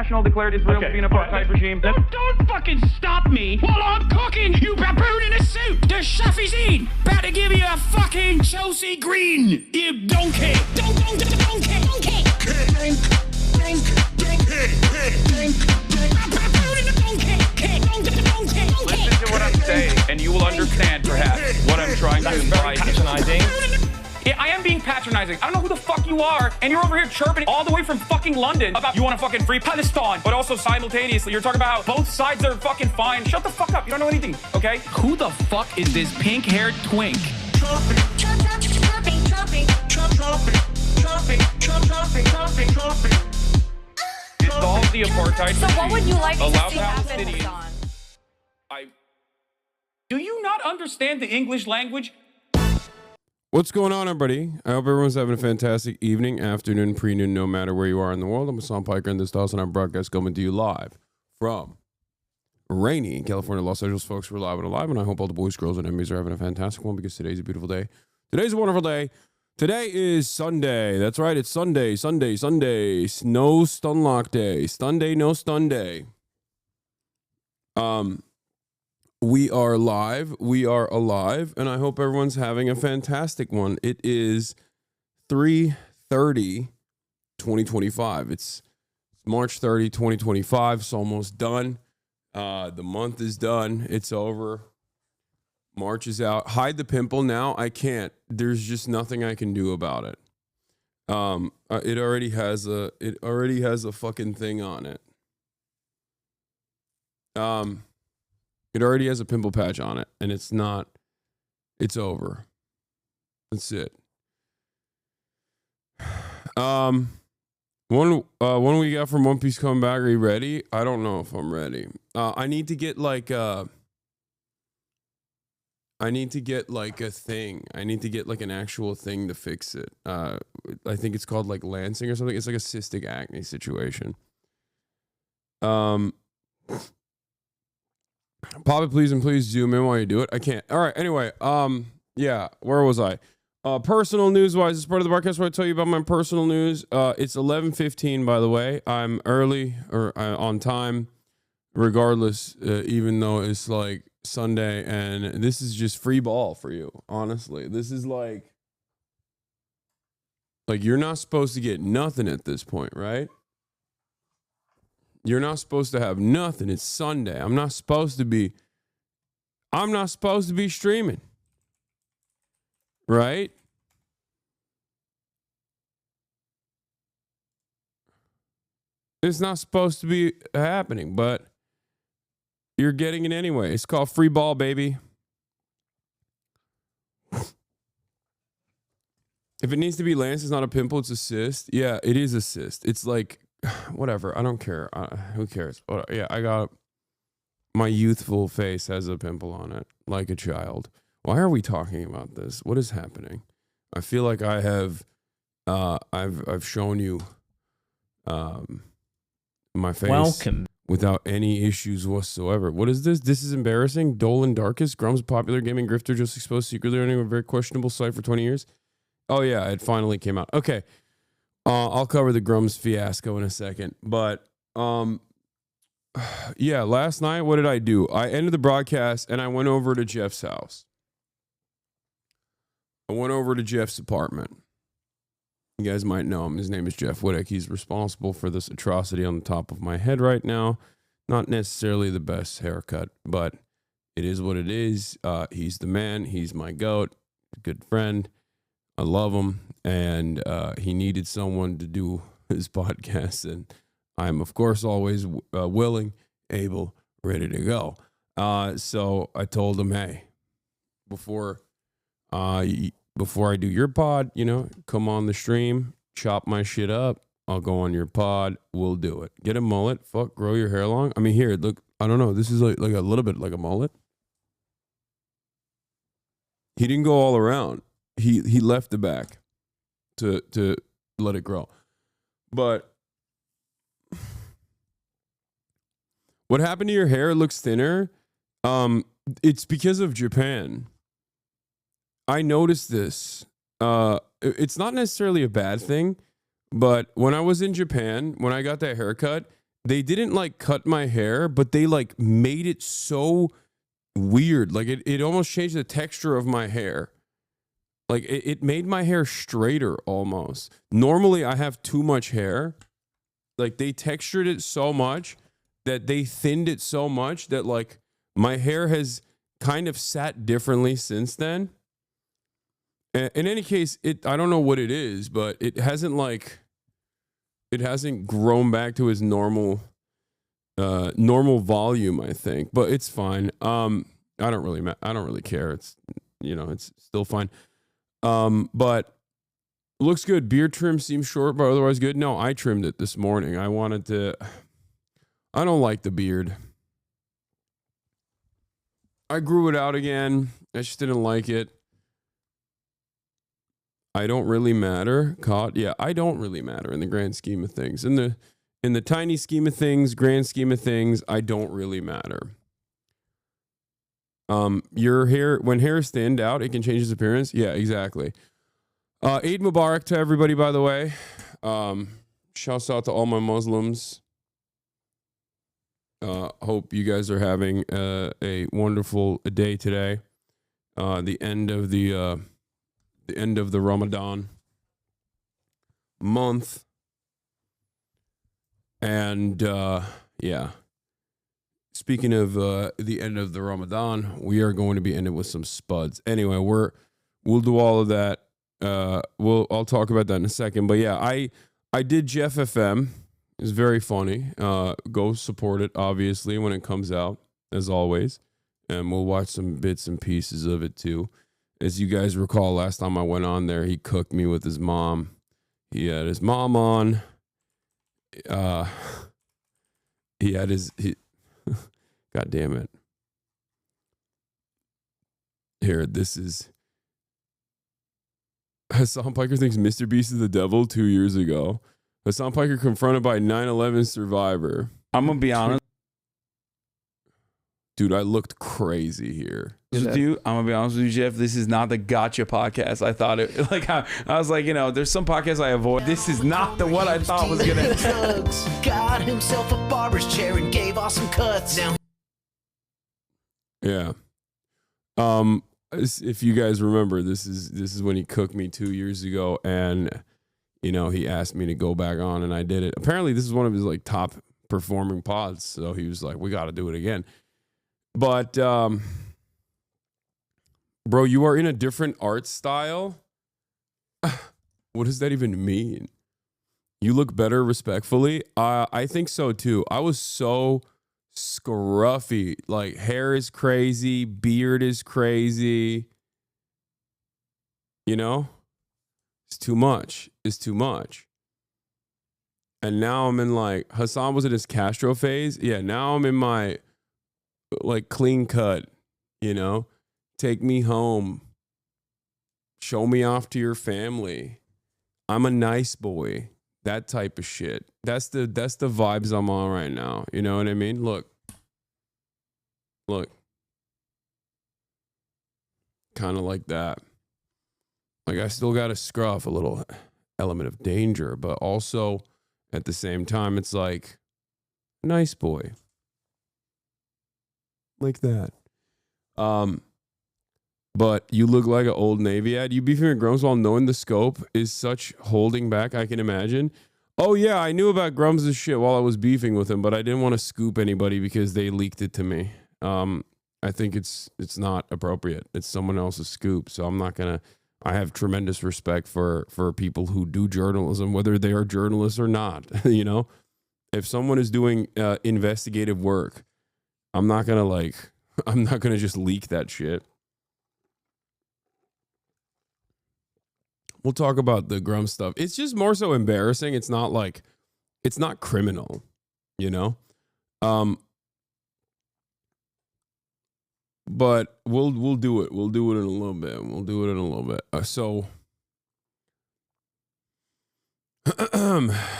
international declared Israel to be an apartheid regime. Don't fucking stop me while I'm cooking, you baboon in a suit! The chef is in! About to give you a fucking Chelsea Green! You donkey! Donkey! Donkey! Listen to what I'm saying, and you will understand, perhaps, what I'm trying to imply. Patronizing. Yeah, I am being patronizing. I don't know who the fuck you are, and you're over here chirping all the way from fucking London about you want to fucking free Palestine, but also simultaneously you're talking about how both sides are fucking fine. Shut the fuck up. You don't know anything, okay? Who the fuck is this pink-haired twink? Dissolve the apartheid So what would you like to allow see happen, Palestinians. Hassan? Do you not understand the English language? What's going on, everybody? I hope everyone's having a fantastic evening, afternoon, pre-noon, no matter where you are in the world. I'm Hassan Piker, and this is Dawson. Our broadcast coming to you live from rainy California, Los Angeles. Folks, we're live and alive, and I hope all the boys, girls, and enemies are having a fantastic one because today's a beautiful day. Today's a wonderful day. Today is Sunday. That's right, it's Sunday. No Stunlock Day. Sunday, no stun day. We are live. We are alive, and I hope everyone's having a fantastic one. It is 3/30/2025. It's March 30, 2025. It's almost done. The month is done. It's over. March is out. Hide the pimple now. I can't. There's just nothing I can do about it. It already has a fucking thing on it. It already has a pimple patch on it, and it's over. That's it. One we got from One Piece coming back. Are you ready? I don't know if I'm ready. I need to get like a thing. I need to get like an actual thing to fix it. I think it's called like lancing or something. It's like a cystic acne situation. Pop it, please, and please zoom in while you do it. I can't. All right. Anyway, yeah. Where was I? Personal news wise, it's part of the broadcast where I tell you about my personal news. It's 11:15, by the way. I'm early or on time, regardless. Even though it's like Sunday, and this is just free ball for you. Honestly, this is like you're not supposed to get nothing at this point, right? You're not supposed to have nothing. It's Sunday. I'm not supposed to be streaming. Right? It's not supposed to be happening, but you're getting it anyway. It's called free ball, baby. If it needs to be lance, it's not a pimple, it's a cyst. Yeah, it is a cyst. It's like whatever. I don't care. Who cares? Yeah, I got my youthful face has a pimple on it, like a child. Why are we talking about this? What is happening? I feel like I have. I've shown you, my face. Welcome. Without any issues whatsoever. What is this? This is embarrassing. Dolan Darkus, Grum's popular gaming grifter, just exposed secretly running a very questionable site for 20 years. Oh yeah, it finally came out. Okay. I'll cover the Grums fiasco in a second. But, yeah, last night, what did I do? I ended the broadcast, and I went over to Jeff's house. I went over to Jeff's apartment. You guys might know him. His name is Jeff Whittick. He's responsible for this atrocity on the top of my head right now. Not necessarily the best haircut, but it is what it is. He's the man. He's my goat. Good friend. I love him, and he needed someone to do his podcast, and I'm, of course, always willing, able, ready to go. So I told him, hey, before I do your pod, come on the stream, chop my shit up, I'll go on your pod, we'll do it. Get a mullet, grow your hair long. I mean, here, look, I don't know, this is like a little bit like a mullet. He didn't go all around. He left the back to let it grow. But what happened to your hair? It looks thinner. It's because of Japan. I noticed this. It's not necessarily a bad thing, but when I was in Japan, when I got that haircut, they didn't like cut my hair, but they like made it so weird. Like it almost changed the texture of my hair. Like it made my hair straighter almost. Normally I have too much hair. Like they textured it so much that they thinned it so much that like my hair has kind of sat differently since then. In any case, I don't know what it is, but it hasn't grown back to its normal volume, I think, but it's fine. I don't really care. It's, it's still fine. But looks good. Beard trim seems short, but otherwise good. No, I trimmed it this morning. I don't like the beard. I grew it out again. I just didn't like it. I don't really matter. Yeah, I don't really matter in the grand scheme of things. In the tiny scheme of things, grand scheme of things, I don't really matter. Your hair, when hair stand out, it can change its appearance. Yeah, exactly. Eid Mubarak to everybody, by the way. Shouts out to all my Muslims. Hope you guys are having a wonderful day today. The end of the Ramadan month. And yeah. Speaking of the end of the Ramadan, we are going to be ending with some spuds. Anyway, we'll do all of that. I'll talk about that in a second. But yeah, I did Jeff FM. It's very funny. Go support it, obviously, when it comes out, as always. And we'll watch some bits and pieces of it too. As you guys recall, last time I went on there, he cooked me with his mom. He had his mom on. He had his... God damn it. Here, this is... Hassan Piker thinks Mr. Beast is the devil 2 years ago. Hassan Piker confronted by 9/11 survivor. I'm gonna be honest. Dude, I looked crazy here. Dude, I'm gonna be honest with you, Jeff. This is not the gotcha podcast. I thought it like I was like, there's some podcasts I avoid. This is not the one I thought was gonna. Drugs. Got himself a barber's chair and gave awesome cuts. Now. Yeah. If you guys remember, this is when he cooked me 2 years ago, and he asked me to go back on, and I did it. Apparently, this is one of his like top performing pods, so he was like, "We got to do it again." But, bro, you are in a different art style. What does that even mean? You look better, respectfully. I think so too. I was so scruffy. Like, hair is crazy, beard is crazy. It's too much. It's too much. And now I'm in like, Hassan was in his Castro phase. Yeah, now I'm in my like clean cut, take me home, show me off to your family. I'm a nice boy. That type of shit. That's the vibes I'm on right now. You know what I mean? Look. Kind of like that. Like, I still got a scruff, a little element of danger, but also at the same time, it's like, nice boy. Like that. But you look like an Old Navy ad. You beefing with Grumps while knowing the scope is such holding back, I can imagine. Oh, yeah, I knew about Grumps' shit while I was beefing with him, but I didn't want to scoop anybody because they leaked it to me. I think it's not appropriate. It's someone else's scoop, so I'm not going to... I have tremendous respect for people who do journalism, whether they are journalists or not. If someone is doing investigative work, I'm not going to just leak that shit. We'll talk about the Grum stuff. It's just more so embarrassing. It's not criminal, But we'll do it. We'll do it in a little bit. So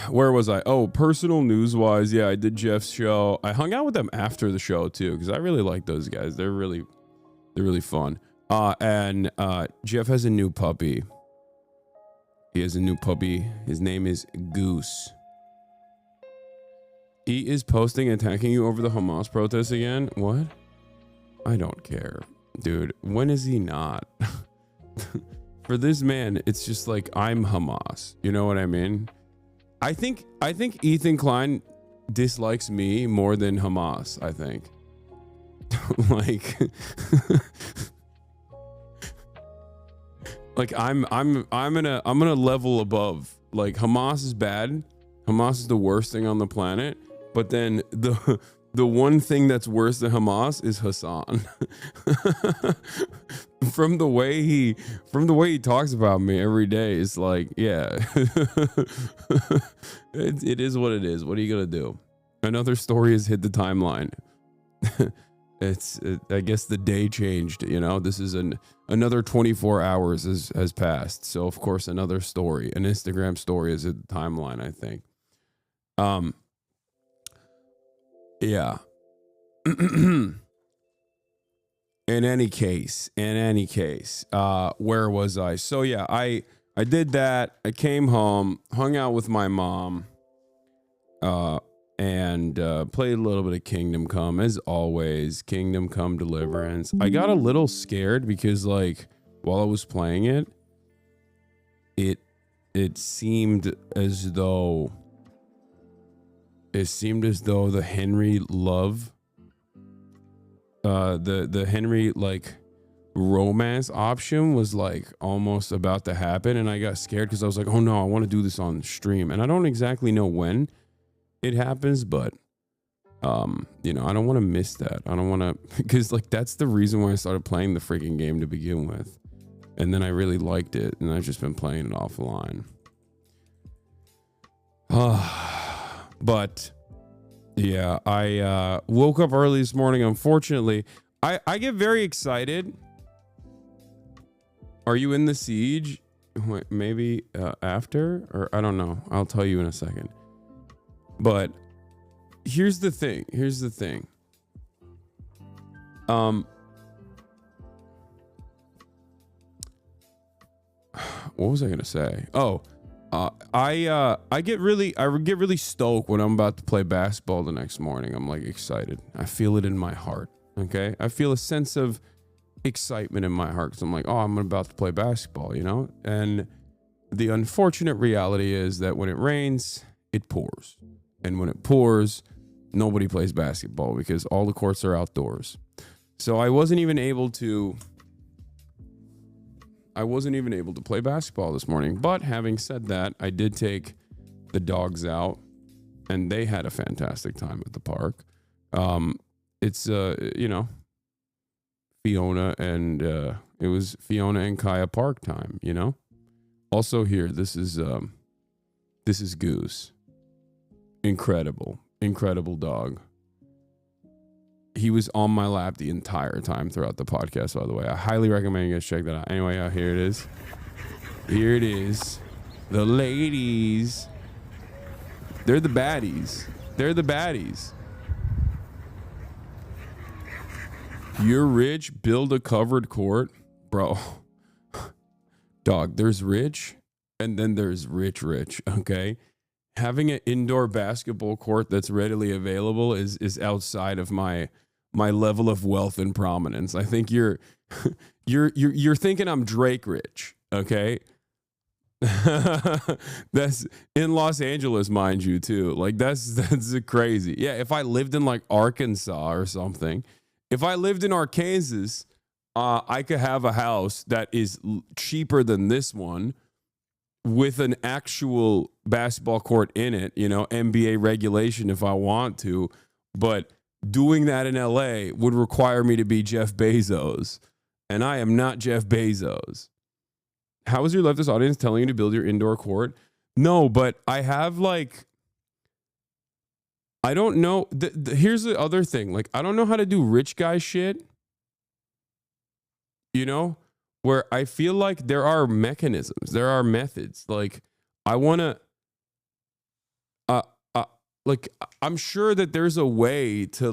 where was I? Oh, personal news wise. Yeah, I did Jeff's show. I hung out with them after the show too, because I really like those guys. They're really fun. And Jeff has a new puppy. He has a new puppy. His name is Goose. He is posting attacking you over the Hamas protests again. What? I don't care, dude. When is he not? For this man, it's just like, I'm Hamas. You know what I mean? I think Ethan Klein dislikes me more than Hamas, I think. Like like I'm gonna level above. Like, Hamas is bad. Hamas is the worst thing on the planet. But then the one thing that's worse than Hamas is Hasan. From the way he talks about me every day, it's like, yeah. It is what it is. What are you gonna do? Another story has hit the timeline. I guess the day changed, you know. This is another 24 hours has passed. So of course another story, an Instagram story is hit the timeline, I think. Yeah. In any case, where was I? So yeah, I did that. I came home, hung out with my mom, and played a little bit of Kingdom Come, as always. Kingdom Come Deliverance. I got a little scared because, like, while I was playing it, it seemed as though the Henry love, the Henry, like, romance option was like almost about to happen, and I got scared because I was like, oh no, I want to do this on stream, and I don't exactly know when it happens, but you know, I don't want to miss that. I don't want to, because like that's the reason why I started playing the freaking game to begin with, and then I really liked it, and I've just been playing it offline. But yeah, I woke up early this morning. Unfortunately, I get very excited. Are you in the siege? Wait, maybe after, or I don't know. I'll tell you in a second. But here's the thing. What was I gonna say? Oh, I get really stoked when I'm about to play basketball the next morning. I'm like excited. I feel it in my heart. Okay, I feel a sense of excitement in my heart because I'm like, oh, I'm about to play basketball, you know. And the unfortunate reality is that when it rains, it pours, and when it pours, nobody plays basketball because all the courts are outdoors. So I wasn't even able to play basketball this morning. But having said that, I did take the dogs out, and they had a fantastic time at the park. It's you know, Fiona and it was Fiona and Kaya Park time, you know. Also here, this is Goose. Incredible dog. He was on my lap the entire time throughout the podcast, by the way. I highly recommend you guys check that out. Anyway, here it is. Here it is. The ladies. They're the baddies. You're rich, build a covered court. Bro. Dog, there's rich, and then there's rich, okay? Having an indoor basketball court that's readily available is outside of my level of wealth and prominence. I think you're thinking I'm Drake rich, okay? That's in Los Angeles, mind you, too. Like that's crazy. Yeah, if I lived in like Arkansas or something, if I lived in Arkansas, I could have a house that is cheaper than this one with an actual basketball court in it, you know, NBA regulation if I want to. But doing that in LA would require me to be Jeff Bezos, and I am not Jeff Bezos. How is your leftist audience telling you to build your indoor court? No, but I have like, I don't know. Here's the other thing. Like, I don't know how to do rich guy shit, you know, where I feel like there are mechanisms, there are methods. Like, I want to, like, I'm sure that there's a way to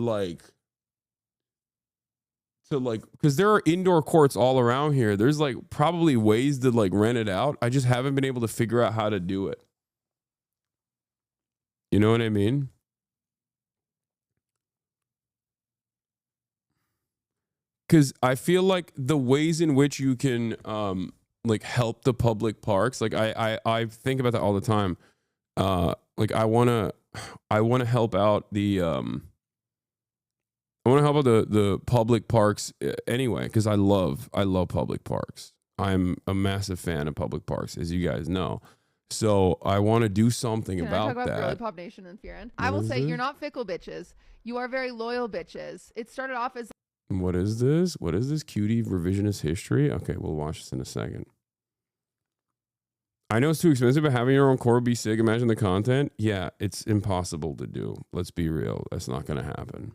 because there are indoor courts all around here. There's like probably ways to like rent it out. I just haven't been able to figure out how to do it. You know what I mean? because I feel like the ways in which you can like help the public parks, like I think about that all the time. Like I wanna help out the the public parks anyway, because I love public parks. I'm a massive fan of public parks, as you guys know. So I want to do something Can I about talk about that. Girly Pop Nation and Fearin? I will say you're not fickle bitches. You are very loyal bitches. It started off as What is this? What is this? Cutie revisionist history? Okay, we'll watch this in a second. I know it's too expensive, but having your own core would be sick. Imagine the content. Yeah, it's impossible to do. Let's be real. That's not going to happen.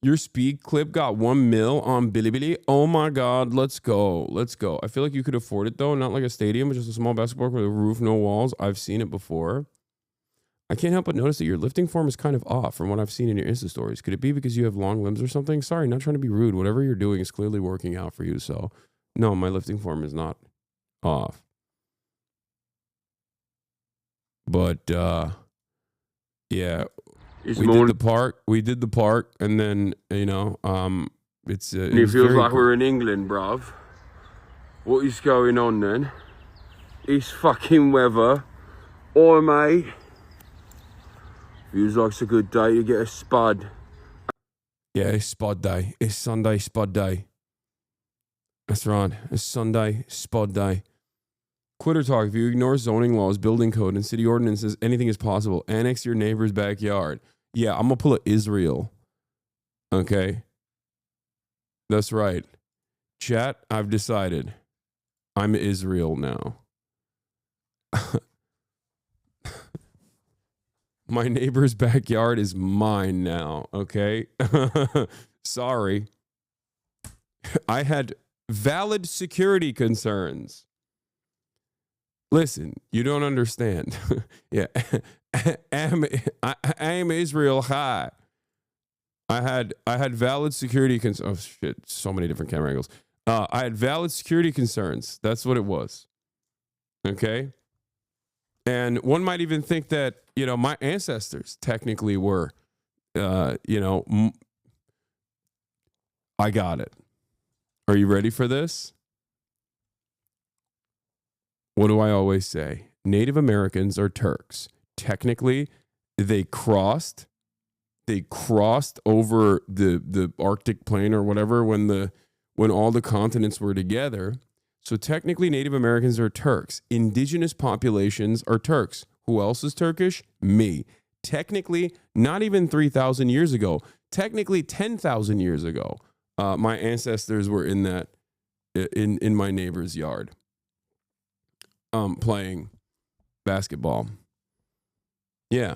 Your speed clip got 1 mil on Bilibili. Oh my God, let's go. Let's go. I feel like you could afford it though. Not like a stadium, but just a small basketball court with a roof, no walls. I've seen it before. I can't help but notice that your lifting form is kind of off from what I've seen in your Insta stories. Could it be because you have long limbs or something? Sorry, not trying to be rude. Whatever you're doing is clearly working out for you. So no, my lifting form is not off. But yeah. We did the park, and then it's. It feels like we're in England, bruv. What is going on then? It's fucking weather. Oi, mate. Feels like it's a good day to get a spud. Yeah, it's spud day. It's Sunday spud day. That's right. It's Sunday spud day. Quitter talk. If you ignore zoning laws, building code, and city ordinances, anything is possible. Annex your neighbor's backyard. Yeah, I'm going to pull it Israel. Okay? That's right. Chat, I've decided. I'm Israel now. My neighbor's backyard is mine now, okay? Sorry. I had valid security concerns. Listen, you don't understand. Yeah. I am Israel high. I had valid security concerns. Oh shit, so many different camera angles. I had valid security concerns. That's what it was. Okay? And one might even think that, my ancestors technically were I got it. Are you ready for this? What do I always say? Native Americans are Turks. Technically, they crossed over the Arctic plain or whatever when all the continents were together. So technically, Native Americans are Turks. Indigenous populations are Turks. Who else is Turkish? Me. Technically, not even 3,000 years ago. Technically, 10,000 years ago, my ancestors were in my neighbor's yard, playing basketball. Yeah.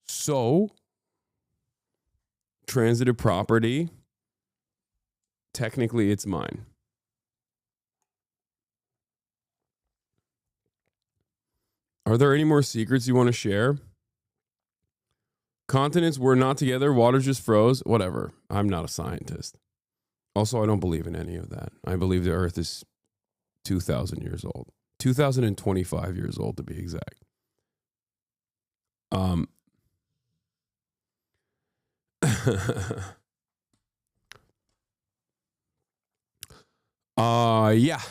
So, transitive property, technically it's mine. Are there any more secrets you want to share? Continents were not together, water just froze, whatever. I'm not a scientist. Also, I don't believe in any of that. I believe the earth is 2,000 years old. 2,025 years old to be exact. Yeah.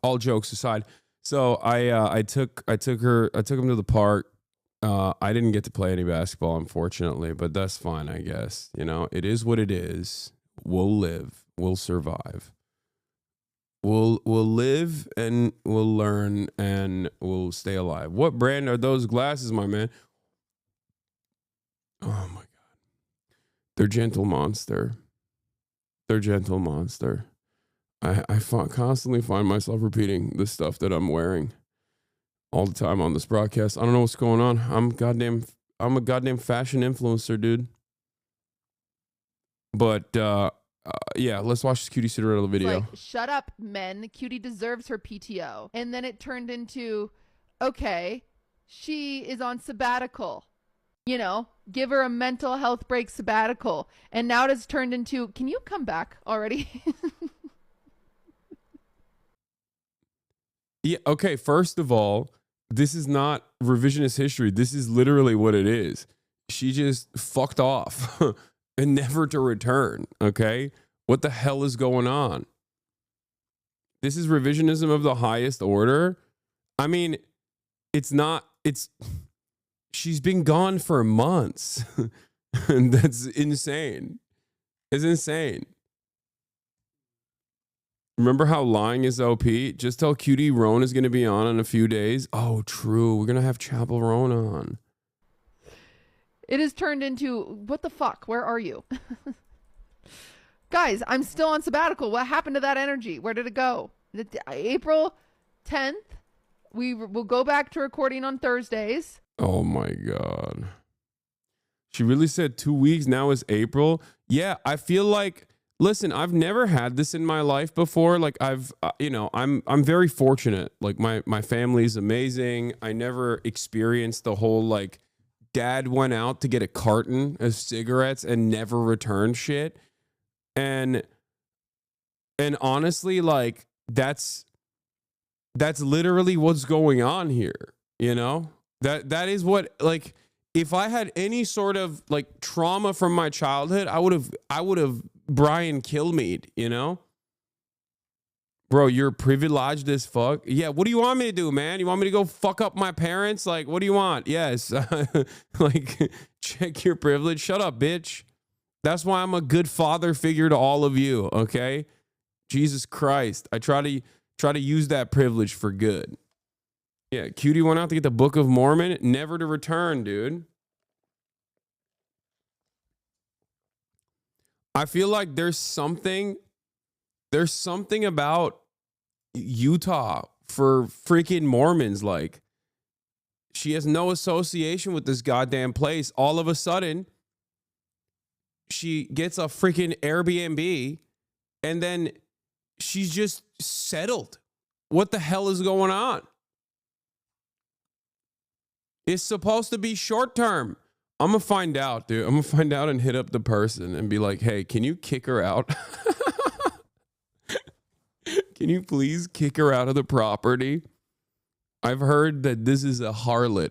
All jokes aside. So I took him to the park. I didn't get to play any basketball, unfortunately, but that's fine, I guess. It is what it is. We'll live. We'll survive. We'll live and we'll learn and we'll stay alive. What brand are those glasses, my man? Oh my God. They're Gentle Monster. They're Gentle Monster. I constantly find myself repeating the stuff that I'm wearing all the time on this broadcast. I don't know what's going on. I'm a goddamn fashion influencer, dude. But yeah, let's watch this Cutie Cinderella video. like, shut up, men. Cutie deserves her PTO. And then it turned into, okay, she is on sabbatical. Give her a mental health break sabbatical. And now it has turned into, can you come back already? Yeah, okay, first of all, This is not revisionist history. This is literally what it is. She just fucked off and never to return. Okay. What the hell is going on? This is revisionism of the highest order. I mean, she's been gone for months. And that's insane. It's insane. Remember how lying is OP? Just tell Cutie Roan is going to be on in a few days. Oh, true. We're going to have Chapel Roan on. It has turned into, what the fuck? Where are you? Guys, I'm still on sabbatical. What happened to that energy? Where did it go? April 10th, we will go back to recording on Thursdays. Oh my God. She really said 2 weeks. Now is April. Yeah, I feel like, listen, I've never had this in my life before. Like I'm very fortunate. Like my family's amazing. I never experienced the whole like dad went out to get a carton of cigarettes and never returned shit. And honestly, like that's literally what's going on here. You know, that is what, like, if I had any sort of like trauma from my childhood, I would have Brian Kilmeade, you know? Bro, you're privileged as fuck. Yeah, what do you want me to do, man? You want me to go fuck up my parents? Like, what do you want? Yes. Like, check your privilege. Shut up, bitch. That's why I'm a good father figure to all of you, okay? Jesus Christ. I try to use that privilege for good. Yeah, Cutie went out to get the Book of Mormon, never to return, dude. I feel like there's something about Utah for freaking Mormons. Like, she has no association with this goddamn place. All of a sudden, she gets a freaking Airbnb and then she's just settled. What the hell is going on? It's supposed to be short term. I'm going to find out, dude. I'm going to find out and hit up the person and be like, hey, can you kick her out? Can you please kick her out of the property? I've heard that this is a harlot.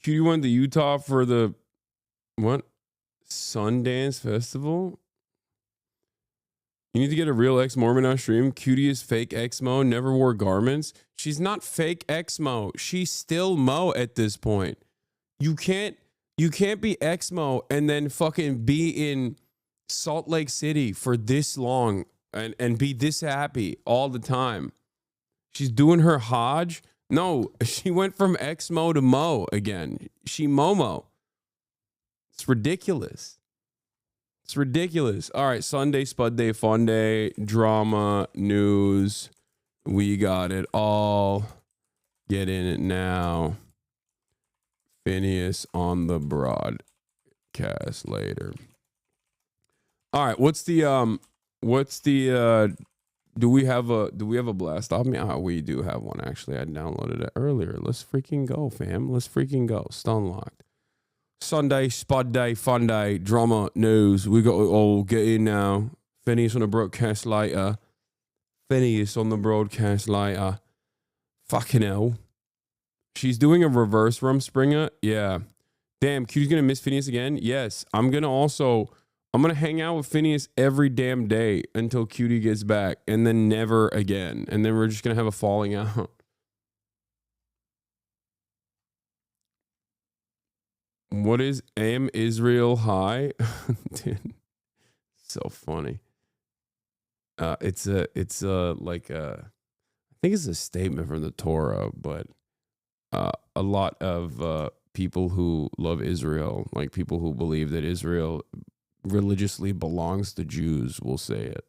Cutie went to Utah for the what? Sundance Festival? You need to get a real ex-Mormon on stream. Cutie is fake ex-Mo, never wore garments. She's not fake ex-Mo. She's still Mo at this point. You can't be ex-Mo and then fucking be in Salt Lake City for this long and be this happy all the time. She's doing her Hajj. No, she went from ex-Mo to Mo again. She Momo. It's ridiculous. It's ridiculous. All right, Sunday, Spud Day, Fun Day, drama, news. We got it all. Get in it now. Phineas on the broadcast later. All right, do we have a blast off me? Oh, we do have one actually. I downloaded it earlier. Let's freaking go, fam. Let's freaking go. Stun locked. Sunday, Spud Day, Fun Day, drama, news. We got to all get in now. Phineas on the broadcast later. Phineas on the broadcast later. Fucking hell. She's doing a reverse Rumspringer. Yeah. Damn, Cutie's going to miss Phineas again? Yes. I'm going to hang out with Phineas every damn day until Cutie gets back, and then never again. And then we're just going to have a falling out. What is Am Israel High? Dude, so funny. It's I think it's a statement from the Torah, but a lot of people who love Israel, like people who believe that Israel religiously belongs to Jews, will say it.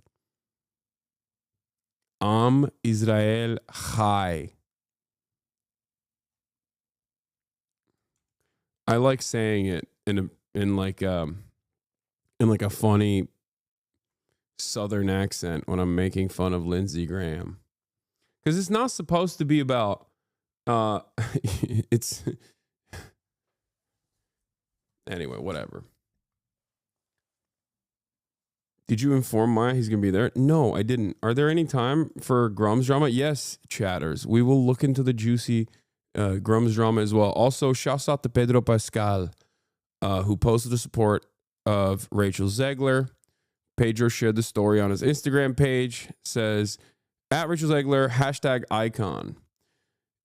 Am Israel Chai. I like saying it in like a funny Southern accent when I'm making fun of Lindsey Graham, because it's not supposed to be about it's anyway, whatever. Did you inform Maya he's going to be there? No, I didn't. Are there any time for Grum's drama? Yes, chatters. We will look into the juicy Grum's drama as well. Also, shouts out to Pedro Pascal, who posted the support of Rachel Zegler. Pedro shared the story on his Instagram page. Says, at Rachel Zegler, #icon.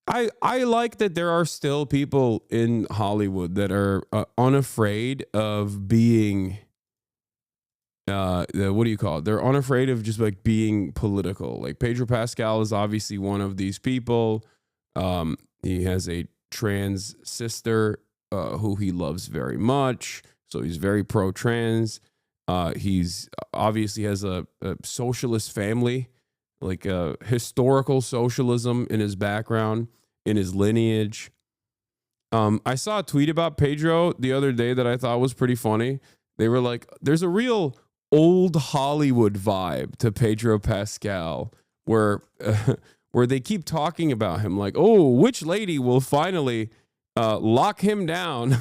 I like that there are still people in Hollywood that are unafraid of being... what do you call it? They're unafraid of just like being political. Like Pedro Pascal is obviously one of these people. He has a trans sister who he loves very much. So he's very pro-trans. He's obviously has a socialist family, like a historical socialism in his background, in his lineage. I saw a tweet about Pedro the other day that I thought was pretty funny. They were like, there's a real old Hollywood vibe to Pedro Pascal where they keep talking about him like, oh, which lady will finally lock him down?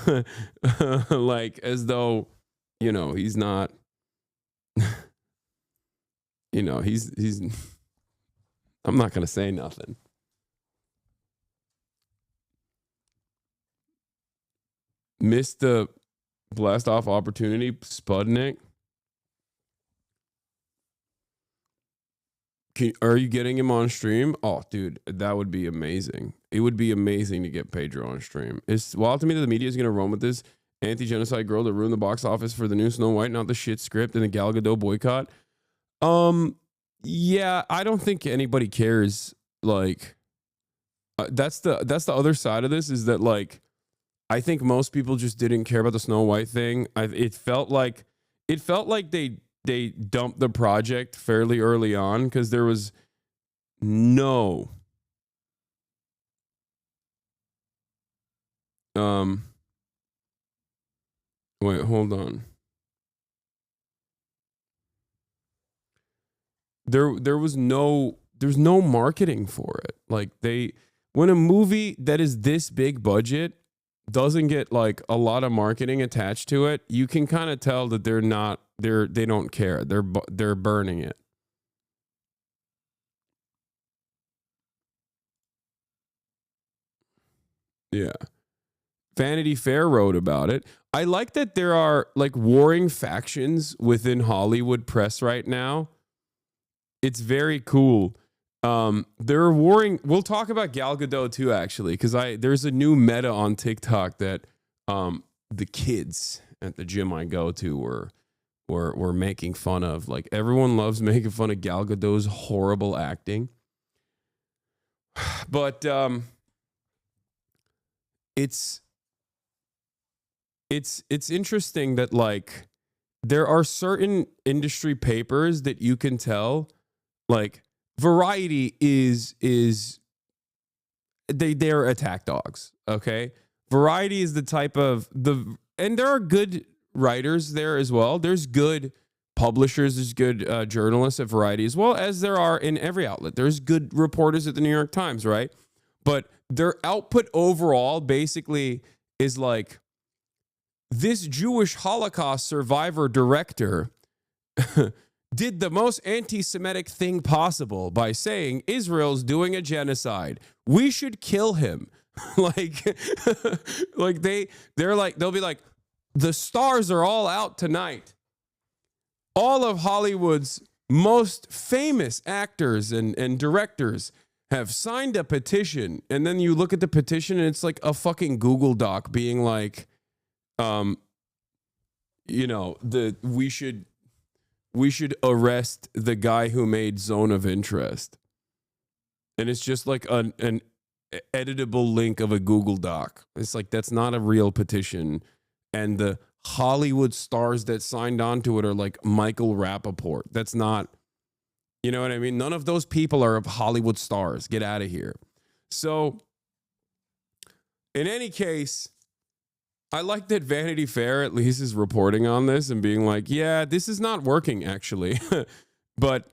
Like as though, you know, he's not, you know, he's I'm not going to say nothing. Missed the blast off opportunity, Spudnik. Are you getting him on stream? Oh, dude, that would be amazing. It would be amazing to get Pedro on stream. It's wild to me that the media is going to run with this anti-genocide girl that ruined the box office for the new Snow White, not the shit script and the Gal Gadot boycott. Yeah, I don't think anybody cares. Like, that's the other side of this is that, like, I think most people just didn't care about the Snow White thing. It felt like they dumped the project fairly early on because there was no wait, hold on. There's no marketing for it. Like when a movie that is this big budget doesn't get like a lot of marketing attached to it, you can kind of tell that they don't care. They're burning it. Yeah. Vanity Fair wrote about it. I like that there are like warring factions within Hollywood press right now. It's very cool. They're warring. We'll talk about Gal Gadot too, actually, because there's a new meta on TikTok that the kids at the gym I go to were making fun of. Like everyone loves making fun of Gal Gadot's horrible acting, but it's interesting that like there are certain industry papers that you can tell, like Variety is they're attack dogs. Okay, Variety is the type of and there are good writers there as well. There's good publishers, there's good journalists at Variety as well as there are in every outlet. There's good reporters at the New York Times, right? But their output overall basically is like, this Jewish Holocaust survivor director did the most anti-Semitic thing possible by saying Israel's doing a genocide. We should kill him. like they'll be like, the stars are all out tonight. All of Hollywood's most famous actors and directors have signed a petition. And then you look at the petition and it's like a fucking Google Doc being like, you know, we should arrest the guy who made Zone of Interest. And it's just like an editable link of a Google Doc. It's like, that's not a real petition. And the Hollywood stars that signed on to it are like Michael Rappaport. That's not, you know what I mean? None of those people are Hollywood stars. Get out of here. So in any case, I like that Vanity Fair at least is reporting on this and being like, yeah, this is not working actually. But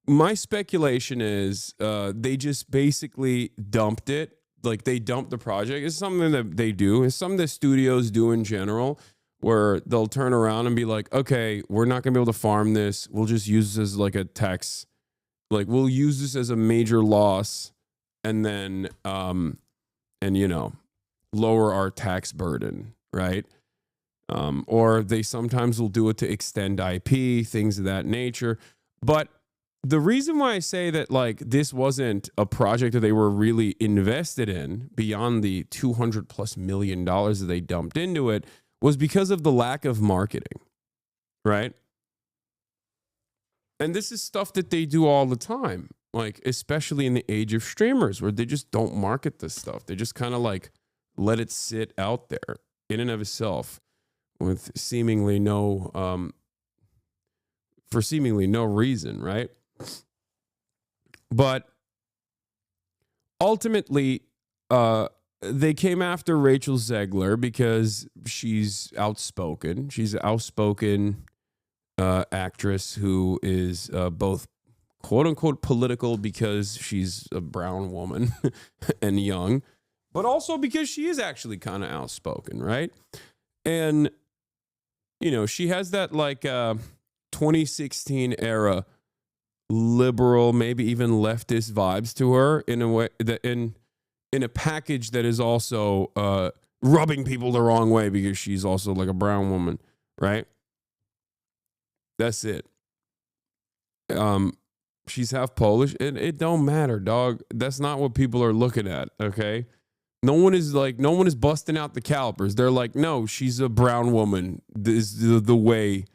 my speculation is they just basically dumped it like they dump the project. It's something that they do. It's something that studios do in general, where they'll turn around and be like, okay, we're not gonna be able to farm this. We'll just use this as like a tax, like we'll use this as a major loss, and then and you know, lower our tax burden, right? Or they sometimes will do it to extend IP, things of that nature. But the reason why I say that like this wasn't a project that they were really invested in beyond the $200+ million that they dumped into it was because of the lack of marketing, right? And this is stuff that they do all the time, like especially in the age of streamers, where they just don't market this stuff. They just kind of like let it sit out there in and of itself with seemingly no for seemingly no reason, right? But ultimately, they came after Rachel Zegler because she's outspoken. She's an outspoken actress who is both quote unquote political because she's a brown woman and young, but also because she is actually kind of outspoken, right? And, you know, she has that like 2016 era liberal, maybe even leftist vibes to her in a way that in a package that is also rubbing people the wrong way because she's also like a brown woman, right? That's it. She's half Polish. It don't matter, dog. That's not what people are looking at, okay? No one is busting out the calipers. They're like, no, she's a brown woman. This is the way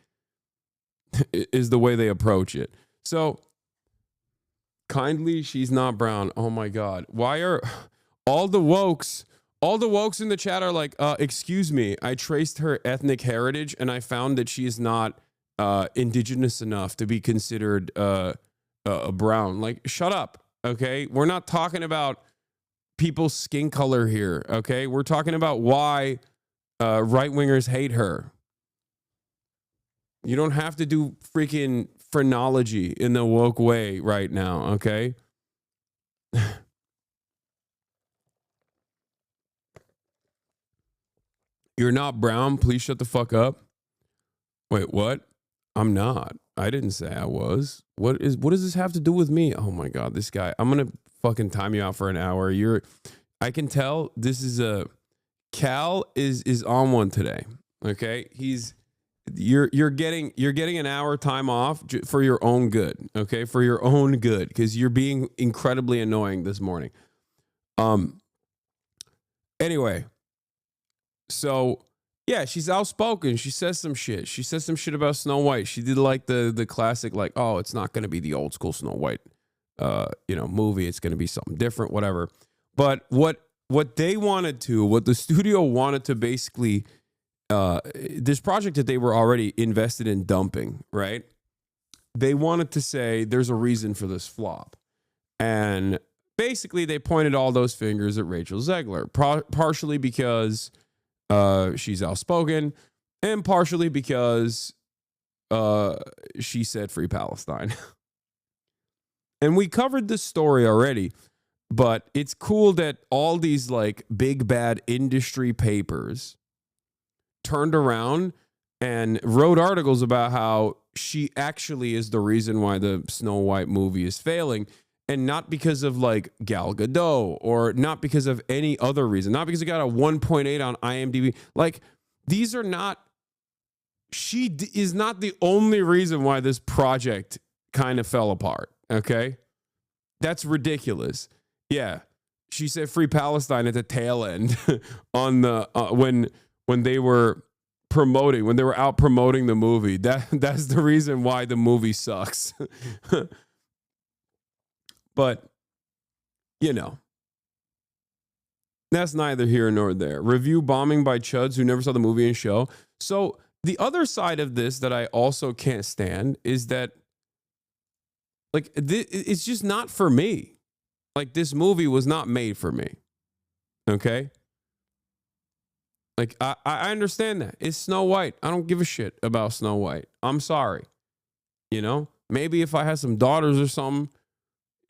they approach it. So kindly, she's not brown. Oh my God. Why are all the wokes in the chat are like, excuse me, I traced her ethnic heritage and I found that she is not indigenous enough to be considered a brown. Like, shut up. Okay. We're not talking about people's skin color here. Okay. We're talking about why right-wingers hate her. You don't have to do freaking phrenology in the woke way right now, okay? You're not brown, please shut the fuck up. Wait, what? I'm not. I didn't say I was. What does this have to do with me? Oh my God, this guy. I'm gonna fucking time you out for an hour. I can tell this is Cal is on one today. Okay? You're getting an hour time off for your own good, okay? For your own good, because you're being incredibly annoying this morning. Anyway, so yeah, she's outspoken. She says some shit. She says some shit about Snow White. She did like the classic, like, oh, it's not gonna be the old school Snow White, movie. It's gonna be something different, whatever. But what the studio wanted to basically. This project that they were already invested in dumping, right? They wanted to say there's a reason for this flop. And basically they pointed all those fingers at Rachel Zegler, partially because she's outspoken and partially because she said free Palestine. And we covered this story already, but it's cool that all these like big bad industry papers turned around and wrote articles about how she actually is the reason why the Snow White movie is failing, and not because of like Gal Gadot or not because of any other reason, not because it got a 1.8 on IMDb. Like, these are not, she is not the only reason why this project kind of fell apart. Okay. That's ridiculous. Yeah. She said free Palestine at the tail end on the, when they were out promoting the movie. That's the reason why the movie sucks. But, you know, that's neither here nor there. Review bombing by chuds who never saw the movie and show. So the other side of this that I also can't stand is that, like, it's just not for me. Like, this movie was not made for me. Okay? Like, I understand that. It's Snow White. I don't give a shit about Snow White. I'm sorry. You know? Maybe if I had some daughters or something,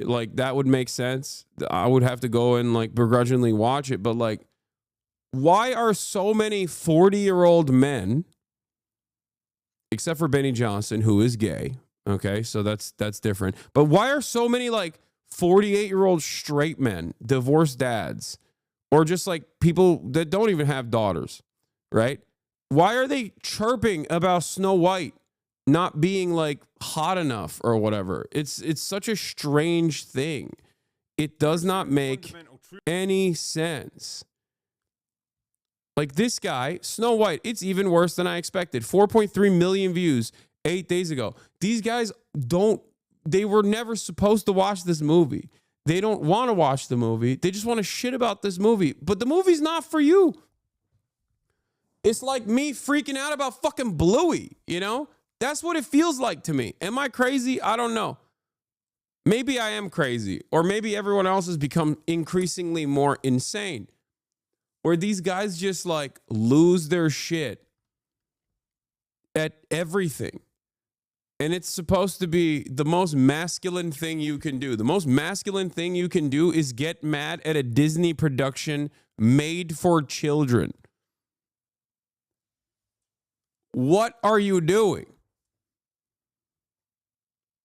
like that would make sense. I would have to go and like begrudgingly watch it, but like, why are so many 40-year-old men, except for Benny Johnson, who is gay? Okay, so that's different. But why are so many like 48-year-old straight men, divorced dads, or just like people that don't even have daughters, right? Why are they chirping about Snow White not being like hot enough or whatever? It's such a strange thing. It does not make any sense. Like this guy, Snow White, it's even worse than I expected. 4.3 million views 8 days ago. These guys they were never supposed to watch this movie. They don't want to watch the movie. They just want to shit about this movie. But the movie's not for you. It's like me freaking out about fucking Bluey, you know? That's what it feels like to me. Am I crazy? I don't know. Maybe I am crazy. Or maybe everyone else has become increasingly more insane. Where these guys just like lose their shit at everything. And it's supposed to be the most masculine thing you can do. The most masculine thing you can do is get mad at a Disney production made for children. What are you doing?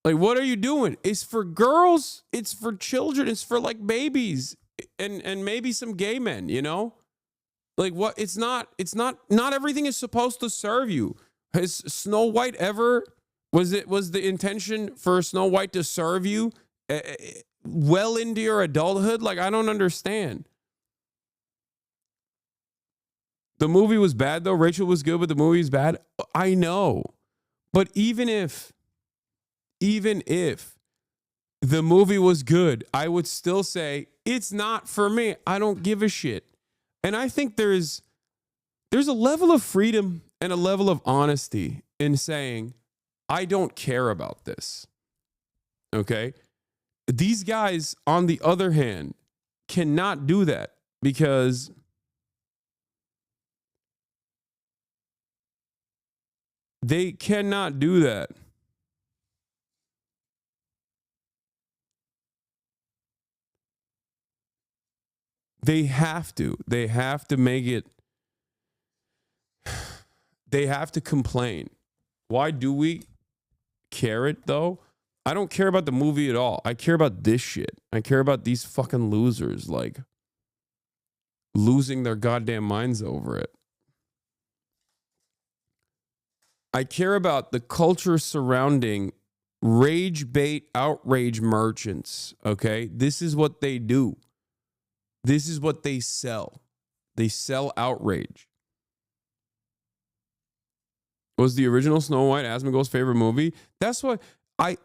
Like, what are you doing? It's for girls. It's for children. It's for like babies and maybe some gay men, you know? Like what? It's not everything is supposed to serve you. Has Snow White ever, was the intention for Snow White to serve you well into your adulthood? Like, I don't understand. The movie was bad though. Rachel was good, but the movie's bad. I know. But even if the movie was good, I would still say it's not for me. I don't give a shit. And I think there's a level of freedom and a level of honesty in saying, I don't care about this. Okay? These guys, on the other hand, cannot do that because they cannot do that. They have to make it. They have to complain. Why do we care it though? I don't care about the movie at all. I care about this shit. I care about these fucking losers like losing their goddamn minds over it. I care about the culture surrounding rage bait outrage merchants, okay? This is what they do. This is what they sell. They sell outrage. Was the original Snow White Asmongold's favorite movie? That's what I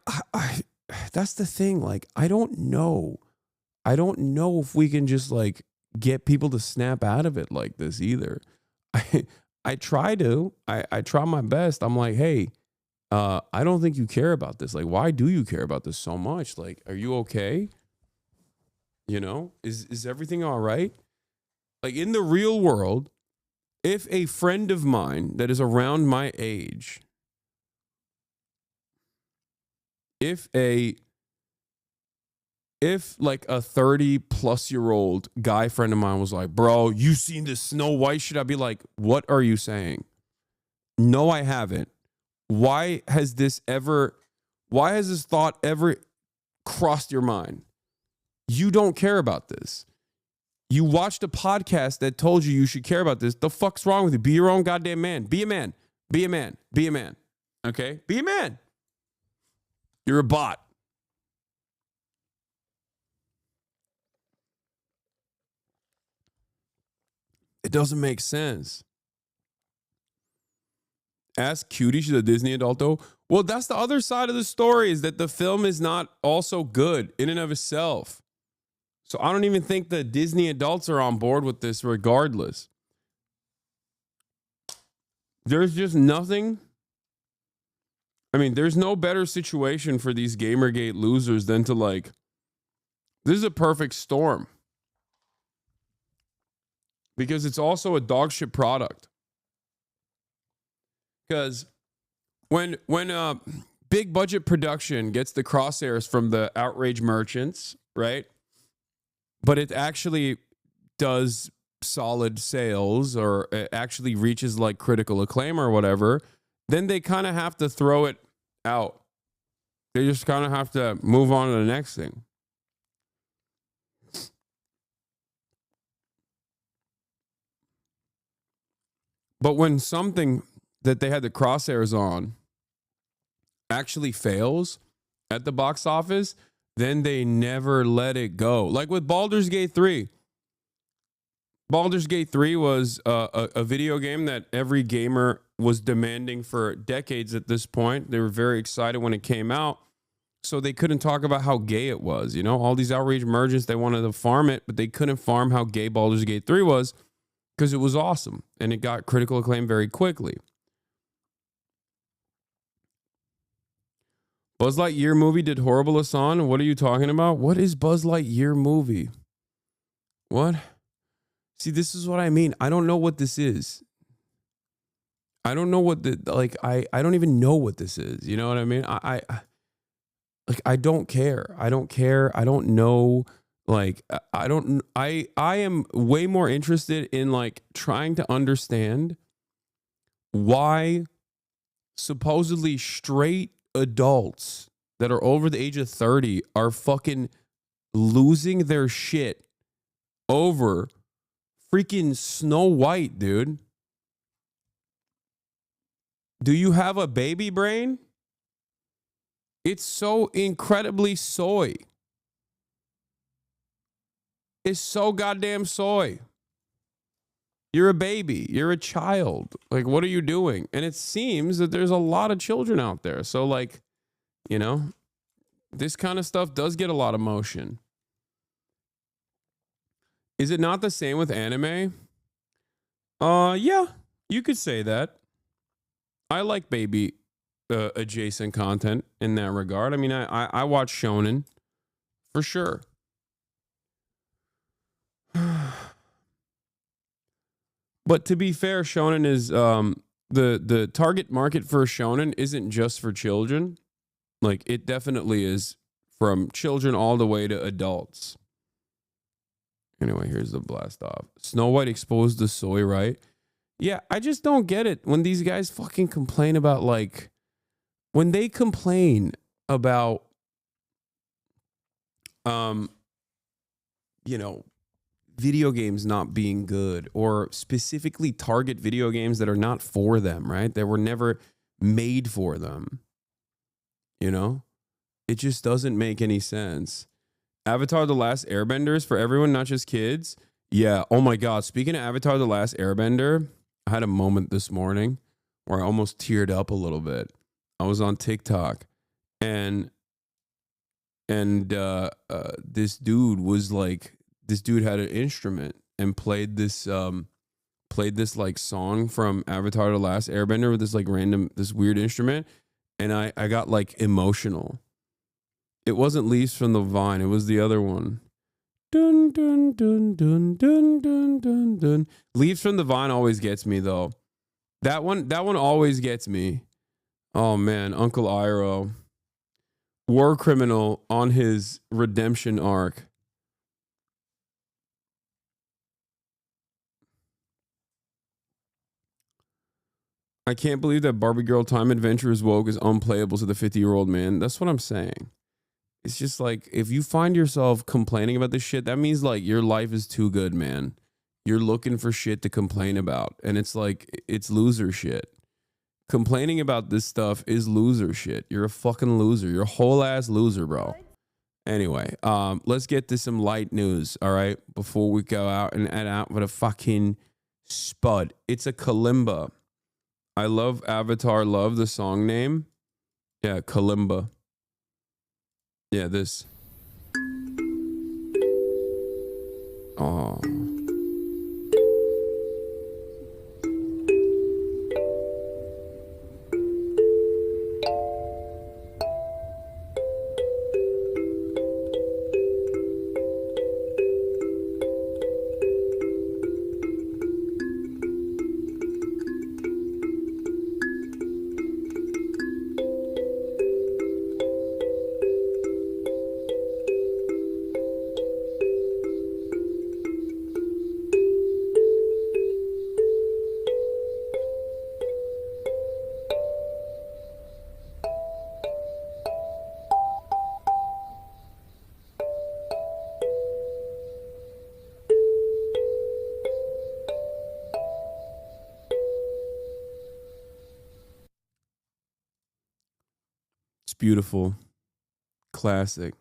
that's the thing. Like, I don't know. I don't know if we can just like get people to snap out of it like this either. I try to. I try my best. I'm like, hey, I don't think you care about this. Like, why do you care about this so much? Like, are you okay? You know, is everything all right? Like in the real world, if a friend of mine that is around my age, if like a 30-plus-year-old guy friend of mine was like, bro, you seen this Snow White shit? I'd be like, what are you saying? No, I haven't. Why has this thought ever crossed your mind? You don't care about this. You watched a podcast that told you should care about this. The fuck's wrong with you? Be your own goddamn man. Be a man. Be a man. Be a man. Okay? Be a man. You're a bot. It doesn't make sense. Ask Cutie, she's a Disney adult though. Well, that's the other side of the story, is that the film is not also good in and of itself. So I don't even think the Disney adults are on board with this regardless. There's just nothing. I mean, there's no better situation for these Gamergate losers than to like, this is a perfect storm. Because it's also a dog shit product. Because when big budget production gets the crosshairs from the outrage merchants, right? But it actually does solid sales, or it actually reaches like critical acclaim or whatever, then they kind of have to throw it out. They just kind of have to move on to the next thing. But when something that they had the crosshairs on actually fails at the box office, then they never let it go. Like with Baldur's Gate 3. Baldur's Gate 3 was a video game that every gamer was demanding for decades at this point. They were very excited when it came out. So they couldn't talk about how gay it was. You know, all these outrage merchants, they wanted to farm it, but they couldn't farm how gay Baldur's Gate 3 was because it was awesome. And it got critical acclaim very quickly. Buzz Lightyear movie did horrible, Hassan. What are you talking about? What is Buzz Lightyear movie? What? See, this is what I mean. I don't know what this is. I don't know what the, like, I don't even know what this is. You know what I mean? I don't care. I don't care. I don't know. Like, I am way more interested in like trying to understand why supposedly straight adults that are over the age of 30 are fucking losing their shit over freaking Snow White, dude. Do you have a baby brain? It's so incredibly soy. It's so goddamn soy. You're a baby. You're a child. Like, what are you doing? And it seems that there's a lot of children out there. So, like, you know, this kind of stuff does get a lot of motion. Is it not the same with anime? Yeah, you could say that. I like baby adjacent content in that regard. I mean, I watch shonen for sure. But to be fair, shonen is the target market for shonen isn't just for children. Like, it definitely is from children all the way to adults. Anyway, here's the blast off. Snow White exposed the soy, right? Yeah, I just don't get it when these guys fucking complain about, like, when they complain about, you know, video games not being good, or specifically target video games that are not for them, right? That were never made for them. You know, it just doesn't make any sense. Avatar: The Last Airbender is for everyone, not just kids. Yeah. Oh my God. Speaking of Avatar: The Last Airbender, I had a moment this morning where I almost teared up a little bit. I was on TikTok and this dude was like, this dude had an instrument and played this like song from Avatar: The Last Airbender with this like random, this weird instrument. And I got like emotional. It wasn't Leaves from the Vine. It was the other one. Dun, dun, dun, dun, dun, dun, dun, dun. Leaves from the Vine always gets me though. That one always gets me. Oh man, Uncle Iroh. War criminal on his redemption arc. I can't believe that Barbie Girl Time Adventure is woke is unplayable to the 50-year-old man. That's what I'm saying. It's just like, if you find yourself complaining about this shit, that means like your life is too good, man. You're looking for shit to complain about. And it's like, it's loser shit. Complaining about this stuff is loser shit. You're a fucking loser. You're a whole ass loser, bro. Anyway, let's get to some light news, all right? Before we go out and add out with a fucking spud. It's a kalimba. I love Avatar Love, the song name. Yeah, kalimba. Yeah, this. Oh. It's beautiful. Classic.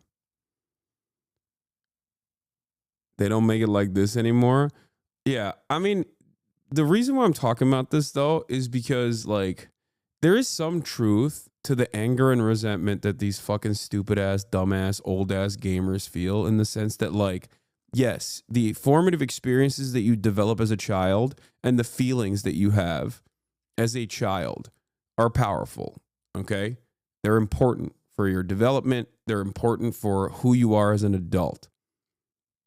They don't make it like this anymore. Yeah, I mean, the reason why I'm talking about this, though, is because, like, there is some truth to the anger and resentment that these fucking stupid-ass, dumbass, old-ass gamers feel, in the sense that, like, yes, the formative experiences that you develop as a child and the feelings that you have as a child are powerful, okay? They're important for your development. They're important for who you are as an adult.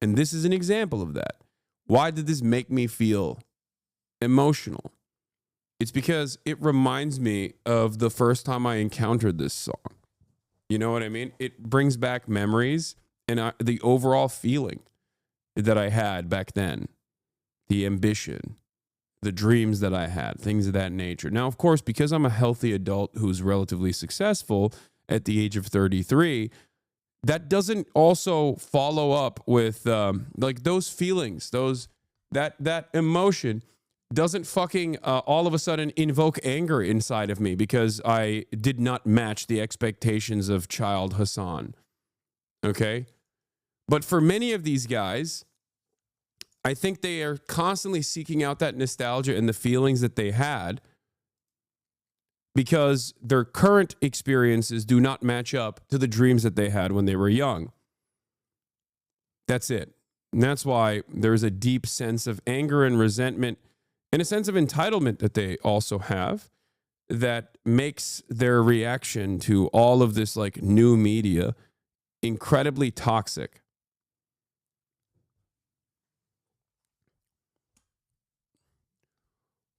And this is an example of that. Why did this make me feel emotional? It's because it reminds me of the first time I encountered this song. You know what I mean? It brings back memories and the overall feeling that I had back then. The ambition, the dreams that I had, things of that nature. Now, of course, because I'm a healthy adult who's relatively successful at the age of 33, that doesn't also follow up with like those feelings, that emotion doesn't fucking all of a sudden invoke anger inside of me because I did not match the expectations of child Hasan. Okay? But for many of these guys, I think they are constantly seeking out that nostalgia and the feelings that they had because their current experiences do not match up to the dreams that they had when they were young. That's it. And that's why there's a deep sense of anger and resentment and a sense of entitlement that they also have that makes their reaction to all of this like new media incredibly toxic.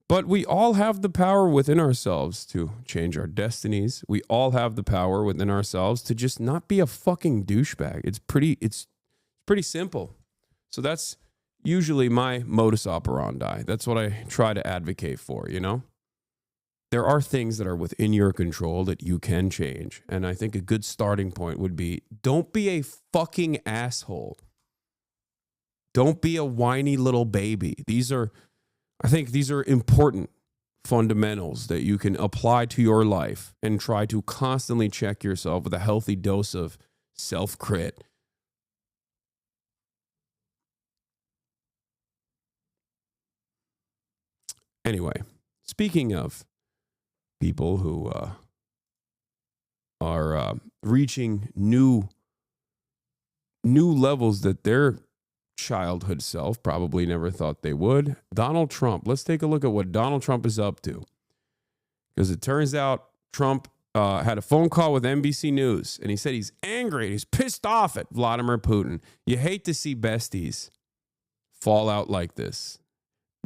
But we all have the power within ourselves to change our destinies. We all have the power within ourselves to just not be a fucking douchebag. It's pretty simple. So that's usually my modus operandi. That's what I try to advocate for, you know? There are things that are within your control that you can change. And I think a good starting point would be, don't be a fucking asshole. Don't be a whiny little baby. I think these are important fundamentals that you can apply to your life and try to constantly check yourself with a healthy dose of self-crit. Anyway, speaking of people who are reaching new levels that their childhood self probably never thought they would, Donald Trump. Let's take a look at what Donald Trump is up to. Because it turns out Trump had a phone call with NBC News, and he said he's angry, he's pissed off at Vladimir Putin. You hate to see besties fall out like this.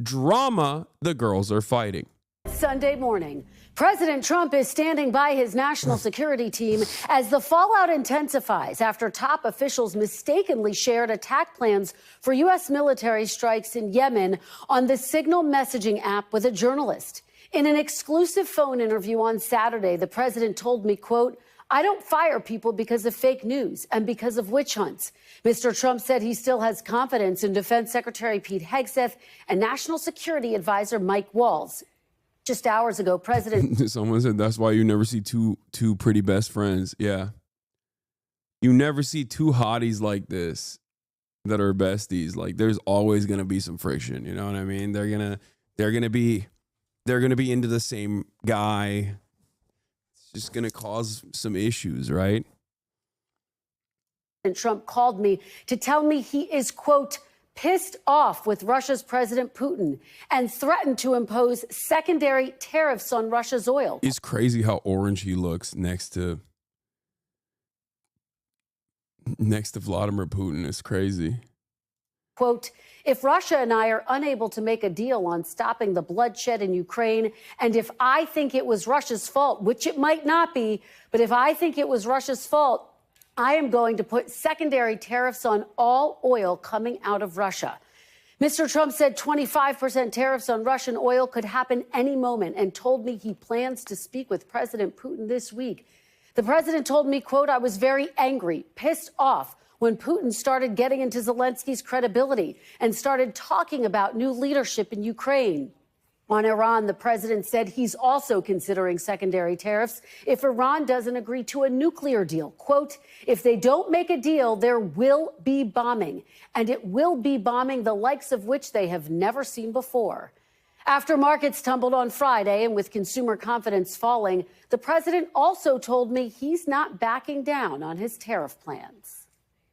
Drama, the girls are fighting. Sunday morning, President Trump is standing by his national security team as the fallout intensifies after top officials mistakenly shared attack plans for U.S. military strikes in Yemen on the Signal messaging app with a journalist. In an exclusive phone interview on Saturday, the president told me, quote, "I don't fire people because of fake news and because of witch hunts." Mr. Trump said he still has confidence in Defense Secretary Pete Hegseth and National Security Advisor Mike Waltz. Just hours ago, President... Someone said that's why you never see two pretty best friends. Yeah. You never see two hotties like this that are besties. Like, there's always going to be some friction. You know what I mean? They're going to be into the same guy. It's just going to cause some issues, right? And Trump called me to tell me he is, quote, pissed off with Russia's President Putin and threatened to impose secondary tariffs on Russia's oil. It's crazy how orange he looks next to Vladimir Putin. It's crazy. Quote, "If Russia and I are unable to make a deal on stopping the bloodshed in Ukraine, and if I think it was Russia's fault, which it might not be, but if I think it was Russia's fault, I am going to put secondary tariffs on all oil coming out of Russia." Mr. Trump said 25% tariffs on Russian oil could happen any moment and told me he plans to speak with President Putin this week. The president told me, quote, "I was very angry, pissed off when Putin started getting into Zelensky's credibility and started talking about new leadership in Ukraine." On Iran, the president said he's also considering secondary tariffs if Iran doesn't agree to a nuclear deal. Quote, if they don't make a deal, there will be bombing, and it will be bombing the likes of which they have never seen before. After markets tumbled on Friday and with consumer confidence falling, the president also told me he's not backing down on his tariff plans.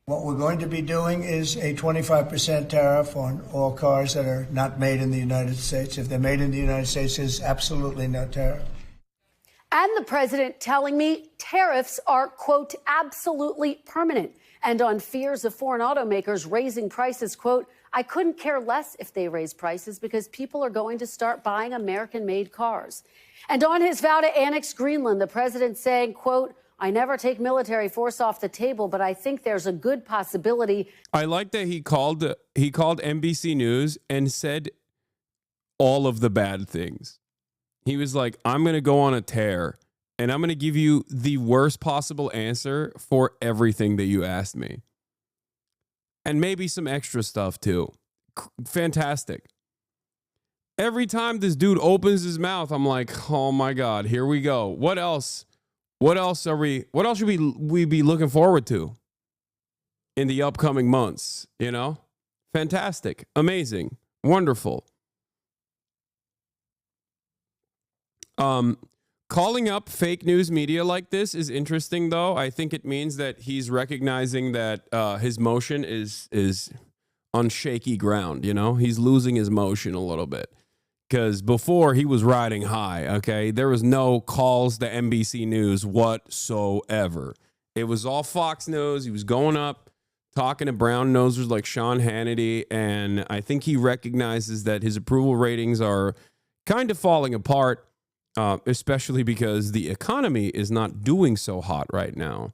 What we're going to be doing is a 25% tariff on all cars that are not made in the United States. If they're made in the United States, there's absolutely no tariff. And the president telling me tariffs are, quote, absolutely permanent. And on fears of foreign automakers raising prices, quote, I couldn't care less if they raise prices because people are going to start buying American-made cars. And on his vow to annex Greenland, the president saying, quote, I never take military force off the table, but I think there's a good possibility. I like that he called NBC News and said all of the bad things. He was like, I'm going to go on a tear and I'm going to give you the worst possible answer for everything that you asked me. And maybe some extra stuff too. Fantastic. Every time this dude opens his mouth, I'm like, oh my God, here we go. What else? What else should we be looking forward to in the upcoming months? You know, fantastic, amazing, wonderful. Calling up fake news media like this is interesting, though. I think it means that he's recognizing that his motion is on shaky ground. You know, he's losing his motion a little bit. Because before he was riding high, okay? There was no calls to NBC News whatsoever. It was all Fox News. He was going up, talking to brown nosers like Sean Hannity, and I think he recognizes that his approval ratings are kind of falling apart, especially because the economy is not doing so hot right now.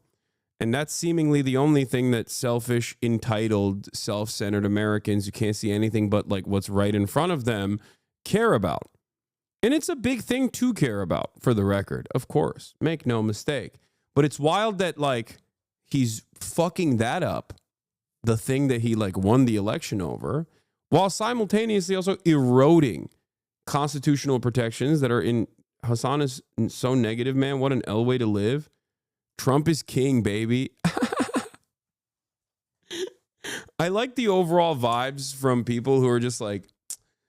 And that's seemingly the only thing that selfish, entitled, self-centered Americans who can't see anything but like what's right in front of them care about. And it's a big thing to care about, for the record, of course. Make no mistake. But it's wild that like he's fucking that up, the thing that he like won the election over, while simultaneously also eroding constitutional protections that are in. Hasan is so negative, man. What an L way to live. Trump is king, baby. I like the overall vibes from people who are just like,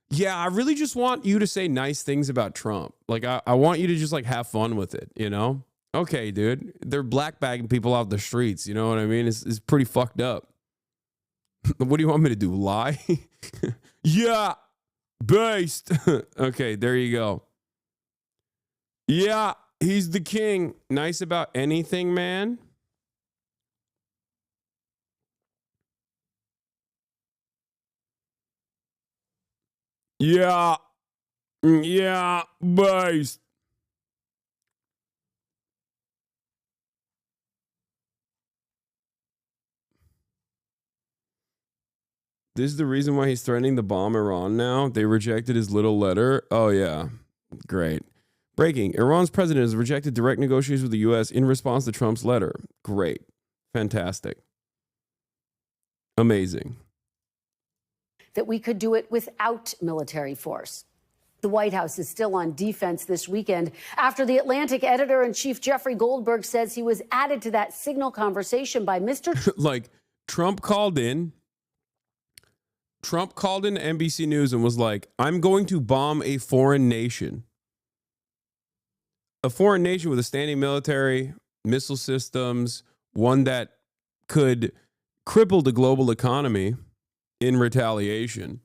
yeah, I really just want you to say nice things about Trump. Like, I want you to just like have fun with it, you know? Okay, dude. They're black bagging people off the streets. You know what I mean? It's pretty fucked up. What do you want me to do? Lie? Yeah, based. Okay, there you go. Yeah, he's the king. Nice about anything, man. Yeah. Yeah, based. This is the reason why he's threatening to bomb Iran now. They rejected his little letter. Oh, yeah. Great. Breaking. Iran's president has rejected direct negotiations with the U.S. in response to Trump's letter. Great. Fantastic. Amazing. That we could do it without military force. The White House is still on defense this weekend after the Atlantic editor-in-chief Jeffrey Goldberg says he was added to that signal conversation by Mr. Like, Trump called in to NBC News and was like, I'm going to bomb a foreign nation. A foreign nation with a standing military, missile systems, one that could cripple the global economy in retaliation.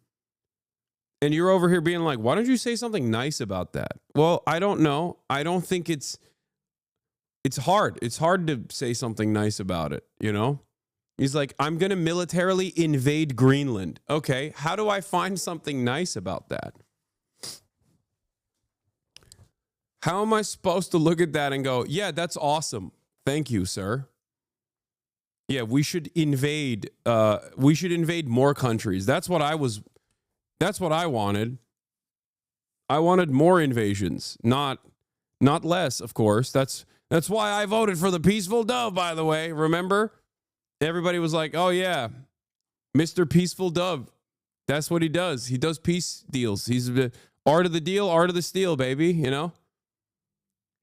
And you're over here being like, why don't you say something nice about that? Well, I don't know. I don't think it's hard. It's hard to say something nice about it, you know? He's like, I'm going to militarily invade Greenland. Okay, how do I find something nice about that? How am I supposed to look at that and go, yeah, that's awesome. Thank you, sir. Yeah, we should invade more countries. That's what I wanted. I wanted more invasions, not less, of course. That's why I voted for the Peaceful Dove, by the way. Remember? Everybody was like, oh yeah, Mr. Peaceful Dove. That's what he does. He does peace deals. He's Art of the deal, art of the steal, baby, you know?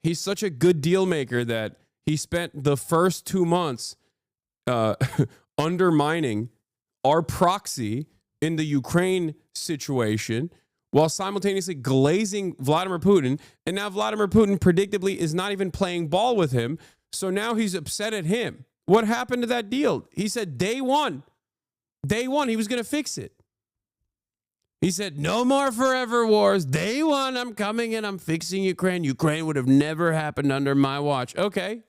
He's such a good deal maker that he spent the first 2 months undermining our proxy in the Ukraine situation while simultaneously glazing Vladimir Putin. And now Vladimir Putin predictably is not even playing ball with him. So now he's upset at him. What happened to that deal? He said day one he was going to fix it. He said, no more forever wars. Day one, I'm coming and I'm fixing Ukraine. Ukraine would have never happened under my watch. Okay.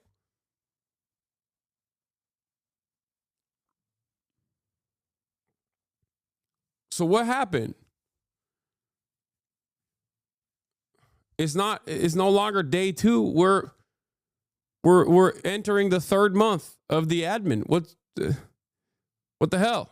So what happened? It's no longer day two. We're entering the third month of the admin. What the hell?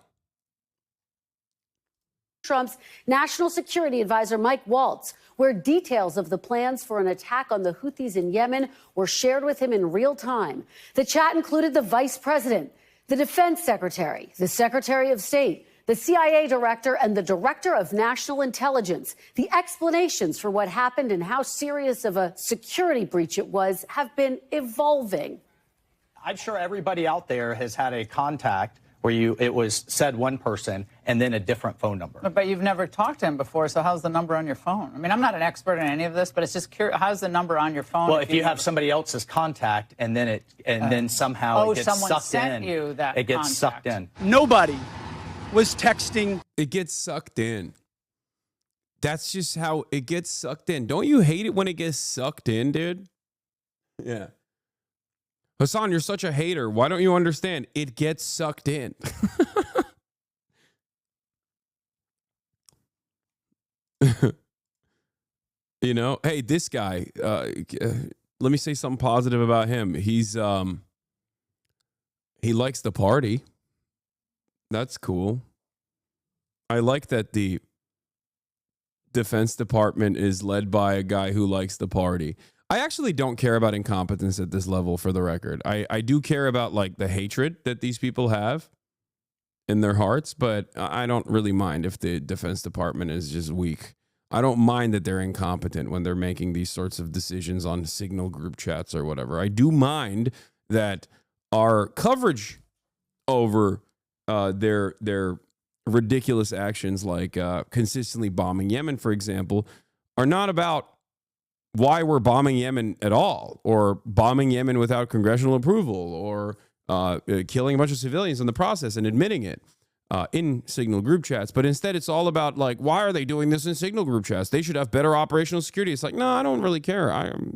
Trump's national security advisor, Mike Waltz, where details of the plans for an attack on the Houthis in Yemen were shared with him in real time. The chat included the vice president, the defense secretary, the secretary of state, the CIA director, and the director of national intelligence. The explanations for what happened and how serious of a security breach it was have been evolving. I'm sure everybody out there has had a contact where it was said one person and then a different phone number. But you've never talked to him before, so how's the number on your phone? I mean, I'm not an expert in any of this, but it's just curious. How's the number on your phone? Well, if you have somebody else's contact and then then somehow it gets someone sucked sent in, you that it gets contact. sucked in. Nobody was texting. It gets sucked in. That's just how it gets sucked in. Don't you hate it when it gets sucked in, dude? Yeah. Hasan, you're such a hater. Why don't you understand? It gets sucked in. You know, hey, this guy, let me say something positive about him. He likes the party. That's cool. I like that the Defense Department is led by a guy who likes the party. I actually don't care about incompetence at this level, for the record. I do care about like the hatred that these people have in their hearts, but I don't really mind if the Defense Department is just weak. I don't mind that they're incompetent when they're making these sorts of decisions on Signal group chats or whatever. I do mind that our coverage over their ridiculous actions, like consistently bombing Yemen, for example, are not about why we're bombing Yemen at all, or bombing Yemen without congressional approval, or killing a bunch of civilians in the process and admitting it in Signal group chats. But instead, it's all about, like, why are they doing this in Signal group chats? They should have better operational security. It's like, no, I don't really care.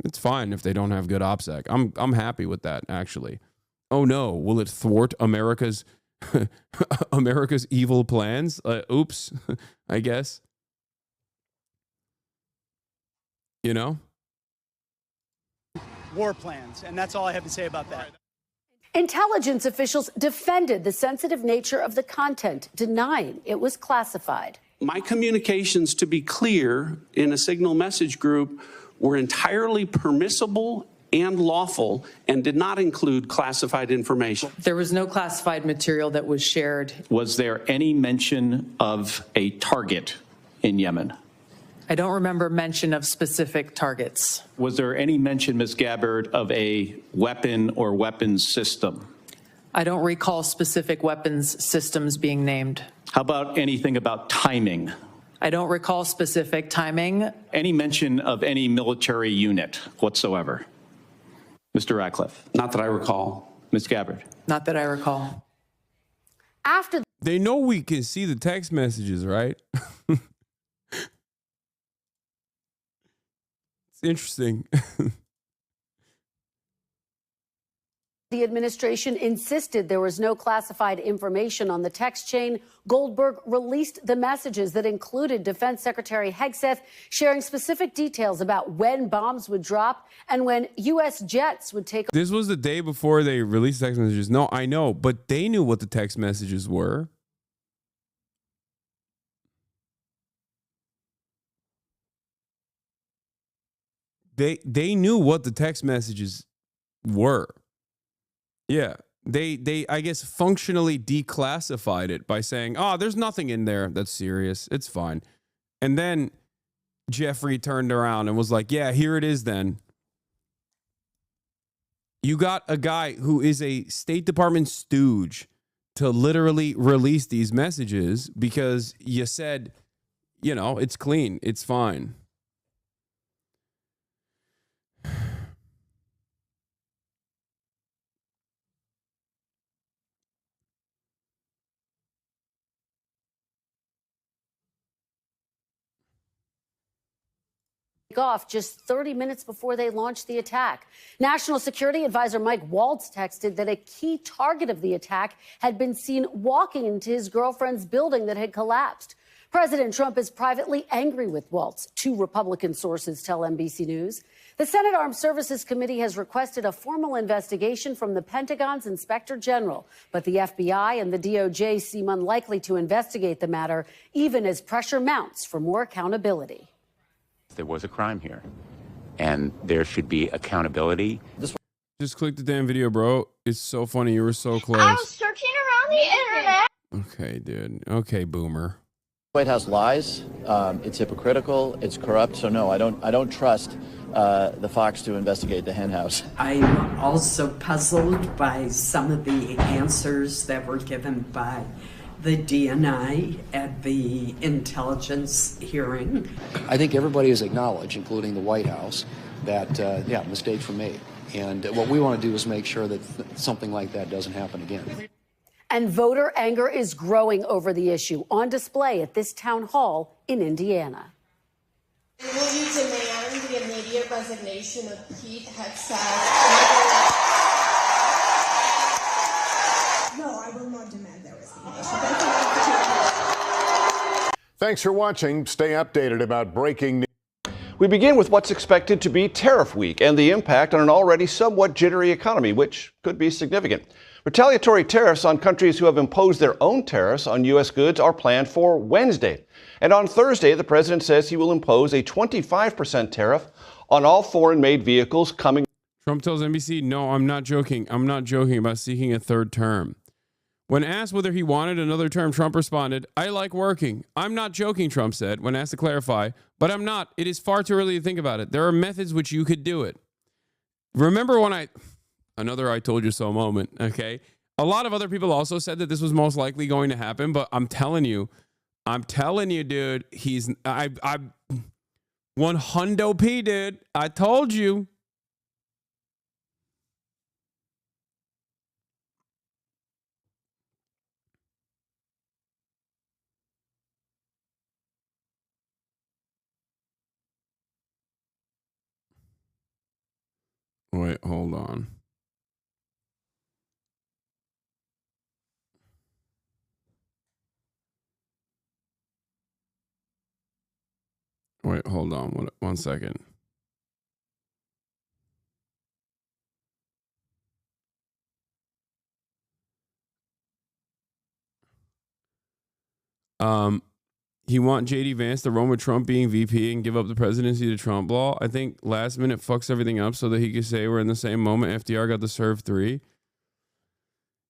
It's fine if they don't have good OPSEC. I'm happy with that, actually. Oh no, will it thwart America's evil plans? Oops, I guess. You know? War plans, and that's all I have to say about that. Intelligence officials defended the sensitive nature of the content, denying it was classified. My communications, to be clear, in a Signal message group were entirely permissible and lawful and did not include classified information. There was no classified material that was shared. Was there any mention of a target in Yemen? I don't remember mention of specific targets. Was there any mention, Ms. Gabbard, of a weapon or weapons system? I don't recall specific weapons systems being named. How about anything about timing? I don't recall specific timing. Any mention of any military unit whatsoever? Mr. Ratcliffe? Not that I recall. Ms. Gabbard? Not that I recall. After they know we can see the text messages, right? It's interesting. the administration insisted there was no classified information on the text chain, Goldberg released the messages that included Defense Secretary Hegseth sharing specific details about when bombs would drop and when U.S. jets would take. This was the day before they released text messages. No, I know, but they knew what the text messages were. They knew what the text messages were. Yeah, they I guess functionally declassified it by saying, "Oh, there's nothing in there that's serious. It's fine." And then Jeffrey turned around and was like, yeah, here it is then. You got a guy who is a State Department stooge to literally release these messages because you said, you know, it's clean, it's fine. Off just 30 minutes before they launched the attack. National Security Advisor Mike Waltz texted that a key target of the attack had been seen walking into his girlfriend's building that had collapsed. President Trump is privately angry with Waltz, 2 Republican sources tell NBC News. The Senate Armed Services Committee has requested a formal investigation from the Pentagon's Inspector General, but the FBI and the DOJ seem unlikely to investigate the matter, even as pressure mounts for more accountability. There was a crime here, and there should be accountability. Just click the damn video, bro. It's so funny. You were so close. I was searching around the internet. Okay, dude. Okay, boomer. White House lies. It's hypocritical. It's corrupt. So no, I don't trust the Fox to investigate the hen house. I'm also puzzled by some of the answers that were given by the DNI at the intelligence hearing. I think everybody has acknowledged, including the White House, that, yeah, mistakes were made. And what we want to do is make sure that something like that doesn't happen again. And voter anger is growing over the issue, on display at this town hall in Indiana. Will you demand the immediate resignation of Pete Hegseth? No, I will not demand their resignation. Thanks for watching. Stay updated about breaking news. We begin with what's expected to be tariff week and the impact on an already somewhat jittery economy, which could be significant. Retaliatory tariffs on countries who have imposed their own tariffs on U.S. goods are planned for Wednesday. And on Thursday, the president says he will impose a 25% tariff on all foreign-made vehicles coming. Trump tells NBC, no, I'm not joking. I'm not joking about seeking a third term. When asked whether he wanted another term, Trump responded, I like working. I'm not joking, Trump said, when asked to clarify, but I'm not. It is far too early to think about it. There are methods which you could do it. Remember when another I told you so moment, okay? A lot of other people also said that this was most likely going to happen, but I'm telling you, dude, I 100p, dude. I told you. Wait, hold on. Wait, hold on. One second. He want JD Vance to run with Trump being VP and give up the presidency to Trump law. I think last minute fucks everything up so that he could say we're in the same moment FDR got to serve 3.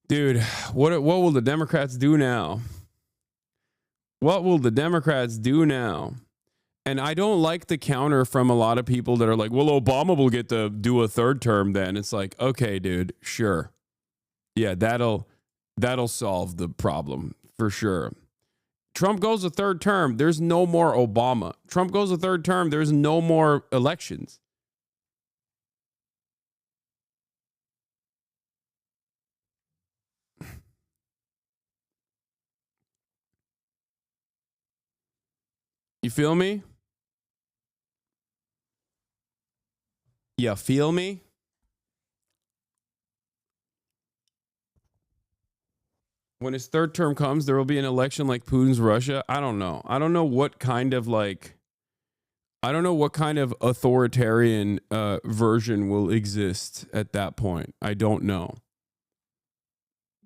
Dude, what will the Democrats do now? What will the Democrats do now? And I don't like the counter from a lot of people that are like, well, Obama will get to do a third term then. It's like, okay, dude, sure. Yeah, that'll solve the problem for sure. Trump goes a third term, there's no more Obama. Trump goes a third term, there's no more elections. You feel me? You feel me? When his third term comes, there will be an election like Putin's Russia. I don't know. I don't know what kind of authoritarian version will exist at that point. I don't know.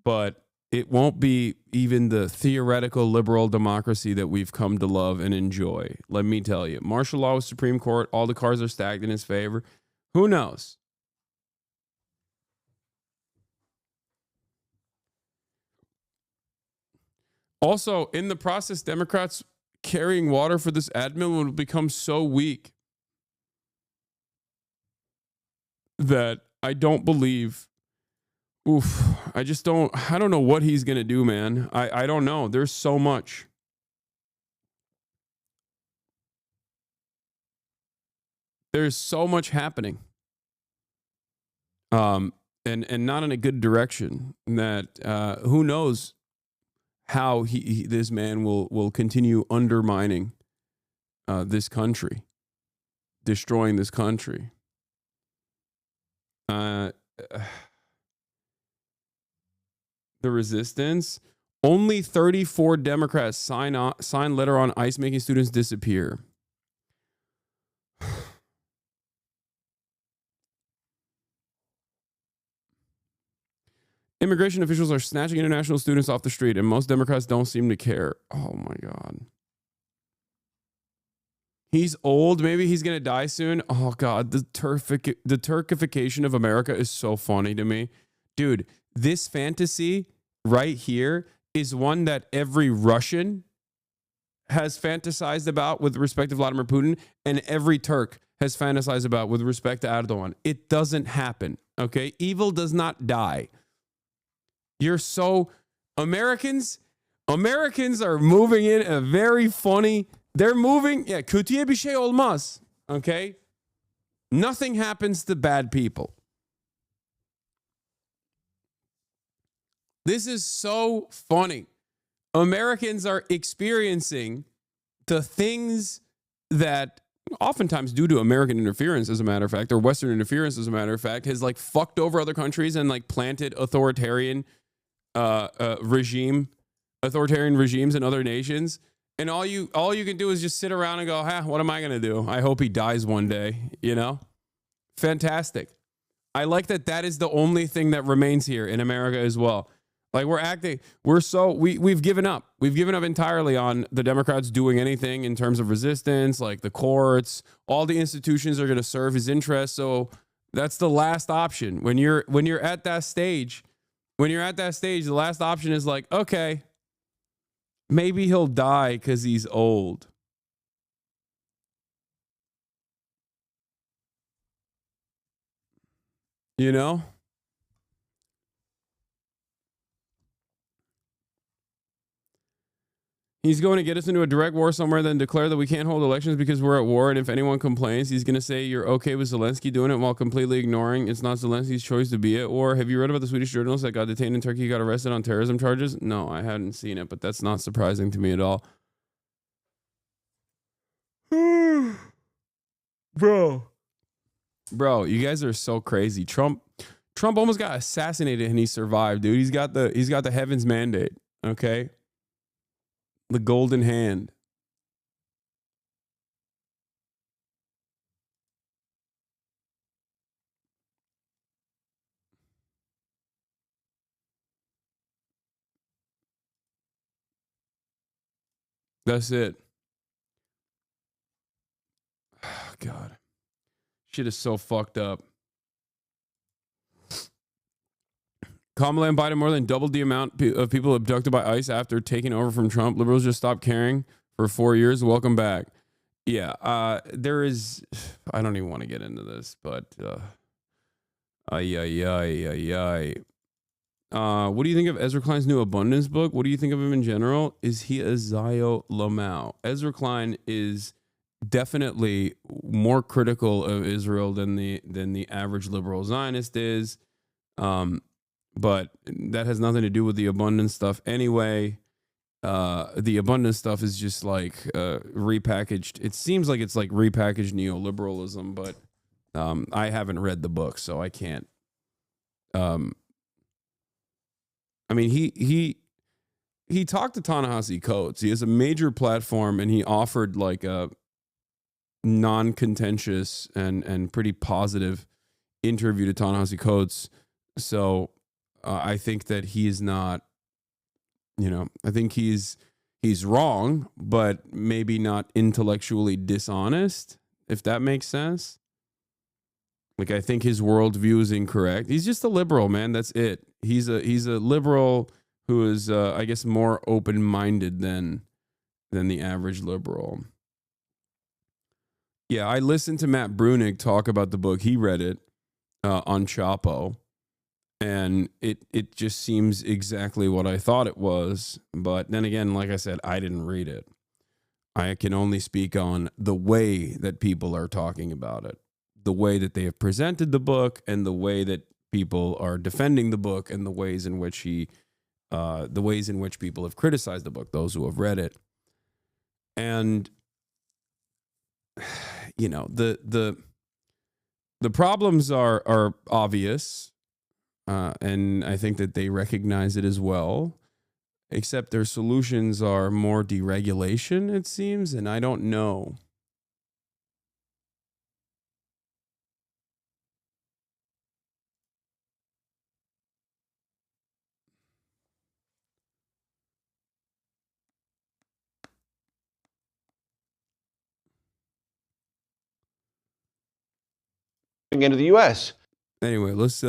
But it won't be even the theoretical liberal democracy that we've come to love and enjoy. Let me tell you. Martial law with Supreme Court. All the cards are stacked in his favor. Who knows? Also, in the process, Democrats carrying water for this admin will become so weak that I don't believe. Oof. I don't know what he's going to do, man. I don't know. There's so much. There's so much happening. And not in a good direction. That who knows how this man will continue undermining this country, destroying this country. The resistance. Only 34 Democrats sign letter on ICE making students disappear. Immigration officials are snatching international students off the street, and most Democrats don't seem to care. Oh my God. He's old. Maybe he's going to die soon. Oh God, the Turkification of America is so funny to me. Dude, this fantasy right here is one that every Russian has fantasized about with respect to Vladimir Putin, and every Turk has fantasized about with respect to Erdogan. It doesn't happen, okay? Evil does not die. You're so... Americans are moving in a very funny... They're moving... Yeah, kötüye bir şey olmaz, okay? Nothing happens to bad people. This is so funny. Americans are experiencing the things that oftentimes due to American interference, as a matter of fact, or Western interference, as a matter of fact, has like fucked over other countries and like planted authoritarian regimes in other nations. And all you can do is just sit around and go, what am I going to do? I hope he dies one day, you know? Fantastic. I like that is the only thing that remains here in America as well. Like we've given up. We've given up entirely on the Democrats doing anything in terms of resistance, like the courts, all the institutions are going to serve his interests. So that's the last option. When you're at that stage, the last option is like, okay, maybe he'll die because he's old. You know? He's going to get us into a direct war somewhere, then declare that we can't hold elections because we're at war. And if anyone complains, he's going to say you're okay with Zelensky doing it while completely ignoring it's not Zelensky's choice to be at war. Have you read about the Swedish journalist that got detained in Turkey, got arrested on terrorism charges? No, I hadn't seen it, but that's not surprising to me at all. Bro, you guys are so crazy. Trump almost got assassinated and he survived, dude. He's got the heavens mandate, okay? The golden hand. That's it. Oh, God. Shit is so fucked up. Kamala and Biden more than doubled the amount of people abducted by ICE after taking over from Trump. Liberals just stopped caring for 4 years. Welcome back. Yeah, there is... I don't even want to get into this, but... What do you think of Ezra Klein's new abundance book? What do you think of him in general? Is he a Zio Lamau? Ezra Klein is definitely more critical of Israel than the average liberal Zionist is. But that has nothing to do with the abundance stuff anyway. The abundance stuff is just like repackaged. It seems like it's like repackaged neoliberalism, but I haven't read the book, so I can't. I mean, he talked to Ta-Nehisi Coates. He has a major platform, and he offered like a non-contentious and pretty positive interview to Ta-Nehisi Coates. So I think that he is not, I think he's wrong, but maybe not intellectually dishonest, if that makes sense. Like, I think his worldview is incorrect. He's just a liberal, man. That's it. He's a liberal who is, I guess, more open-minded than than the average liberal. Yeah, I listened to Matt Brunig talk about the book. He read it on Chapo, and it just seems exactly what I thought it was. But then again, like I said, I didn't read it. I can only speak on the way that people are talking about it, the way that they have presented the book, and the way that people are defending the book, and the ways in which people have criticized the book, those who have read it. And you know, the problems are obvious, and I think that they recognize it as well. Except their solutions are more deregulation, it seems, and I don't know. Into the U.S. Anyway, let's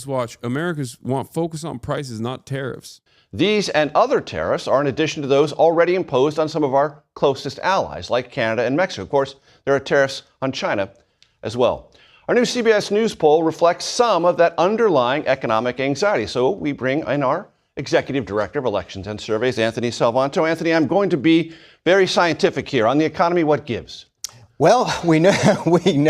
watch. Americans want focus on prices, not tariffs. These and other tariffs are in addition to those already imposed on some of our closest allies, like Canada and Mexico. Of course, there are tariffs on China as well. Our new CBS News poll reflects some of that underlying economic anxiety. So we bring in our Executive Director of Elections and Surveys, Anthony Salvanto. Anthony, I'm going to be very scientific here. On the economy, what gives? Well, we know,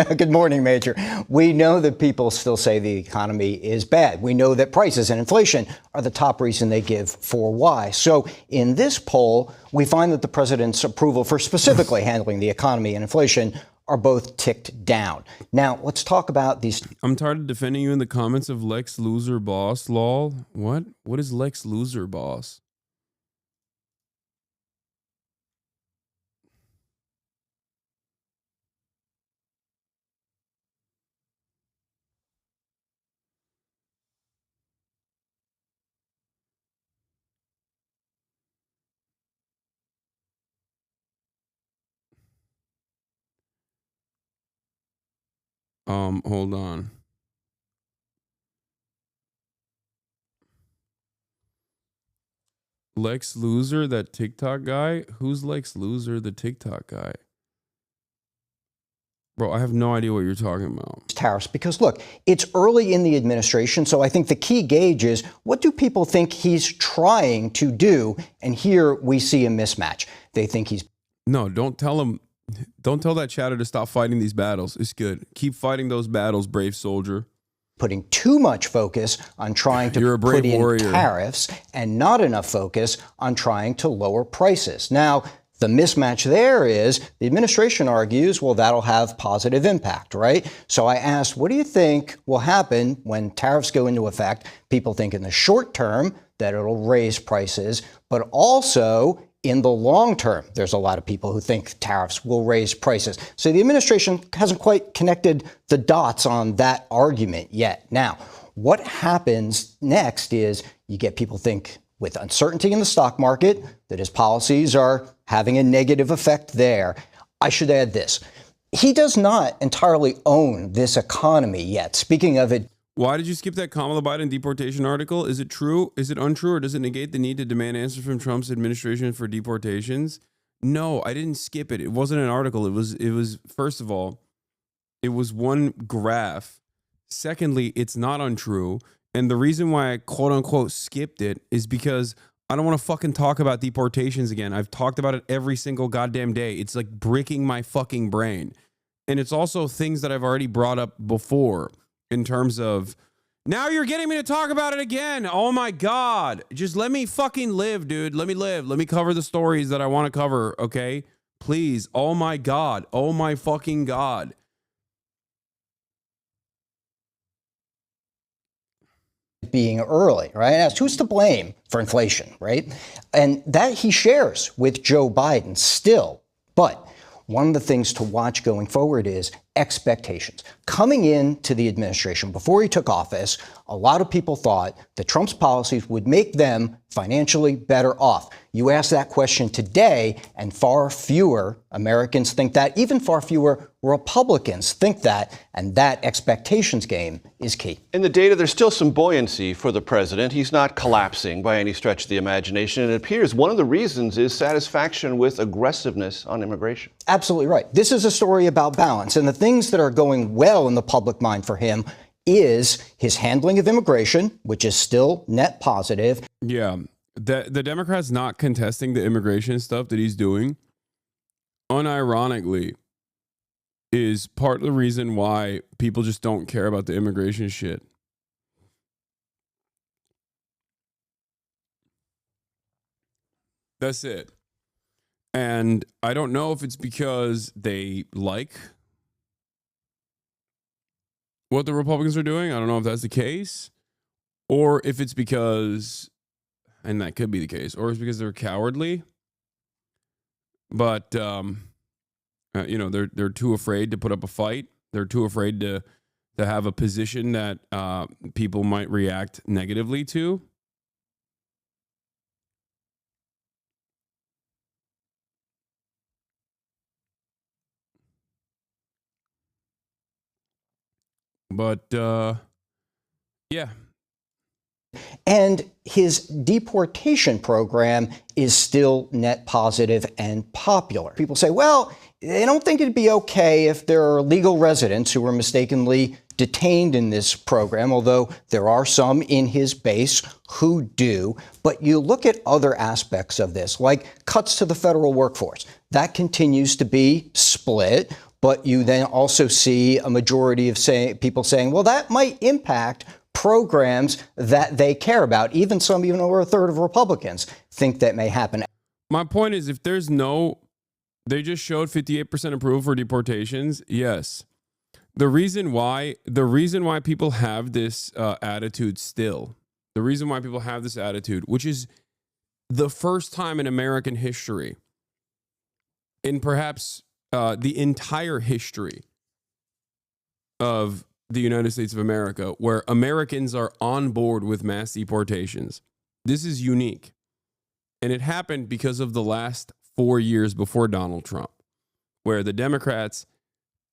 good morning, Major. We know that people still say the economy is bad. We know that prices and inflation are the top reason they give for why. So in this poll, we find that the president's approval for specifically handling the economy and inflation are both ticked down. Now, let's talk about these. I'm tired of defending you in the comments of Lex Loser Boss, lol. What? What is Lex Loser Boss? Hold on. Lex Loser, that TikTok guy? Who's Lex Loser, the TikTok guy? Bro, I have no idea what you're talking about. Tariffs, because look, it's early in the administration, so I think the key gauge is what do people think he's trying to do? And here we see a mismatch. They think he's... No, don't tell him. Don't tell that chatter to stop fighting these battles. It's good. Keep fighting those battles, brave soldier. Putting too much focus on trying to put in tariffs and not enough focus on trying to lower prices. Now, the mismatch there is the administration argues, well, that'll have positive impact, right? So I asked, what do you think will happen when tariffs go into effect? People think in the short term that it'll raise prices, but also in the long term, there's a lot of people who think tariffs will raise prices. So the administration hasn't quite connected the dots on that argument yet. Now, what happens next is you get people think with uncertainty in the stock market that his policies are having a negative effect there. I should add this. He does not entirely own this economy yet. Speaking of it, why did you skip that Kamala Biden deportation article? Is it true? Is it untrue? Or does it negate the need to demand answers from Trump's administration for deportations? No, I didn't skip it. It wasn't an article. It was first of all, it was one graph. Secondly, it's not untrue. And the reason why I quote unquote skipped it is because I don't want to fucking talk about deportations again. I've talked about it every single goddamn day. It's like breaking my fucking brain. And it's also things that I've already brought up before. In terms of, now you're getting me to talk about it again. Oh my God. Just let me fucking live, dude. Let me live. Let me cover the stories that I want to cover, okay? Please. Oh my God. Oh my fucking God. Being early, right? Asked who's to blame for inflation, right? And that he shares with Joe Biden still. But one of the things to watch going forward is expectations. Coming into the administration, before he took office, a lot of people thought that Trump's policies would make them financially better off. You ask that question today, and far fewer Americans think that. Even far fewer Republicans think that, and that expectations game is key. In the data, there's still some buoyancy for the president. He's not collapsing by any stretch of the imagination. And it appears one of the reasons is satisfaction with aggressiveness on immigration. Absolutely right. This is a story about balance. And the things that are going well in the public mind for him is his handling of immigration, which is still net positive. Yeah. The Democrats not contesting the immigration stuff that he's doing, unironically, is part of the reason why people just don't care about the immigration shit. That's it. And I don't know if it's because they like what the Republicans are doing. I don't know if that's the case. Or if it's because, and that could be the case, or it's because they're cowardly. But, you know, they're too afraid to put up a fight. They're too afraid to have a position that people might react negatively to. But, yeah. And his deportation program is still net positive and popular. People say, well, they don't think it'd be okay if there are legal residents who were mistakenly detained in this program, although there are some in his base who do. But you look at other aspects of this, like cuts to the federal workforce. That continues to be split. But you then also see a majority of people saying, well, that might impact programs that they care about. Even over a third of Republicans think that may happen. My point is, if there's they just showed 58% approval for deportations. Yes. The reason why people have this attitude still, the reason why people have this attitude, which is the first time in American history, in perhaps the entire history of the United States of America, where Americans are on board with mass deportations. This is unique. And it happened because of the last 4 years before Donald Trump, where the Democrats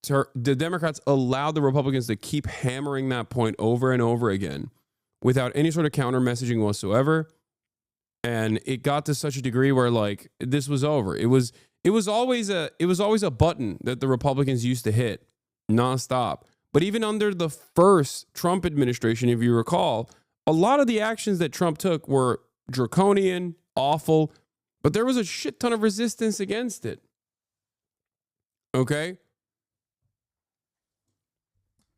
allowed the Republicans to keep hammering that point over and over again without any sort of counter messaging whatsoever. And it got to such a degree where, like, this was over. It was always a button that the Republicans used to hit nonstop. But even under the first Trump administration, if you recall, a lot of the actions that Trump took were draconian, awful, but there was a shit ton of resistance against it. Okay?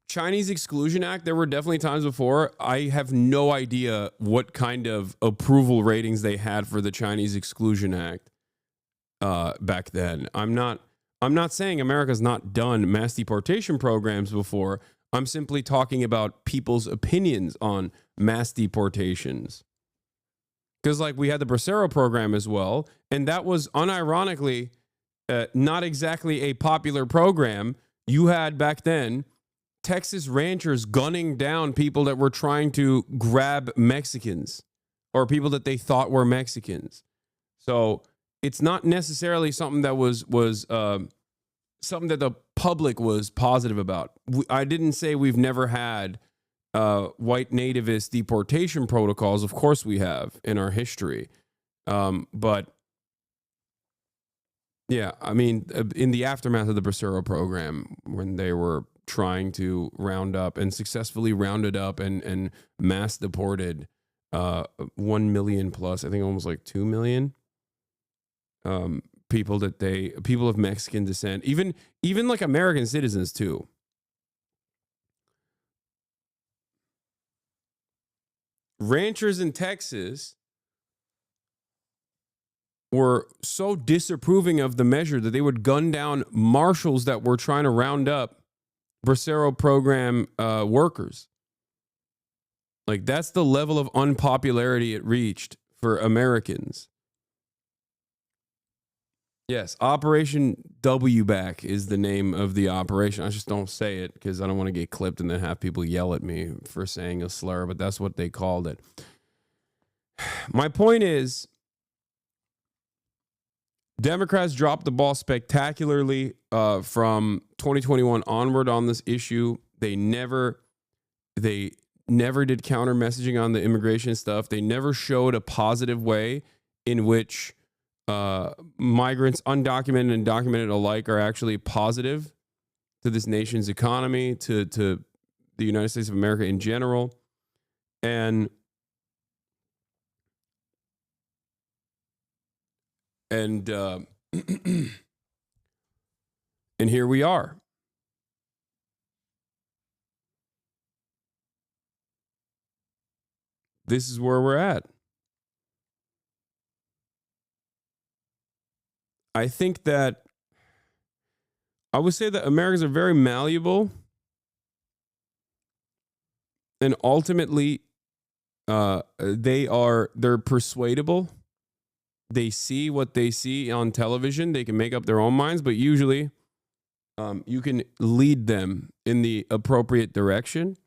Chinese Exclusion Act, there were definitely times before. I have no idea what kind of approval ratings they had for the Chinese Exclusion Act back then. I'm not saying America's not done mass deportation programs before. I'm simply talking about people's opinions on mass deportations. Because, like, we had the Bracero program as well, and that was unironically not exactly a popular program. You had back then Texas ranchers gunning down people that were trying to grab Mexicans or people that they thought were Mexicans. So it's not necessarily something that was something that the public was positive about. I didn't say we've never had white nativist deportation protocols. Of course we have in our history. But yeah, I mean, in the aftermath of the Bracero program, when they were trying to round up and successfully rounded up and mass deported 1 million plus, I think almost like 2 million people of Mexican descent, even like American citizens too. Ranchers in Texas were so disapproving of the measure that they would gun down marshals that were trying to round up Bracero program workers. Like, that's the level of unpopularity it reached for Americans. Yes, Operation W Back is the name of the operation. I just don't say it because I don't want to get clipped and then have people yell at me for saying a slur, but that's what they called it. My point is, Democrats dropped the ball spectacularly from 2021 onward on this issue. They never did counter messaging on the immigration stuff. They never showed a positive way in which migrants, undocumented and documented alike, are actually positive to this nation's economy, to the United States of America in general. And and here we are. This is where we're at. I think that I would say that Americans are very malleable, and ultimately they're persuadable. They see what they see on television. They can make up their own minds, but usually you can lead them in the appropriate direction.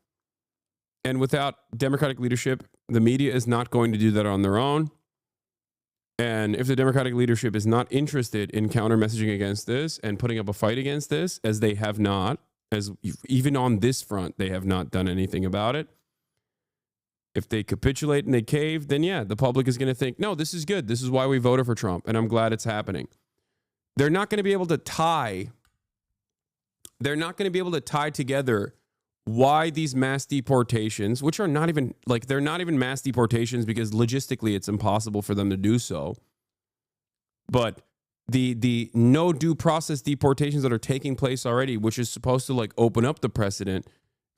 And without Democratic leadership, the media is not going to do that on their own. And if the Democratic leadership is not interested in counter messaging against this and putting up a fight against this, as they have not, as even on this front, they have not done anything about it. If they capitulate and they cave, then yeah, the public is going to think, no, this is good. This is why we voted for Trump, and I'm glad it's happening. They're not going to be able to tie together why these mass deportations, which are not even, like, they're not even mass deportations because logistically it's impossible for them to do so. But the no due process deportations that are taking place already, which is supposed to like open up the precedent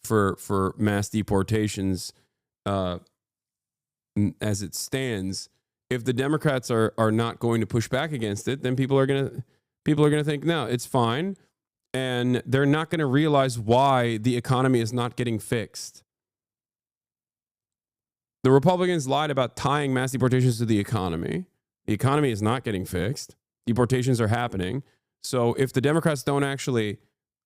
for mass deportations as it stands. If the Democrats are not going to push back against it, then people are gonna think, no, it's fine. And they're not going to realize why the economy is not getting fixed. The Republicans lied about tying mass deportations to the economy. The economy is not getting fixed. Deportations are happening. So if the Democrats don't actually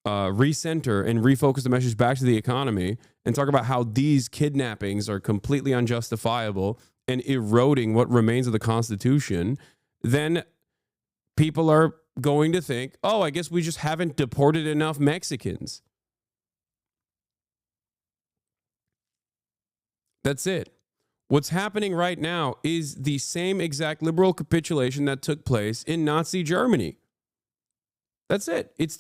recenter and refocus the message back to the economy and talk about how these kidnappings are completely unjustifiable and eroding what remains of the Constitution, then people are going to think, oh, I guess we just haven't deported enough Mexicans. That's it. What's happening right now is the same exact liberal capitulation that took place in Nazi Germany. That's it. It's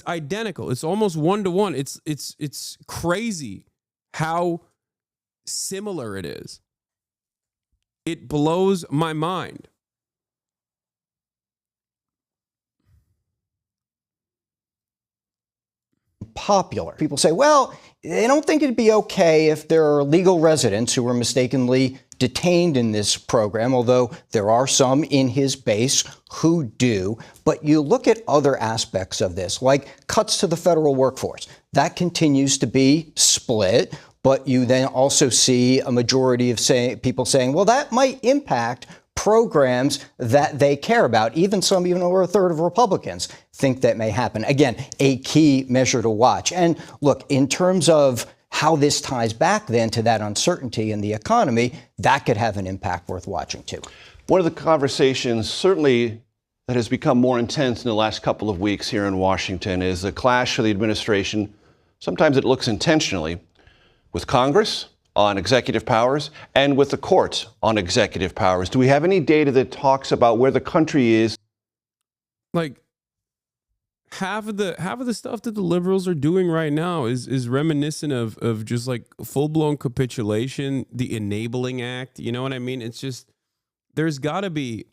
identical. It's almost 1-to-1. It's crazy how similar it is. It blows my mind. Popular. People say, well, they don't think it'd be okay if there are legal residents who were mistakenly detained in this program, although there are some in his base who do. But you look at other aspects of this, like cuts to the federal workforce. That continues to be split. But you then also see a majority of people saying, well, that might impact programs that they care about. Even over a third of Republicans think that may happen. Again, a key measure to watch. And look, in terms of how this ties back then to that uncertainty in the economy, that could have an impact worth watching too. One of the conversations certainly that has become more intense in the last couple of weeks here in Washington is the clash of the administration. Sometimes it looks intentionally with Congress on executive powers and with the courts on executive powers. Do we have any data that talks about where the country is? Like half of the stuff that the liberals are doing right now is reminiscent of just like full-blown capitulation, the Enabling Act. You know what I mean? It's just, there's got to be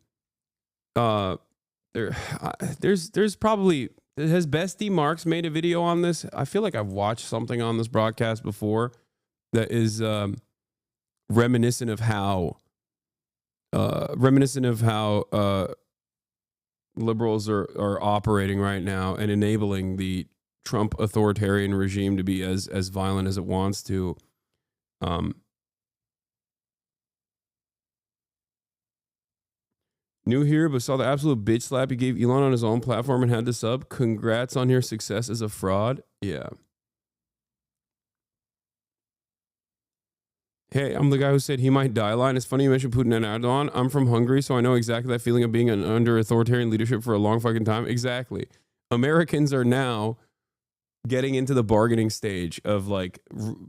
there's probably, has Bestie Marks made a video on this? I feel like I've watched something on this broadcast before that is reminiscent of how liberals are operating right now and enabling the Trump authoritarian regime to be as violent as it wants to. New here, but saw the absolute bitch slap he gave Elon on his own platform and had this up. Congrats on your success as a fraud. Yeah. Hey, I'm the guy who said he might die line. It's funny you mentioned Putin and Erdogan. I'm from Hungary, so I know exactly that feeling of being under authoritarian leadership for a long fucking time. Exactly. Americans are now getting into the bargaining stage of like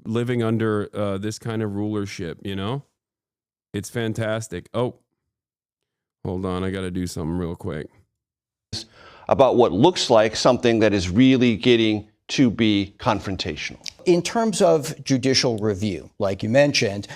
living under this kind of rulership, you know? It's fantastic. Oh, hold on. I got to do something real quick. About what looks like something that is really getting to be confrontational. In terms of judicial review, like you mentioned,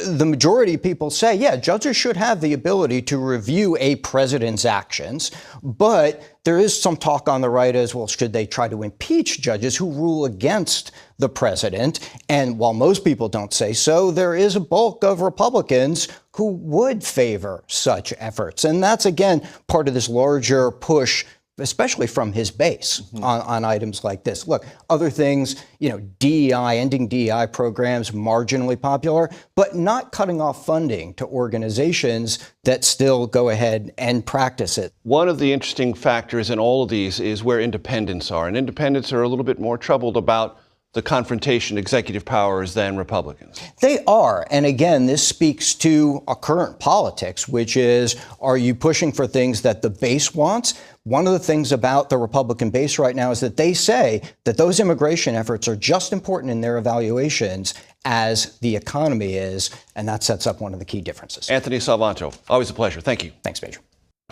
the majority of people say, yeah, judges should have the ability to review a president's actions. But there is some talk on the right as well, should they try to impeach judges who rule against the president? And while most people don't say so, there is a bulk of Republicans who would favor such efforts. And that's, again, part of this larger push, especially from his base on items like this. Look, other things, you know, DEI, ending DEI programs, marginally popular, but not cutting off funding to organizations that still go ahead and practice it. One of the interesting factors in all of these is where independents are. And independents are a little bit more troubled about the confrontation executive powers than Republicans. They are. And again, this speaks to a current politics, which is, are you pushing for things that the base wants? One of the things about the Republican base right now is that they say that those immigration efforts are just important in their evaluations as the economy is. And that sets up one of the key differences. Anthony Salvanto, always a pleasure. Thank you. Thanks, Major.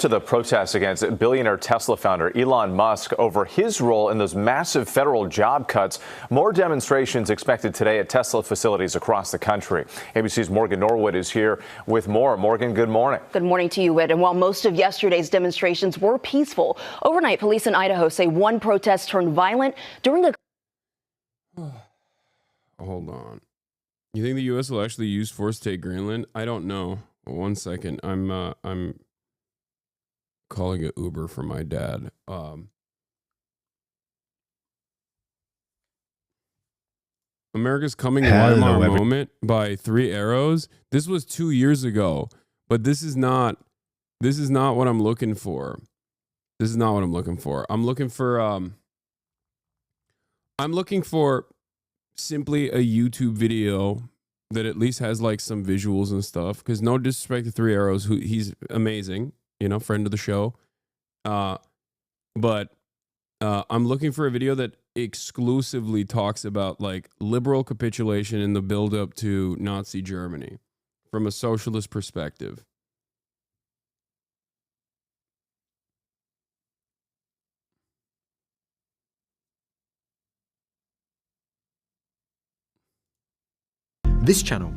To the protests against billionaire Tesla founder Elon Musk over his role in those massive federal job cuts. More demonstrations expected today at Tesla facilities across the country. ABC's Morgan Norwood is here with more. Morgan, good morning. Good morning to you, Whit. And while most of yesterday's demonstrations were peaceful, overnight police in Idaho say one protest turned violent during a... Hold on. You think the U.S. will actually use force to take Greenland? I don't know. 1 second. I'm calling it Uber for my dad. America's Coming Weimar Moment by Three Arrows. This was 2 years ago, but this is not what I'm looking for. This is not what I'm looking for. I'm looking for simply a YouTube video that at least has like some visuals and stuff, because no disrespect to Three Arrows, who he's amazing, you know, friend of the show. But I'm looking for a video that exclusively talks about like liberal capitulation in the buildup to Nazi Germany from a socialist perspective. This channel.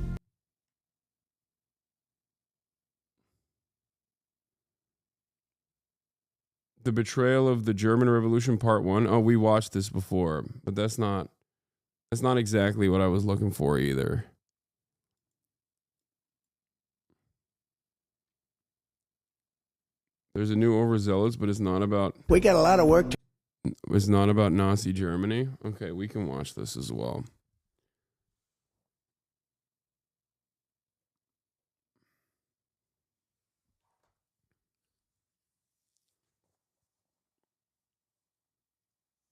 The Betrayal of the German Revolution Part 1. Oh, we watched this before, but that's not exactly what I was looking for either. There's a new Overzealots, but it's not about... We got a lot of work to... It's not about Nazi Germany. Okay, we can watch this as well.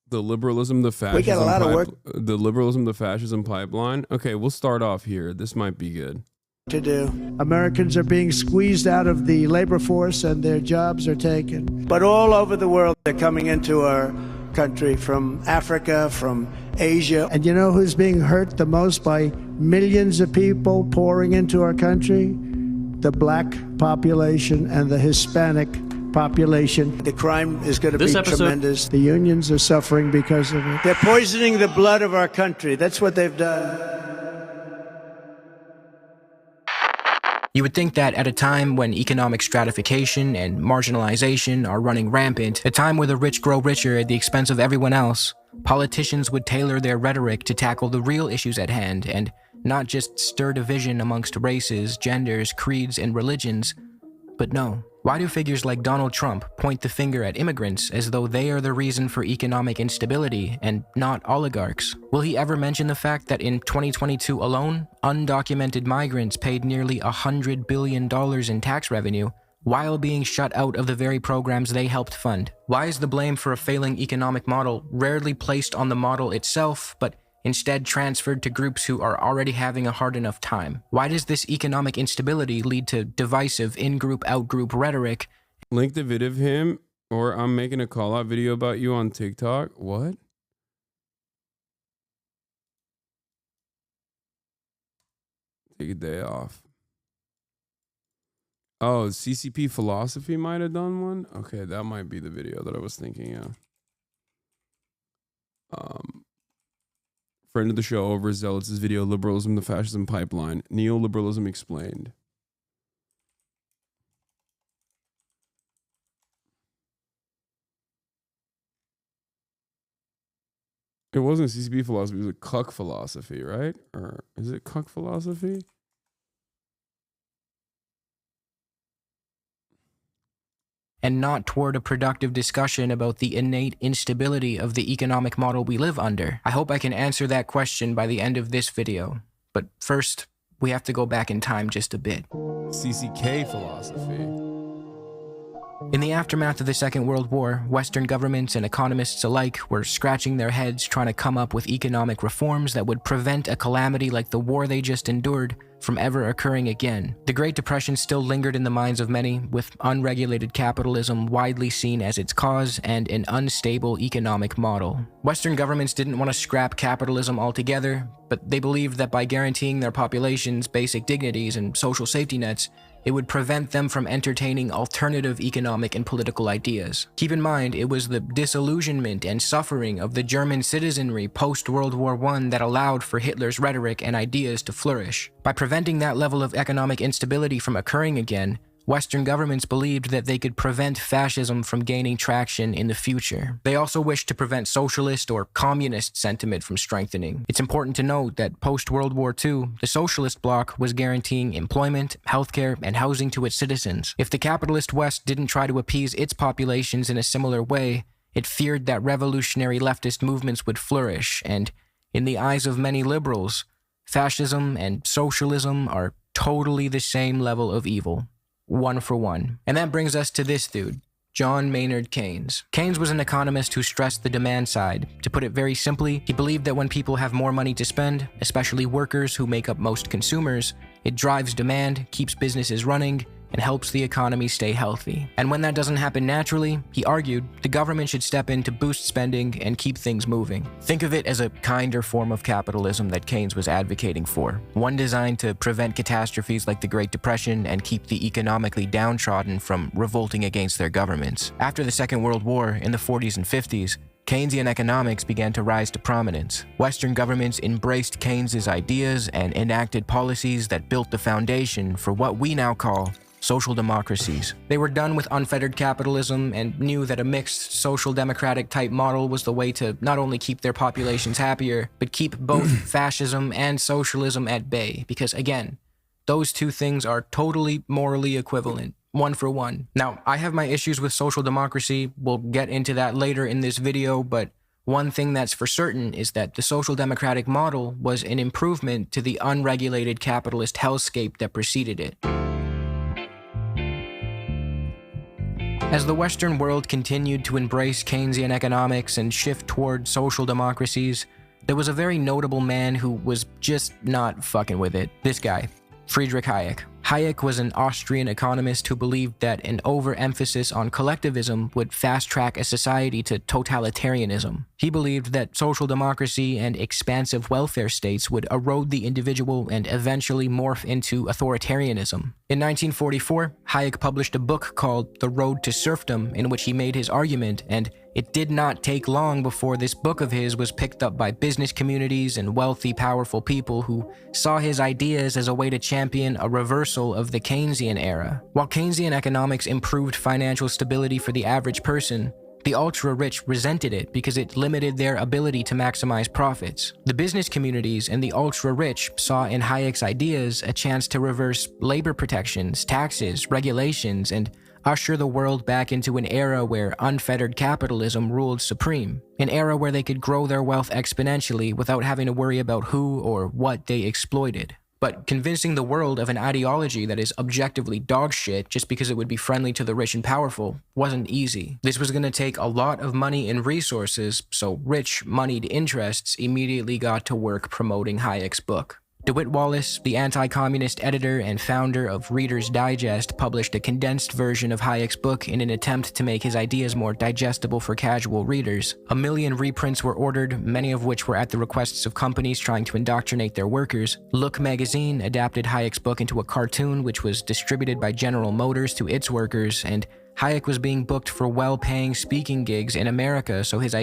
The liberalism, the fascism. We got a lot of work the liberalism, the fascism pipeline. Okay, we'll start off here. This might be good. To do. Americans are being squeezed out of the labor force and their jobs are taken. But all over the world, they're coming into our country from Africa, from Asia. And you know who's being hurt the most by millions of people pouring into our country? The black population and the Hispanic population. The crime is going to be tremendous. The unions are suffering because of it. They're poisoning the blood of our country. That's what they've done. You would think that at a time when economic stratification and marginalization are running rampant, a time where the rich grow richer at the expense of everyone else, politicians would tailor their rhetoric to tackle the real issues at hand and not just stir division amongst races, genders, creeds, and religions. But no. Why do figures like Donald Trump point the finger at immigrants as though they are the reason for economic instability and not oligarchs? Will he ever mention the fact that in 2022 alone, undocumented migrants paid nearly $100 billion in tax revenue, while being shut out of the very programs they helped fund? Why is the blame for a failing economic model rarely placed on the model itself, but instead transferred to groups who are already having a hard enough time? Why does this economic instability lead to divisive in-group, out-group rhetoric? Link the vid of him, or I'm making a call-out video about you on TikTok. What? Take a day off. Oh, CCP Philosophy might have done one? Okay, that might be the video that I was thinking of. Friend of the show, Overzealous' video, Liberalism, the Fascism Pipeline. Neoliberalism Explained. It wasn't CCP Philosophy, it was a cuck philosophy, right? Or is it cuck philosophy? And not toward a productive discussion about the innate instability of the economic model we live under? I hope I can answer that question by the end of this video. But first, we have to go back in time just a bit. CCK philosophy. In the aftermath of the Second World War, Western governments and economists alike were scratching their heads trying to come up with economic reforms that would prevent a calamity like the war they just endured from ever occurring again. The Great Depression still lingered in the minds of many, with unregulated capitalism widely seen as its cause and an unstable economic model. Western governments didn't want to scrap capitalism altogether, but they believed that by guaranteeing their populations basic dignities and social safety nets, it would prevent them from entertaining alternative economic and political ideas. Keep in mind, it was the disillusionment and suffering of the German citizenry post-World War I that allowed for Hitler's rhetoric and ideas to flourish. By preventing that level of economic instability from occurring again, Western governments believed that they could prevent fascism from gaining traction in the future. They also wished to prevent socialist or communist sentiment from strengthening. It's important to note that post-World War II, the socialist bloc was guaranteeing employment, healthcare, and housing to its citizens. If the capitalist West didn't try to appease its populations in a similar way, it feared that revolutionary leftist movements would flourish, and in the eyes of many liberals, fascism and socialism are totally the same level of evil. One for one. And that brings us to this dude, John Maynard Keynes. Keynes was an economist who stressed the demand side. To put it very simply, he believed that when people have more money to spend, especially workers who make up most consumers, it drives demand, keeps businesses running, and helps the economy stay healthy. And when that doesn't happen naturally, he argued, the government should step in to boost spending and keep things moving. Think of it as a kinder form of capitalism that Keynes was advocating for, one designed to prevent catastrophes like the Great Depression and keep the economically downtrodden from revolting against their governments. After the Second World War, in the 40s and 50s, Keynesian economics began to rise to prominence. Western governments embraced Keynes's ideas and enacted policies that built the foundation for what we now call social democracies. They were done with unfettered capitalism and knew that a mixed social democratic type model was the way to not only keep their populations happier, but keep both fascism and socialism at bay. Because again, those two things are totally morally equivalent. One for one. Now, I have my issues with social democracy. We'll get into that later in this video, but one thing that's for certain is that the social democratic model was an improvement to the unregulated capitalist hellscape that preceded it. As the Western world continued to embrace Keynesian economics and shift toward social democracies, there was a very notable man who was just not fucking with it. This guy, Friedrich Hayek. Hayek was an Austrian economist who believed that an overemphasis on collectivism would fast-track a society to totalitarianism. He believed that social democracy and expansive welfare states would erode the individual and eventually morph into authoritarianism. In 1944, Hayek published a book called The Road to Serfdom, in which he made his argument, and it did not take long before this book of his was picked up by business communities and wealthy, powerful people who saw his ideas as a way to champion a reversal of the Keynesian era. While Keynesian economics improved financial stability for the average person, the ultra-rich resented it because it limited their ability to maximize profits. The business communities and the ultra-rich saw in Hayek's ideas a chance to reverse labor protections, taxes, regulations, and usher the world back into an era where unfettered capitalism ruled supreme. An era where they could grow their wealth exponentially without having to worry about who or what they exploited. But convincing the world of an ideology that is objectively dog shit just because it would be friendly to the rich and powerful wasn't easy. This was going to take a lot of money and resources, so rich, moneyed interests immediately got to work promoting Hayek's book. DeWitt Wallace, the anti-communist editor and founder of Reader's Digest, published a condensed version of Hayek's book in an attempt to make his ideas more digestible for casual readers. 1 million reprints were ordered, many of which were at the requests of companies trying to indoctrinate their workers. Look magazine adapted Hayek's book into a cartoon which was distributed by General Motors to its workers, and Hayek was being booked for well-paying speaking gigs in America, so his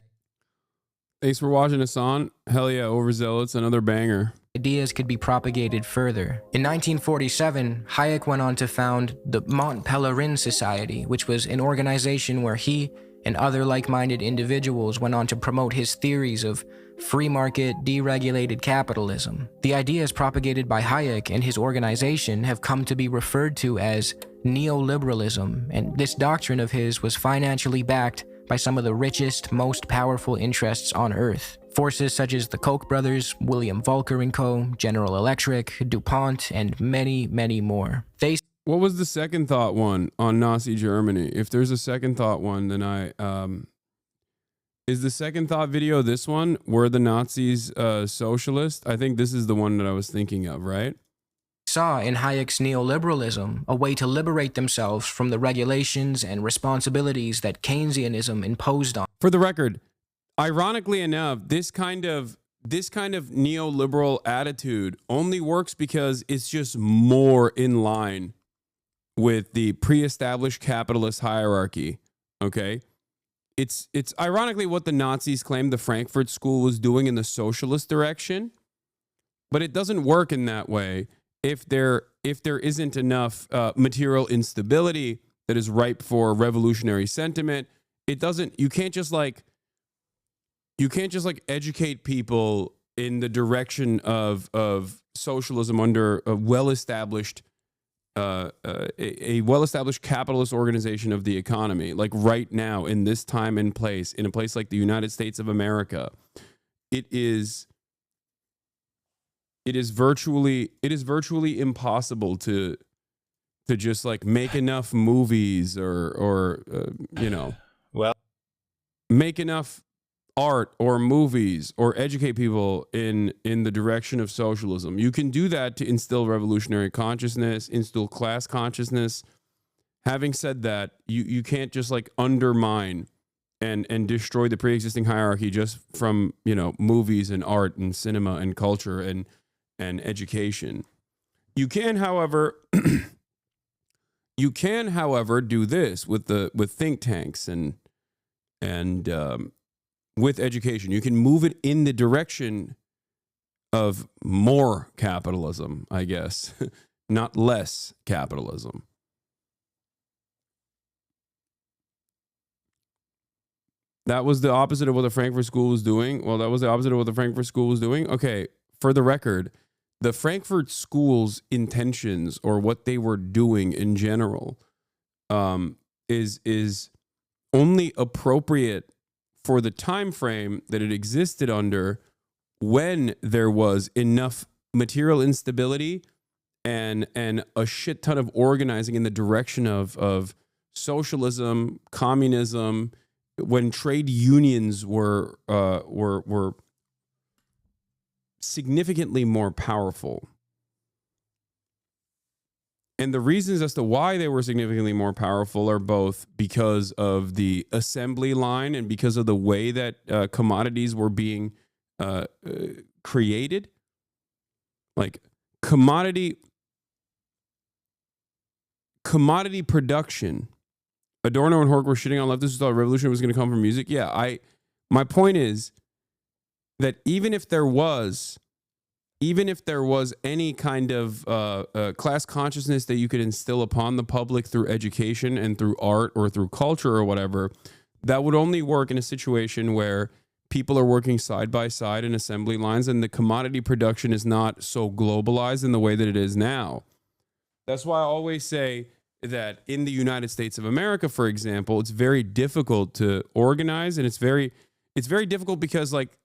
Thanks for watching, Hasan. Hell yeah, Overzealous, another banger. Ideas could be propagated further. In 1947, Hayek went on to found the Mont Pelerin Society, which was an organization where he and other like-minded individuals went on to promote his theories of free market, deregulated capitalism. The ideas propagated by Hayek and his organization have come to be referred to as neoliberalism, and this doctrine of his was financially backed by some of the richest, most powerful interests on Earth. Forces such as the Koch brothers, William Volcker & Co., General Electric, DuPont, and many, many more. What was the second thought one on Nazi Germany? If there's a second thought one, then is the second thought video this one? Were the Nazis socialist? I think this is the one that I was thinking of, right? Saw in Hayek's neoliberalism a way to liberate themselves from the regulations and responsibilities that Keynesianism imposed on. For the record, ironically enough, this kind of neoliberal attitude only works because it's just more in line with the pre-established capitalist hierarchy. Okay, it's ironically what the Nazis claimed the Frankfurt School was doing in the socialist direction, but it doesn't work in that way if there isn't enough material instability that is ripe for revolutionary sentiment. It doesn't. You can't just like educate people in the direction of socialism under a well-established capitalist organization of the economy. Like right now, in this time and place, in a place like the United States of America, it is virtually impossible to just like make enough movies or make enough art or movies or educate people in the direction of socialism. You can do that to instill revolutionary consciousness, instill class consciousness. Having said that, you can't just like undermine and destroy the pre-existing hierarchy just from, movies and art and cinema and culture and education. You can, however, do this with think tanks and with education. You can move it in the direction of more capitalism, I guess, not less capitalism. That was the opposite of what the Frankfurt School was doing. Well, that was the opposite of what the Frankfurt School was doing. Okay, for the record, the Frankfurt School's intentions or what they were doing in general is only appropriate for the time frame that it existed under, when there was enough material instability and a shit ton of organizing in the direction of socialism, communism, when trade unions were significantly more powerful. And the reasons as to why they were significantly more powerful are both because of the assembly line and because of the way that commodities were being created. Like commodity production. Adorno and Hork were shitting on leftists who thought revolution was going to come from music. Yeah, my point is that even if there was any kind of class consciousness that you could instill upon the public through education and through art or through culture or whatever, that would only work in a situation where people are working side by side in assembly lines and the commodity production is not so globalized in the way that it is now. That's why I always say that in the United States of America, for example, it's very difficult to organize, and it's very difficult because like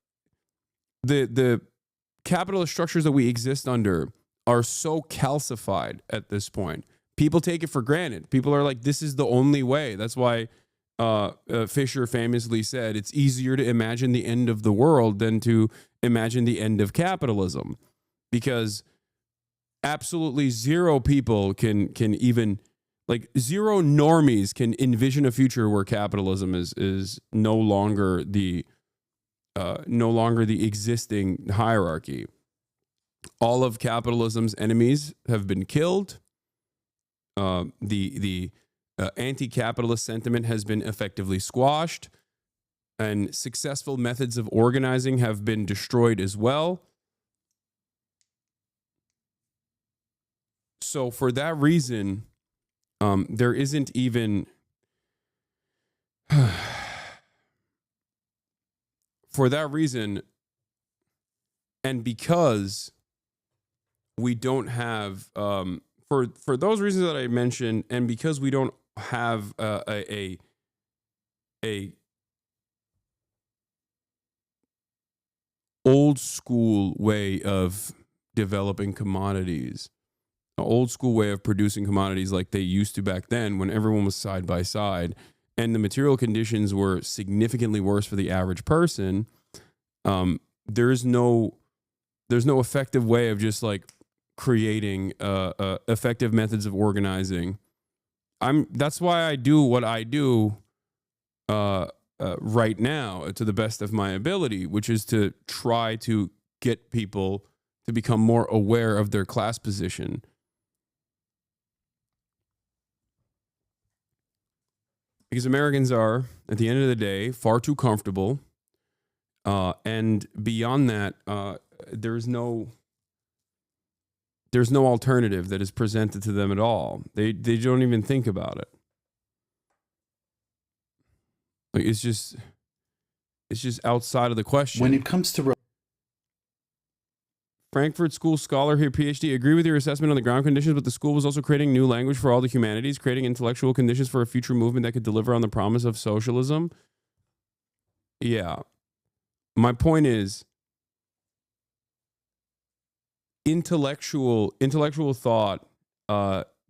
the capitalist structures that we exist under are so calcified at this point. People take it for granted. People are like, this is the only way. That's why Fisher famously said, it's easier to imagine the end of the world than to imagine the end of capitalism, because absolutely zero people can even, like zero normies can envision a future where capitalism is no longer the existing hierarchy. All of capitalism's enemies have been killed. The anti-capitalist sentiment has been effectively squashed, and successful methods of organizing have been destroyed as well. So for that reason, there isn't even for that reason, and because we don't have for those reasons that I mentioned, and because we don't have a old school way of developing commodities, an old school way of producing commodities like they used to back then, when everyone was side by side and the material conditions were significantly worse for the average person. There's no effective way of just like creating effective methods of organizing. That's why I do what I do right now to the best of my ability, which is to try to get people to become more aware of their class position. Because Americans are, at the end of the day, far too comfortable. And beyond that, there's no alternative that is presented to them at all. They don't even think about it. Like it's just outside of the question. When it comes to Frankfurt School scholar here, PhD, agree with your assessment on the ground conditions, but the school was also creating new language for all the humanities, creating intellectual conditions for a future movement that could deliver on the promise of socialism. Yeah. My point is, intellectual thought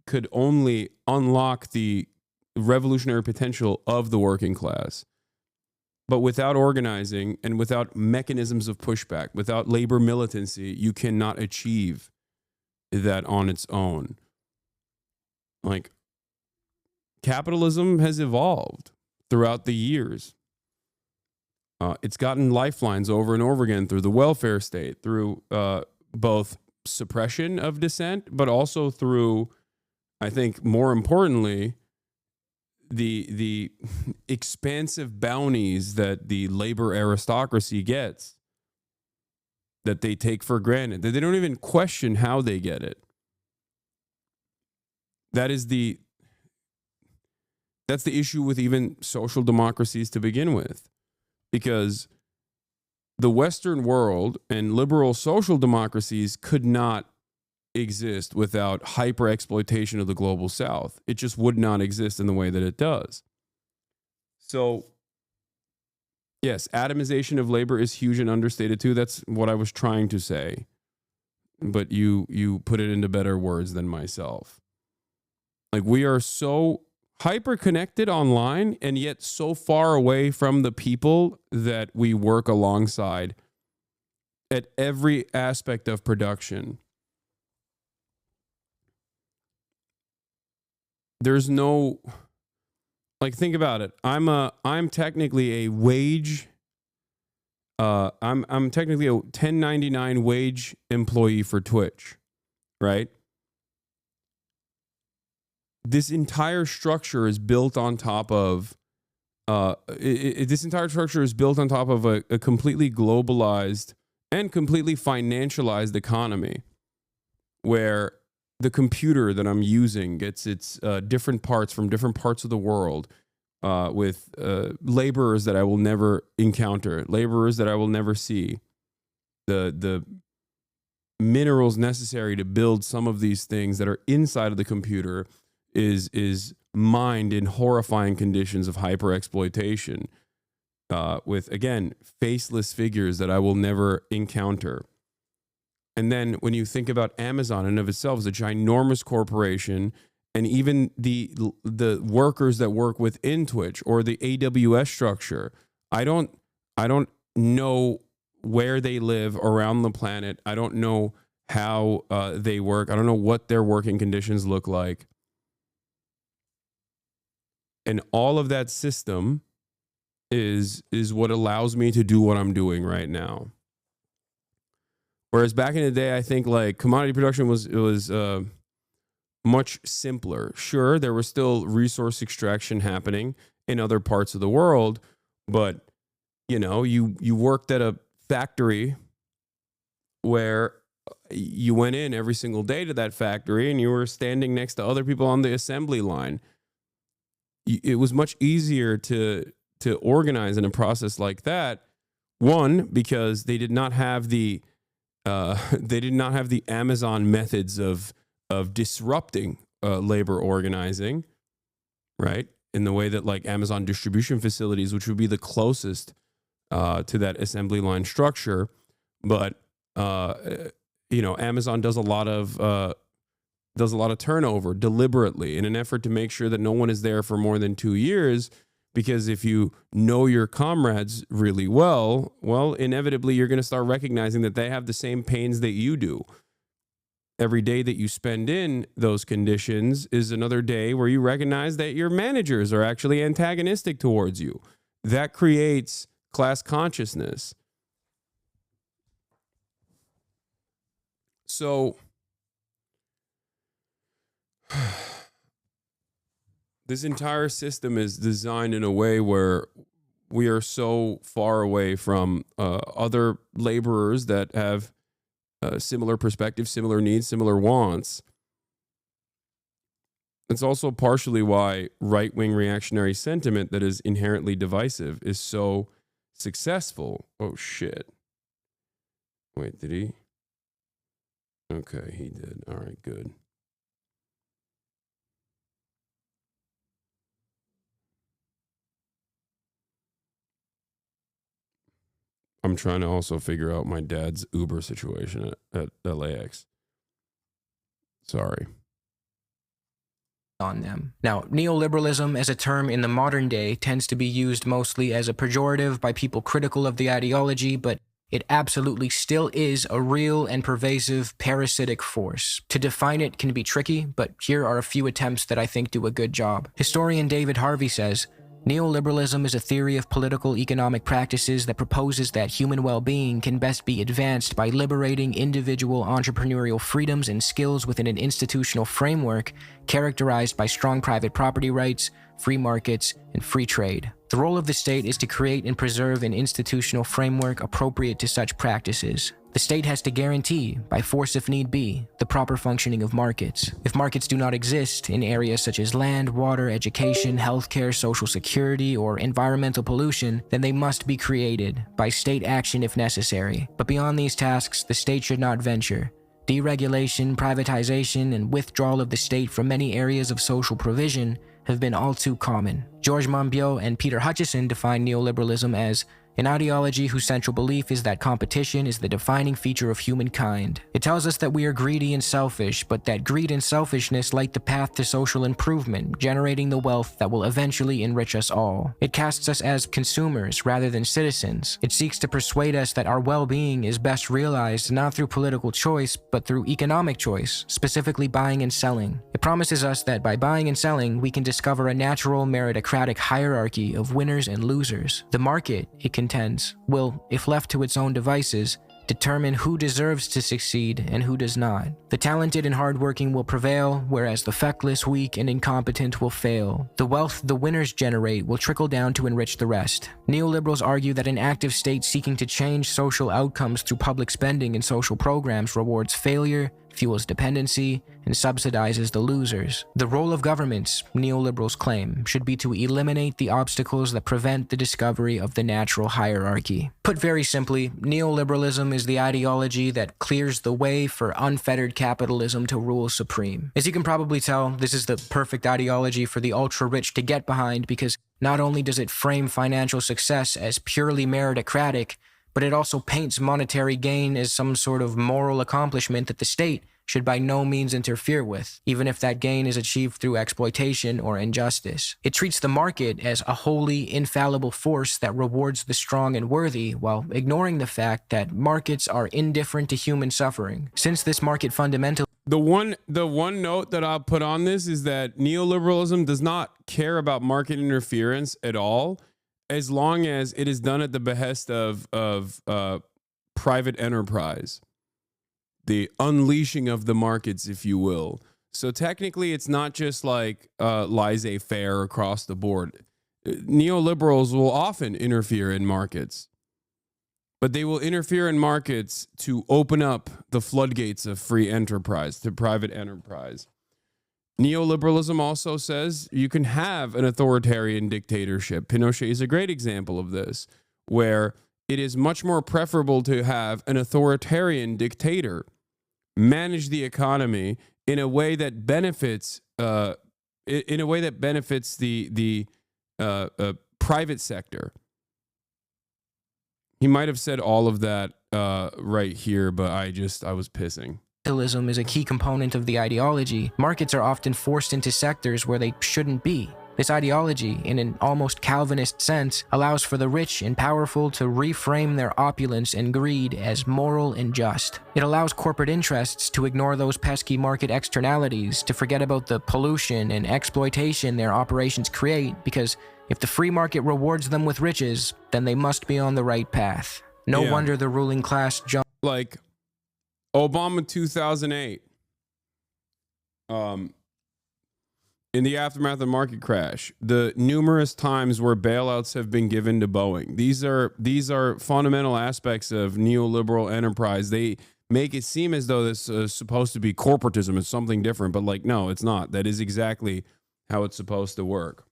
could only unlock the revolutionary potential of the working class. But without organizing and without mechanisms of pushback, without labor militancy, you cannot achieve that on its own. Like, capitalism has evolved throughout the years. It's gotten lifelines over and over again through the welfare state, through both suppression of dissent, but also through, I think more importantly, the expansive bounties that the labor aristocracy gets, that they take for granted, that they don't even question how they get it. That's the issue with even social democracies to begin with, because the Western world and liberal social democracies could not exist without hyper exploitation of the global South. It just would not exist in the way that it does. So, yes, atomization of labor is huge and understated too. That's what I was trying to say. But you put it into better words than myself. Like, we are so hyper connected online and yet so far away from the people that we work alongside at every aspect of production. There's no, like, think about it. I'm technically a wage. I'm technically a 1099 wage employee for Twitch, right? This entire structure is built on top of. This entire structure is built on top of a completely globalized and completely financialized economy, where the computer that I'm using gets its different parts from different parts of the world, with laborers that I will never encounter, laborers that I will never see, the minerals necessary to build some of these things that are inside of the computer is mined in horrifying conditions of hyper exploitation, with, again, faceless figures that I will never encounter. And then when you think about Amazon in of itself as a ginormous corporation, and even the workers that work within Twitch or the AWS structure, I don't know where they live around the planet. I don't know how they work. I don't know what their working conditions look like. And all of that system is what allows me to do what I'm doing right now. Whereas back in the day, I think like commodity production was much simpler. Sure, there was still resource extraction happening in other parts of the world, but you worked at a factory where you went in every single day to that factory and you were standing next to other people on the assembly line. It was much easier to organize in a process like that. One, because they did not have the Amazon methods of disrupting labor organizing, right? In the way that like Amazon distribution facilities, which would be the closest to that assembly line structure, but Amazon does a lot of turnover deliberately in an effort to make sure that no one is there for more than 2 years. Because if you know your comrades really well, inevitably you're going to start recognizing that they have the same pains that you do. Every day that you spend in those conditions is another day where you recognize that your managers are actually antagonistic towards you. That creates class consciousness. So this entire system is designed in a way where we are so far away from other laborers that have similar perspectives, similar needs, similar wants. It's also partially why right-wing reactionary sentiment that is inherently divisive is so successful. Oh, shit. Wait, did he? Okay, he did. All right, good. I'm trying to also figure out my dad's Uber situation at LAX. Sorry. On them. Now, neoliberalism as a term in the modern day tends to be used mostly as a pejorative by people critical of the ideology, but it absolutely still is a real and pervasive parasitic force. To define it can be tricky, but here are a few attempts that I think do a good job. Historian David Harvey says, neoliberalism is a theory of political economic practices that proposes that human well-being can best be advanced by liberating individual entrepreneurial freedoms and skills within an institutional framework characterized by strong private property rights, free markets, and free trade. The role of the state is to create and preserve an institutional framework appropriate to such practices. The state has to guarantee, by force if need be, the proper functioning of markets. If markets do not exist in areas such as land, water, education, healthcare, social security, or environmental pollution, then they must be created by state action if necessary. But beyond these tasks, the state should not venture. Deregulation, privatization, and withdrawal of the state from many areas of social provision have been all too common. George Monbiot and Peter Hutchison define neoliberalism as an ideology whose central belief is that competition is the defining feature of humankind. It tells us that we are greedy and selfish, but that greed and selfishness light the path to social improvement, generating the wealth that will eventually enrich us all. It casts us as consumers rather than citizens. It seeks to persuade us that our well-being is best realized not through political choice, but through economic choice, specifically buying and selling. It promises us that by buying and selling, we can discover a natural meritocratic hierarchy of winners and losers. The market, it contends, will, if left to its own devices, determine who deserves to succeed and who does not. The talented and hardworking will prevail, whereas the feckless, weak, and incompetent will fail. The wealth the winners generate will trickle down to enrich the rest. Neoliberals argue that an active state seeking to change social outcomes through public spending and social programs rewards failure, fuels dependency, and subsidizes the losers. The role of governments, neoliberals claim, should be to eliminate the obstacles that prevent the discovery of the natural hierarchy. Put very simply, neoliberalism is the ideology that clears the way for unfettered capitalism to rule supreme. As you can probably tell, this is the perfect ideology for the ultra-rich to get behind because not only does it frame financial success as purely meritocratic, but it also paints monetary gain as some sort of moral accomplishment that the state should by no means interfere with, even if that gain is achieved through exploitation or injustice. It treats the market as a wholly infallible force that rewards the strong and worthy, while ignoring the fact that markets are indifferent to human suffering. Since this market fundamental The one note that I'll put on this is that neoliberalism does not care about market interference at all, as long as it is done at the behest of private enterprise, the unleashing of the markets, if you will. So technically, it's not just like laissez-faire across the board. Neoliberals will often interfere in markets, but they will interfere in markets to open up the floodgates of free enterprise to private enterprise. Neoliberalism also says you can have an authoritarian dictatorship. Pinochet is a great example of this, where it is much more preferable to have an authoritarian dictator manage the economy in a way that benefits the private sector. He might have said all of that right here, but I was pissing. Capitalism is a key component of the ideology. Markets are often forced into sectors where they shouldn't be. This ideology, in an almost Calvinist sense, allows for the rich and powerful to reframe their opulence and greed as moral and just. It allows corporate interests to ignore those pesky market externalities, to forget about the pollution and exploitation their operations create, because if the free market rewards them with riches, then they must be on the right path. No wonder the ruling class like Obama 2008. In the aftermath of the market crash, the numerous times where bailouts have been given to Boeing. These are fundamental aspects of neoliberal enterprise. They make it seem as though this is supposed to be corporatism. It's something different, but like, no, it's not. That is exactly how it's supposed to work.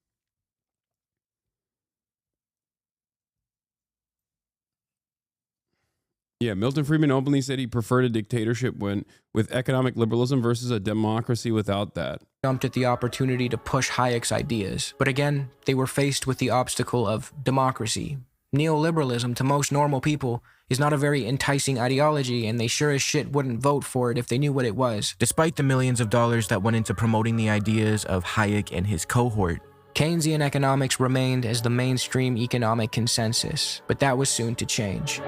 Yeah, Milton Friedman openly said he preferred a dictatorship with economic liberalism versus a democracy without that. Jumped at the opportunity to push Hayek's ideas. But again, they were faced with the obstacle of democracy. Neoliberalism, to most normal people, is not a very enticing ideology, and they sure as shit wouldn't vote for it if they knew what it was. Despite the millions of dollars that went into promoting the ideas of Hayek and his cohort, Keynesian economics remained as the mainstream economic consensus, but that was soon to change.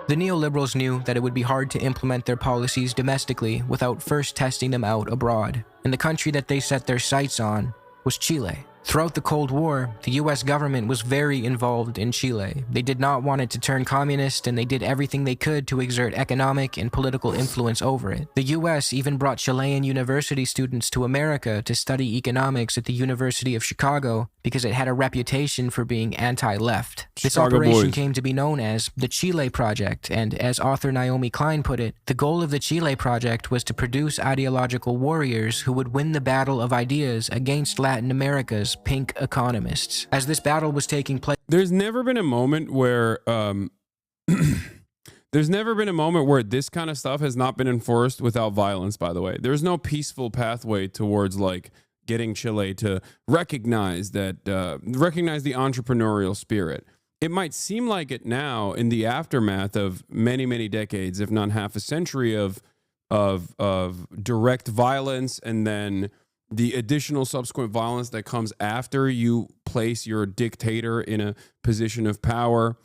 The neoliberals knew that it would be hard to implement their policies domestically without first testing them out abroad, and the country that they set their sights on was Chile. Throughout the Cold War, the US government was very involved in Chile. They did not want it to turn communist, and they did everything they could to exert economic and political influence over it. The US even brought Chilean university students to America to study economics at the University of Chicago because it had a reputation for being anti-left. This operation came to be known as the Chile Project, and as author Naomi Klein put it, the goal of the Chile Project was to produce ideological warriors who would win the battle of ideas against Latin America's pink economists. As this battle was taking place, there's never been a moment where this kind of stuff has not been enforced without violence, by the way. There's no peaceful pathway towards like getting Chile to recognize the entrepreneurial spirit. It might seem like it now in the aftermath of many, many decades, if not half a century of direct violence, and then the additional subsequent violence that comes after you place your dictator in a position of power,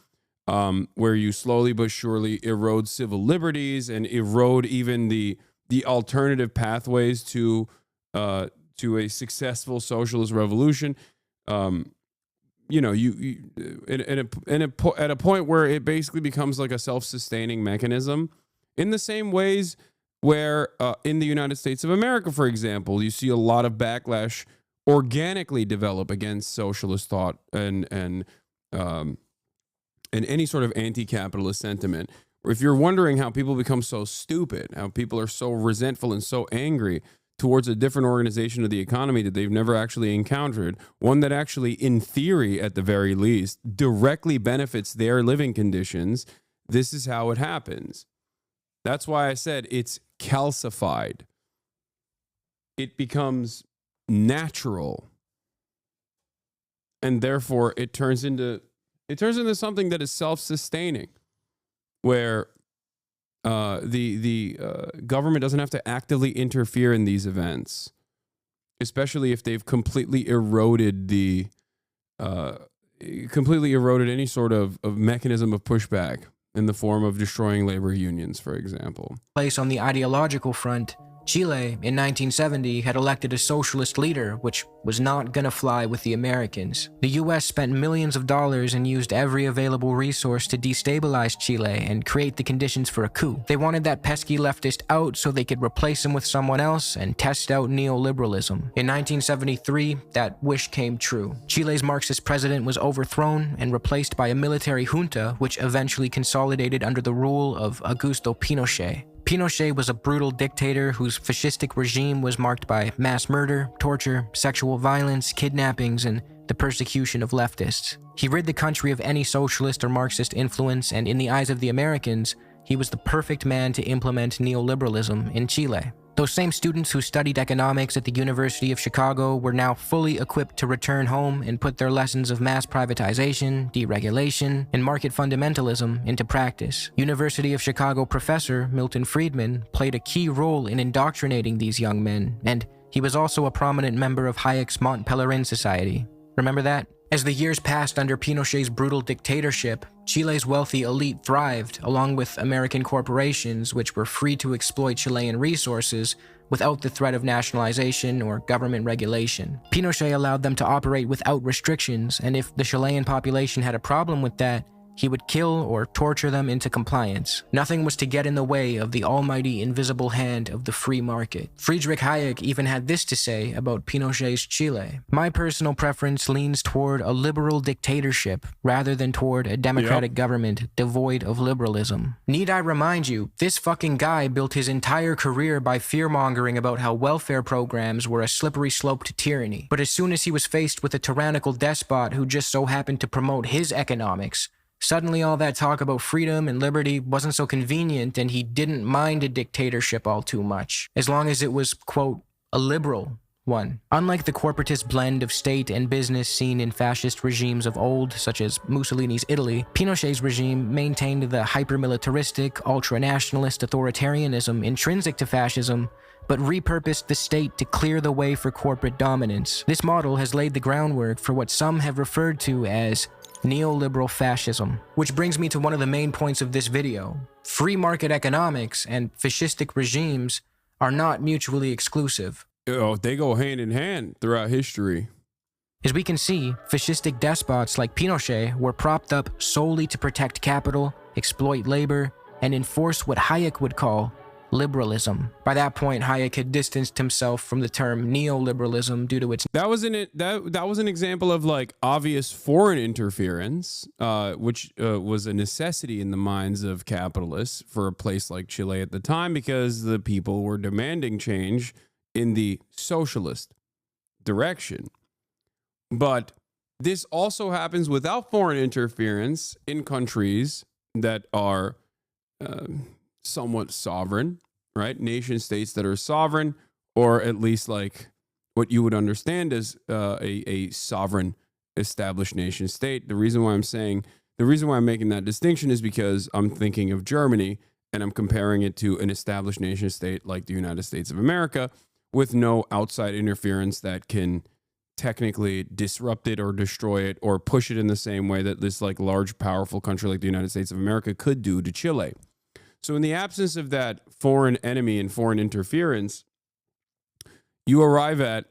where you slowly but surely erode civil liberties and erode even the alternative pathways to a successful socialist revolution. At a point where it basically becomes like a self-sustaining mechanism, in the same ways where in the United States of America, for example, you see a lot of backlash organically develop against socialist thought and any sort of anti-capitalist sentiment. Or if you're wondering how people become so stupid, how people are so resentful and so angry towards a different organization of the economy that they've never actually encountered, one that actually, in theory, at the very least, directly benefits their living conditions, this is how it happens. That's why I said it's calcified. It becomes natural. and therefore it turns into something that is self-sustaining, where the government doesn't have to actively interfere in these events, especially if they've completely eroded any sort of mechanism of pushback in the form of destroying labor unions, for example. Place on the ideological front, Chile in 1970 had elected a socialist leader, which was not gonna fly with the Americans. The US spent millions of dollars and used every available resource to destabilize Chile and create the conditions for a coup. They wanted that pesky leftist out so they could replace him with someone else and test out neoliberalism. In 1973, that wish came true. Chile's Marxist president was overthrown and replaced by a military junta, which eventually consolidated under the rule of Augusto Pinochet. Pinochet was a brutal dictator whose fascistic regime was marked by mass murder, torture, sexual violence, kidnappings, and the persecution of leftists. He rid the country of any socialist or Marxist influence, and in the eyes of the Americans, he was the perfect man to implement neoliberalism in Chile. Those same students who studied economics at the University of Chicago were now fully equipped to return home and put their lessons of mass privatization, deregulation, and market fundamentalism into practice. University of Chicago professor Milton Friedman played a key role in indoctrinating these young men, and he was also a prominent member of Hayek's Mont Pelerin Society. Remember that? As the years passed under Pinochet's brutal dictatorship, Chile's wealthy elite thrived, along with American corporations which were free to exploit Chilean resources without the threat of nationalization or government regulation. Pinochet allowed them to operate without restrictions, and if the Chilean population had a problem with that, he would kill or torture them into compliance. Nothing was to get in the way of the almighty invisible hand of the free market. Friedrich Hayek even had this to say about Pinochet's Chile: "My personal preference leans toward a liberal dictatorship rather than toward a democratic government devoid of liberalism." Need I remind you, this fucking guy built his entire career by fear-mongering about how welfare programs were a slippery slope to tyranny. But as soon as he was faced with a tyrannical despot who just so happened to promote his economics, suddenly all that talk about freedom and liberty wasn't so convenient, and he didn't mind a dictatorship all too much, as long as it was, quote, a liberal one. Unlike the corporatist blend of state and business seen in fascist regimes of old, such as Mussolini's Italy, Pinochet's regime maintained the hyper-militaristic, ultra-nationalist authoritarianism intrinsic to fascism, but repurposed the state to clear the way for corporate dominance. This model has laid the groundwork for what some have referred to as neoliberal fascism. Which brings me to one of the main points of this video. Free market economics and fascistic regimes are not mutually exclusive. They go hand in hand throughout history. As we can see, fascistic despots like Pinochet were propped up solely to protect capital, exploit labor, and enforce what Hayek would call liberalism. By that point, Hayek had distanced himself from the term neoliberalism due to its... That was an example of like obvious foreign interference, which was a necessity in the minds of capitalists for a place like Chile at the time, because the people were demanding change in the socialist direction. But this also happens without foreign interference in countries that are somewhat sovereign, right? Nation states that are sovereign, or at least like what you would understand as a sovereign established nation state. The reason why I'm making that distinction is because I'm thinking of Germany and I'm comparing it to an established nation state like the United States of America, with no outside interference that can technically disrupt it or destroy it or push it in the same way that this like large, powerful country like the United States of America could do to Chile. So in the absence of that foreign enemy and foreign interference, you arrive at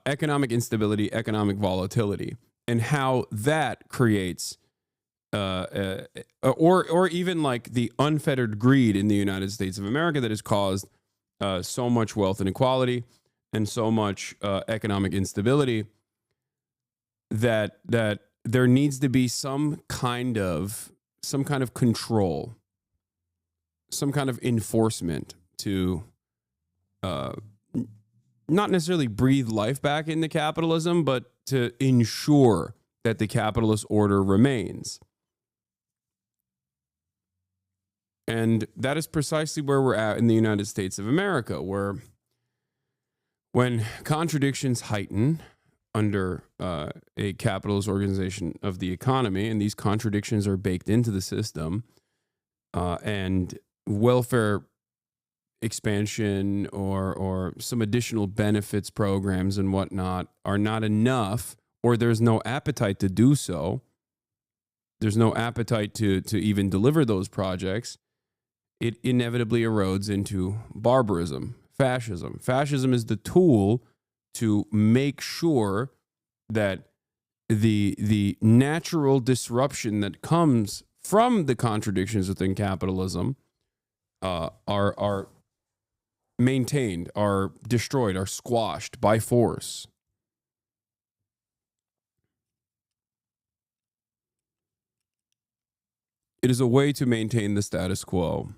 economic instability, economic volatility, and how that creates, or even like the unfettered greed in the United States of America that has caused so much wealth inequality and so much economic instability that there needs to be some kind of control, some kind of enforcement to not necessarily breathe life back into capitalism, but to ensure that the capitalist order remains. And that is precisely where we're at in the United States of America, where when contradictions heighten, under a capitalist organization of the economy, and these contradictions are baked into the system, and welfare expansion or some additional benefits programs and whatnot are not enough, or there's no appetite to do so. There's no appetite to even deliver those projects. It inevitably erodes into barbarism, fascism. Fascism is the tool to make sure that the natural disruption that comes from the contradictions within capitalism are maintained, are destroyed, are squashed by force. It is a way to maintain the status quo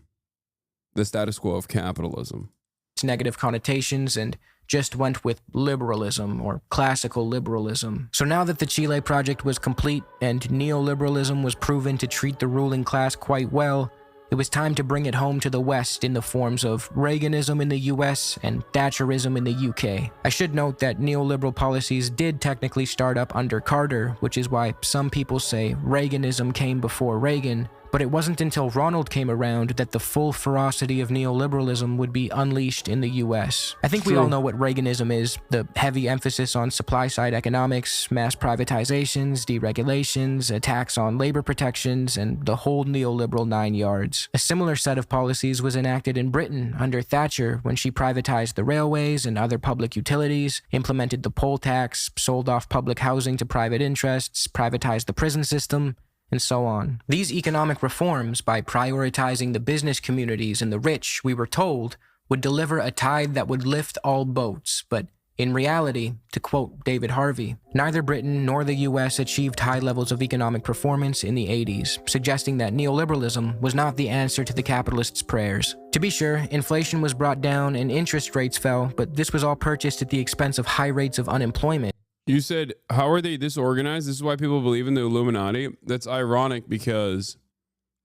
of capitalism. Its negative connotations and just went with liberalism or classical liberalism. So now that the Chile project was complete and neoliberalism was proven to treat the ruling class quite well, it was time to bring it home to the West in the forms of Reaganism in the US and Thatcherism in the UK. I should note that neoliberal policies did technically start up under Carter, which is why some people say Reaganism came before Reagan, but it wasn't until Ronald came around that the full ferocity of neoliberalism would be unleashed in the US. I think we all know what Reaganism is: the heavy emphasis on supply-side economics, mass privatizations, deregulations, attacks on labor protections, and the whole neoliberal 9 yards. A similar set of policies was enacted in Britain under Thatcher when she privatized the railways and other public utilities, implemented the poll tax, sold off public housing to private interests, privatized the prison system, and so on. These economic reforms, by prioritizing the business communities and the rich, we were told, would deliver a tide that would lift all boats. But in reality, to quote David Harvey, neither Britain nor the US achieved high levels of economic performance in the 80s, suggesting that neoliberalism was not the answer to the capitalists' prayers. To be sure, inflation was brought down and interest rates fell, but this was all purchased at the expense of high rates of unemployment. You said, how are they disorganized? This is why people believe in the Illuminati. That's ironic, because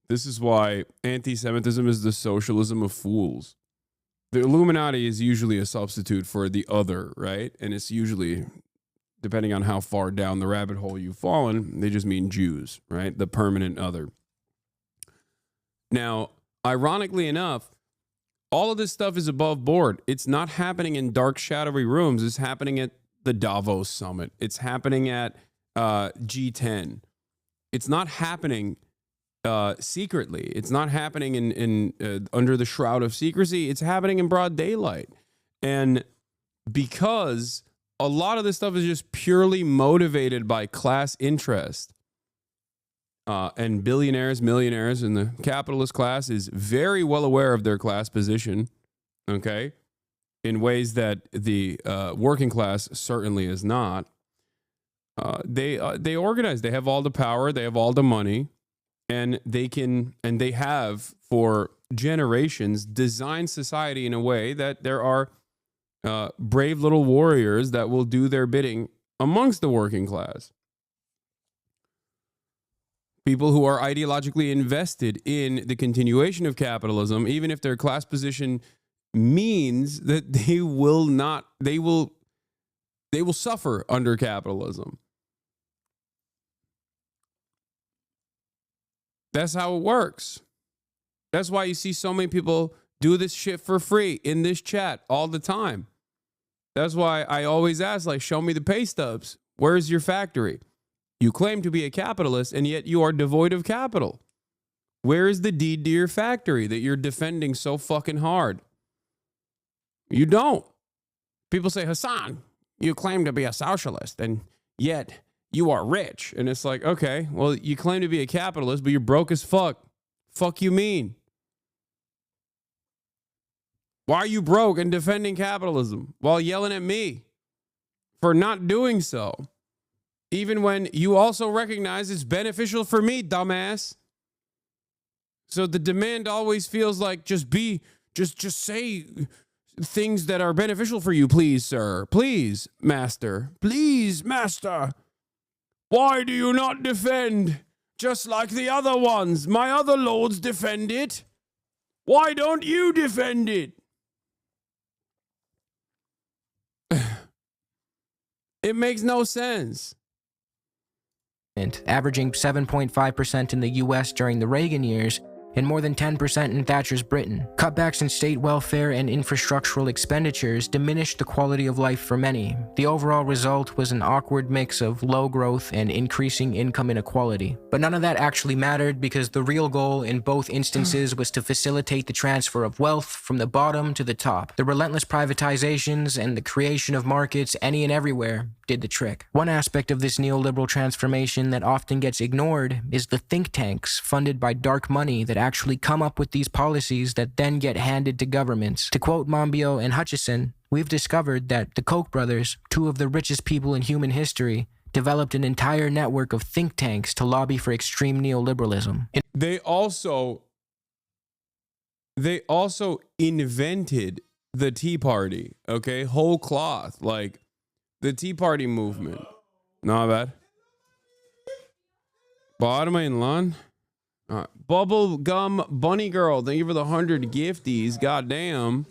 this is why anti-Semitism is the socialism of fools. The Illuminati is usually a substitute for the other, right? And it's usually, depending on how far down the rabbit hole you've fallen, they just mean Jews, right? The permanent other. Now, ironically enough, all of this stuff is above board. It's not happening in dark, shadowy rooms. It's happening at the Davos summit. It's happening at G10. It's not happening secretly. It's not happening in under the shroud of secrecy. It's happening in broad daylight. And because a lot of this stuff is just purely motivated by class interest, and billionaires, millionaires, and the capitalist class is very well aware of their class position, okay, in ways that the working class certainly is not. They organize. They have all the power. They have all the money, and they have for generations designed society in a way that there are brave little warriors that will do their bidding amongst the working class. People who are ideologically invested in the continuation of capitalism, even if their class position means that they will suffer under capitalism. That's how it works. That's why you see so many people do this shit for free in this chat all the time. That's why I always ask, like, show me the pay stubs. Where's your factory? You claim to be a capitalist, and yet you are devoid of capital. Where is the deed to your factory that you're defending so fucking hard? You don't. People say, Hasan, you claim to be a socialist, and yet you are rich. And it's like, okay, well, you claim to be a capitalist, but you're broke as fuck. Fuck you mean? Why are you broke and defending capitalism while yelling at me for not doing so? Even when you also recognize it's beneficial for me, dumbass. So the demand always feels like just say things that are beneficial for you, please, sir. Please, master. Please, master. Why do you not defend just like the other ones? My other lords defend it. Why don't you defend it? It makes no sense. Averaging 7.5% in the US during the Reagan years, and more than 10% in Thatcher's Britain. Cutbacks in state welfare and infrastructural expenditures diminished the quality of life for many. The overall result was an awkward mix of low growth and increasing income inequality. But none of that actually mattered because the real goal in both instances was to facilitate the transfer of wealth from the bottom to the top. The relentless privatizations and the creation of markets any and everywhere did the trick. One aspect of this neoliberal transformation that often gets ignored is the think tanks funded by dark money that actually come up with these policies that then get handed to governments. To quote Monbiot and Hutchison, we've discovered that the Koch brothers, two of the richest people in human history, developed an entire network of think tanks to lobby for extreme neoliberalism. They also invented the Tea Party, okay? Whole cloth, like the Tea Party movement. Not bad. Bottom in lawn. Bubble Gum Bunny Girl, thank you for the 100 gifties. Goddamn.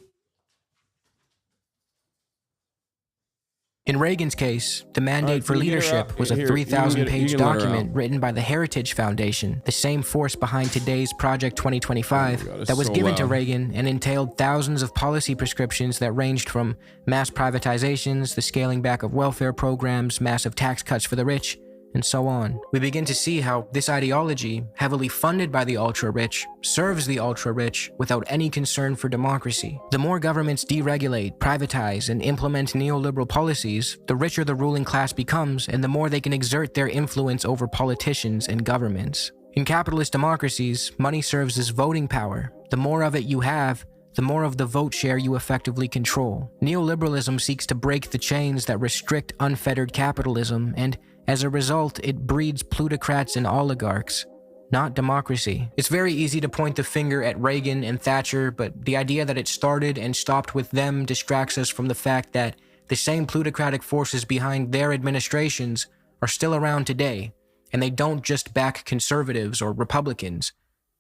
In Reagan's case, the mandate for leadership was a 3,000-page document written by the Heritage Foundation, the same force behind today's Project 2025, that was given to Reagan and entailed thousands of policy prescriptions that ranged from mass privatizations, the scaling back of welfare programs, massive tax cuts for the rich, and so on. We begin to see how this ideology, heavily funded by the ultra-rich, serves the ultra-rich without any concern for democracy. The more governments deregulate, privatize, and implement neoliberal policies, the richer the ruling class becomes, and the more they can exert their influence over politicians and governments. In capitalist democracies, money serves as voting power. The more of it you have, the more of the vote share you effectively control. Neoliberalism seeks to break the chains that restrict unfettered capitalism, and as a result, it breeds plutocrats and oligarchs, not democracy. It's very easy to point the finger at Reagan and Thatcher, but the idea that it started and stopped with them distracts us from the fact that the same plutocratic forces behind their administrations are still around today, and they don't just back conservatives or Republicans.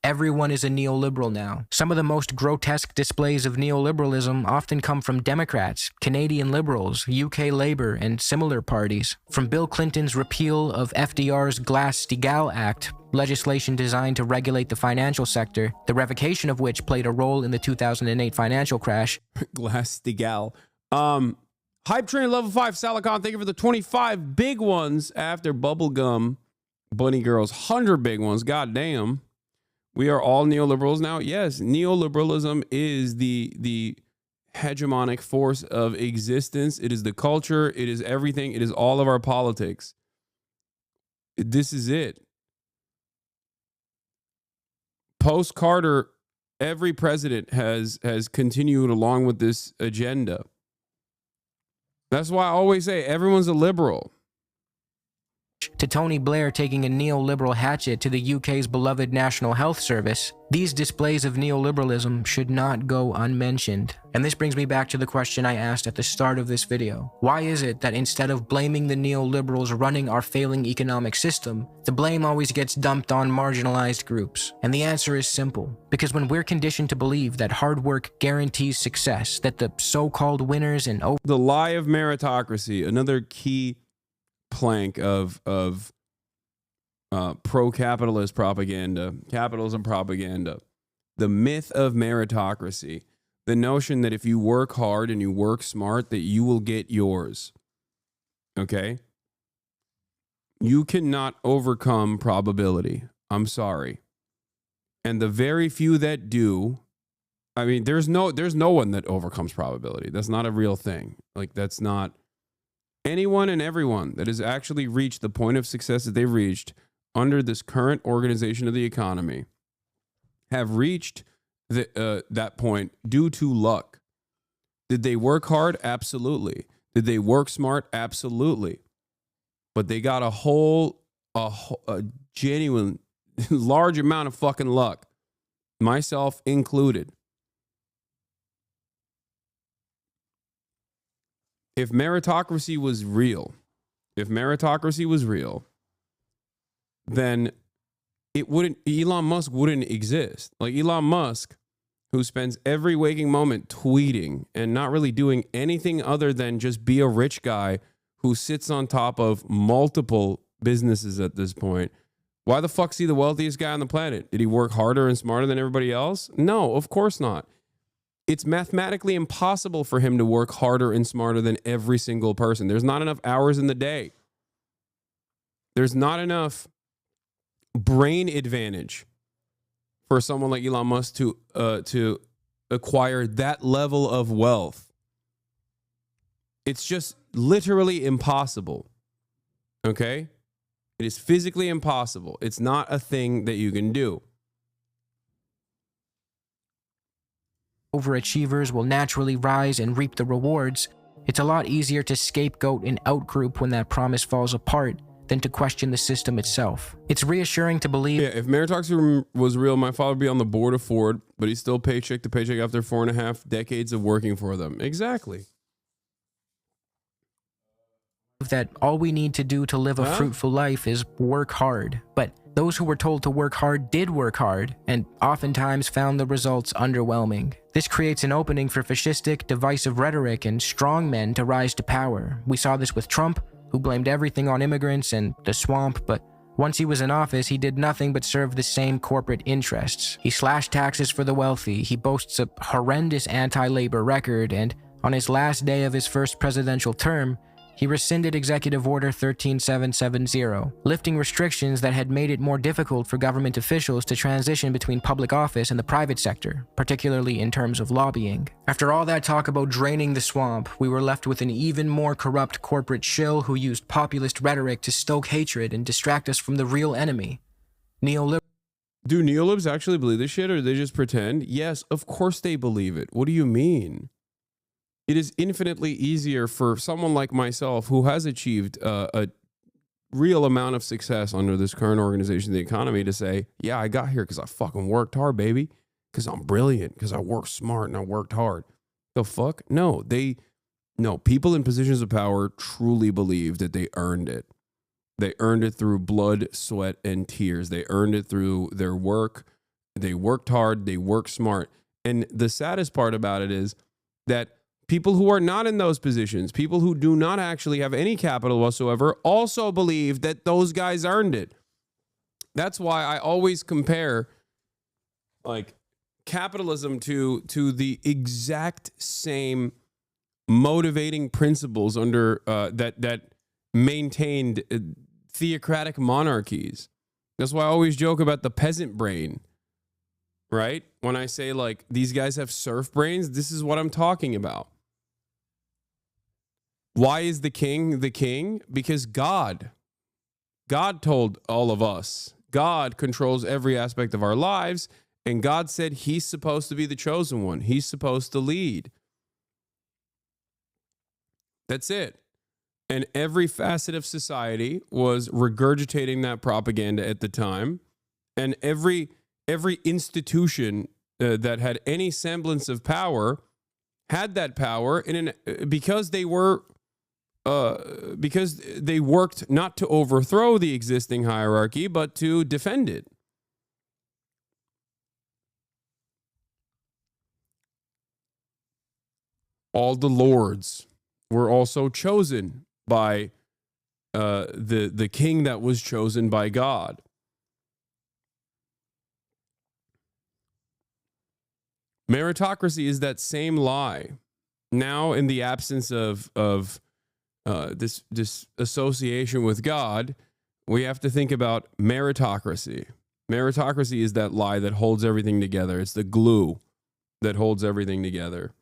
Everyone is a neoliberal now. Some of the most grotesque displays of neoliberalism often come from Democrats, Canadian Liberals, UK Labour, and similar parties. From Bill Clinton's repeal of FDR's Glass-Steagall Act, legislation designed to regulate the financial sector, the revocation of which played a role in the 2008 financial crash. Glass-Steagall. Hype Train Level 5, Salicon, thank you for the 25 big ones after Bubblegum Bunny Girl's 100 big ones. Goddamn. We are all neoliberals now. Yes, neoliberalism is the hegemonic force of existence. It is the culture. It is everything. It is all of our politics. This is it. Post-Carter, every president has continued along with this agenda. That's why I always say everyone's a liberal. To Tony Blair taking a neoliberal hatchet to the UK's beloved National Health Service, these displays of neoliberalism should not go unmentioned. And this brings me back to the question I asked at the start of this video. Why is it that instead of blaming the neoliberals running our failing economic system, the blame always gets dumped on marginalized groups? And the answer is simple. Because when we're conditioned to believe that hard work guarantees success, that the so-called winners and the lie of meritocracy, another key plank of pro-capitalist propaganda, capitalism propaganda, the myth of meritocracy, the notion that if you work hard and you work smart, that you will get yours. Okay? You cannot overcome probability. I'm sorry. And the very few that do, I mean, there's no one that overcomes probability. That's not a real thing. Like, that's not. Anyone and everyone that has actually reached the point of success that they've reached under this current organization of the economy have reached that point due to luck. Did they work hard? Absolutely. Did they work smart? Absolutely. But they got a genuine large amount of fucking luck, myself included. If meritocracy was real, then Elon Musk wouldn't exist. Like Elon Musk, who spends every waking moment tweeting and not really doing anything other than just be a rich guy who sits on top of multiple businesses at this point, why the fuck's he the wealthiest guy on the planet? Did he work harder and smarter than everybody else? No, of course not. It's mathematically impossible for him to work harder and smarter than every single person. There's not enough hours in the day. There's not enough brain advantage for someone like Elon Musk to acquire that level of wealth. It's just literally impossible. Okay? It is physically impossible. It's not a thing that you can do. Overachievers will naturally rise and reap the rewards. It's a lot easier to scapegoat and outgroup when that promise falls apart than to question the system itself. It's reassuring to believe... Yeah, if meritocracy was real, my father would be on the board of Ford, but he's still paycheck to paycheck after 4.5 decades of working for them. Exactly. That all we need to do to live a fruitful life is work hard. But those who were told to work hard did work hard, and oftentimes found the results underwhelming. This creates an opening for fascistic, divisive rhetoric and strongmen to rise to power. We saw this with Trump, who blamed everything on immigrants and the swamp, but once he was in office, he did nothing but serve the same corporate interests. He slashed taxes for the wealthy, he boasts a horrendous anti-labor record, and on his last day of his first presidential term, he rescinded Executive Order 13770, lifting restrictions that had made it more difficult for government officials to transition between public office and the private sector, particularly in terms of lobbying. After all that talk about draining the swamp, we were left with an even more corrupt corporate shill who used populist rhetoric to stoke hatred and distract us from the real enemy. Do neolibs actually believe this shit, or do they just pretend? Yes, of course they believe it. What do you mean? It is infinitely easier for someone like myself who has achieved a real amount of success under this current organization, the economy, to say, yeah, I got here because I fucking worked hard, baby. Because I'm brilliant. Because I worked smart and I worked hard. The fuck? No, people in positions of power truly believe that they earned it. They earned it through blood, sweat, and tears. They earned it through their work. They worked hard. They worked smart. And the saddest part about it is that people who are not in those positions, people who do not actually have any capital whatsoever, also believe that those guys earned it. That's why I always compare like capitalism to the exact same motivating principles under that maintained theocratic monarchies. That's why I always joke about the peasant brain. Right? When I say like these guys have serf brains, this is what I'm talking about. Why is the king the king? Because God told all of us. God controls every aspect of our lives, and God said he's supposed to be the chosen one. He's supposed to lead. That's it. And every facet of society was regurgitating that propaganda at the time, and every institution that had any semblance of power had that power because they worked not to overthrow the existing hierarchy, but to defend it. All the lords were also chosen by the king that was chosen by God. Meritocracy is that same lie. Now, in the absence of this association with God, we have to think about meritocracy. Meritocracy is that lie that holds everything together. It's the glue that holds everything together.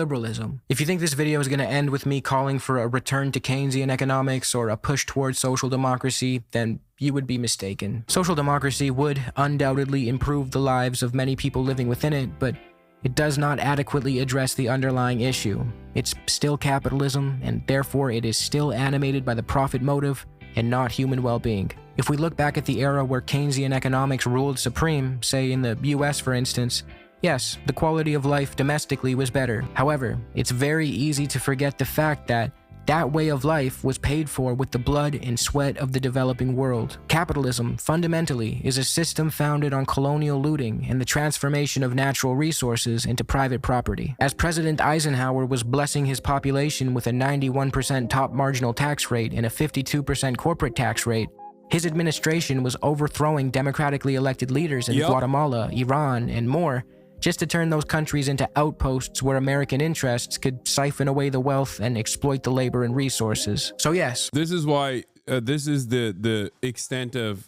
liberalism. If you think this video is going to end with me calling for a return to Keynesian economics or a push towards social democracy, then you would be mistaken. Social democracy would undoubtedly improve the lives of many people living within it, but it does not adequately address the underlying issue. It's still capitalism, and therefore it is still animated by the profit motive and not human well-being. If we look back at the era where Keynesian economics ruled supreme, say in the US for instance, yes, the quality of life domestically was better. However, it's very easy to forget the fact that That way of life was paid for with the blood and sweat of the developing world. Capitalism, fundamentally, is a system founded on colonial looting and the transformation of natural resources into private property. As President Eisenhower was blessing his population with a 91% top marginal tax rate and a 52% corporate tax rate, his administration was overthrowing democratically elected leaders in Guatemala, Iran, and more, just to turn those countries into outposts where American interests could siphon away the wealth and exploit the labor and resources. So yes. This is why, this is the extent of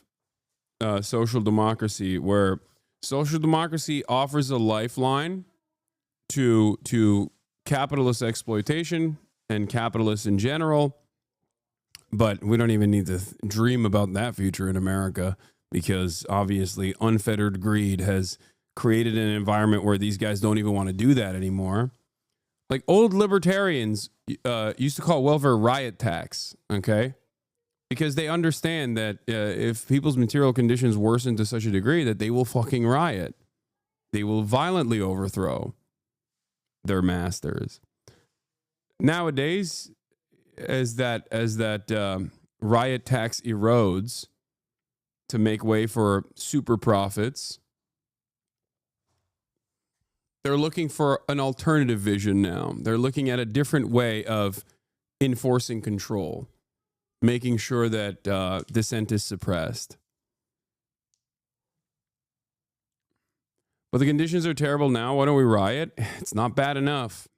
social democracy, where social democracy offers a lifeline to capitalist exploitation and capitalists in general. But we don't even need to dream about that future in America, because obviously unfettered greed has created an environment where these guys don't even want to do that anymore. Like old libertarians used to call welfare riot tax, okay? Because they understand that if people's material conditions worsen to such a degree that they will fucking riot. They will violently overthrow their masters. Nowadays, as that riot tax erodes to make way for super profits, they're looking for an alternative vision now. They're looking at a different way of enforcing control, making sure that dissent is suppressed. But the conditions are terrible now. Why don't we riot? It's not bad enough.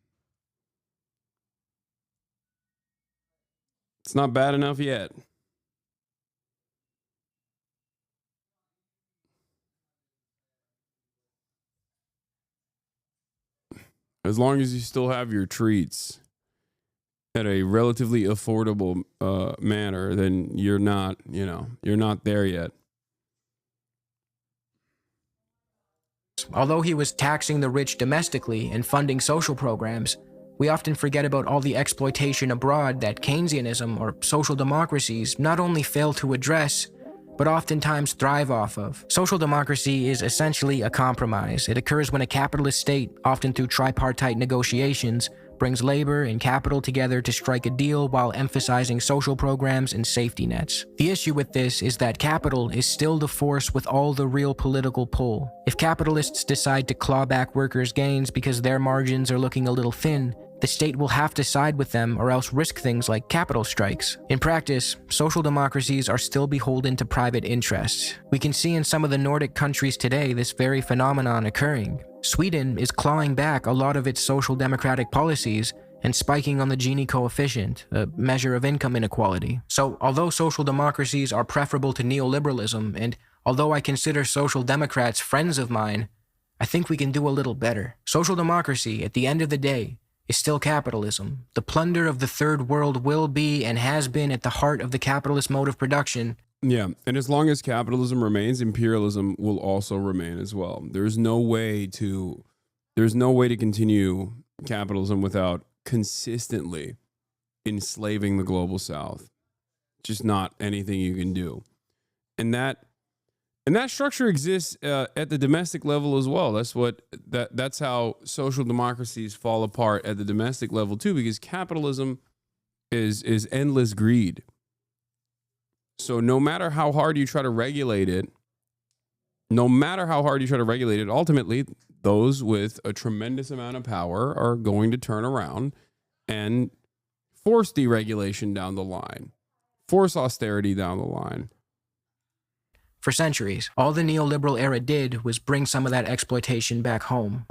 It's not bad enough yet. As long as you still have your treats at a relatively affordable manner, then you're not, you're not there yet. Although he was taxing the rich domestically and funding social programs, we often forget about all the exploitation abroad that Keynesianism or social democracies not only fail to address, but oftentimes thrive off of. Social democracy is essentially a compromise. It occurs when a capitalist state, often through tripartite negotiations, brings labor and capital together to strike a deal while emphasizing social programs and safety nets. The issue with this is that capital is still the force with all the real political pull. If capitalists decide to claw back workers' gains because their margins are looking a little thin, the state will have to side with them or else risk things like capital strikes. In practice, social democracies are still beholden to private interests. We can see in some of the Nordic countries today this very phenomenon occurring. Sweden is clawing back a lot of its social democratic policies and spiking on the Gini coefficient, a measure of income inequality. So, although social democracies are preferable to neoliberalism, and although I consider social democrats friends of mine, I think we can do a little better. Social democracy, at the end of the day, is still capitalism. The plunder of the third world will be and has been at the heart of the capitalist mode of production. Yeah, and as long as capitalism remains, imperialism will also remain as well. There's no way to continue capitalism without consistently enslaving the global south. Just not anything you can do. And that structure exists at the domestic level as well. That's how social democracies fall apart at the domestic level too, because capitalism is endless greed. So no matter how hard you try to regulate it, ultimately those with a tremendous amount of power are going to turn around and force deregulation down the line, force austerity down the line. For centuries, all the neoliberal era did was bring some of that exploitation back home.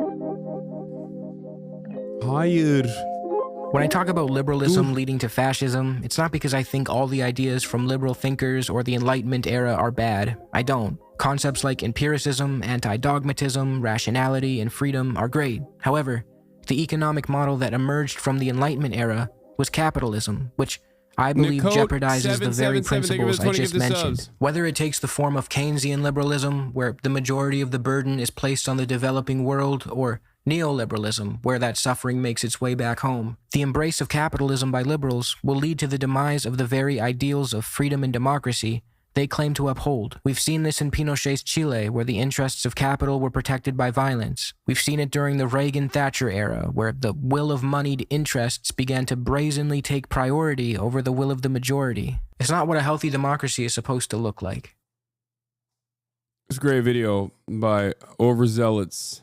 When I talk about liberalism leading to fascism, it's not because I think all the ideas from liberal thinkers or the Enlightenment era are bad. I don't. Concepts like empiricism, anti-dogmatism, rationality, and freedom are great. However, the economic model that emerged from the Enlightenment era was capitalism, which I believe jeopardizes the very principles I just mentioned. Whether it takes the form of Keynesian liberalism, where the majority of the burden is placed on the developing world, or neoliberalism, where that suffering makes its way back home, the embrace of capitalism by liberals will lead to the demise of the very ideals of freedom and democracy they claim to uphold. We've seen this in Pinochet's Chile, where the interests of capital were protected by violence. We've seen it during the Reagan-Thatcher era, where the will of moneyed interests began to brazenly take priority over the will of the majority. It's not what a healthy democracy is supposed to look like. It's a great video by Overzealots.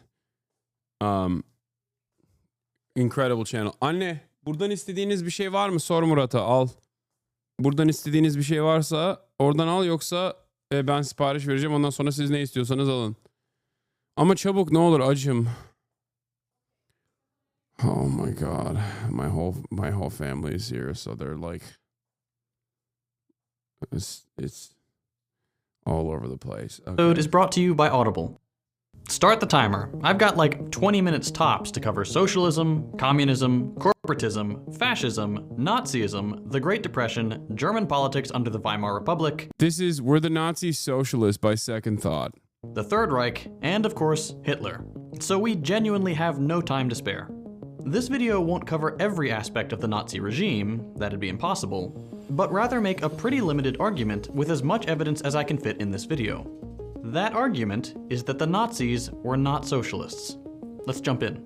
Incredible channel. Anne, buradan istediğiniz bir şey var mı? Sor Murat'a, al. Buradan istediğiniz bir şey varsa oradan al, yoksa ben sipariş vereceğim. Ondan sonra siz ne istiyorsanız alın. Ama çabuk ne olur, acım. Oh my god. My whole family is here, so they're like it's all over the place. Okay. Episode is brought to you by Audible. Start the timer. I've got like 20 minutes tops to cover socialism, communism, corporatism, fascism, Nazism, the Great Depression, German politics under the Weimar Republic. This is We're the Nazi Socialists by Second Thought. The Third Reich, and of course, Hitler. So we genuinely have no time to spare. This video won't cover every aspect of the Nazi regime, that'd be impossible, but rather make a pretty limited argument with as much evidence as I can fit in this video. That argument is that the Nazis were not socialists. Let's jump in.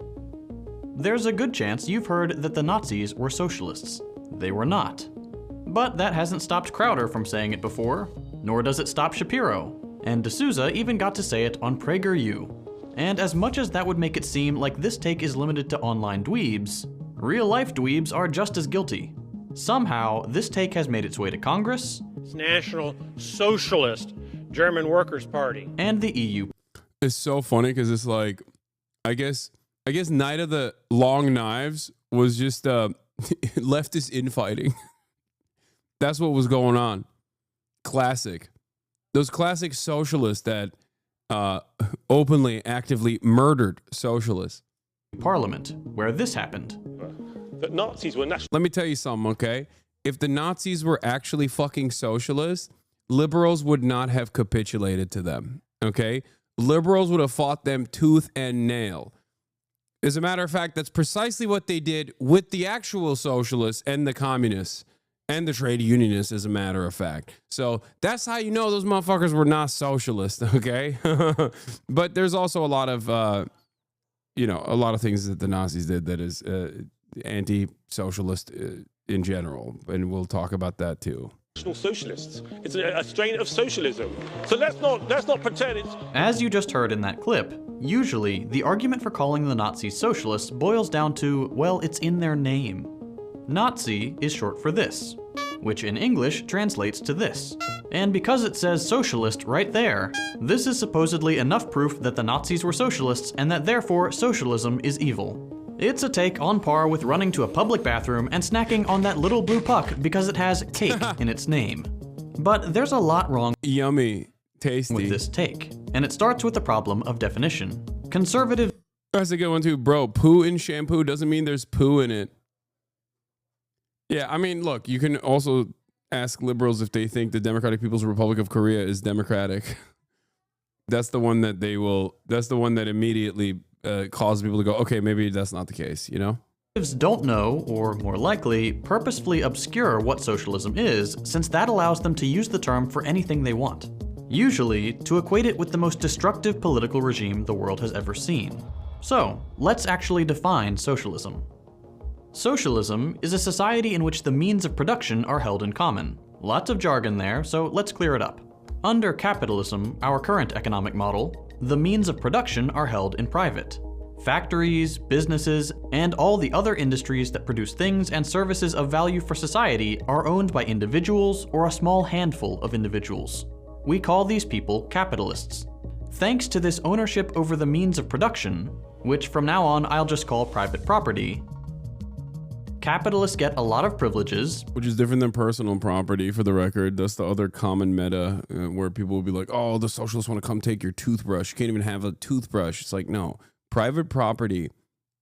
There's a good chance you've heard that the Nazis were socialists. They were not. But that hasn't stopped Crowder from saying it before, nor does it stop Shapiro. And D'Souza even got to say it on PragerU. And as much as that would make it seem like this take is limited to online dweebs, real-life dweebs are just as guilty. Somehow, this take has made its way to Congress, National Socialist German Workers' Party, and the EU. It's so funny because it's like, I guess Night of the Long Knives was just leftist infighting. That's what was going on. Classic. Those classic socialists that openly, actively murdered socialists. Parliament, where this happened. The Nazis were national. Let me tell you something, okay? If the Nazis were actually fucking socialists, liberals would not have capitulated to them, okay? Liberals would have fought them tooth and nail. As a matter of fact, that's precisely what they did with the actual socialists and the communists and the trade unionists, as a matter of fact. So that's how you know those motherfuckers were not socialists, okay? But there's also a lot of, a lot of things that the Nazis did that is anti-socialist in general, and we'll talk about that too. National Socialists. It's a strain of socialism. So let's not pretend it's... As you just heard in that clip, usually the argument for calling the Nazis socialists boils down to, well, it's in their name. Nazi is short for this, which in English translates to this. And because it says socialist right there, this is supposedly enough proof that the Nazis were socialists and that therefore socialism is evil. It's a take on par with running to a public bathroom and snacking on that little blue puck because it has cake in its name. But there's a lot wrong Yummy. Tasty. with this take, and it starts with the problem of definition. Conservative... That's a good one too, bro. Poo in shampoo doesn't mean there's poo in it. Yeah, I mean, look, you can also ask liberals if they think the Democratic People's Republic of Korea is democratic. That's the one that they will, that's the one that immediately cause people to go, okay, maybe that's not the case, you know? Don't know, or more likely, purposefully obscure what socialism is, since that allows them to use the term for anything they want. Usually, to equate it with the most destructive political regime the world has ever seen. So, let's actually define socialism. Socialism is a society in which the means of production are held in common. Lots of jargon there, so let's clear it up. Under capitalism, our current economic model, the means of production are held in private. Factories, businesses, and all the other industries that produce things and services of value for society are owned by individuals or a small handful of individuals. We call these people capitalists. Thanks to this ownership over the means of production, which from now on I'll just call private property, capitalists get a lot of privileges. Which is different than personal property, for the record. That's the other common meta where people will be like, oh, the socialists want to come take your toothbrush. You can't even have a toothbrush. It's like, no. Private property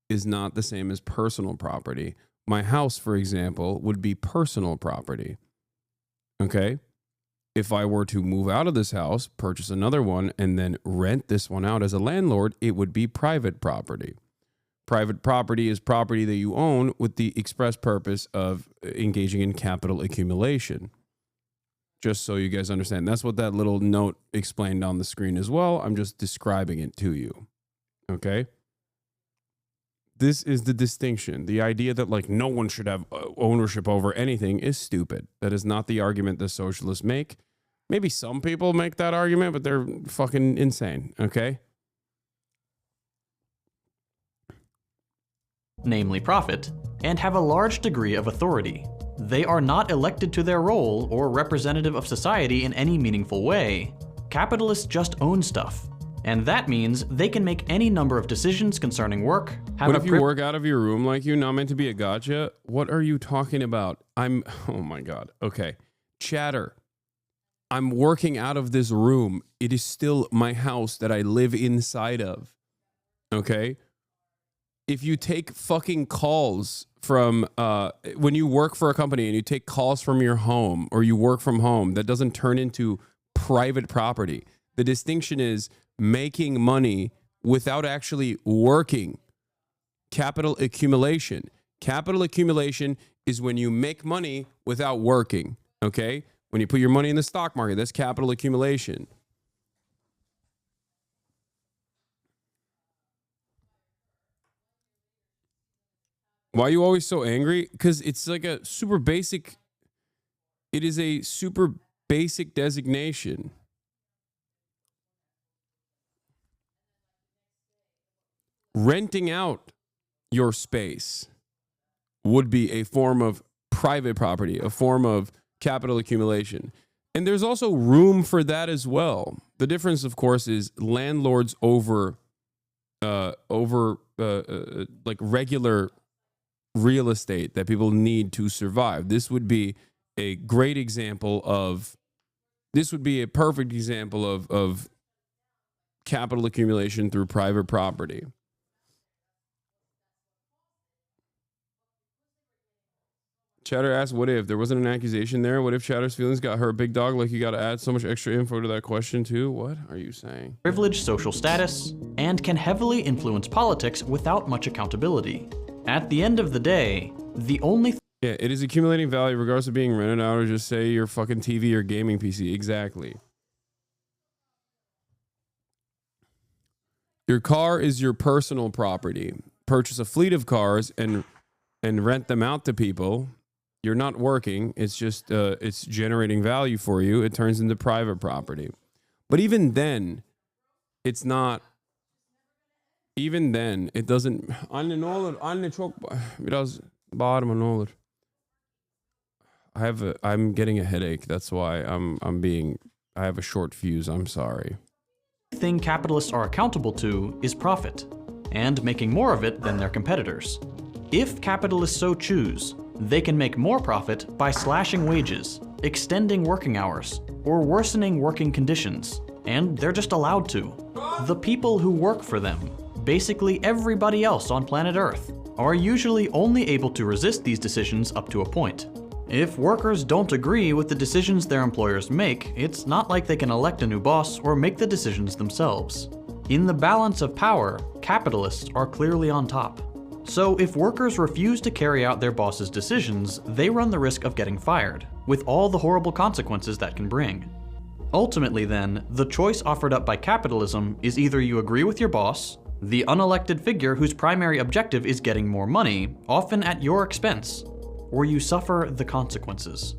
is not the same as personal property. My house, for example, would be personal property. Okay? If I were to move out of this house, purchase another one, and then rent this one out as a landlord, it would be private property. Private property is property that you own with the express purpose of engaging in capital accumulation. Just so you guys understand. That's what that little note explained on the screen as well. I'm just describing it to you. Okay? This is the distinction. The idea that like no one should have ownership over anything is stupid. That is not the argument the socialists make. Maybe some people make that argument, but they're fucking insane. Okay? Namely profit, and have a large degree of authority. They are not elected to their role or representative of society in any meaningful way. Capitalists just own stuff. And that means they can make any number of decisions concerning work. What if you work out of your room like you? Not meant to be a gotcha? What are you talking about? Oh my God. Okay. Chatter. I'm working out of this room. It is still my house that I live inside of. Okay? If you take fucking calls from, when you work for a company and you take calls from your home or you work from home, that doesn't turn into private property. The distinction is making money without actually working. Capital accumulation. Capital accumulation is when you make money without working. Okay? When you put your money in the stock market, that's capital accumulation. Why are you always so angry? Because it's like a super basic, it is a super basic designation. Renting out your space would be a form of private property, a form of capital accumulation. And there's also room for that as well. The difference, of course, is landlords over like regular real estate that people need to survive. This would be a great example of, this would be a perfect example of capital accumulation through private property. Chatter asks, what if there wasn't an accusation there? What if Chatter's feelings got hurt, big dog? Like you got to add so much extra info to that question too? What are you saying? Privileged social status, and can heavily influence politics without much accountability. At the end of the day, the only yeah, it is accumulating value regardless of being rented out or just say your fucking TV or gaming PC. Exactly. Your car is your personal property. Purchase a fleet of cars and rent them out to people. You're not working. It's just it's generating value for you. It turns into private property. But even then, it's not. Even then, it doesn't. I'm getting a headache. That's why I have a short fuse. I'm sorry. The thing capitalists are accountable to is profit, and making more of it than their competitors. If capitalists so choose, they can make more profit by slashing wages, extending working hours, or worsening working conditions, and they're just allowed to. The people who work for them, basically everybody else on planet Earth, are usually only able to resist these decisions up to a point. If workers don't agree with the decisions their employers make, it's not like they can elect a new boss or make the decisions themselves. In the balance of power, capitalists are clearly on top. So if workers refuse to carry out their boss's decisions, they run the risk of getting fired, with all the horrible consequences that can bring. Ultimately then, the choice offered up by capitalism is either you agree with your boss, the unelected figure whose primary objective is getting more money, often at your expense, or you suffer the consequences.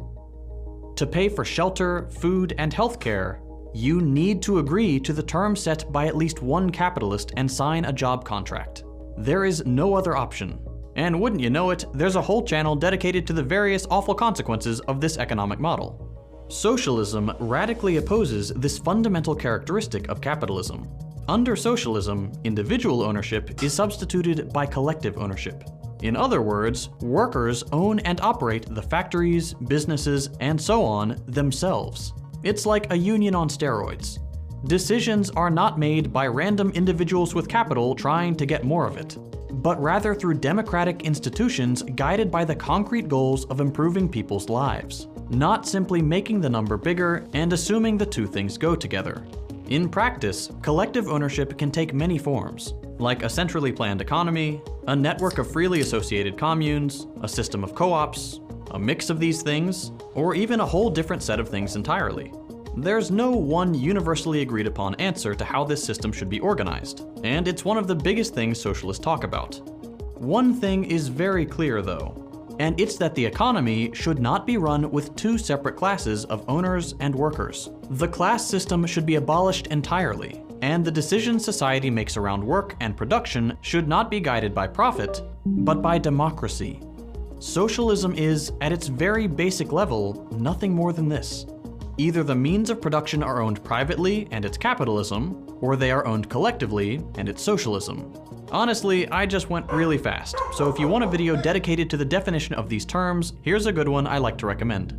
To pay for shelter, food, and healthcare, you need to agree to the terms set by at least one capitalist and sign a job contract. There is no other option. And wouldn't you know it, there's a whole channel dedicated to the various awful consequences of this economic model. Socialism radically opposes this fundamental characteristic of capitalism. Under socialism, individual ownership is substituted by collective ownership. In other words, workers own and operate the factories, businesses, and so on themselves. It's like a union on steroids. Decisions are not made by random individuals with capital trying to get more of it, but rather through democratic institutions guided by the concrete goals of improving people's lives, not simply making the number bigger and assuming the two things go together. In practice, collective ownership can take many forms, like a centrally planned economy, a network of freely associated communes, a system of co-ops, A mix of these things, or even a whole different set of things entirely? There's no one universally agreed upon answer to how this system should be organized, and it's one of the biggest things socialists talk about. One thing is very clear though, and it's that the economy should not be run with two separate classes of owners and workers. The class system should be abolished entirely, and the decisions society makes around work and production should not be guided by profit, but by democracy. Socialism is, at its very basic level, nothing more than this. Either the means of production are owned privately, and it's capitalism, or they are owned collectively, and it's socialism. Honestly, I just went really fast, so if you want a video dedicated to the definition of these terms, here's a good one I like to recommend.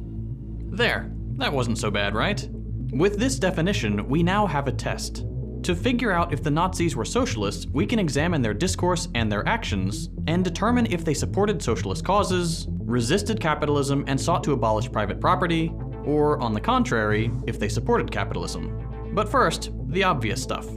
There, that wasn't so bad, right? With this definition, we now have a test. To figure out if the Nazis were socialists, we can examine their discourse and their actions, and determine if they supported socialist causes, resisted capitalism and sought to abolish private property, or on the contrary, if they supported capitalism. But first, the obvious stuff.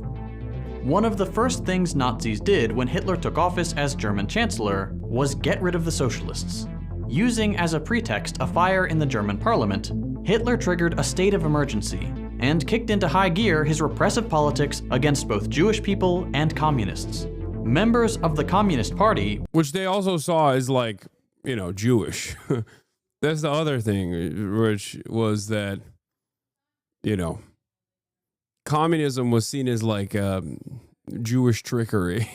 One of the first things Nazis did when Hitler took office as German Chancellor was get rid of the socialists. Using as a pretext a fire in the German parliament, Hitler triggered a state of emergency and kicked into high gear his repressive politics against both Jewish people and communists. Members of the Communist Party, which they also saw as like, you know, Jewish. That's the other thing, which was that, you know, communism was seen as like Jewish trickery.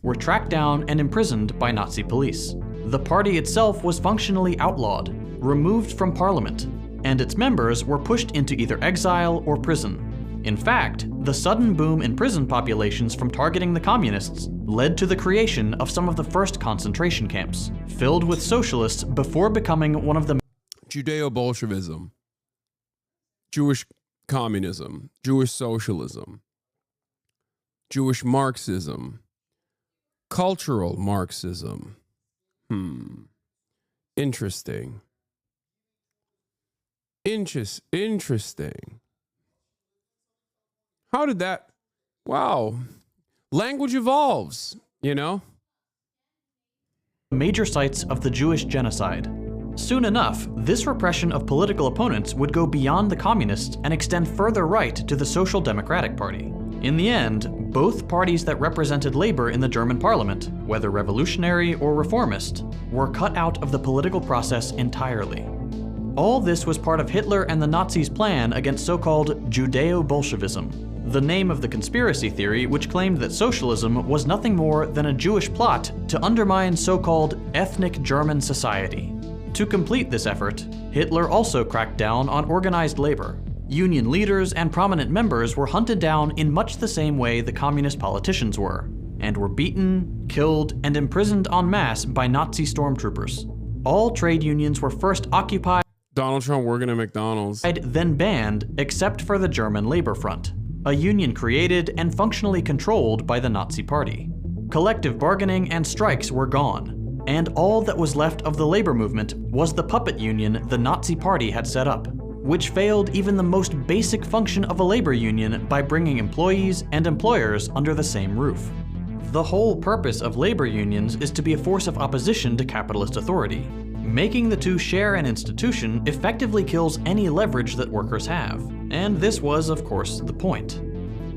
were tracked down and imprisoned by Nazi police. The party itself was functionally outlawed, removed from parliament, and its members were pushed into either exile or prison. In fact, the sudden boom in prison populations from targeting the communists led to the creation of some of the first concentration camps, filled with socialists before becoming one of the Judeo-Bolshevism, Jewish communism, Jewish socialism, Jewish Marxism, cultural Marxism. Interesting. Interesting. How did that? Wow. Language evolves, you know? Major sites of the Jewish genocide. Soon enough, this repression of political opponents would go beyond the communists and extend further right to the Social Democratic Party. In the end, both parties that represented labor in the German parliament, whether revolutionary or reformist, were cut out of the political process entirely. All this was part of Hitler and the Nazis' plan against so-called Judeo-Bolshevism, the name of the conspiracy theory which claimed that socialism was nothing more than a Jewish plot to undermine so-called ethnic German society. To complete this effort, Hitler also cracked down on organized labor. Union leaders and prominent members were hunted down in much the same way the communist politicians were, and were beaten, killed, and imprisoned en masse by Nazi stormtroopers. All trade unions were first occupied, Donald Trump working at McDonald's, then banned, except for the German Labor Front, a union created and functionally controlled by the Nazi Party. Collective bargaining and strikes were gone, and all that was left of the labor movement was the puppet union the Nazi Party had set up, which failed even the most basic function of a labor union by bringing employees and employers under the same roof. The whole purpose of labor unions is to be a force of opposition to capitalist authority. Making the two share an institution effectively kills any leverage that workers have, and this was, of course, the point.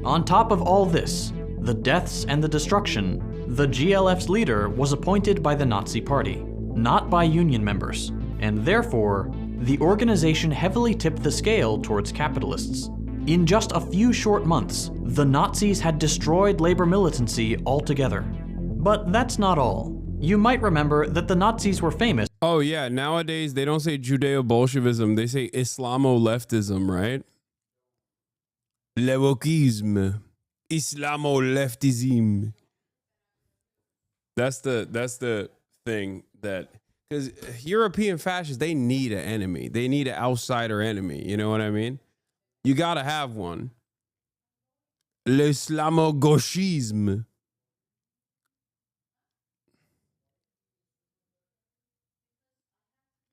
On top of all this, the deaths and the destruction, the GLF's leader was appointed by the Nazi Party, not by union members, and therefore, the organization heavily tipped the scale towards capitalists. In just a few short months, the Nazis had destroyed labor militancy altogether. But that's not all. You might remember that the Nazis were famous. Oh yeah, nowadays they don't say Judeo-Bolshevism, they say Islamo-leftism, right? Le wokisme. Islamo-leftism. That's the thing that, because European fascists, they need an enemy. They need an outsider enemy, you know what I mean? You gotta have one. L'islamo-gauchisme.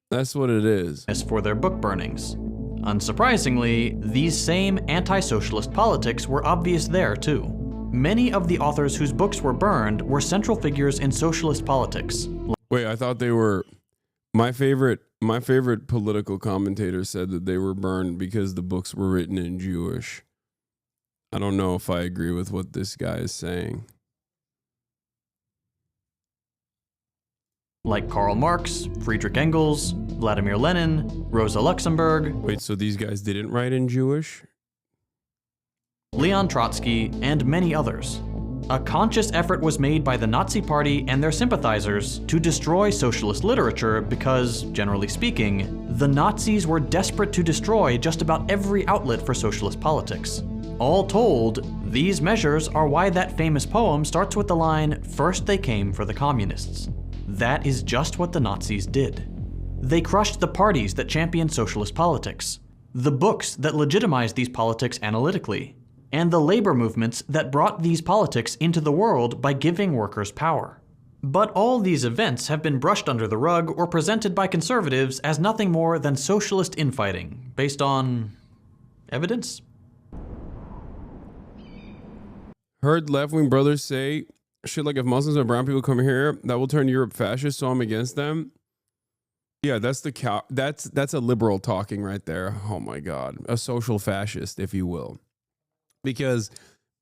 That's what it is. As for their book burnings. Unsurprisingly, these same anti-socialist politics were obvious there too. Many of the authors whose books were burned were central figures in socialist politics. Wait, I thought they were My favorite political commentator said that they were burned because the books were written in Jewish. I don't know if I agree with what this guy is saying. Like Karl Marx, Friedrich Engels, Vladimir Lenin, Rosa Luxemburg. Wait, so these guys didn't write in Jewish? Leon Trotsky, and many others. A conscious effort was made by the Nazi Party and their sympathizers to destroy socialist literature because, generally speaking, the Nazis were desperate to destroy just about every outlet for socialist politics. All told, these measures are why that famous poem starts with the line, "First they came for the communists." That is just what the Nazis did. They crushed the parties that championed socialist politics, the books that legitimized these politics analytically, and the labor movements that brought these politics into the world by giving workers power. But all these events have been brushed under the rug or presented by conservatives as nothing more than socialist infighting, based on evidence? Heard left-wing brothers say shit like, if Muslims and brown people come here, that will turn Europe fascist, so I'm against them. Yeah, that's a liberal talking right there. Oh my God, a social fascist, if you will. Because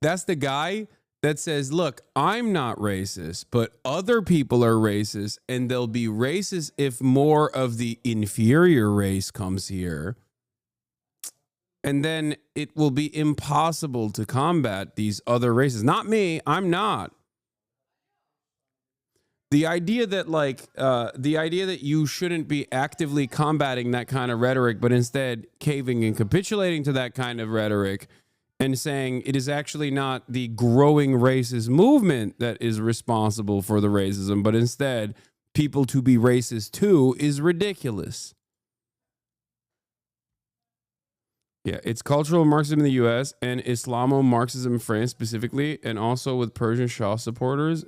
that's the guy that says, look, I'm not racist, but other people are racist, and they'll be racist if more of the inferior race comes here. And then it will be impossible to combat these other races. Not me, I'm not. The idea that you shouldn't be actively combating that kind of rhetoric, but instead caving and capitulating to that kind of rhetoric and saying it is actually not the growing racist movement that is responsible for the racism, but instead people to be racist too, is ridiculous. Yeah, it's cultural Marxism in the U.S. and Islamo-Marxism in France specifically, and also with Persian Shah supporters.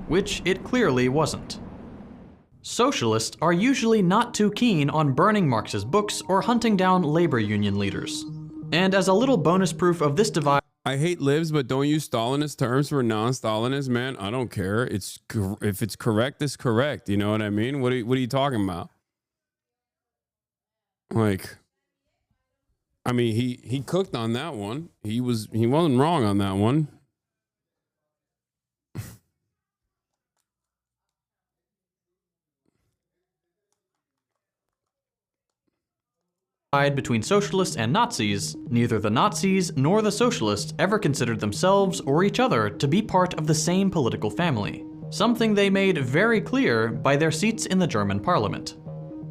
Which it clearly wasn't. Socialists are usually not too keen on burning Marxist books or hunting down labor union leaders. And as a little bonus proof of this divide, I hate libs, but don't use Stalinist terms for non-Stalinists, man. I don't care. If it's correct, it's correct. You know what I mean? What are you talking about? Like, I mean, he cooked on that one. He wasn't wrong on that one. between socialists and Nazis, neither the Nazis nor the socialists ever considered themselves or each other to be part of the same political family, something they made very clear by their seats in the German parliament.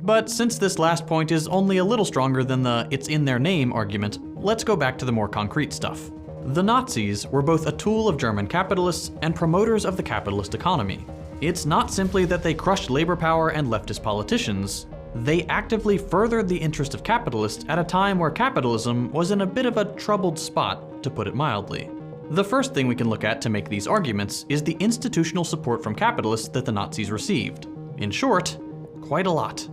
But since this last point is only a little stronger than the "it's in their name" argument, let's go back to the more concrete stuff. The Nazis were both a tool of German capitalists and promoters of the capitalist economy. It's not simply that they crushed labor power and leftist politicians. They actively furthered the interest of capitalists at a time where capitalism was in a bit of a troubled spot, to put it mildly. The first thing we can look at to make these arguments is the institutional support from capitalists that the Nazis received. In short, quite a lot.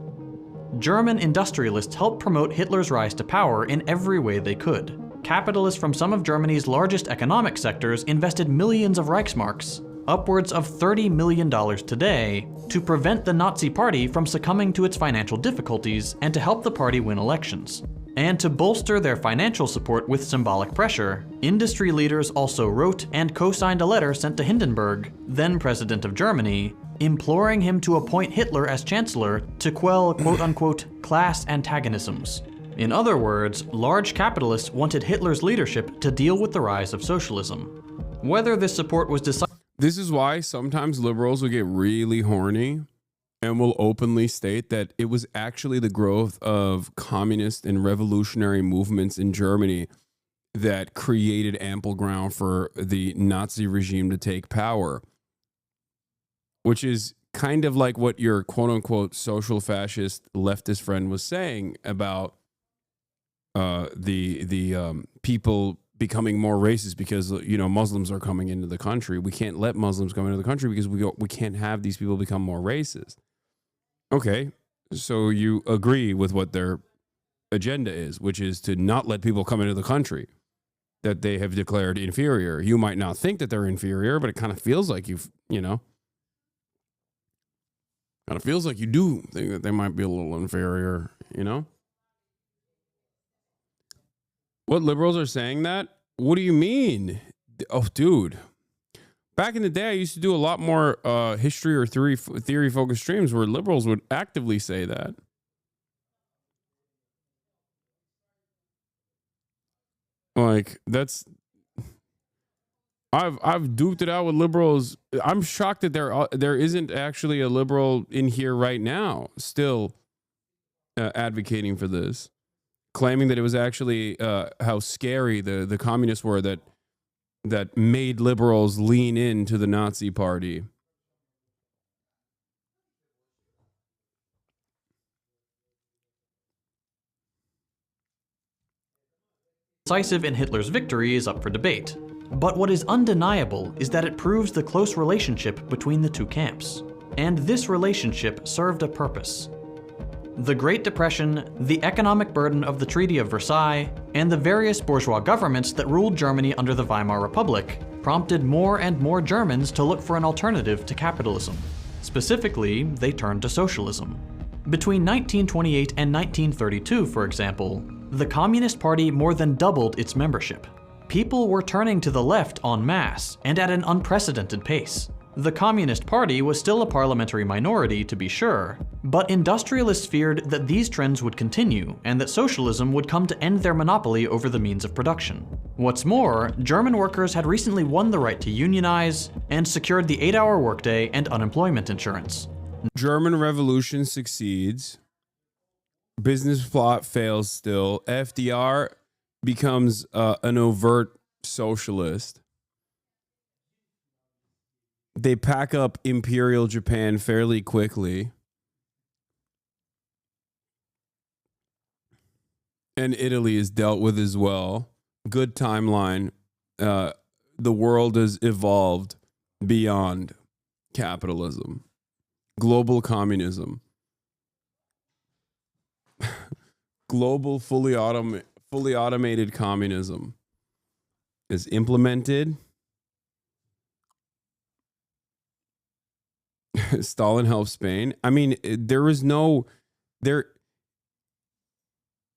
German industrialists helped promote Hitler's rise to power in every way they could. Capitalists from some of Germany's largest economic sectors invested millions of Reichsmarks, upwards of $30 million today, to prevent the Nazi Party from succumbing to its financial difficulties and to help the party win elections. And to bolster their financial support with symbolic pressure, industry leaders also wrote and co-signed a letter sent to Hindenburg, then president of Germany, imploring him to appoint Hitler as chancellor to quell quote-unquote class antagonisms. In other words, large capitalists wanted Hitler's leadership to deal with the rise of socialism. Whether this support was decided. This is why sometimes liberals will get really horny and will openly state that it was actually the growth of communist and revolutionary movements in Germany that created ample ground for the Nazi regime to take power, which is kind of like what your quote-unquote social fascist leftist friend was saying about the people becoming more racist because, you know, Muslims are coming into the country. We can't let Muslims come into the country because we can't have these people become more racist. Okay, so you agree with what their agenda is, which is to not let people come into the country. that they have declared inferior. You might not think that they're inferior, but it kind of feels like kind of feels like you do think that they might be a little inferior, What liberals are saying that? What do you mean? Oh, dude. Back in the day, I used to do a lot more history or theory-focused streams where liberals would actively say that. Like, I've duped it out with liberals. I'm shocked that there isn't actually a liberal in here right now still advocating for this, claiming that it was actually how scary the communists were that made liberals lean into the Nazi party. Decisive in Hitler's victory is up for debate. But what is undeniable is that it proves the close relationship between the two camps. And this relationship served a purpose. The Great Depression, the economic burden of the Treaty of Versailles, and the various bourgeois governments that ruled Germany under the Weimar Republic prompted more and more Germans to look for an alternative to capitalism. Specifically, they turned to socialism. Between 1928 and 1932, for example, the Communist Party more than doubled its membership. People were turning to the left en masse and at an unprecedented pace. The Communist Party was still a parliamentary minority, to be sure, but industrialists feared that these trends would continue and that socialism would come to end their monopoly over the means of production. What's more, German workers had recently won the right to unionize and secured the 8-hour workday and unemployment insurance. German Revolution succeeds. Business plot fails still. FDR becomes an overt socialist. They pack up Imperial Japan fairly quickly. And Italy is dealt with as well. Good timeline. The world has evolved beyond capitalism. Global communism. Global fully automated communism is implemented. Stalin helped Spain. I mean,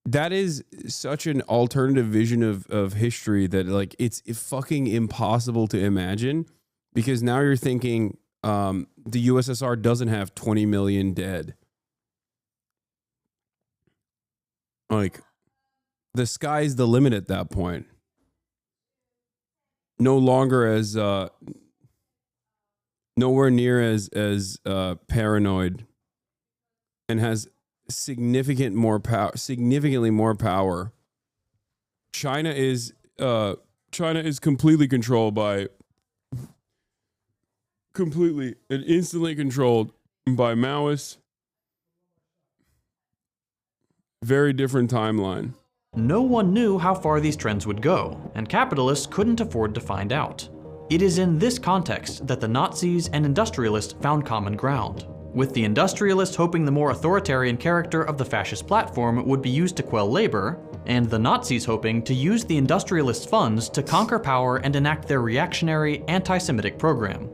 that is such an alternative vision of history that, like, it's fucking impossible to imagine, because now you're thinking the USSR doesn't have 20 million dead. Like, the sky's the limit at that point. No longer as nowhere near as paranoid, and has significantly more power. China is completely controlled and instantly controlled by Maoists. Very different timeline. No one knew how far these trends would go, and capitalists couldn't afford to find out. It is in this context that the Nazis and industrialists found common ground, with the industrialists hoping the more authoritarian character of the fascist platform would be used to quell labor, and the Nazis hoping to use the industrialists' funds to conquer power and enact their reactionary, anti-Semitic program.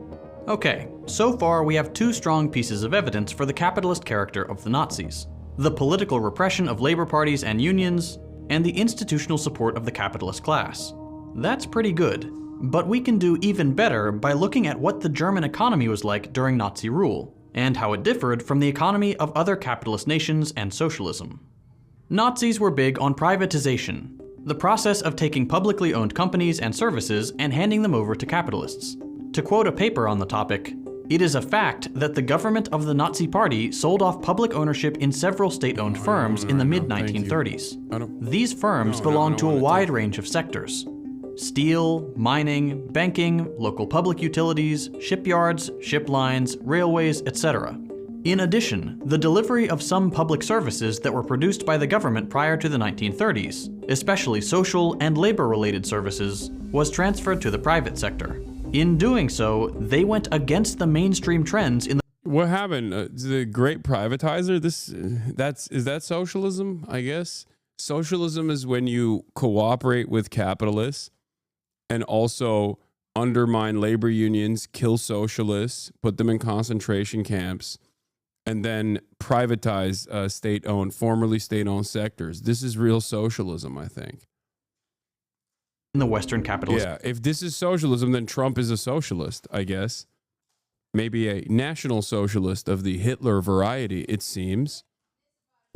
Okay, so far we have two strong pieces of evidence for the capitalist character of the Nazis: the political repression of labor parties and unions, and the institutional support of the capitalist class. That's pretty good, but we can do even better by looking at what the German economy was like during Nazi rule, and how it differed from the economy of other capitalist nations and socialism. Nazis were big on privatization, the process of taking publicly owned companies and services and handing them over to capitalists. To quote a paper on the topic, "It is a fact that the government of the Nazi Party sold off public ownership in several state-owned firms in the mid-1930s. These firms belonged to a wide range of sectors: steel, mining, banking, local public utilities, shipyards, ship lines, railways, etc. In addition, the delivery of some public services that were produced by the government prior to the 1930s, especially social and labor-related services, was transferred to the private sector. In doing so, they went against the mainstream trends in the— What happened? The great privatizer? Is that socialism, I guess? Socialism is when you cooperate with capitalists and also undermine labor unions, kill socialists, put them in concentration camps, and then privatize formerly state-owned sectors. This is real socialism, I think. In the Western capitalist. Yeah, if this is socialism, then Trump is a socialist, I guess. Maybe a national socialist of the Hitler variety, it seems.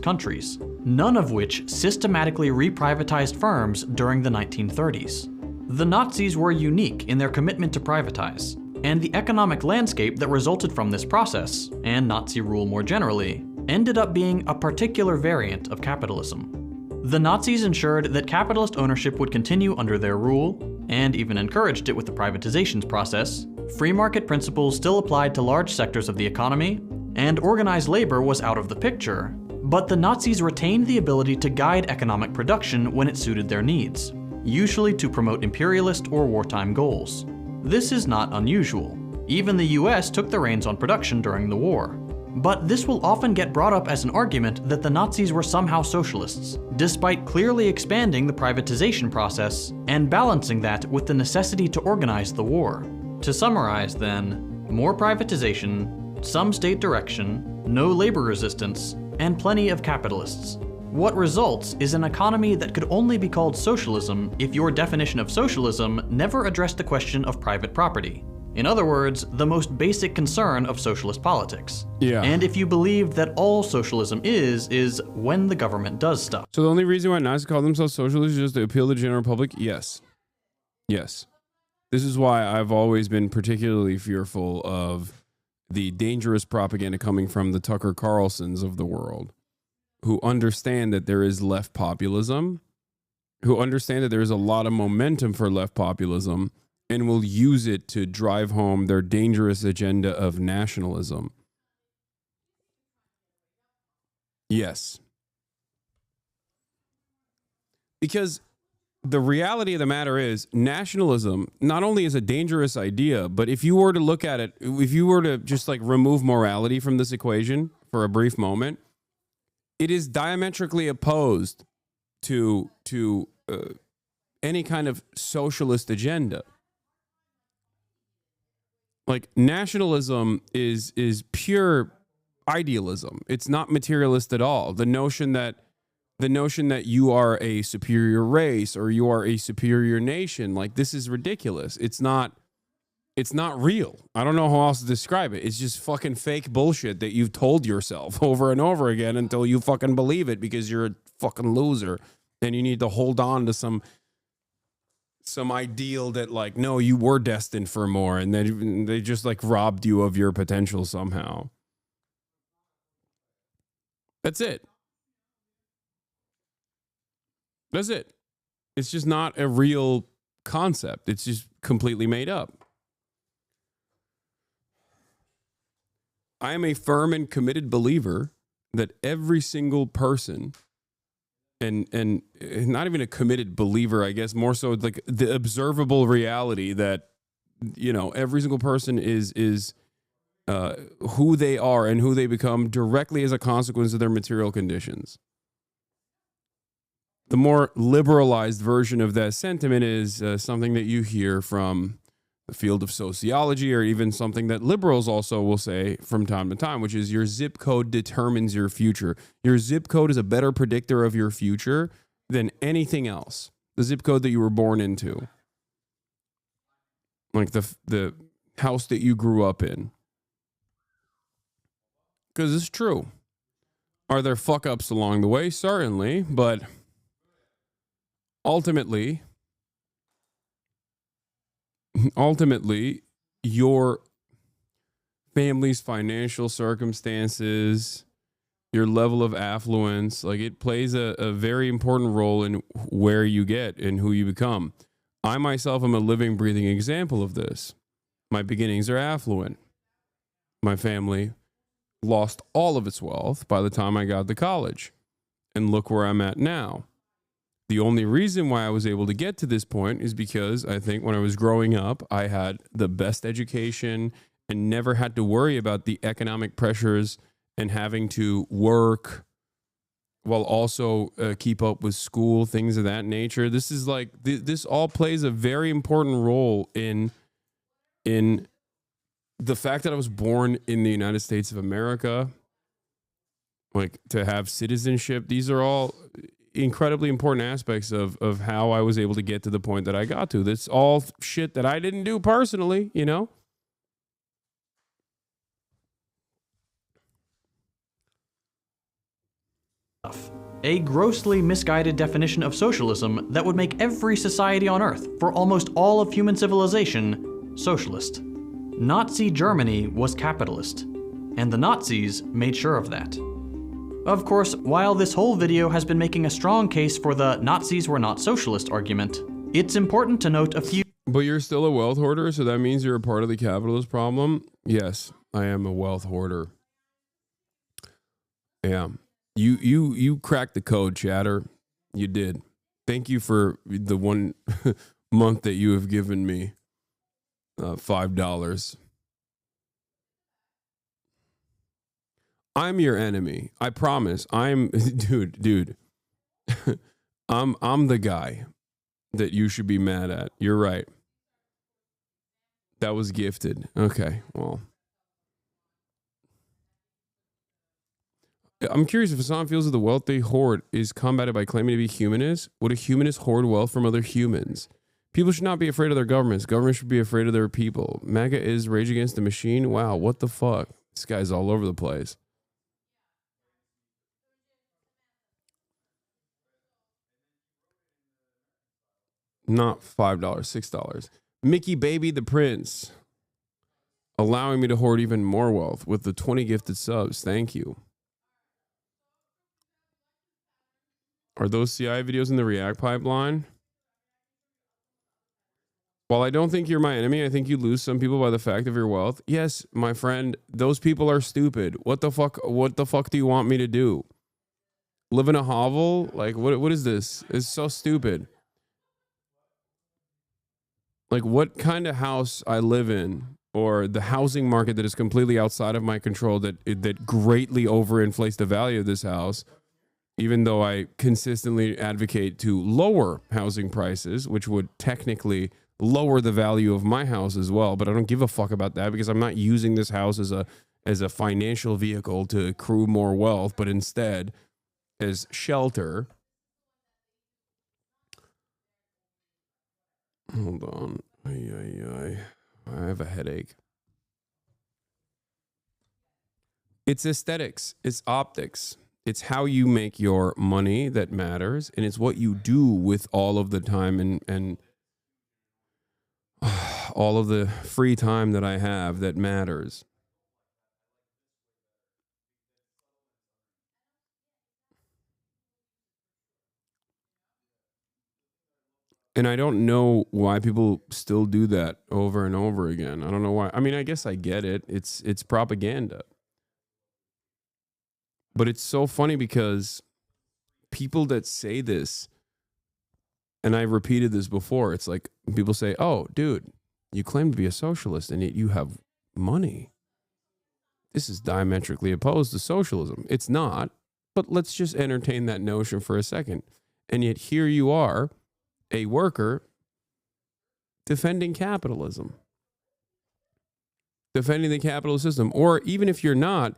Countries, none of which systematically reprivatized firms during the 1930s. The Nazis were unique in their commitment to privatize, and the economic landscape that resulted from this process, and Nazi rule more generally, ended up being a particular variant of capitalism. The Nazis ensured that capitalist ownership would continue under their rule, and even encouraged it with the privatizations process. Free market principles still applied to large sectors of the economy, and organized labor was out of the picture. But the Nazis retained the ability to guide economic production when it suited their needs, usually to promote imperialist or wartime goals. This is not unusual. Even the US took the reins on production during the war. But this will often get brought up as an argument that the Nazis were somehow socialists, despite clearly expanding the privatization process and balancing that with the necessity to organize the war. To summarize then, more privatization, some state direction, no labor resistance, and plenty of capitalists. What results is an economy that could only be called socialism if your definition of socialism never addressed the question of private property. In other words, the most basic concern of socialist politics. Yeah. And if you believed that all socialism is when the government does stuff. So the only reason why Nazis call themselves socialists is just to appeal to the general public? Yes. Yes. This is why I've always been particularly fearful of the dangerous propaganda coming from the Tucker Carlsons of the world, who understand that there is left populism, who understand that there is a lot of momentum for left populism, and will use it to drive home their dangerous agenda of nationalism. Yes. Because the reality of the matter is, nationalism not only is a dangerous idea, but if you were to look at it, if you were to just like remove morality from this equation for a brief moment, it is diametrically opposed to any kind of socialist agenda. Like, nationalism is pure idealism. It's not materialist at all. The notion that you are a superior race or you are a superior nation, like, this is ridiculous. It's not real. I don't know how else to describe it. It's just fucking fake bullshit that you've told yourself over and over again until you fucking believe it because you're a fucking loser and you need to hold on to some ideal that, like, no, you were destined for more, and then they just like robbed you of your potential somehow. That's it. That's it. It's just not a real concept. It's just completely made up. I am a firm and committed believer that every single person, and not even a committed believer, I guess, more so like the observable reality that, you know, every single person is who they are and who they become directly as a consequence of their material conditions. The more liberalized version of that sentiment is something that you hear from the field of sociology, or even something that liberals also will say from time to time, which is your zip code determines your future. Your zip code is a better predictor of your future than anything else. The zip code that you were born into. Like the house that you grew up in. Because it's true. Are there fuck-ups along the way? Certainly, but ultimately, your family's financial circumstances, your level of affluence, like, it plays a very important role in where you get and who you become. I myself am a living, breathing example of this. My beginnings are affluent. My family lost all of its wealth by the time I got to college. And look where I'm at now. The only reason why I was able to get to this point is because I think when I was growing up, I had the best education and never had to worry about the economic pressures and having to work while also keep up with school, things of that nature. This is like, this all plays a very important role in the fact that I was born in the United States of America, like to have citizenship. These are all incredibly important aspects of how I was able to get to the point that I got to. That's all shit that I didn't do personally, you know? A grossly misguided definition of socialism that would make every society on Earth, for almost all of human civilization, socialist. Nazi Germany was capitalist, and the Nazis made sure of that. Of course, while this whole video has been making a strong case for the Nazis were not socialist argument, it's important to note a few— But you're still a wealth hoarder, so that means you're a part of the capitalist problem? Yes, I am a wealth hoarder. Yeah. You cracked the code, chatter. You did. Thank you for the 1 month that you have given me. $5. I'm your enemy. I promise. Dude. I'm the guy that you should be mad at. You're right. That was gifted. Okay, well. I'm curious if Hasan feels that the wealth they hoard is combated by claiming to be humanist. Would a humanist hoard wealth from other humans? People should not be afraid of their governments. Governments should be afraid of their people. MAGA is Rage Against the Machine. Wow, what the fuck? This guy's all over the place. Not $5, $6. Mickey Baby the Prince. Allowing me to hoard even more wealth with the 20 gifted subs. Thank you. Are those CI videos in the React pipeline? While I don't think you're my enemy, I think you lose some people by the fact of your wealth. Yes, my friend, those people are stupid. What the fuck do you want me to do? Live in a hovel? Like, what is this? It's so stupid. Like, what kind of house I live in, or the housing market that is completely outside of my control, that greatly overinflates the value of this house, even though I consistently advocate to lower housing prices, which would technically lower the value of my house as well. But I don't give a fuck about that because I'm not using this house as a financial vehicle to accrue more wealth, but instead as shelter. Hold on. I have a headache. It's aesthetics. It's optics. It's how you make your money that matters, and it's what you do with all of the time and all of the free time that I have that matters. And I don't know why people still do that over and over again. I don't know why. I mean, I guess I get it. It's propaganda. But it's so funny because people that say this, and I repeated this before, it's like people say, oh, dude, you claim to be a socialist and yet you have money. This is diametrically opposed to socialism. It's not, but let's just entertain that notion for a second. And yet here you are, a worker, defending capitalism, defending the capitalist system. Or even if you're not,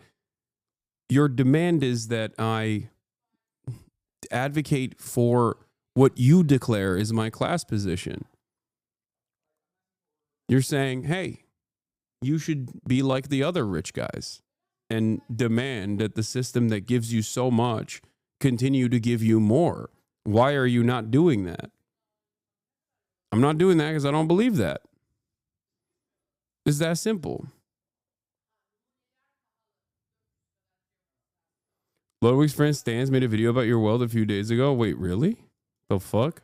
your demand is that I advocate for what you declare is my class position. You're saying, hey, you should be like the other rich guys and demand that the system that gives you so much continue to give you more. Why are you not doing that? I'm not doing that because I don't believe that. It's that simple. Ludwig's friend Stans made a video about your wealth a few days ago. Wait, really? The fuck?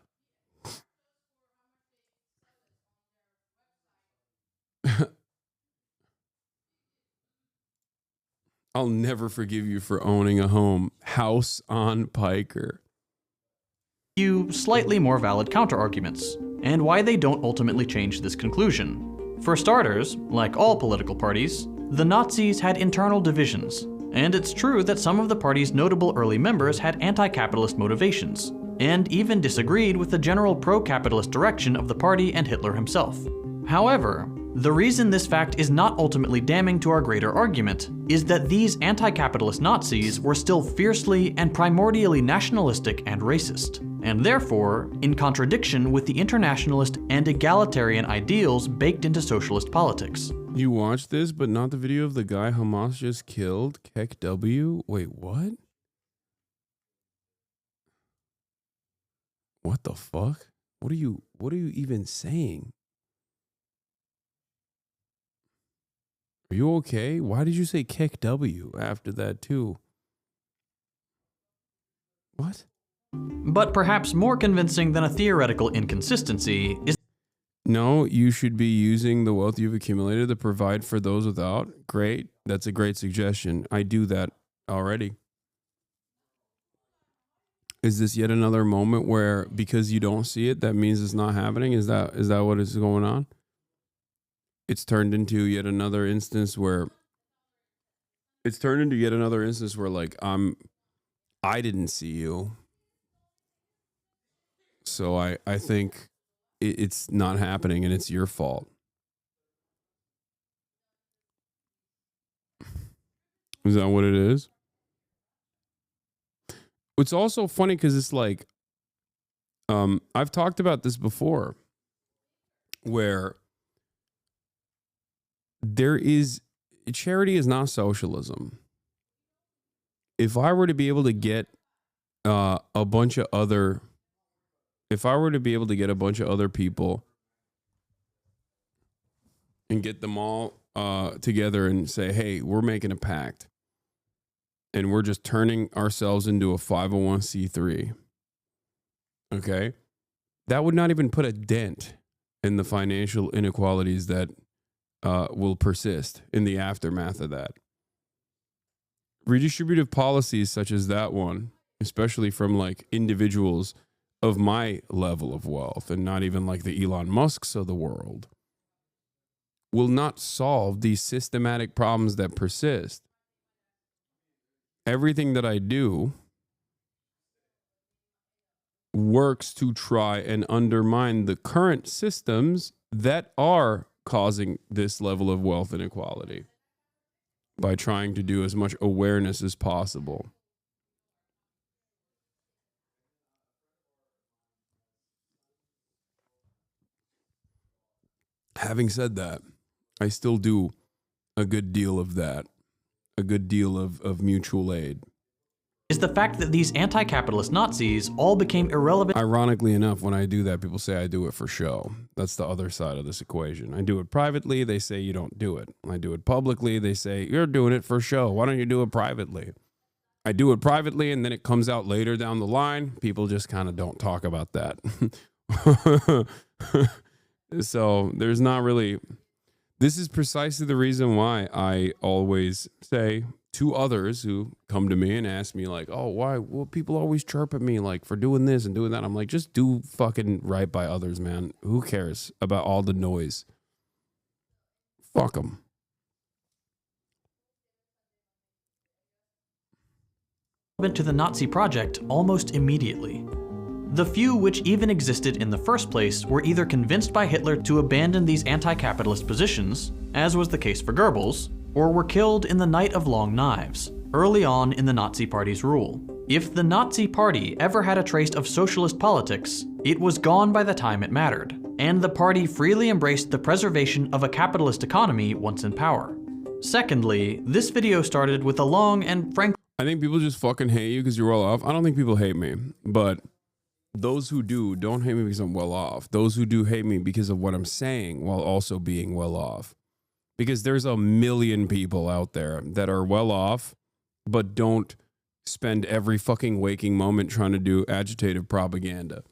I'll never forgive you for owning a home. House on Piker. Few slightly more valid counter-arguments, and why they don't ultimately change this conclusion. For starters, like all political parties, the Nazis had internal divisions. And it's true that some of the party's notable early members had anti-capitalist motivations, and even disagreed with the general pro-capitalist direction of the party and Hitler himself. However, the reason this fact is not ultimately damning to our greater argument is that these anti-capitalist Nazis were still fiercely and primordially nationalistic and racist, and therefore in contradiction with the internationalist and egalitarian ideals baked into socialist politics. You watched this, but not the video of the guy Hamas just killed? Kek W? Wait, what? What the fuck? What are you even saying? Are you okay? Why did you say Kek W after that too? What? But perhaps more convincing than a theoretical inconsistency is no, you should be using the wealth you've accumulated to provide for those without. Great. That's a great suggestion. I do that already. Is this yet another moment where because you don't see it, that means it's not happening? Is that what is going on? It's turned into yet another instance where like I didn't see you. So I think it's not happening and it's your fault. Is that what it is? It's also funny because it's like, I've talked about this before, where charity is not socialism. If I were to be able to get a bunch of other people and get them all together and say, hey, we're making a pact and we're just turning ourselves into a 501c3. Okay. That would not even put a dent in the financial inequalities that will persist in the aftermath of that. Redistributive policies such as that one, especially from like individuals of my level of wealth and not even like the Elon Musks of the world, will not solve these systematic problems that persist. Everything that I do works to try and undermine the current systems that are causing this level of wealth inequality by trying to do as much awareness as possible. Having said that, I still do a good deal of that, a good deal of mutual aid. Is the fact that these anti-capitalist Nazis all became irrelevant. Ironically enough, when I do that, people say I do it for show. That's the other side of this equation. I do it privately, they say you don't do it. I do it publicly, they say you're doing it for show. Why don't you do it privately? I do it privately, and then it comes out later down the line. People just kind of don't talk about that. So there's not really... This is precisely the reason why I always say to others who come to me and ask me like, oh, why? Well, people always chirp at me like for doing this and doing that. I'm like, just do fucking right by others, man. Who cares about all the noise? Fuck them. To the Nazi project almost immediately. The few which even existed in the first place were either convinced by Hitler to abandon these anti-capitalist positions, as was the case for Goebbels, or were killed in the Night of Long Knives, early on in the Nazi Party's rule. If the Nazi Party ever had a trace of socialist politics, it was gone by the time it mattered, and the party freely embraced the preservation of a capitalist economy once in power. Secondly, this video started with a long and frank... I think people just fucking hate you because you're well off. I don't think people hate me, but those who do don't hate me because I'm well off. Those who do hate me because of what I'm saying while also being well off. Because there's a million people out there that are well off, but don't spend every fucking waking moment trying to do agitative propaganda.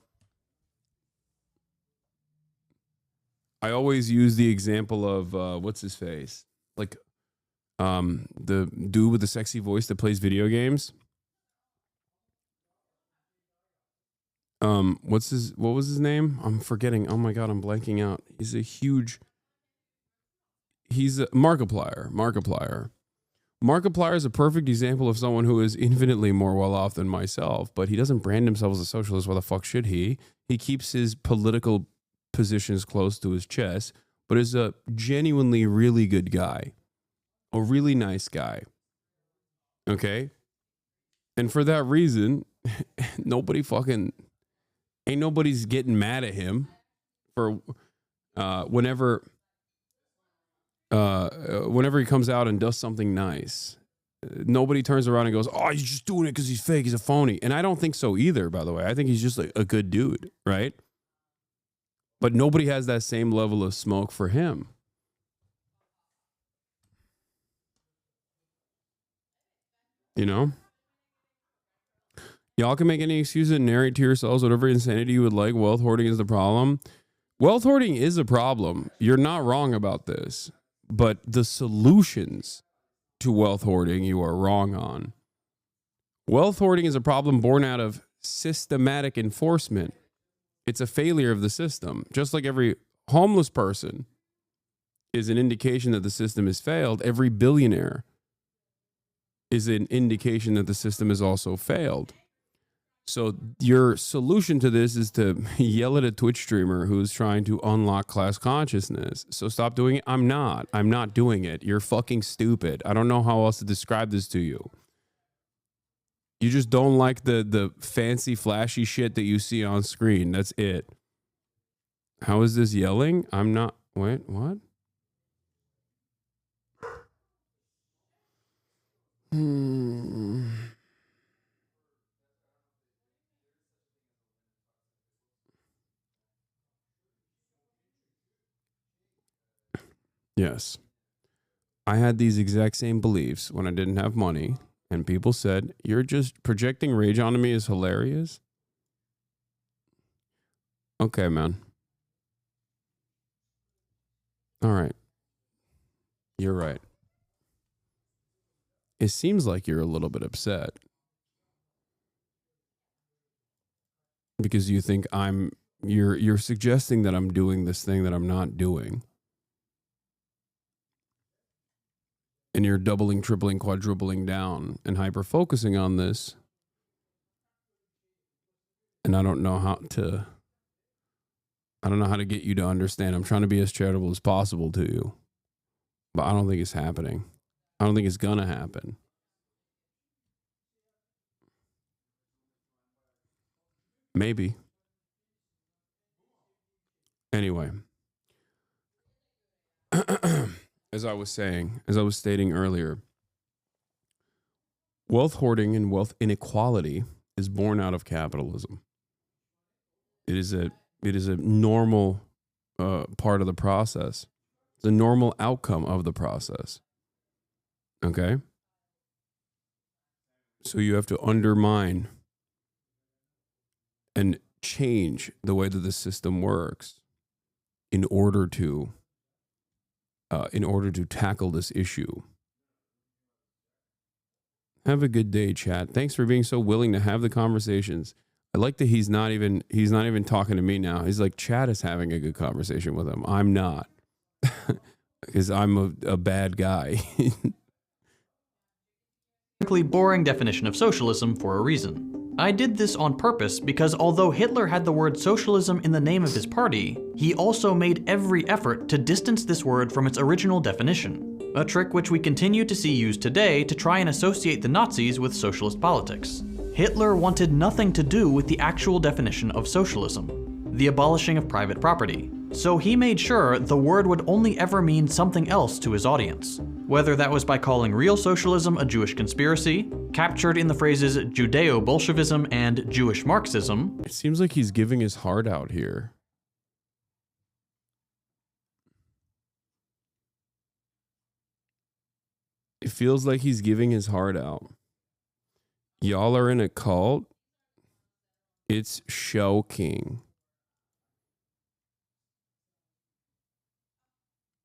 I always use the example of, what's his face? Like, the dude with the sexy voice that plays video games. What was his name? I'm forgetting. Oh my God, I'm blanking out. He's a Markiplier. Markiplier is a perfect example of someone who is infinitely more well off than myself, but he doesn't brand himself as a socialist. Why the fuck should he? He keeps his political positions close to his chest, but is a genuinely really good guy, a really nice guy. Okay? And for that reason, ain't nobody's getting mad at him for whenever he comes out and does something nice. Nobody turns around and goes, oh, he's just doing it because he's fake, he's a phony. And I don't think so either, by the way. I think he's just a good dude, right? But nobody has that same level of smoke for him. You know? Y'all can make any excuse and narrate to yourselves whatever insanity you would like. Wealth hoarding is the problem. Wealth hoarding is a problem. You're not wrong about this. But the solutions to wealth hoarding, you are wrong on. Wealth hoarding is a problem born out of systematic enforcement. It's a failure of the system. Just like every homeless person is an indication that the system has failed, every billionaire is an indication that the system has also failed. So your solution to this is to yell at a Twitch streamer who's trying to unlock class consciousness. So stop doing it. I'm not doing it. You're fucking stupid. I don't know how else to describe this to you. You just don't like the fancy, flashy shit that you see on screen. That's it. How is this yelling? I'm not. Wait, what? Yes. I had these exact same beliefs when I didn't have money, and people said, you're just projecting rage onto me is hilarious. Okay, man. All right. You're right. It seems like you're a little bit upset because you think you're suggesting that I'm doing this thing that I'm not doing. And you're doubling, tripling, quadrupling down and hyper-focusing on this. And I don't know how to get you to understand. I'm trying to be as charitable as possible to you. But I don't think it's happening. I don't think it's gonna happen. Maybe. Anyway. As I was stating earlier, wealth hoarding and wealth inequality is born out of capitalism. It is a normal part of the process. It's a normal outcome of the process. Okay? So you have to undermine and change the way that the system works in order to tackle this issue. Have a good day, chat. Thanks for being so willing to have the conversations. I like that he's not even talking to me now. He's like, chat is having a good conversation with him. I'm not. Because I'm a bad guy. Boring definition of socialism for a reason. I did this on purpose because although Hitler had the word socialism in the name of his party, he also made every effort to distance this word from its original definition, a trick which we continue to see used today to try and associate the Nazis with socialist politics. Hitler wanted nothing to do with the actual definition of socialism, the abolishing of private property. So he made sure the word would only ever mean something else to his audience. Whether that was by calling real socialism a Jewish conspiracy, captured in the phrases Judeo-Bolshevism and Jewish Marxism. It seems like he's giving his heart out here. It feels like he's giving his heart out. Y'all are in a cult. It's shocking.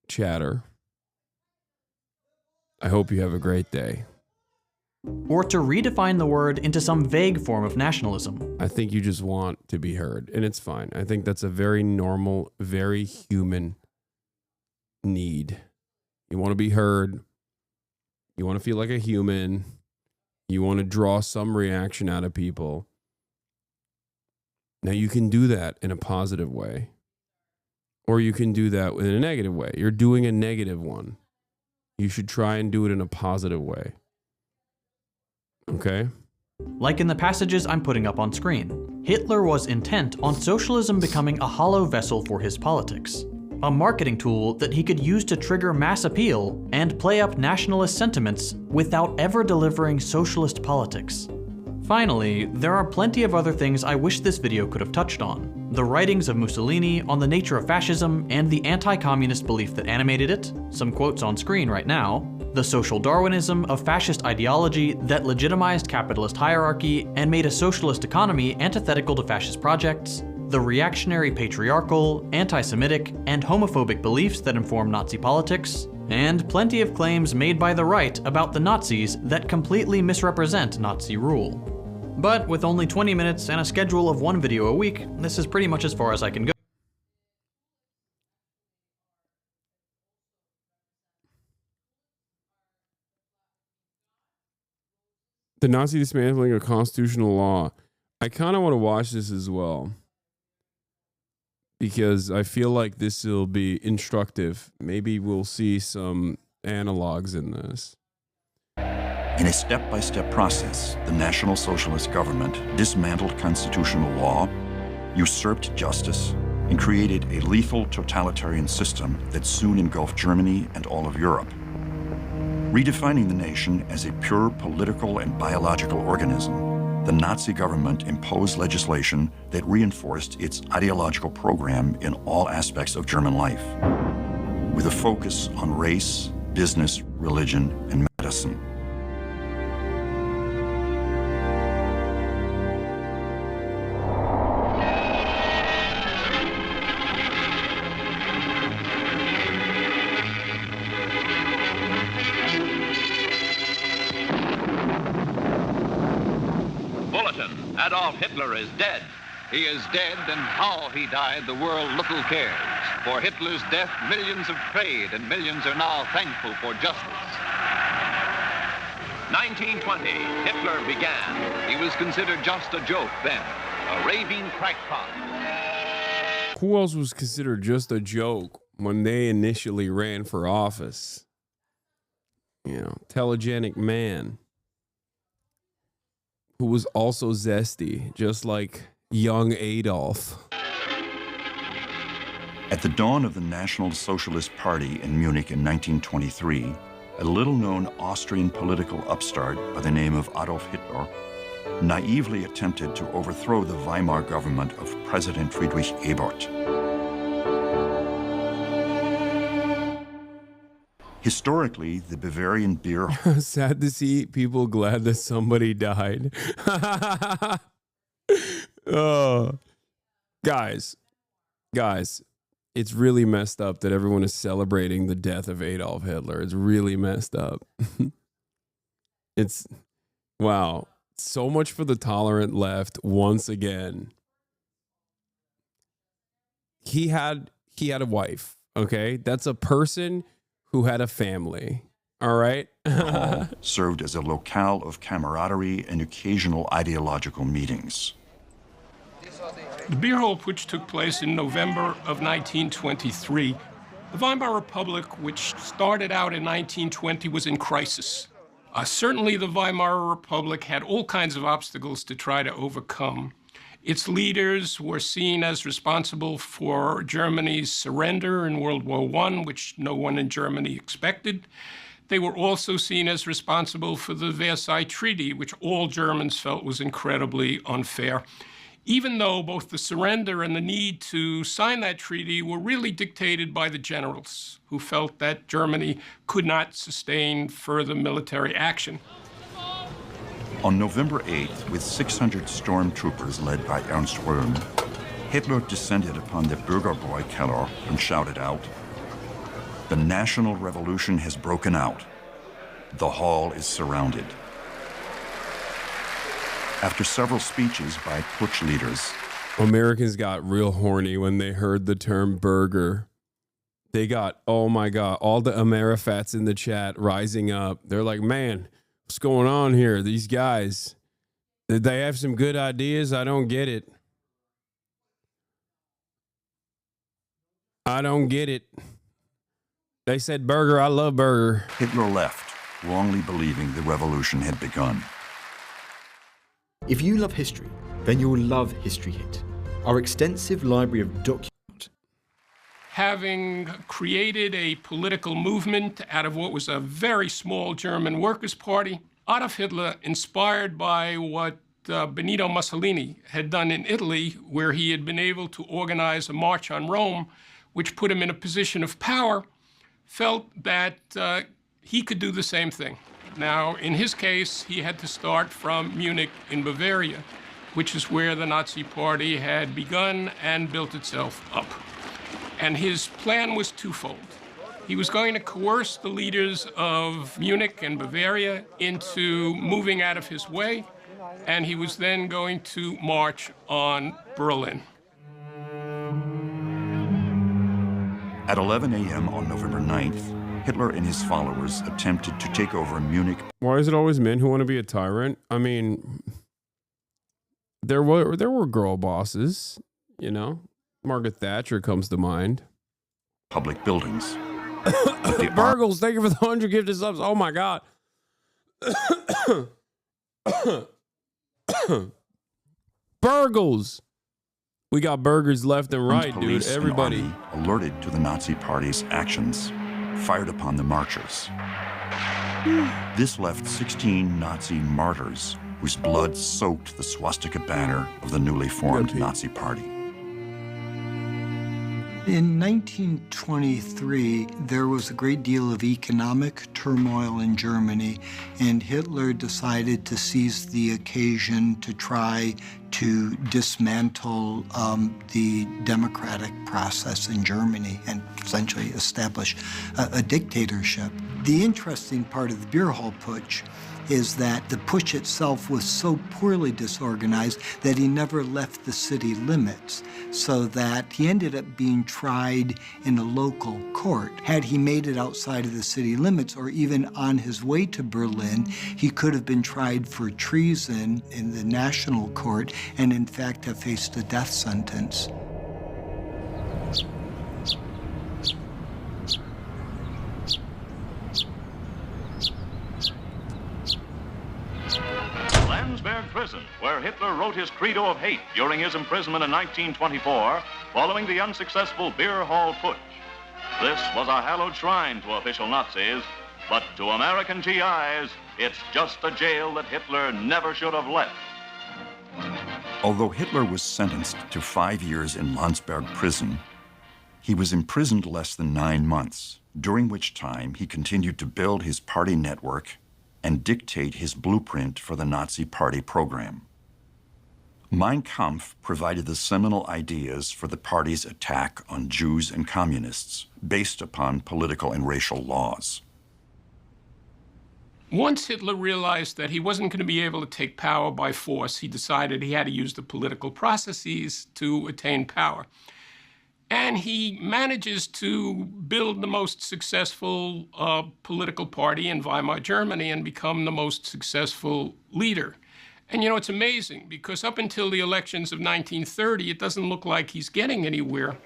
Chatter. I hope you have a great day. Or to redefine the word into some vague form of nationalism. I think you just want to be heard, and it's fine. I think that's a very normal, very human need. You want to be heard. You want to feel like a human. You want to draw some reaction out of people. Now, you can do that in a positive way, or you can do that in a negative way. You're doing a negative one. You should try and do it in a positive way. Okay? Like in the passages I'm putting up on screen, Hitler was intent on socialism becoming a hollow vessel for his politics, a marketing tool that he could use to trigger mass appeal and play up nationalist sentiments without ever delivering socialist politics. Finally, there are plenty of other things I wish this video could have touched on. The writings of Mussolini on the nature of fascism and the anti-communist belief that animated it, some quotes on screen right now, the social Darwinism of fascist ideology that legitimized capitalist hierarchy and made a socialist economy antithetical to fascist projects, the reactionary patriarchal, anti-Semitic, and homophobic beliefs that inform Nazi politics, and plenty of claims made by the right about the Nazis that completely misrepresent Nazi rule. But with only 20 minutes and a schedule of one video a week, this is pretty much as far as I can go. The Nazi dismantling of constitutional law. I kind of want to watch this as well, because I feel like this will be instructive. Maybe we'll see some analogs in this. In a step-by-step process, the National Socialist government dismantled constitutional law, usurped justice, and created a lethal totalitarian system that soon engulfed Germany and all of Europe. Redefining the nation as a pure political and biological organism, the Nazi government imposed legislation that reinforced its ideological program in all aspects of German life, with a focus on race, business, religion, and medicine. Adolf Hitler is dead. He is dead, and how he died, the world little cares. For Hitler's death, millions have prayed, and millions are now thankful for justice. 1920, Hitler began. He was considered just a joke then, a raving crackpot. Who else was considered just a joke when they initially ran for office? You know, telegenic man who was also zesty, just like young Adolf. At the dawn of the National Socialist Party in Munich in 1923, a little-known Austrian political upstart by the name of Adolf Hitler naively attempted to overthrow the Weimar government of President Friedrich Ebert. Historically, the Bavarian beer... Sad to see people glad that somebody died. Oh, guys, it's really messed up that everyone is celebrating the death of Adolf Hitler. It's really messed up. It's, wow, so much for the tolerant left once again. He had a wife, okay? That's a person who had a family, all right? served as a locale of camaraderie and occasional ideological meetings. The beer hall putsch took place in November of 1923. The Weimar Republic, which started out in 1920, was in crisis. Certainly the Weimar Republic had all kinds of obstacles to try to overcome. Its leaders were seen as responsible for Germany's surrender in World War I, which no one in Germany expected. They were also seen as responsible for the Versailles Treaty, which all Germans felt was incredibly unfair, even though both the surrender and the need to sign that treaty were really dictated by the generals, who felt that Germany could not sustain further military action. On November 8th, with 600 stormtroopers led by Ernst Röhm, Hitler descended upon the Bürgerbräukeller and shouted out, "The national revolution has broken out. The hall is surrounded." After several speeches by putsch leaders, Americans got real horny when they heard the term burger. They got, oh my God, all the Amerifats in the chat rising up. They're like, man, what's going on here? These guys, did they have some good ideas? I don't get it. I don't get it. They said burger. I love burger. Hitler left, wrongly believing the revolution had begun. If you love history, then you will love History Hit, our extensive library of documents. Having created a political movement out of what was a very small German Workers' Party, Adolf Hitler, inspired by what Benito Mussolini had done in Italy, where he had been able to organize a march on Rome, which put him in a position of power, felt that he could do the same thing. Now, in his case, he had to start from Munich in Bavaria, which is where the Nazi Party had begun and built itself up. And his plan was twofold. He was going to coerce the leaders of Munich and Bavaria into moving out of his way, and he was then going to march on Berlin. At 11 a.m. on November 9th, Hitler and his followers attempted to take over Munich. Why is it always men who want to be a tyrant? I mean, there were girl bosses, you know. Margaret Thatcher comes to mind. Public buildings. Burgles, thank you for the 100 gifted subs. Oh my God. Burgles. We got burgers left and right, dude. Everybody. And army, alerted to the Nazi Party's actions, fired upon the marchers. This left 16 Nazi martyrs whose blood soaked the swastika banner of the newly formed Nazi Party. In 1923, there was a great deal of economic turmoil in Germany, and Hitler decided to seize the occasion to try to dismantle the democratic process in Germany and essentially establish a dictatorship. The interesting part of the beer hall putsch is that the putsch itself was so poorly disorganized that he never left the city limits, so that he ended up being tried in a local court. Had he made it outside of the city limits or even on his way to Berlin, he could have been tried for treason in the national court and in fact have faced a death sentence. Landsberg Prison, where Hitler wrote his credo of hate during his imprisonment in 1924, following the unsuccessful beer hall putsch. This was a hallowed shrine to official Nazis, but to American GIs, it's just a jail that Hitler never should have left. Although Hitler was sentenced to 5 years in Landsberg prison, he was imprisoned less than 9 months, during which time he continued to build his party network and dictate his blueprint for the Nazi Party program. Mein Kampf provided the seminal ideas for the party's attack on Jews and communists, based upon political and racial laws. Once Hitler realized that he wasn't going to be able to take power by force, he decided he had to use the political processes to attain power. And he manages to build the most successful political party in Weimar Germany and become the most successful leader. And you know, it's amazing because up until the elections of 1930, it doesn't look like he's getting anywhere.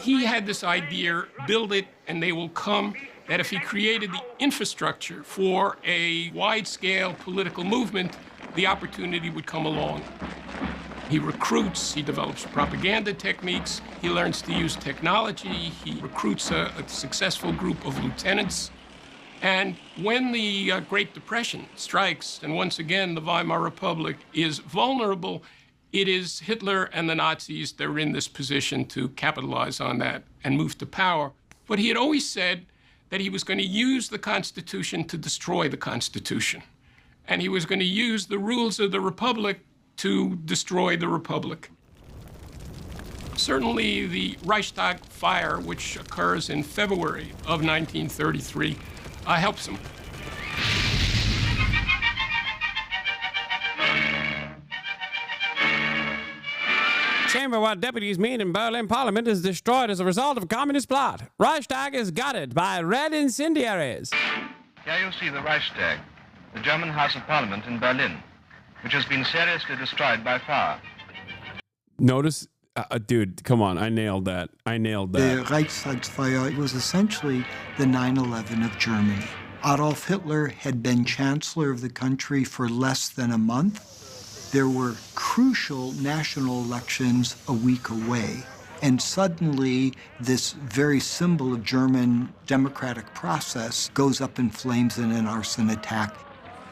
He had this idea, build it and they will come, that if he created the infrastructure for a wide-scale political movement, the opportunity would come along. He recruits, he develops propaganda techniques, he learns to use technology, he recruits a successful group of lieutenants. And when the Great Depression strikes, and once again the Weimar Republic is vulnerable, it is Hitler and the Nazis that are in this position to capitalize on that and move to power. But he had always said that he was going to use the Constitution to destroy the Constitution. And he was going to use the rules of the Republic to destroy the Republic. Certainly the Reichstag fire, which occurs in February of 1933, helps him. chamber what deputies mean in Berlin Parliament is destroyed as a result of communist plot. Reichstag is gutted by red incendiaries. Here you see the Reichstag, the German House of Parliament in Berlin, which has been seriously destroyed by fire. Notice, dude, come on, I nailed that. I nailed that. The Reichstagsfire was essentially the 9/11 of Germany. Adolf Hitler had been chancellor of the country for less than a month. There were crucial national elections a week away. And suddenly, this very symbol of German democratic process goes up in flames in an arson attack.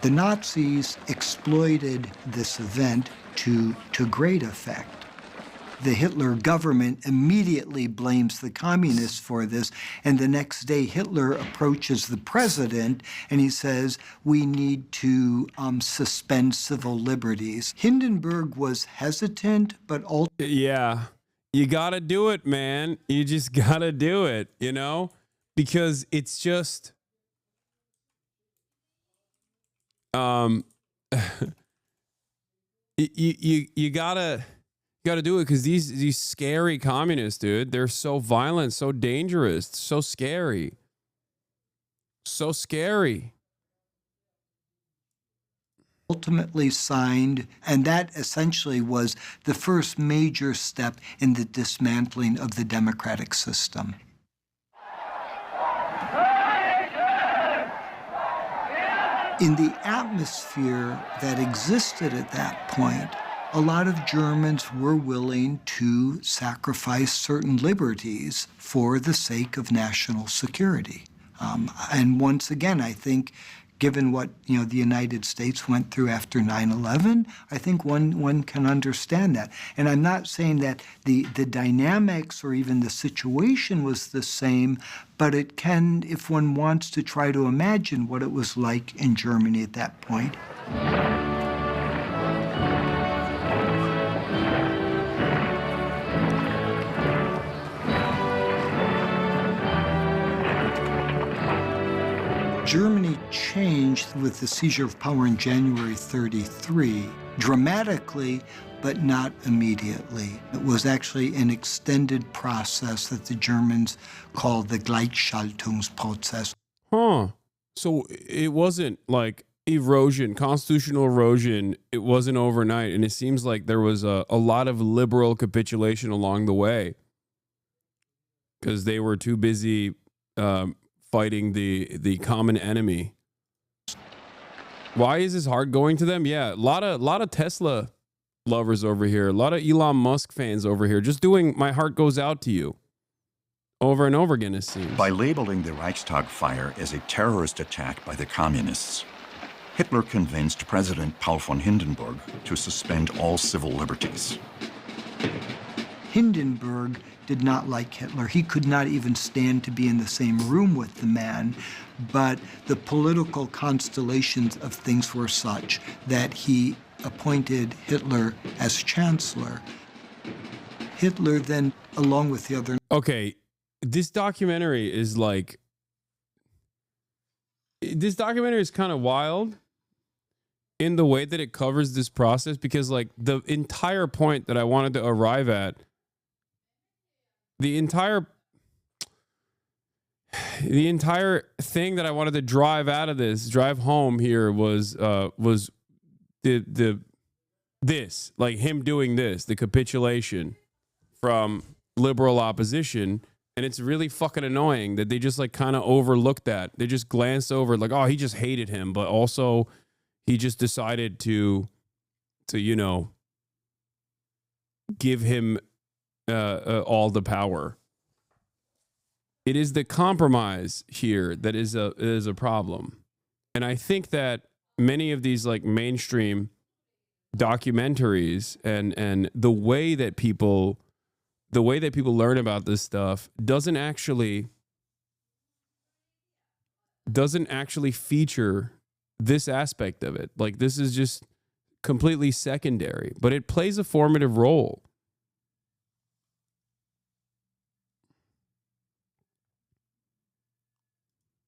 The Nazis exploited this event to great effect. The Hitler government immediately blames the communists for this, and the next day Hitler approaches the president and he says, we need to suspend civil liberties. Hindenburg was hesitant, but ultimately... Yeah, you gotta do it, man. You just gotta do it, you know? Because it's just... you gotta do it because these scary communists, dude, they're so violent, so dangerous, so scary. So scary. Ultimately signed, and that essentially was the first major step in the dismantling of the democratic system. In the atmosphere that existed at that point, a lot of Germans were willing to sacrifice certain liberties for the sake of national security. And once again, I think, given what the United States went through after 9/11, I think one can understand that. And I'm not saying that the dynamics or even the situation was the same, but it can, if one wants to try to imagine what it was like in Germany at that point. Germany changed with the seizure of power in January 1933, dramatically, but not immediately. It was actually an extended process that the Germans called the Gleichschaltungsprozess. Huh. So it wasn't like erosion, constitutional erosion. It wasn't overnight. And it seems like there was a lot of liberal capitulation along the way because they were too busy fighting the common enemy. Why is this hard going to them? Yeah, a lot of Tesla lovers over here, a lot of Elon Musk fans over here, just doing my heart goes out to you over and over again, it seems. By labeling the Reichstag fire as a terrorist attack by the communists, Hitler convinced President Paul von Hindenburg to suspend all civil liberties. Hindenburg did not like Hitler. He could not even stand to be in the same room with the man, but the political constellations of things were such that he appointed Hitler as chancellor. Hitler then, along with the other... Okay, this documentary is like... This documentary is kind of wild in the way that it covers this process, because like the entire point that I wanted to arrive at, the entire thing that I wanted to drive home here was this, like him doing this, the capitulation from liberal opposition. And it's really fucking annoying that they just like kind of overlooked that. They just glanced over like, oh, he just hated him, but also he just decided to give him all the power. It is the compromise here that is a problem. And I think that many of these like mainstream documentaries and the way that people learn about this stuff doesn't actually feature this aspect of it. Like, this is just completely secondary, but it plays a formative role.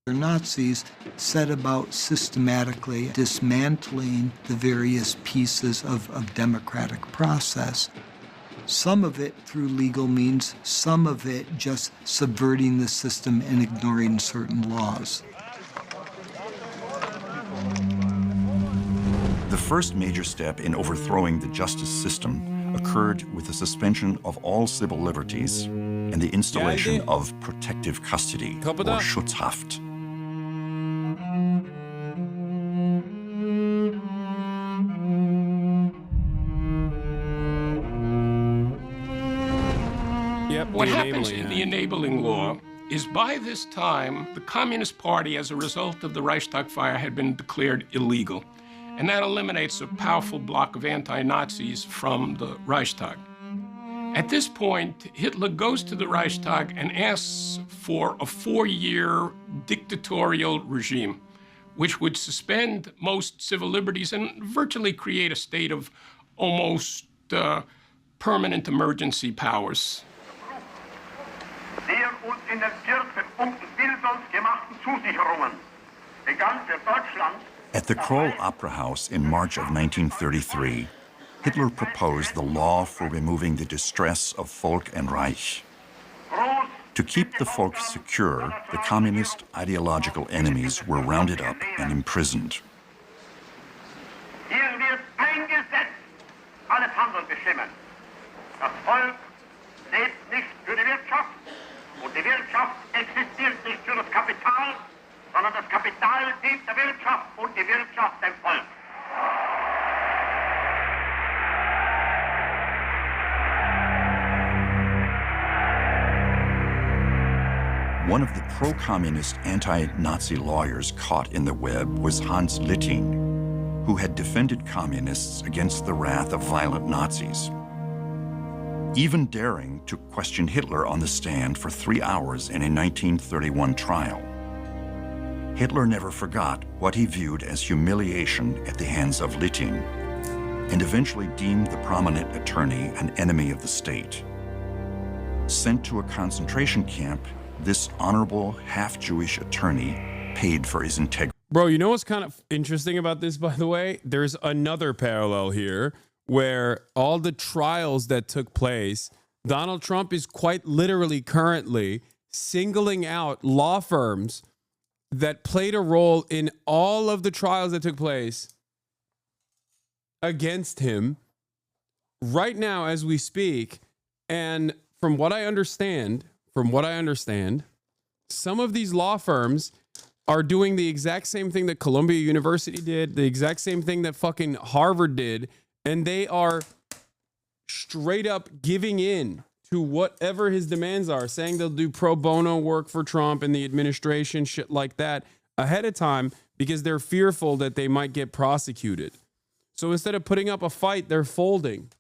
The Nazis set about systematically dismantling the various pieces of democratic process. some of it through legal means, some of it just subverting the system and ignoring certain laws. The first major step in overthrowing the justice system occurred with the suspension of all civil liberties and the installation of protective custody, or Schutzhaft. What happens in the enabling law is by this time, the Communist Party, as a result of the Reichstag fire, had been declared illegal. And that eliminates a powerful bloc of anti-Nazis from the Reichstag. At this point, Hitler goes to the Reichstag and asks for a 4-year dictatorial regime, which would suspend most civil liberties and virtually create a state of almost permanent emergency powers. At the Kroll Opera House in March of 1933, Hitler proposed the law for removing the distress of Volk and Reich. To keep the folk secure, the communist ideological enemies were rounded up and imprisoned. Hier wird eingesetzt, alles Handeln bestimmen. Das Volk lebt nicht für die Wirtschaft und die Wirtschaft existiert nicht für das Kapital, sondern das Kapital dient der Wirtschaft und die Wirtschaft dem Volk. One of the pro-communist anti-Nazi lawyers caught in the web was Hans Litting, who had defended communists against the wrath of violent Nazis, even daring to question Hitler on the stand for 3 hours in a 1931 trial. Hitler never forgot what he viewed as humiliation at the hands of Litting, and eventually deemed the prominent attorney an enemy of the state. Sent to a concentration camp, this honorable half-Jewish attorney paid for his integrity. Bro, you know what's kind of interesting about this, by the way? There's another parallel here where all the trials that took place, Donald Trump is quite literally currently singling out law firms that played a role in all of the trials that took place against him right now as we speak. And from what I understand, some of these law firms are doing the exact same thing that Columbia University did, the exact same thing that fucking Harvard did, and they are straight up giving in to whatever his demands are, saying they'll do pro bono work for Trump and the administration, shit like that, ahead of time because they're fearful that they might get prosecuted. So instead of putting up a fight, they're folding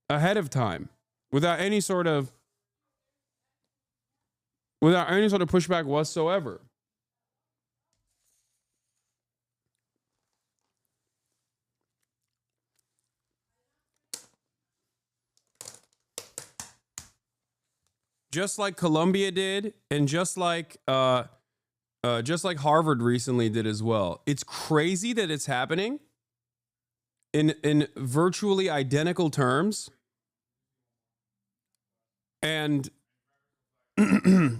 ahead of time without any sort of pushback whatsoever. Just like Columbia did, and just like Harvard recently did as well. It's crazy that it's happening in virtually identical terms. And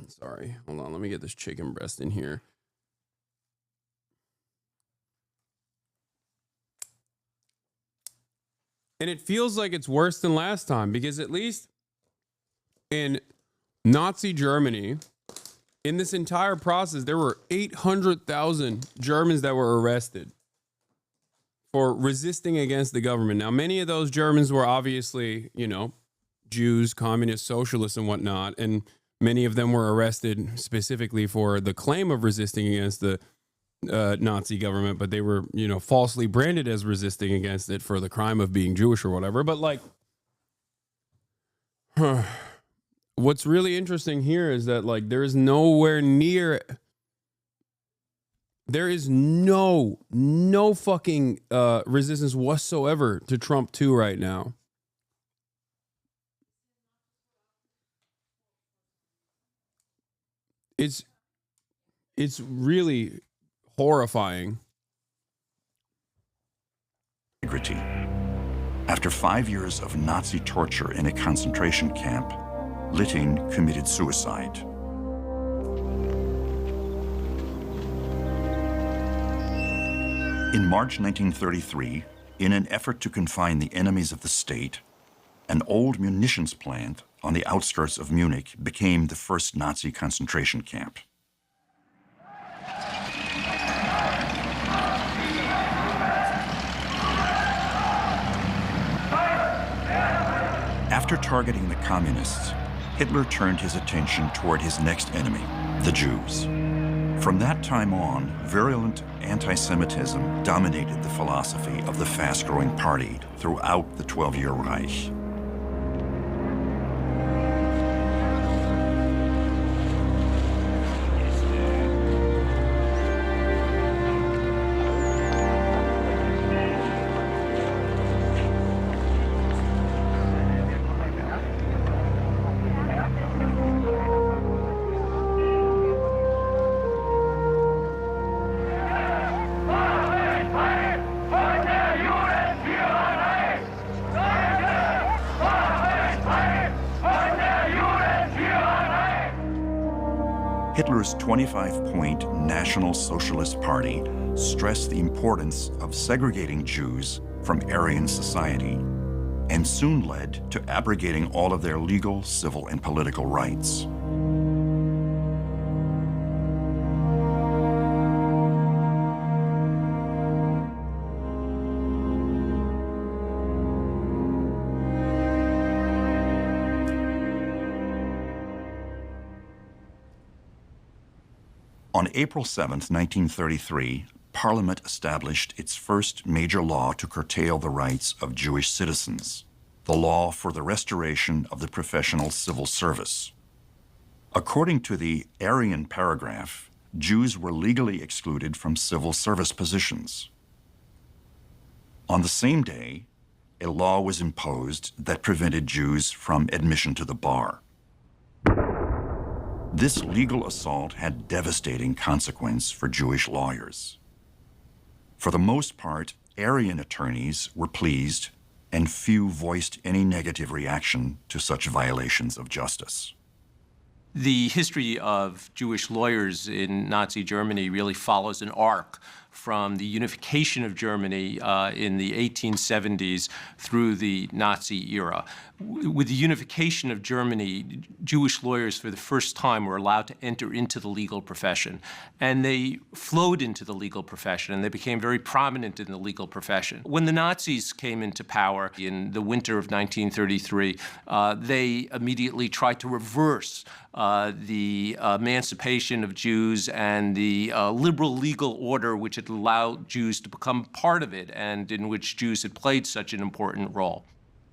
sorry, hold on, let me get this chicken breast in here. And it feels like it's worse than last time, because at least in Nazi Germany, in this entire process, there were 800,000 Germans that were arrested for resisting against the government. Now, many of those Germans were obviously, Jews, communists, socialists, and whatnot. And many of them were arrested specifically for the claim of resisting against the Nazi government, but they were, falsely branded as resisting against it for the crime of being Jewish or whatever. But what's really interesting here is that there is nowhere near, there is no fucking resistance whatsoever to Trump 2 right now. It's really horrifying. Integrity. After 5 years of Nazi torture in a concentration camp, Litten committed suicide. In March 1933, in an effort to confine the enemies of the state, an old munitions plant on the outskirts of Munich became the first Nazi concentration camp. After targeting the communists, Hitler turned his attention toward his next enemy, the Jews. From that time on, virulent anti-Semitism dominated the philosophy of the fast-growing party throughout the 12-year Reich. Hitler's 25-point National Socialist Party stressed the importance of segregating Jews from Aryan society and soon led to abrogating all of their legal, civil, and political rights. On April 7, 1933, Parliament established its first major law to curtail the rights of Jewish citizens, the law for the restoration of the professional civil service. According to the Aryan paragraph, Jews were legally excluded from civil service positions. On the same day, a law was imposed that prevented Jews from admission to the bar. This legal assault had devastating consequences for Jewish lawyers. For the most part, Aryan attorneys were pleased, and few voiced any negative reaction to such violations of justice. The history of Jewish lawyers in Nazi Germany really follows an arc from the unification of Germany in the 1870s through the Nazi era. With the unification of Germany, Jewish lawyers for the first time were allowed to enter into the legal profession. And they flowed into the legal profession, and they became very prominent in the legal profession. When the Nazis came into power in the winter of 1933, they immediately tried to reverse the emancipation of Jews and the liberal legal order which had allowed Jews to become part of it and in which Jews had played such an important role.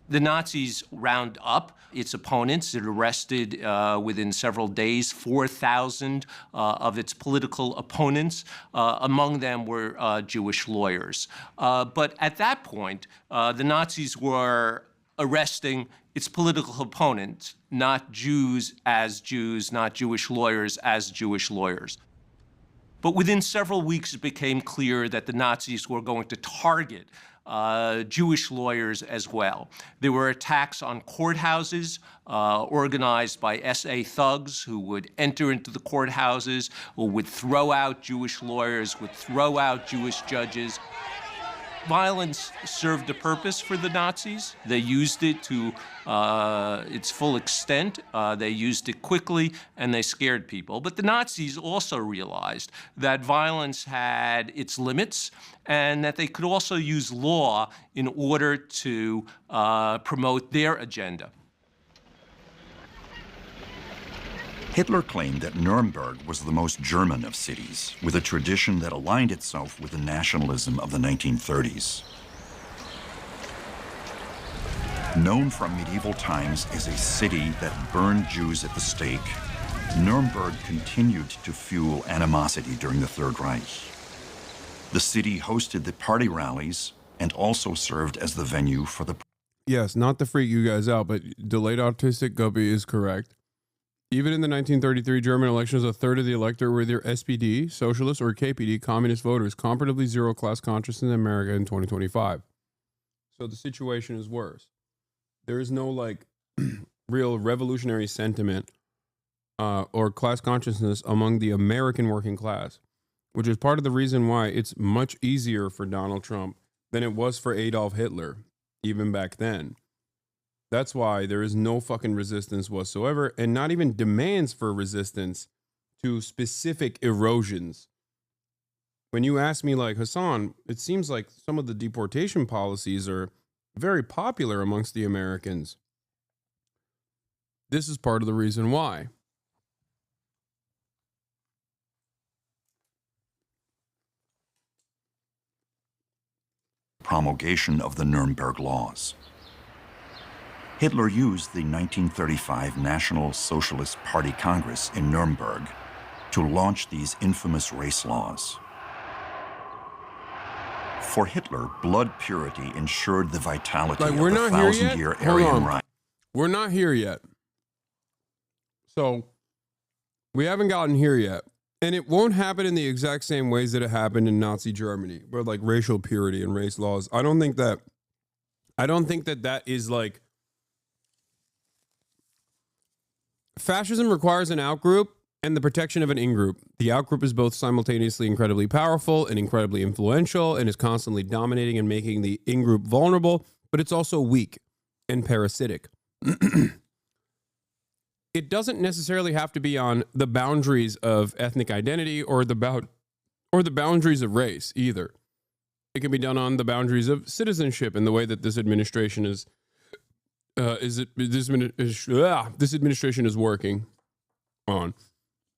The Nazis round up its opponents. It arrested within several days 4,000 of its political opponents. Among them were Jewish lawyers. But at that point, the Nazis were arresting its political opponents, not Jews as Jews, not Jewish lawyers as Jewish lawyers. But within several weeks, it became clear that the Nazis were going to target Jewish lawyers as well. There were attacks on courthouses organized by SA thugs who would enter into the courthouses, or would throw out Jewish lawyers, would throw out Jewish judges. Violence served a purpose for the Nazis. They used it to its full extent. They used it quickly, and they scared people. But the Nazis also realized that violence had its limits, and that they could also use law in order to promote their agenda. Hitler claimed that Nuremberg was the most German of cities, with a tradition that aligned itself with the nationalism of the 1930s. Known from medieval times as a city that burned Jews at the stake, Nuremberg continued to fuel animosity during the Third Reich. The city hosted the party rallies and also served as the venue for the... Yes, not to freak you guys out, but delayed autistic Guppy is correct. Even in the 1933 German elections, a third of the electorate were either SPD, Socialist, or KPD, Communist voters, comparatively zero class consciousness in America in 2025. So the situation is worse. There is no like real revolutionary sentiment or class consciousness among the American working class, which is part of the reason why it's much easier for Donald Trump than it was for Adolf Hitler, even back then. That's why there is no fucking resistance whatsoever, and not even demands for resistance to specific erosions. When you ask me, like, Hasan, it seems like some of the deportation policies are very popular amongst the Americans. This is part of the reason why. Promulgation of the Nuremberg Laws. Hitler used the 1935 National Socialist Party Congress in Nuremberg to launch these infamous race laws. For Hitler, blood purity ensured the vitality of the 1,000-year Aryan Reich. We're not here yet. So, we haven't gotten here yet. And it won't happen in the exact same ways that it happened in Nazi Germany, where like racial purity and race laws. I don't think that that is like... Fascism requires an outgroup and the protection of an in-group. The outgroup is both simultaneously incredibly powerful and incredibly influential and is constantly dominating and making the in-group vulnerable, but it's also weak and parasitic. It doesn't necessarily have to be on the boundaries of ethnic identity or the boundaries of race either. It can be done on the boundaries of citizenship in the way that this administration is this administration is working on.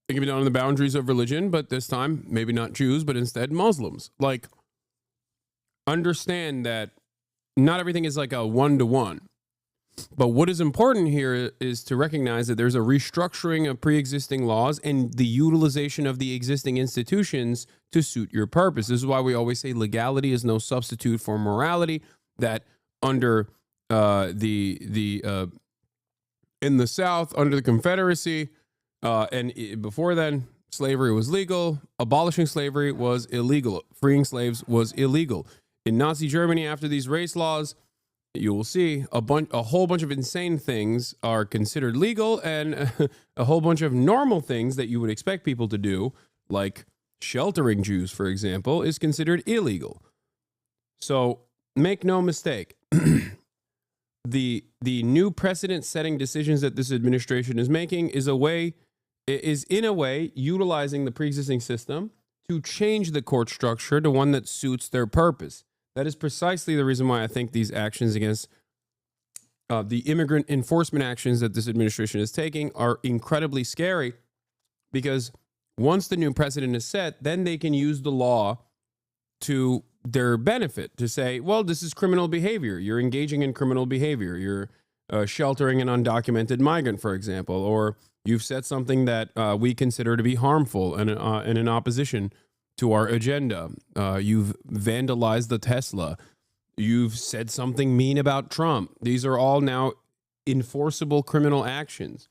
It can be done on the boundaries of religion, but this time maybe not Jews, but instead Muslims. Like, understand that not everything is like a one-to-one. But what is important here is to recognize that there's a restructuring of pre-existing laws and the utilization of the existing institutions to suit your purpose. This is why we always say legality is no substitute for morality, that under in the South, under the Confederacy, before then, slavery was legal. Abolishing slavery was illegal. Freeing slaves was illegal. In Nazi Germany, after these race laws, you will see a whole bunch of insane things are considered legal, and a whole bunch of normal things that you would expect people to do, like sheltering Jews, for example, is considered illegal. So make no mistake, the new precedent-setting decisions that this administration is making is in a way utilizing the pre-existing system to change the court structure to one that suits their purpose. That is precisely the reason why I think these actions against the immigrant enforcement actions that this administration is taking are incredibly scary, because once the new precedent is set, then they can use the law to their benefit to say, well, this is criminal behavior. You're engaging in criminal behavior. You're sheltering an undocumented migrant, for example, or you've said something that we consider to be harmful and in opposition to our agenda. You've vandalized the Tesla. You've said something mean about Trump. These are all now enforceable criminal actions.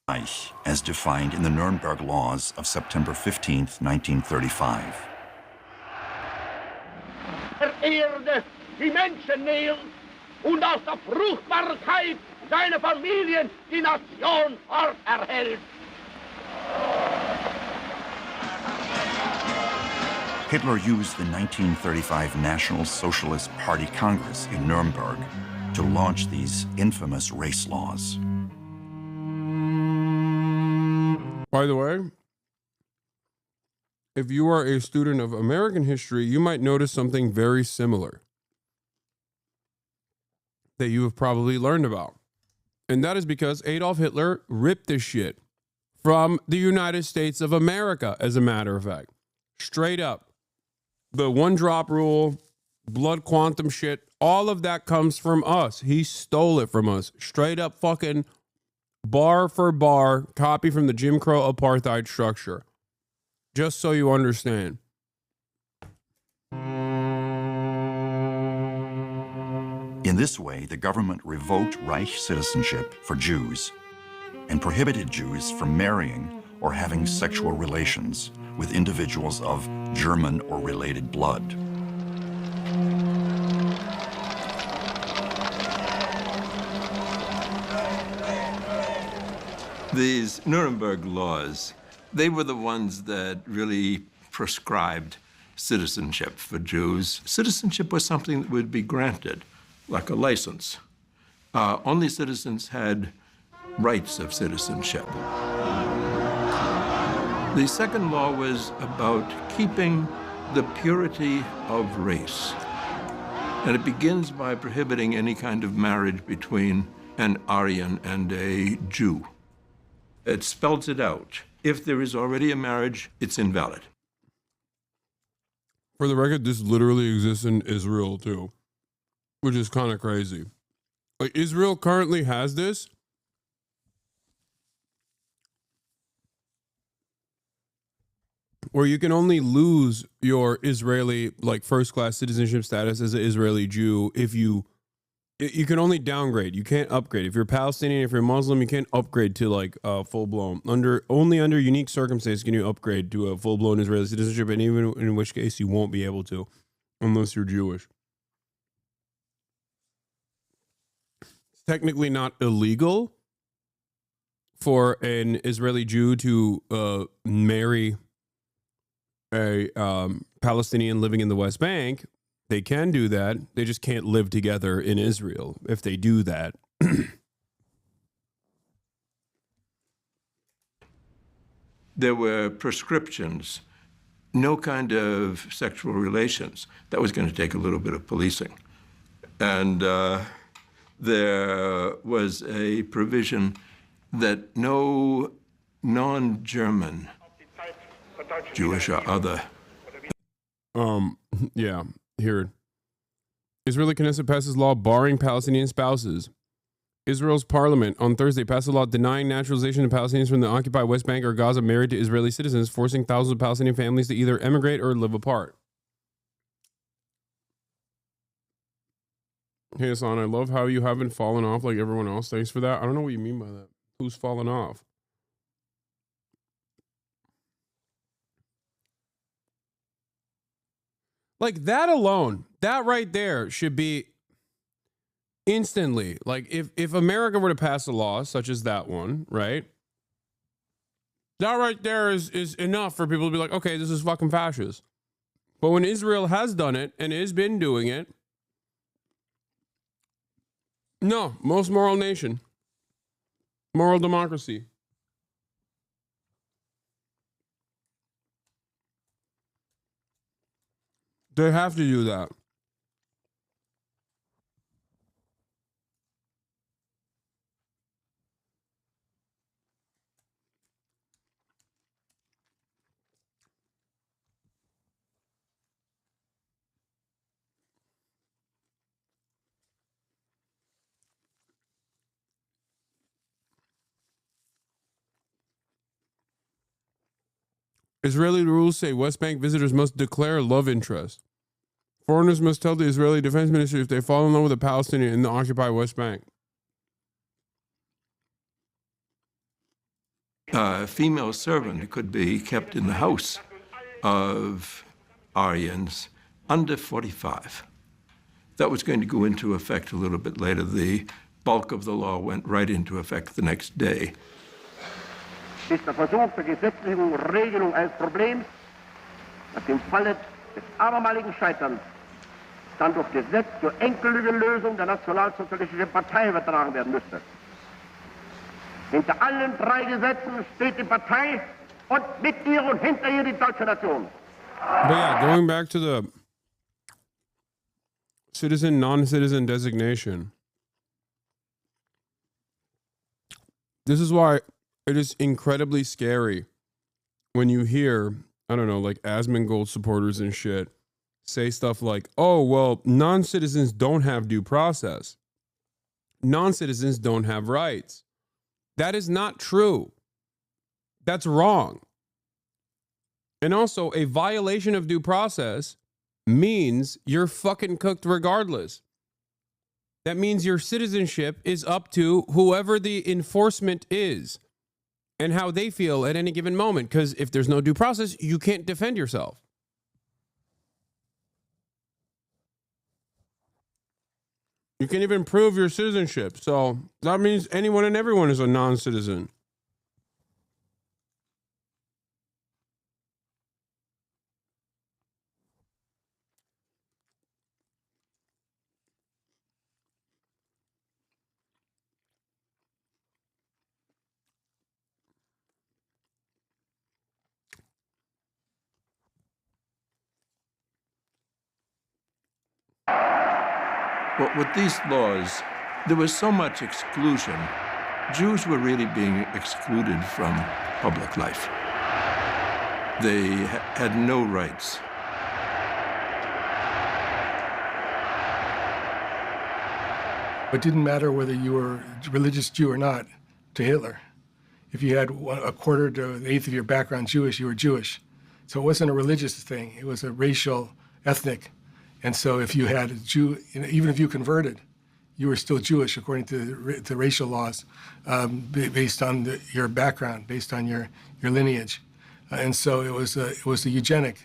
As defined in the Nuremberg Laws of September 15th, 1935. Der Erde die Menschen nährt und aus der Fruchtbarkeit seiner Familien die Nation fort erhält. Hitler used the 1935 National Socialist Party Congress in Nuremberg to launch these infamous race laws. By the way, if you are a student of American history, you might notice something very similar that you have probably learned about. And that is because Adolf Hitler ripped this shit from the United States of America, as a matter of fact. Straight up. The one-drop rule, blood quantum shit, all of that comes from us. He stole it from us. Straight up fucking bar for bar copy from the Jim Crow apartheid structure. Just so you understand. In this way, the government revoked Reich citizenship for Jews and prohibited Jews from marrying or having sexual relations with individuals of German or related blood. These Nuremberg laws, they were the ones that really prescribed citizenship for Jews. Citizenship was something that would be granted, like a license. Only citizens had rights of citizenship. The second law was about keeping the purity of race. And it begins by prohibiting any kind of marriage between an Aryan and a Jew. It spells it out. If there is already a marriage, it's invalid. For the record, this literally exists in Israel too, which is kind of crazy. Like, Israel currently has this. Where you can only lose your Israeli, like, first-class citizenship status as an Israeli Jew if you can only downgrade. You can't upgrade. If you're Palestinian, if you're Muslim, you can't upgrade to, like, full-blown. Only under unique circumstances can you upgrade to a full-blown Israeli citizenship, and even in which case you won't be able to unless you're Jewish. It's technically not illegal for an Israeli Jew to marry a Palestinian living in the West Bank. They can do that. They just can't live together in Israel if they do that. There were prescriptions, no kind of sexual relations. That was going to take a little bit of policing. And there was a provision that no non-German, Jewish or other. Yeah, here. Israeli Knesset passes law barring Palestinian spouses. Israel's parliament on Thursday passed a law denying naturalization of Palestinians from the occupied West Bank or Gaza married to Israeli citizens, forcing thousands of Palestinian families to either emigrate or live apart. Hey, Hassan, I love how you haven't fallen off like everyone else. Thanks for that. I don't know what you mean by that. Who's fallen off? Like, that alone, that right there should be instantly. Like, if America were to pass a law such as that one, right? That right there is enough for people to be like, okay, this is fucking fascist. But when Israel has done it and has been doing it, no, most moral nation, moral democracy. They have to do that. Israeli rules say West Bank visitors must declare love interest. Foreigners must tell the Israeli Defense Ministry if they fall in love with a Palestinian in the occupied West Bank. A female servant could be kept in the house of Aryans under 45. That was going to go into effect a little bit later. The bulk of the law went right into effect the next day. Ist der Versuch der gesetzlichen Regelung eines Problems, das im Falle des abermaligen Scheiterns dann durch Gesetz zur endgültigen Lösung der nationalsozialistischen Partei übertragen werden müsste. Hinter allen drei Gesetzen steht die Partei und mit ihr und hinter ihr die deutsche Nation. But yeah, going back to the citizen, non-citizen designation. This is why it is incredibly scary when you hear, I don't know, like Asmongold supporters and shit say stuff like, oh, well, non-citizens don't have due process. Non-citizens don't have rights. That is not true. That's wrong. And also, a violation of due process means you're fucking cooked regardless. That means your citizenship is up to whoever the enforcement is and how they feel at any given moment. Because if there's no due process, you can't defend yourself. You can't even prove your citizenship. So that means anyone and everyone is a non-citizen. with these laws, there was so much exclusion. Jews were really being excluded from public life. They had no rights. It didn't matter whether you were a religious Jew or not to Hitler. If you had a quarter to an eighth of your background Jewish, you were Jewish. So it wasn't a religious thing. It was a racial, ethnic. And so if you had a Jew, even if you converted, you were still Jewish according to the racial laws, based on your background, based on your lineage. And so it was a eugenic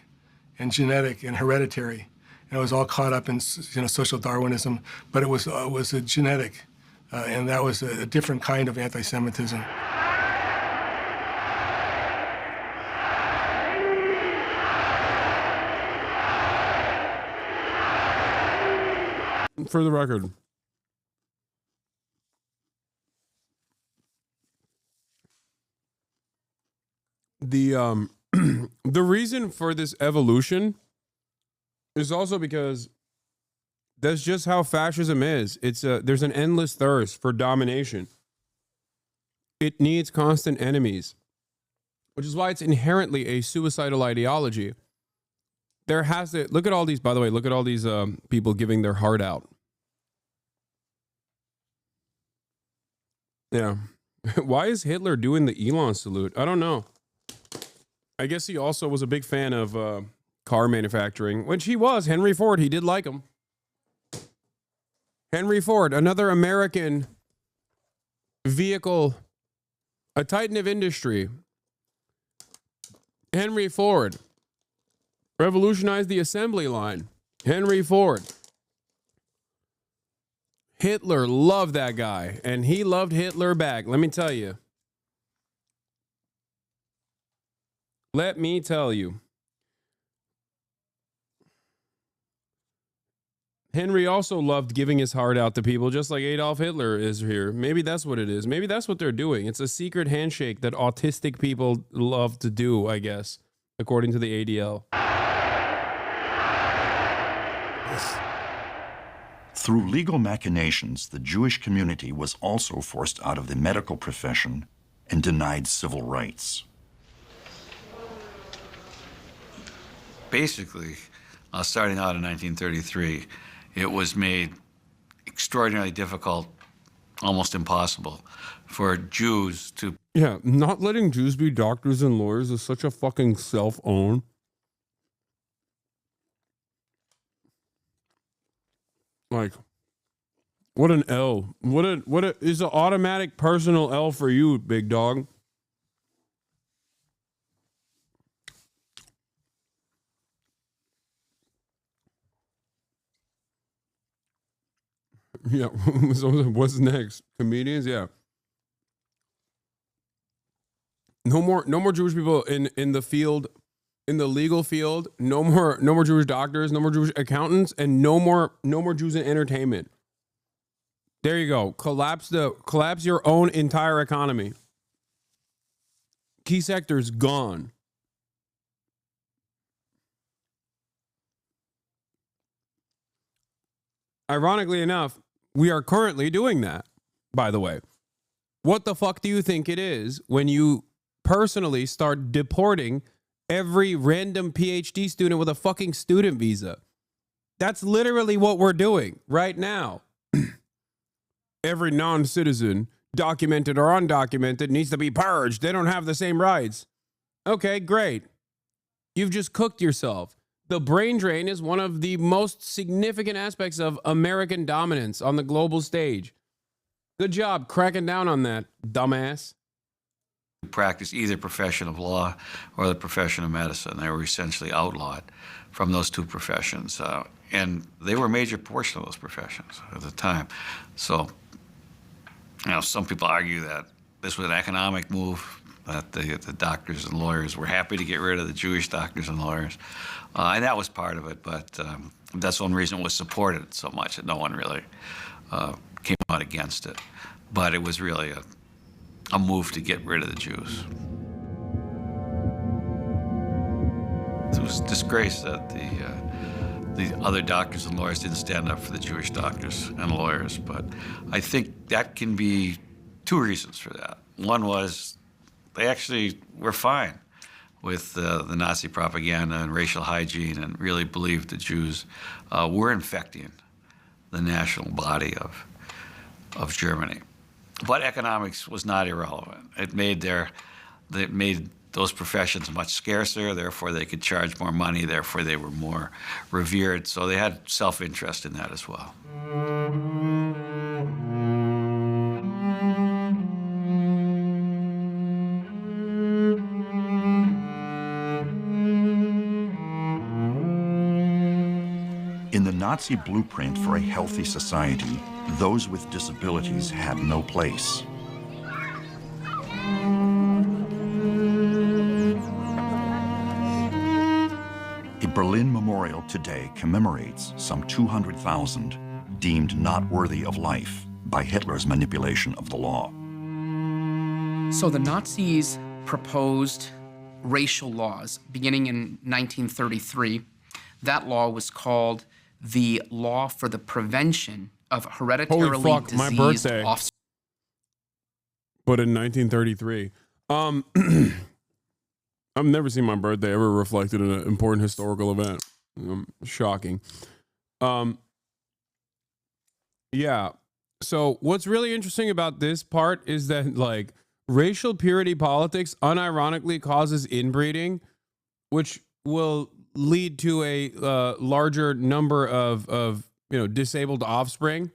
and genetic and hereditary. And it was all caught up in social Darwinism, but it was a genetic, and that was a different kind of anti-Semitism. For the record, the reason for this evolution is also because that's just how fascism is. There's an endless thirst for domination. It needs constant enemies, which is why it's inherently a suicidal ideology. There has to, look at all these, by the way, look at all these people giving their heart out. Yeah. Why is Hitler doing the Elon salute? I don't know. I guess he also was a big fan of car manufacturing, which he was. Henry Ford, he did like him. Henry Ford, another American vehicle, a titan of industry. Henry Ford revolutionized the assembly line. Henry Ford. Hitler loved that guy, and he loved Hitler back. Let me tell you. Let me tell you. Henry also loved giving his heart out to people, just like Adolf Hitler is here. Maybe that's what it is. Maybe that's what they're doing. It's a secret handshake that autistic people love to do, I guess, according to the ADL. Through legal machinations, the Jewish community was also forced out of the medical profession and denied civil rights. Basically, starting out in 1933, it was made extraordinarily difficult, almost impossible, for Jews to... Yeah, not letting Jews be doctors and lawyers is such a fucking self-own. Like, what an L. What is an automatic personal L for you, big dog. Yeah, what's next? Comedians, yeah. No more Jewish people in the field, in the legal field. No more Jewish doctors, no more Jewish accountants, and no more Jews in entertainment. There you go. Collapse your own entire economy. Key sectors gone. Ironically enough, we are currently doing that, by the way. What the fuck do you think it is when you personally start deporting every random PhD student with a fucking student visa? That's literally what we're doing right now. Every non-citizen, documented or undocumented, needs to be purged. They don't have the same rights. Okay, great. You've just cooked yourself. The brain drain is one of the most significant aspects of American dominance on the global stage. Good job cracking down on that, dumbass. Practice either profession of law or the profession of medicine. They were essentially outlawed from those two professions. And they were a major portion of those professions at the time. So, some people argue that this was an economic move, that the doctors and lawyers were happy to get rid of the Jewish doctors and lawyers. And that was part of it, but that's one reason it was supported so much, that no one really came out against it. But it was really a move to get rid of the Jews. It was a disgrace that the the other doctors and lawyers didn't stand up for the Jewish doctors and lawyers. But I think that can be two reasons for that. One was they actually were fine with the Nazi propaganda and racial hygiene and really believed the Jews were infecting the national body of Germany. But economics was not irrelevant. It made those professions much scarcer, therefore they could charge more money, therefore they were more revered. So they had self-interest in that as well. In the Nazi blueprint for a healthy society, those with disabilities had no place. A Berlin memorial today commemorates some 200,000 deemed not worthy of life by Hitler's manipulation of the law. So the Nazis proposed racial laws beginning in 1933. That law was called the Law for the Prevention of Hereditarily Holy fuck, my Diseased birthday. Offspring. But in 1933. I've never seen my birthday ever reflected in an important historical event. Shocking. Yeah. So what's really interesting about this part is that, like, racial purity politics unironically causes inbreeding, which will lead to a larger number of disabled offspring.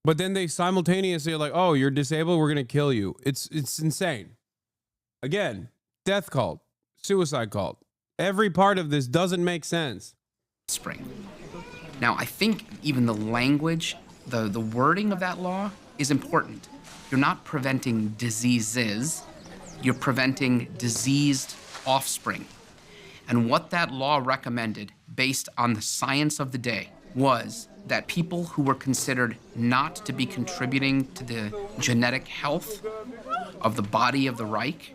But then they simultaneously are like, oh, you're disabled, we're gonna kill you. It's insane. Again, death cult, suicide cult. Every part of this doesn't make sense. Now, I think even the language, the wording of that law is important. You're not preventing diseases, you're preventing diseased offspring. And what that law recommended, based on the science of the day, was that people who were considered not to be contributing to the genetic health of the body of the Reich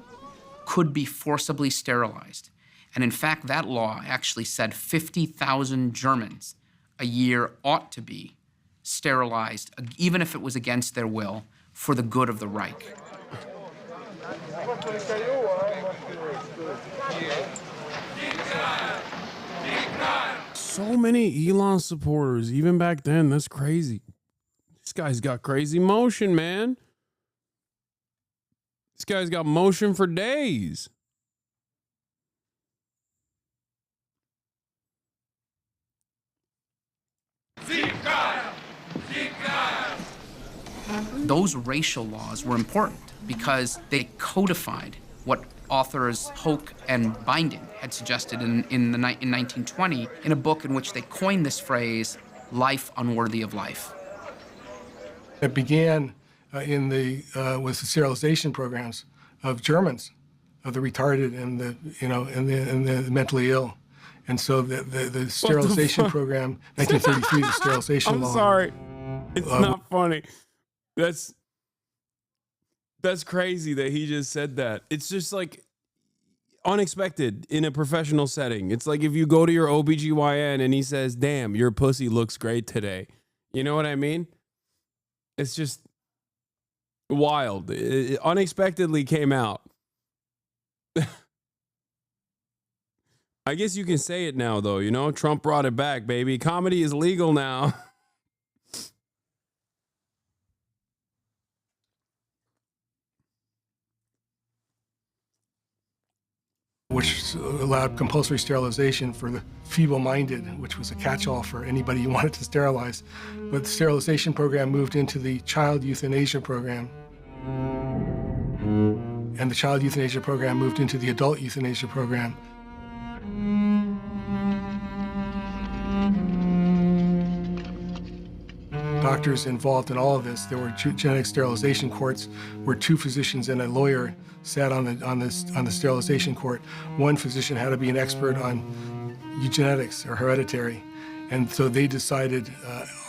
could be forcibly sterilized. And in fact, that law actually said 50,000 Germans a year ought to be sterilized, even if it was against their will, for the good of the Reich. So many Elon supporters, even back then. That's crazy. This guy's got crazy motion, man. This guy's got motion for days. Those racial laws were important because they codified what authors Hoke and Binding had suggested in 1920 in a book in which they coined this phrase, life unworthy of life. It began with the sterilization programs of Germans, of the retarded and the mentally ill. And so the sterilization program, 1933, the sterilization law. I'm sorry. It's not funny. That's crazy that he just said that. It's just like unexpected in a professional setting. It's like if you go to your OBGYN and he says, damn, your pussy looks great today. You know what I mean? It's just wild. It unexpectedly came out. I guess you can say it now, though. You know, Trump brought it back, baby. Comedy is legal now. Which allowed compulsory sterilization for the feeble-minded, which was a catch-all for anybody you wanted to sterilize. But the sterilization program moved into the child euthanasia program. And the child euthanasia program moved into the adult euthanasia program. Doctors involved in all of this. There were genetic sterilization courts where two physicians and a lawyer sat on the sterilization court. One physician had to be an expert on eugenetics or hereditary, and so they decided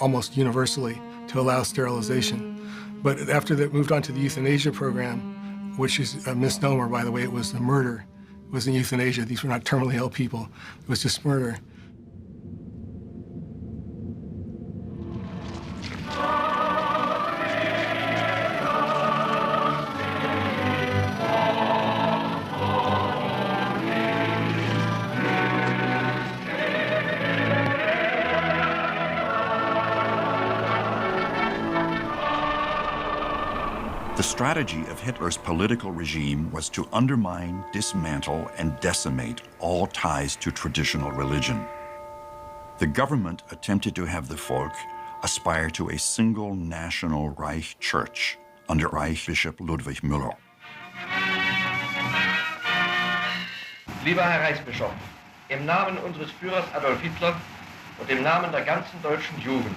almost universally to allow sterilization. But after that, moved on to the euthanasia program, which is a misnomer, by the way. It was a murder. It wasn't euthanasia. These were not terminally ill people. It was just murder. The strategy of Hitler's political regime was to undermine, dismantle, and decimate all ties to traditional religion. The government attempted to have the Volk aspire to a single national Reich Church under Reichsbishop Ludwig Müller. Lieber Herr Reichsbischof, im Namen unseres Führers Adolf Hitler und im Namen der ganzen deutschen Jugend.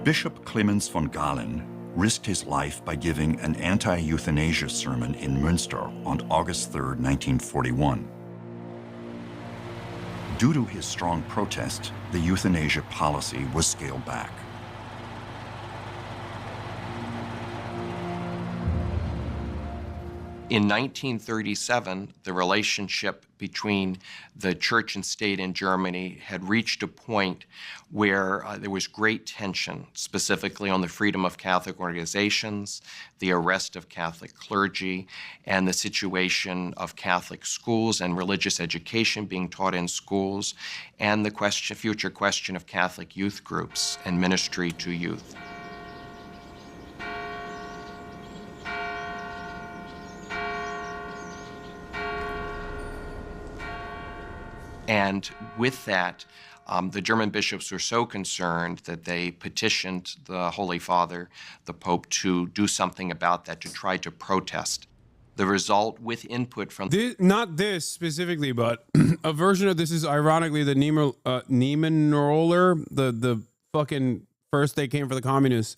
Bishop Clemens von Galen risked his life by giving an anti-euthanasia sermon in Münster on August 3, 1941. Due to his strong protest, the euthanasia policy was scaled back. In 1937, the relationship between the church and state in Germany had reached a point where there was great tension, specifically on the freedom of Catholic organizations, the arrest of Catholic clergy, and the situation of Catholic schools and religious education being taught in schools, and the future question of Catholic youth groups and ministry to youth. And with that, the German bishops were so concerned that they petitioned the Holy Father, the Pope, to do something about that, to try to protest. The result, with input from... Not this specifically, but a version of this is ironically the Niemannroller, the fucking first they came for the communists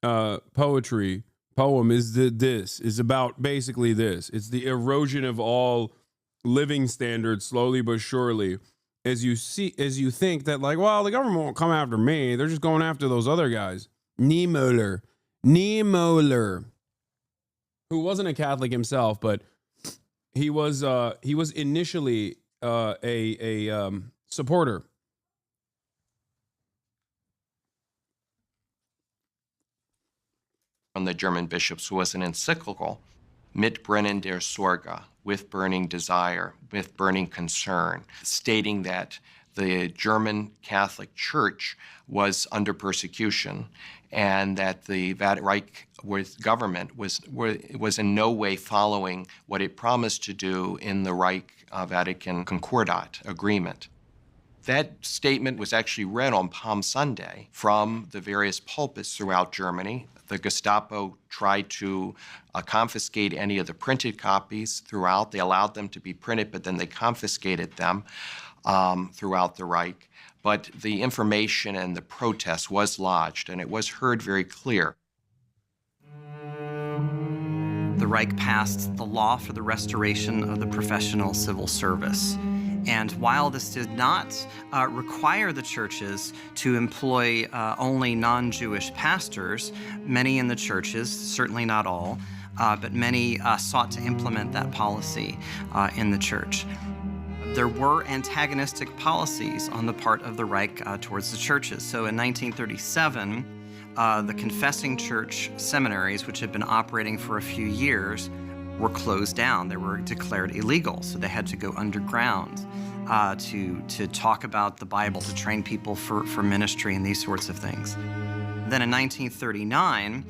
poem is about basically this. It's the erosion of all living standards slowly but surely, as you think that, like, well, the government won't come after me, they're just going after those other guys. Niemöller, who wasn't a Catholic himself, but he was initially a supporter from the German bishops, who was an encyclical, Mit brennender Sorge, with burning desire, with burning concern, stating that the German Catholic Church was under persecution and that the Reich government was in no way following what it promised to do in the Reich-Vatican Concordat agreement. That statement was actually read on Palm Sunday from the various pulpits throughout Germany. The Gestapo tried to confiscate any of the printed copies throughout. They allowed them to be printed, but then they confiscated them throughout the Reich. But the information and the protest was lodged, and it was heard very clear. The Reich passed the law for the restoration of the professional civil service. And while this did not require the churches to employ only non-Jewish pastors, many in the churches, certainly not all, but many sought to implement that policy in the church. There were antagonistic policies on the part of the Reich towards the churches. So in 1937, the confessing church seminaries, which had been operating for a few years, were closed down. They were declared illegal, so they had to go underground to talk about the Bible, to train people for ministry and these sorts of things. Then in 1939,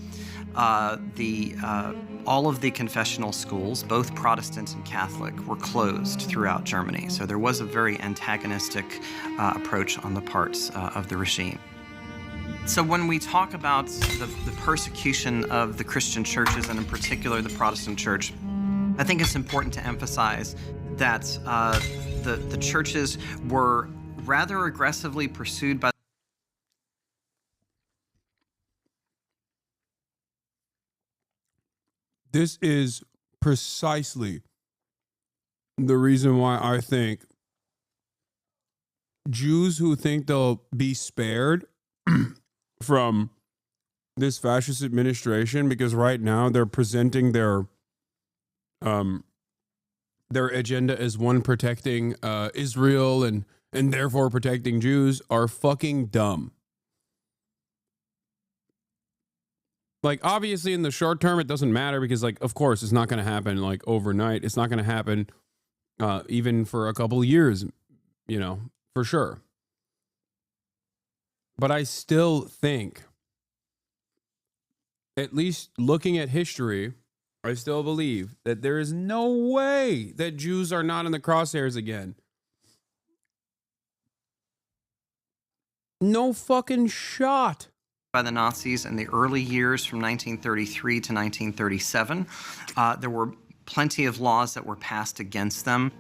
all of the confessional schools, both Protestant and Catholic, were closed throughout Germany. So there was a very antagonistic approach on the part of the regime. So when we talk about the persecution of the Christian churches, and in particular the Protestant church, I think it's important to emphasize that the churches were rather aggressively pursued by This is precisely the reason why I think Jews who think they'll be spared from this fascist administration, because right now they're presenting their agenda as one protecting Israel and therefore protecting Jews, are fucking dumb. Like, obviously, in the short term, it doesn't matter because, like, of course, it's not going to happen, like, overnight. It's not going to happen even for a couple of years, you know, for sure. But I still think, at least looking at history, I still believe that there is no way that Jews are not in the crosshairs again. No fucking shot. By the Nazis in the early years from 1933 to 1937. There were plenty of laws that were passed against them.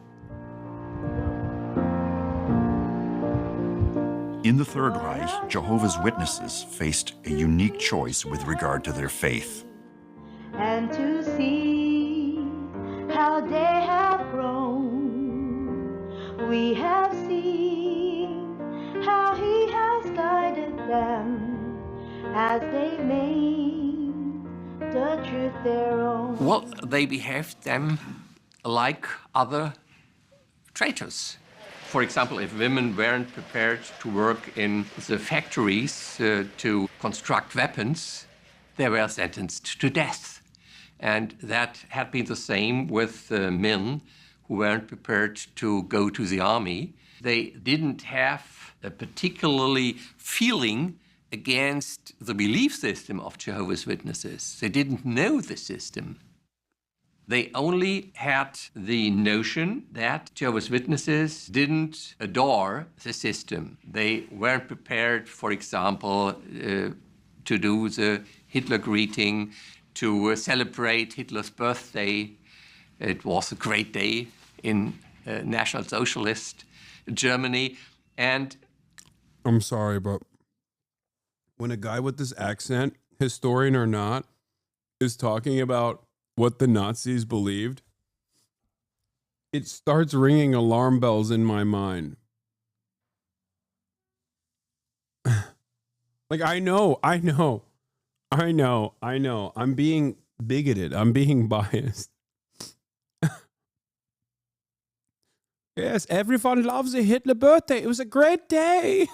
In the Third Reich, Jehovah's Witnesses faced a unique choice with regard to their faith. And to see how they have grown, we have seen how he has guided them as they made the truth their own. Well, they behaved them like other traitors. For example, if women weren't prepared to work in the factories to construct weapons, they were sentenced to death. And that had been the same with men who weren't prepared to go to the army. They didn't have a particularly feeling against the belief system of Jehovah's Witnesses. They didn't know the system. They only had the notion that Jehovah's Witnesses didn't adore the system. They weren't prepared, for example, to do the Hitler greeting, to celebrate Hitler's birthday. It was a great day in National Socialist Germany. And I'm sorry, but when a guy with this accent, historian or not, is talking about what the Nazis believed, it starts ringing alarm bells in my mind. Like, I know. I'm being bigoted. I'm being biased. Yes, everyone loves a Hitler birthday. It was a great day.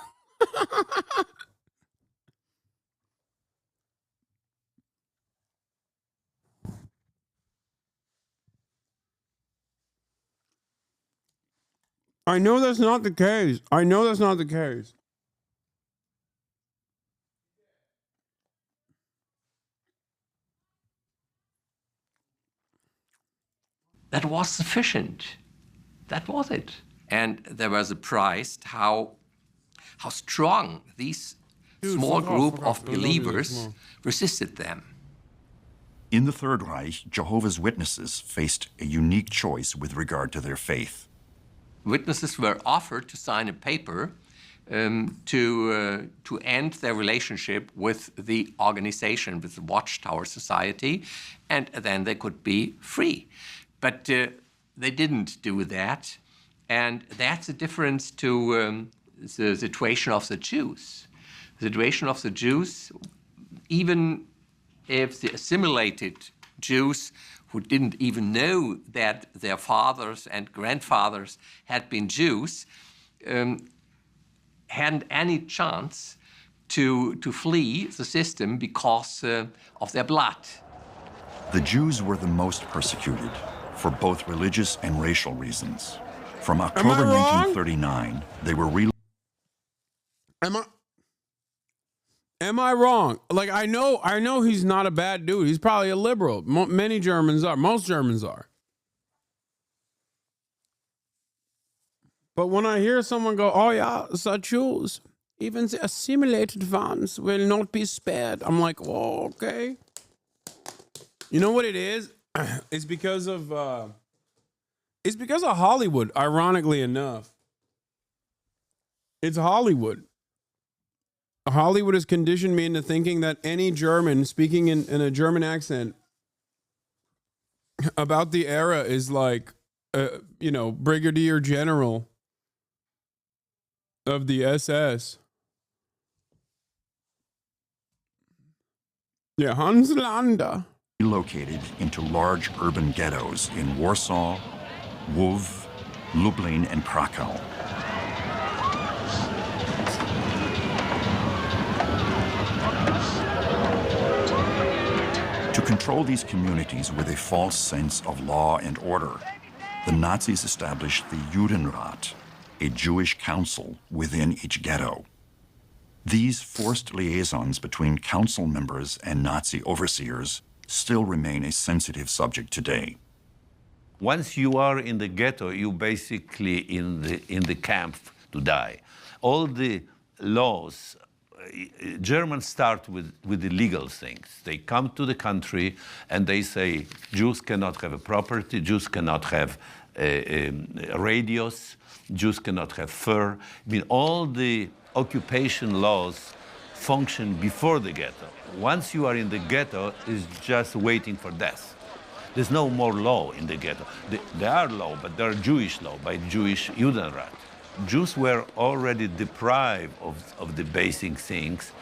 I know that's not the case. that was sufficient. That was it. And they were surprised how strong these small group of believers resisted them. In the Third Reich, Jehovah's Witnesses faced a unique choice with regard to their faith. Witnesses were offered to sign a paper to end their relationship with the organization, with the Watchtower Society, and then they could be free. But they didn't do that, and that's the difference to the situation of the Jews. The situation of the Jews, even if the assimilated Jews who didn't even know that their fathers and grandfathers had been Jews, hadn't any chance to flee the system because of their blood. The Jews were the most persecuted for both religious and racial reasons. From October 1939, they were Am I wrong? Like, I know he's not a bad dude. He's probably a liberal. Many Germans are. Most Germans are. But when I hear someone go, oh yeah, the Jews, even the assimilated ones will not be spared. I'm like, oh, okay. You know what it is? It's because of Hollywood, ironically enough. It's Hollywood. Hollywood has conditioned me into thinking that any German speaking in a German accent about the era is like, brigadier general of the SS. Yeah, Hans Lander. Relocated into large urban ghettos in Warsaw, Lwów, Lublin, and Krakow. To control these communities with a false sense of law and order, the Nazis established the Judenrat, a Jewish council within each ghetto. These forced liaisons between council members and Nazi overseers still remain a sensitive subject today. Once you are in the ghetto, you basically in the camp to die. All the laws, Germans start with the legal things. They come to the country and they say Jews cannot have a property, Jews cannot have radios, Jews cannot have fur. I mean, all the occupation laws function before the ghetto. Once you are in the ghetto, it's just waiting for death. There's no more law in the ghetto. There are law, but there are Jewish law by Jewish Judenrat. Jews were already deprived of the basic things,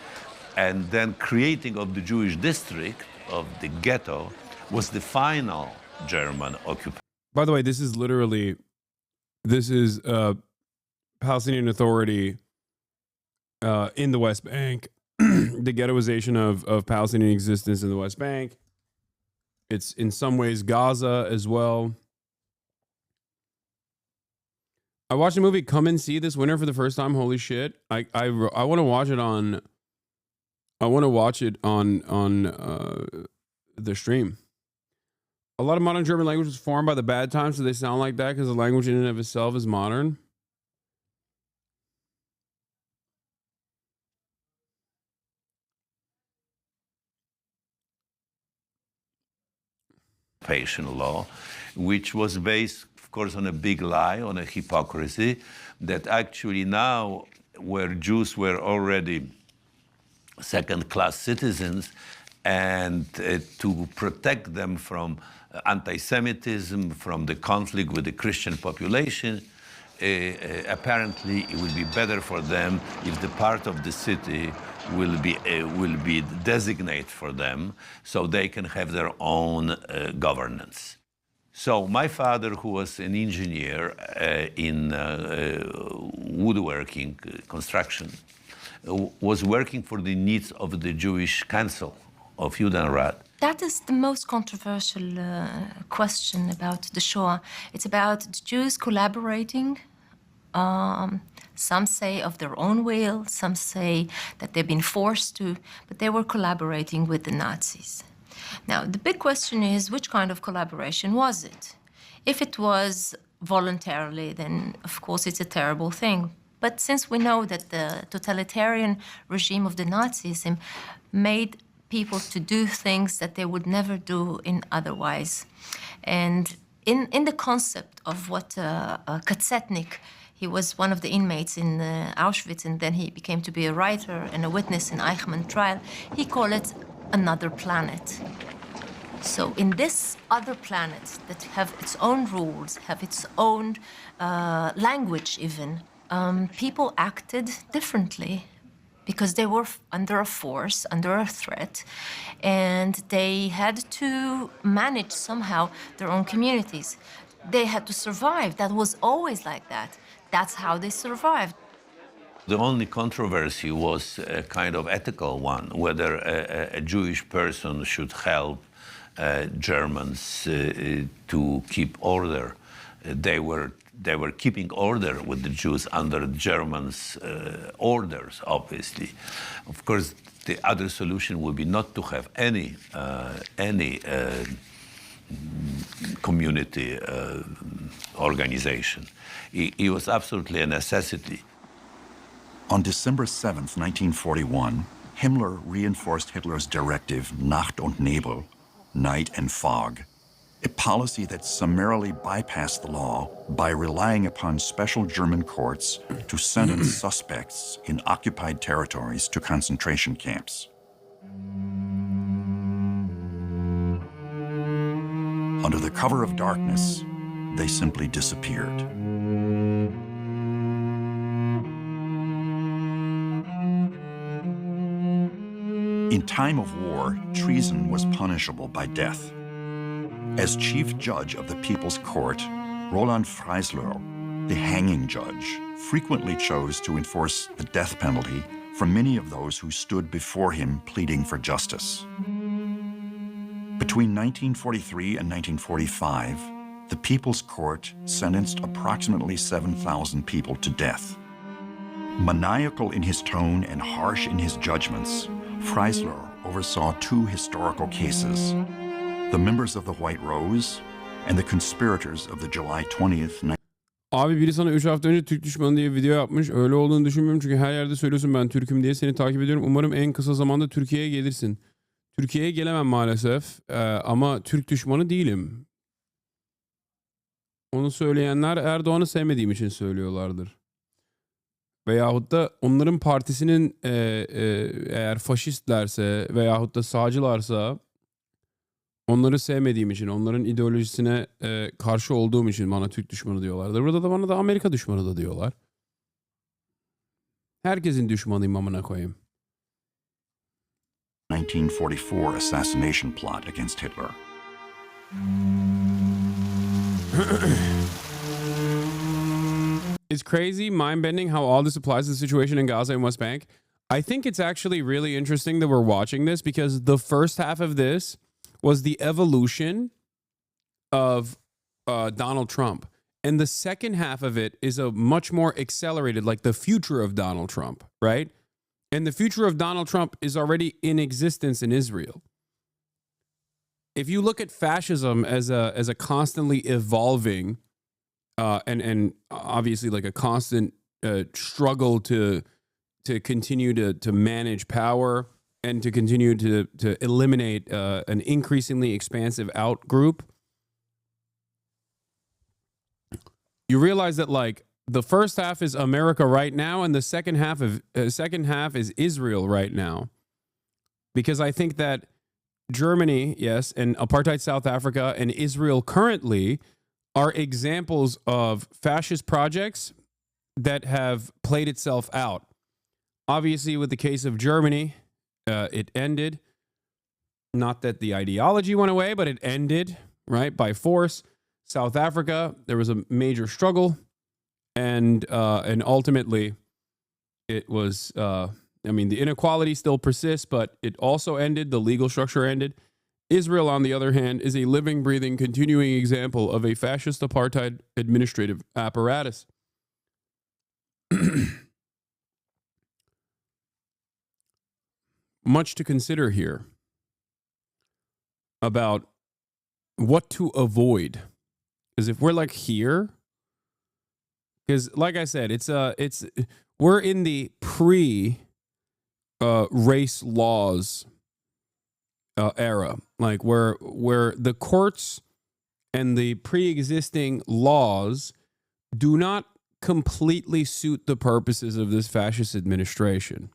and then creating of the Jewish district, of the ghetto, was the final German occupation. By the way, this is Palestinian Authority in the West Bank, the ghettoization of Palestinian existence in the West Bank. It's in some ways Gaza as well. I watched the movie Come and See this winter for the first time. Holy shit. I want to watch it on the stream. A lot of modern German language was formed by the bad times, so they sound like that because the language in and of itself is modern. Law, which was based, of course, on a big lie, on a hypocrisy, that actually now, where Jews were already second-class citizens, and to protect them from anti-Semitism, from the conflict with the Christian population, apparently it will be better for them if the part of the city will be designated for them so they can have their own governance. So my father, who was an engineer in woodworking construction, was working for the needs of the Jewish Council of Judenrat. That is the most controversial question about the Shoah. It's about the Jews collaborating. Some say of their own will, some say that they've been forced to, but they were collaborating with the Nazis. Now, the big question is, which kind of collaboration was it? If it was voluntarily, then of course it's a terrible thing. But since we know that the totalitarian regime of the Nazis made people to do things that they would never do in otherwise. And in the concept of what Katzetnik, he was one of the inmates in Auschwitz, and then he became to be a writer and a witness in Eichmann trial. He called it another planet. So in this other planet that have its own rules, have its own language even, people acted differently because they were under a force, under a threat, and they had to manage somehow their own communities. They had to survive. That was always like that. That's how they survived. The only controversy was a kind of ethical one, whether a Jewish person should help Germans to keep order. They were keeping order with the Jews under Germans' orders, obviously. Of course, the other solution would be not to have any community organization. It was absolutely a necessity. On December 7th, 1941, Himmler reinforced Hitler's directive Nacht und Nebel, night and fog, a policy that summarily bypassed the law by relying upon special German courts to sentence suspects in occupied territories to concentration camps. Under the cover of darkness, they simply disappeared. In time of war, treason was punishable by death. As chief judge of the People's Court, Roland Freisler, the hanging judge, frequently chose to enforce the death penalty for many of those who stood before him pleading for justice. Between 1943 and 1945, the People's Court sentenced approximately 7,000 people to death. Maniacal in his tone and harsh in his judgments, Freisler oversaw two historical cases: the members of the White Rose and the conspirators of the July 20th. Abi biri sana 3 hafta önce Türk düşmanı diye video yapmış. Öyle olduğunu düşünmüyorum çünkü her yerde söylüyorsun ben Türk'üm diye, seni takip ediyorum. Umarım en kısa zamanda Türkiye'ye gelirsin. Türkiye'ye gelemem maalesef ama Türk düşmanı değilim. Onu söyleyenler Erdoğan'ı sevmediğim için söylüyorlardır. Veyahut da onların partisinin eğer faşistlerse veyahut da sağcılarsa onları sevmediğim için, onların ideolojisine karşı olduğum için bana Türk düşmanı diyorlardır. Burada da bana da Amerika düşmanı da diyorlar. Herkesin düşmanıyım amına koyayım. 1944 assassination plot against Hitler. It's crazy, mind-bending how all this applies to the situation in Gaza and West Bank. I think it's actually really interesting that we're watching this because the first half of this was the evolution of Donald Trump. And the second half of it is a much more accelerated, like the future of Donald Trump, right? And the future of Donald Trump is already in existence in Israel. If you look at fascism as a constantly evolving and obviously like a constant struggle to continue to manage power and to continue to eliminate an increasingly expansive out group, you realize that like the first half is America right now, and the second half is Israel right now, because I think that Germany, yes, and apartheid South Africa and Israel currently are examples of fascist projects that have played itself out. Obviously, with the case of Germany, it ended. Not that the ideology went away, but it ended, right, by force. South Africa, there was a major struggle, and ultimately, it was. I mean, the inequality still persists, but it also ended. The legal structure ended. Israel, on the other hand, is a living, breathing, continuing example of a fascist apartheid administrative apparatus. Much to consider here about what to avoid. Because if we're like here, because like I said, we're in the race laws era, like where the courts and the pre-existing laws do not completely suit the purposes of this fascist administration.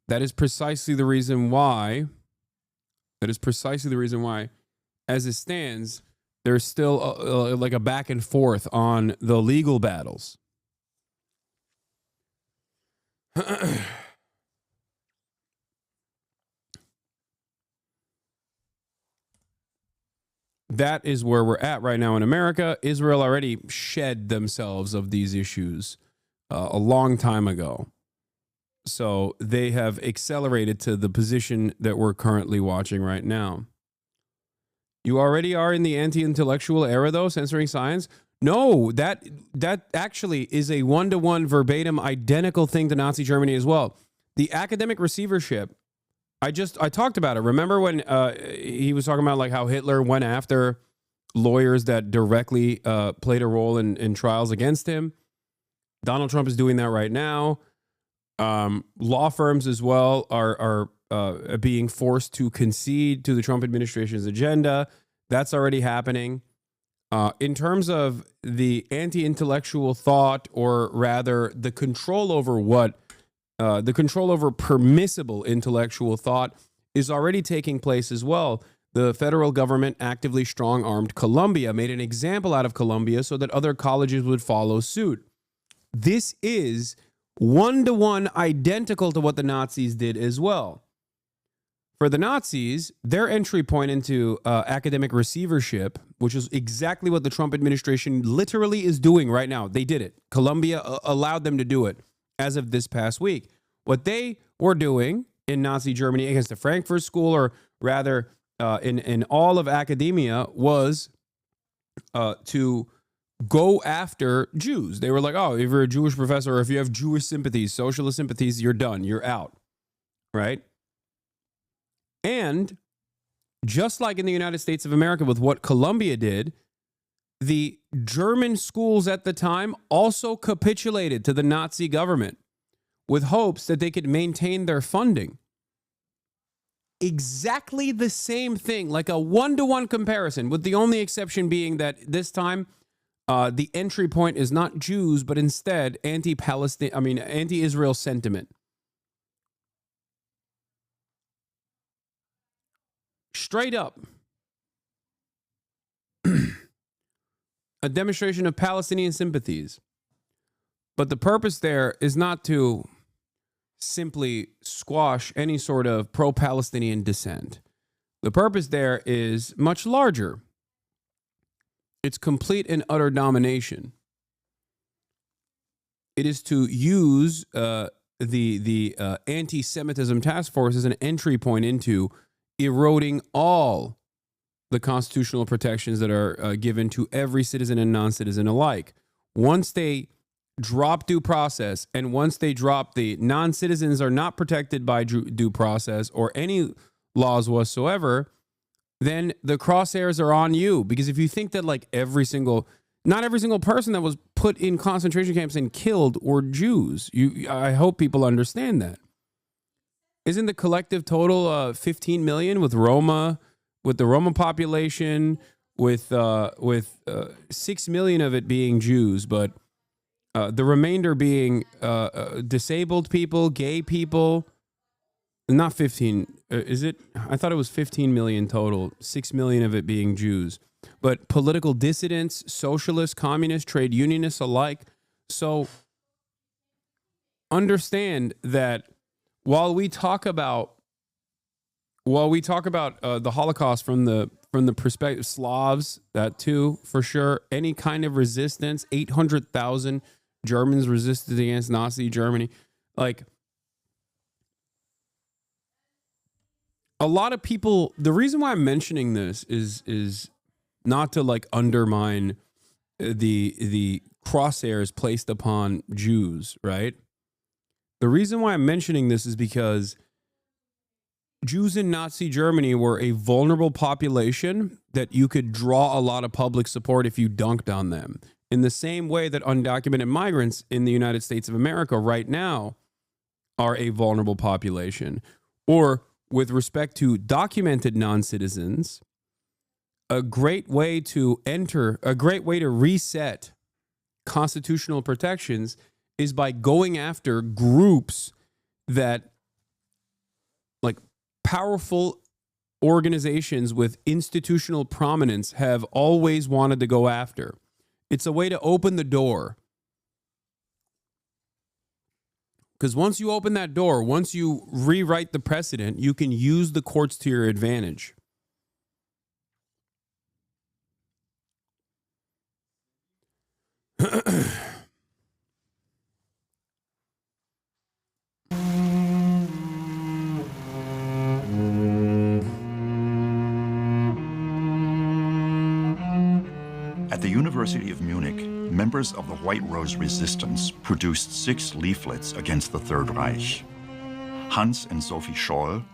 That is precisely the reason why, as it stands, there's still like a back and forth on the legal battles. That is where we're at right now in America. Israel already shed themselves of these issues a long time ago. So they have accelerated to the position that we're currently watching right now. You already are in the anti-intellectual era, though, censoring science? No, that actually is a one-to-one verbatim identical thing to Nazi Germany as well. The academic receivership, I talked about it. Remember when he was talking about like how Hitler went after lawyers that directly played a role in trials against him? Donald Trump is doing that right now. Law firms as well are being forced to concede to the Trump administration's agenda. That's already happening. In terms of the anti-intellectual thought, or rather the control over permissible intellectual thought, is already taking place as well. The federal government actively strong-armed Columbia, made an example out of Columbia so that other colleges would follow suit. This is one-to-one identical to what the Nazis did as well. For the Nazis, their entry point into academic receivership, which is exactly what the Trump administration literally is doing right now. They did it. Columbia allowed them to do it as of this past week. What they were doing in Nazi Germany against the Frankfurt School, or rather in all of academia, was to go after Jews. They were like, oh, if you're a Jewish professor or if you have Jewish sympathies, socialist sympathies, you're done. You're out. Right? And just like in the United States of America with what Columbia did, the German schools at the time also capitulated to the Nazi government with hopes that they could maintain their funding. Exactly the same thing, like a one-to-one comparison, with the only exception being that this time the entry point is not Jews, but instead anti-Israel sentiment. Straight up. A demonstration of Palestinian sympathies. But the purpose there is not to simply squash any sort of pro-Palestinian dissent. The purpose there is much larger. It's complete and utter domination. It is to use the anti-Semitism task force as an entry point into eroding all the constitutional protections that are given to every citizen and non-citizen alike. Once they drop due process, and once they drop the non-citizens are not protected by due process or any laws whatsoever, then the crosshairs are on you. Because if you think that like not every single person that was put in concentration camps and killed were Jews, I hope people understand that. Isn't the collective total 15 million with Roma? With the Roma population, with 6 million of it being Jews, but the remainder being disabled people, gay people. Not 15, is it? I thought it was 15 million total, 6 million of it being Jews. But political dissidents, socialists, communists, trade unionists alike. So understand that while we talk about the Holocaust from the perspective Slavs, that too, for sure, any kind of resistance, 800,000 Germans resisted against Nazi Germany. Like, a lot of people, the reason why I'm mentioning this is not to like undermine the crosshairs placed upon Jews, right? The reason why I'm mentioning this is because Jews in Nazi Germany were a vulnerable population that you could draw a lot of public support if you dunked on them. In the same way that undocumented migrants in the United States of America right now are a vulnerable population. Or with respect to documented non-citizens, a great way to reset constitutional protections is by going after groups that, like, powerful organizations with institutional prominence have always wanted to go after. It's a way to open the door. Because once you open that door, once you rewrite the precedent, you can use the courts to your advantage. At the University of Munich, members of the White Rose Resistance produced 6 leaflets against the Third Reich. Hans and Sophie Scholl,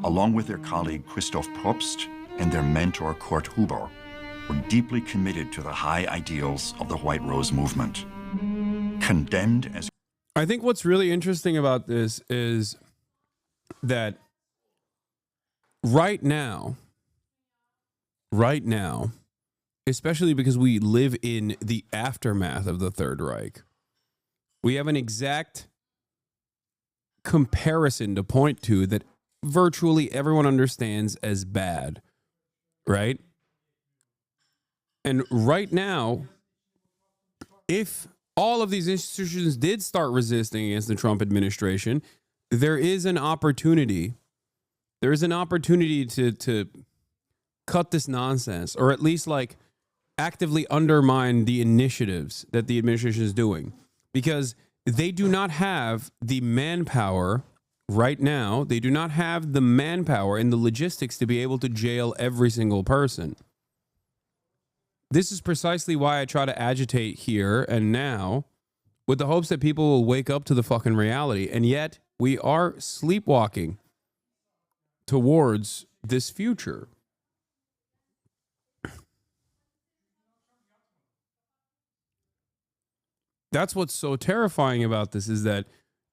along with their colleague Christoph Probst and their mentor Kurt Huber, were deeply committed to the high ideals of the White Rose movement. Condemned as... I think what's really interesting about this is that right now, especially because we live in the aftermath of the Third Reich, we have an exact comparison to point to that virtually everyone understands as bad, right? And right now, if all of these institutions did start resisting against the Trump administration, there is an opportunity. There is an opportunity to cut this nonsense, or at least like actively undermine the initiatives that the administration is doing, because they do not have the manpower right now. They do not have the manpower and the logistics to be able to jail every single person. This is precisely why I try to agitate here and now with the hopes that people will wake up to the fucking reality. And yet we are sleepwalking towards this future. That's what's so terrifying about this, is that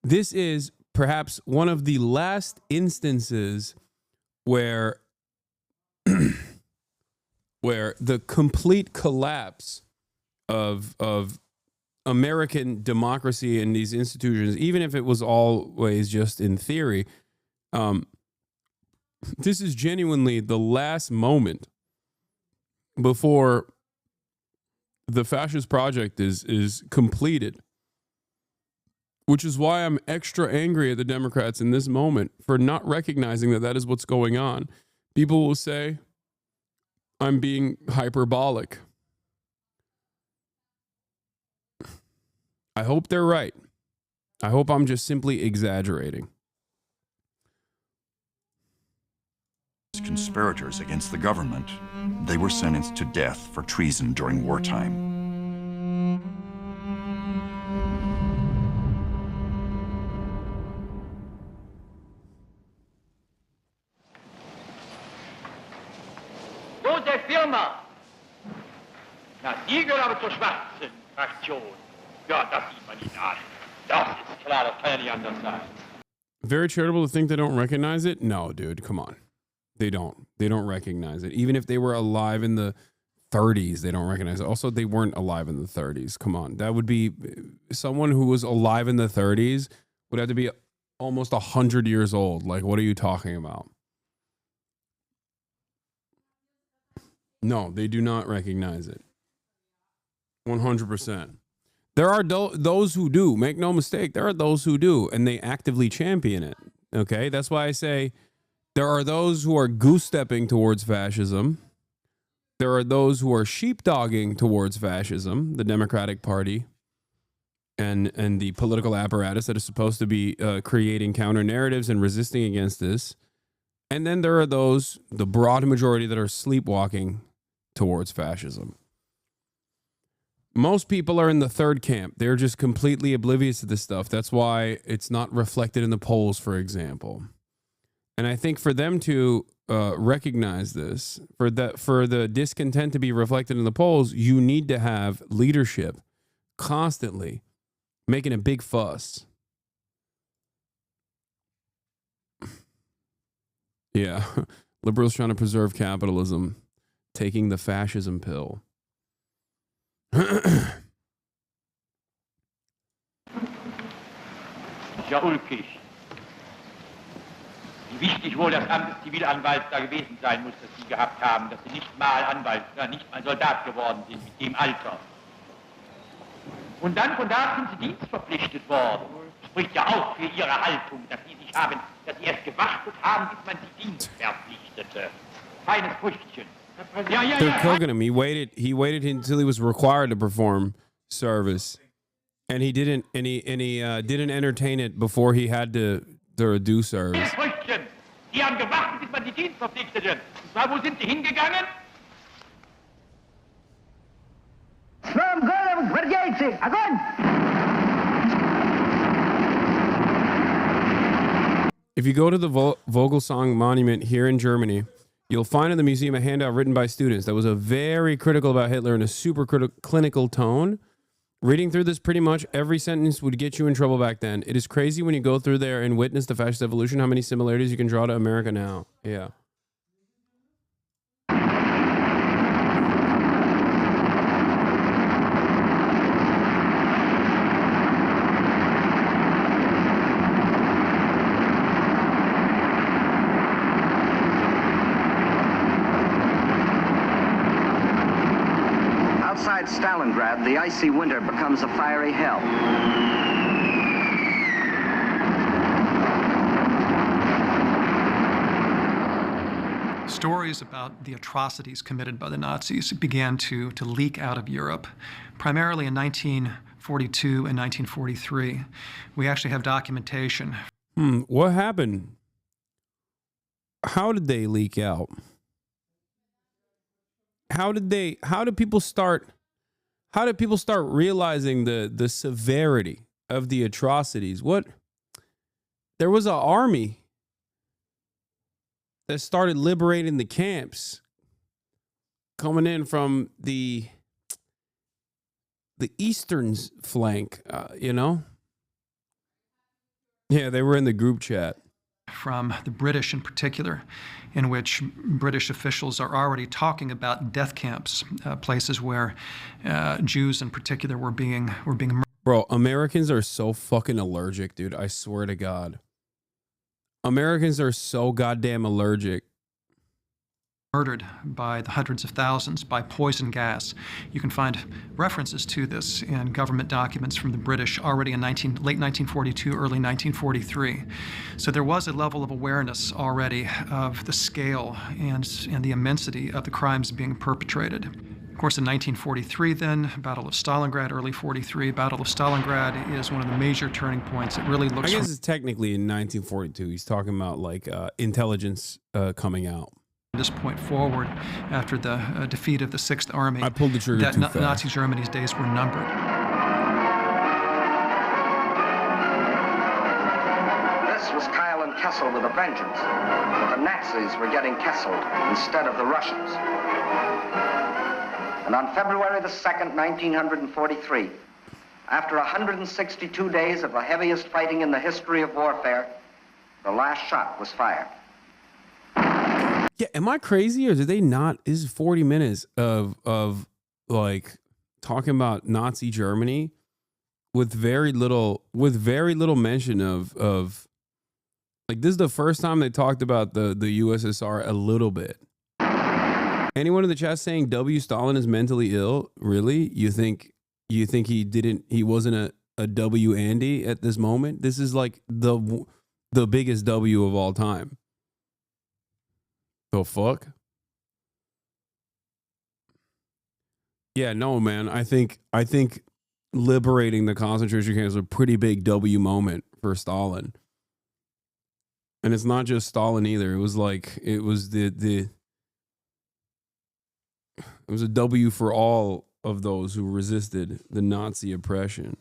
this is perhaps one of the last instances where where the complete collapse of American democracy and these institutions, even if it was always just in theory, this is genuinely the last moment before the fascist project is completed, which is why I'm extra angry at the Democrats in this moment for not recognizing that that is what's going on. People will say I'm being hyperbolic. I hope they're right. I hope I'm just simply exaggerating. Conspirators against the government, they were sentenced to death for treason during wartime. Große Firma! Na, die gehört aber zur schwarzen Fraktion. Ja, das sieht man nicht an. Das ist klar, das kann ja nicht anders sein. Very charitable to think they don't recognize it? No, dude, come on. They don't. They don't recognize it. Even if they were alive in the 30s, they don't recognize it. Also, they weren't alive in the 30s. Come on. That would be someone who was alive in the 30s would have to be almost 100 years old. Like, what are you talking about? No, they do not recognize it. 100%. There are those who do. Make no mistake. There are those who do, and they actively champion it. Okay? That's why I say there are those who are goose-stepping towards fascism. There are those who are sheepdogging towards fascism, the Democratic Party, and the political apparatus that is supposed to be creating counter-narratives and resisting against this. And then there are those, the broad majority, that are sleepwalking towards fascism. Most people are in the third camp. They're just completely oblivious to this stuff. That's why it's not reflected in the polls, for example. And I think for them to recognize this, for the discontent to be reflected in the polls, you need to have leadership constantly making a big fuss. Yeah, liberals trying to preserve capitalism, taking the fascism pill. Ja, ulkig. Wie wichtig wohl das Amt des Zivilanwalts da gewesen sein muss, das Sie gehabt haben, dass Sie nicht mal Anwalt, nicht mal Soldat geworden sind mit dem Alter. Und dann von da sind Sie dienstverpflichtet worden. Spricht ja auch für Ihre Haltung, dass Sie sich haben, dass Sie erst gewartet haben, bis man Sie dienstverpflichtete. Feines Früchtchen. They're cooking him. He waited until he was required to perform service, and he didn't entertain it before he had to do service. Früchtchen. Sie haben gewartet, bis man die Dienstverpflichteten. Und zwar, wo sind Sie hingegangen? If you go to the Vogelsang Monument here in Germany, you'll find in the museum a handout written by students that was a very critical about Hitler in a super clinical tone. Reading through this, pretty much every sentence would get you in trouble back then. It is crazy when you go through there and witness the fascist evolution, how many similarities you can draw to America now. Yeah. Outside Stalingrad, the icy winter becomes a fiery hell. Stories about the atrocities committed by the Nazis began to leak out of Europe, primarily in 1942 and 1943. We actually have documentation. What happened? How did they leak out? how did people start realizing the severity of the atrocities? There was an army that started liberating the camps coming in from the eastern flank, you know? Yeah, they were in the group chat. From the British in particular, in which British officials are already talking about death camps, places where Jews in particular were being murdered. Bro, Americans are so fucking allergic, dude. I swear to God. Americans are so goddamn allergic. Murdered by the hundreds of thousands by poison gas. You can find references to this in government documents from the British already in late 1942, early 1943. So there was a level of awareness already of the scale and the immensity of the crimes being perpetrated. Of course, in 1943 then, Battle of Stalingrad, early 43, Battle of Stalingrad is one of the major turning points. It really looks... I guess it's technically in 1942. He's talking about like intelligence coming out. This point forward, after the defeat of the Sixth Army, I pulled the trigger that too fast. Nazi Germany's days were numbered. This was Kyle and Kessel with a vengeance, but the Nazis were getting Kesseled instead of the Russians. And on February the 2nd, 1943, after 162 days of the heaviest fighting in the history of warfare, the last shot was fired. Yeah, am I crazy or did they not? This is 40 minutes of like talking about Nazi Germany with very little mention of like this is the first time they talked about the USSR a little bit. Anyone in the chat saying W. Stalin is mentally ill? Really? You think he wasn't a W Andy at this moment? This is like the biggest W of all time. The fuck? Yeah, no, man. I think liberating the concentration camps was a pretty big W moment for Stalin. And it's not just Stalin either. It was like it was it was a W for all of those who resisted the Nazi oppression.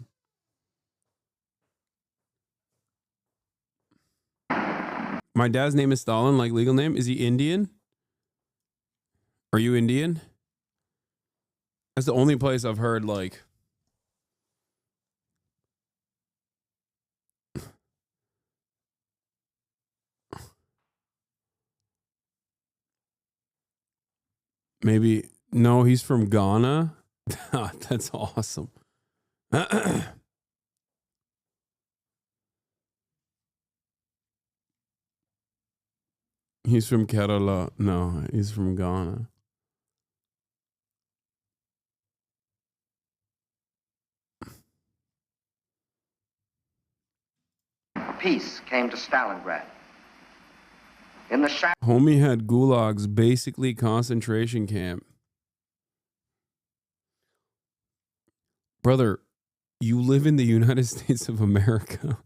My dad's name is Stalin, like legal name. Is he Indian? Are you Indian? That's the only place I've heard like maybe no, he's from Ghana. That's awesome. He's from Kerala. No, he's from Ghana. Peace came to Stalingrad. In the shadow. Homie had gulags, basically concentration camp. Brother, you live in the United States of America.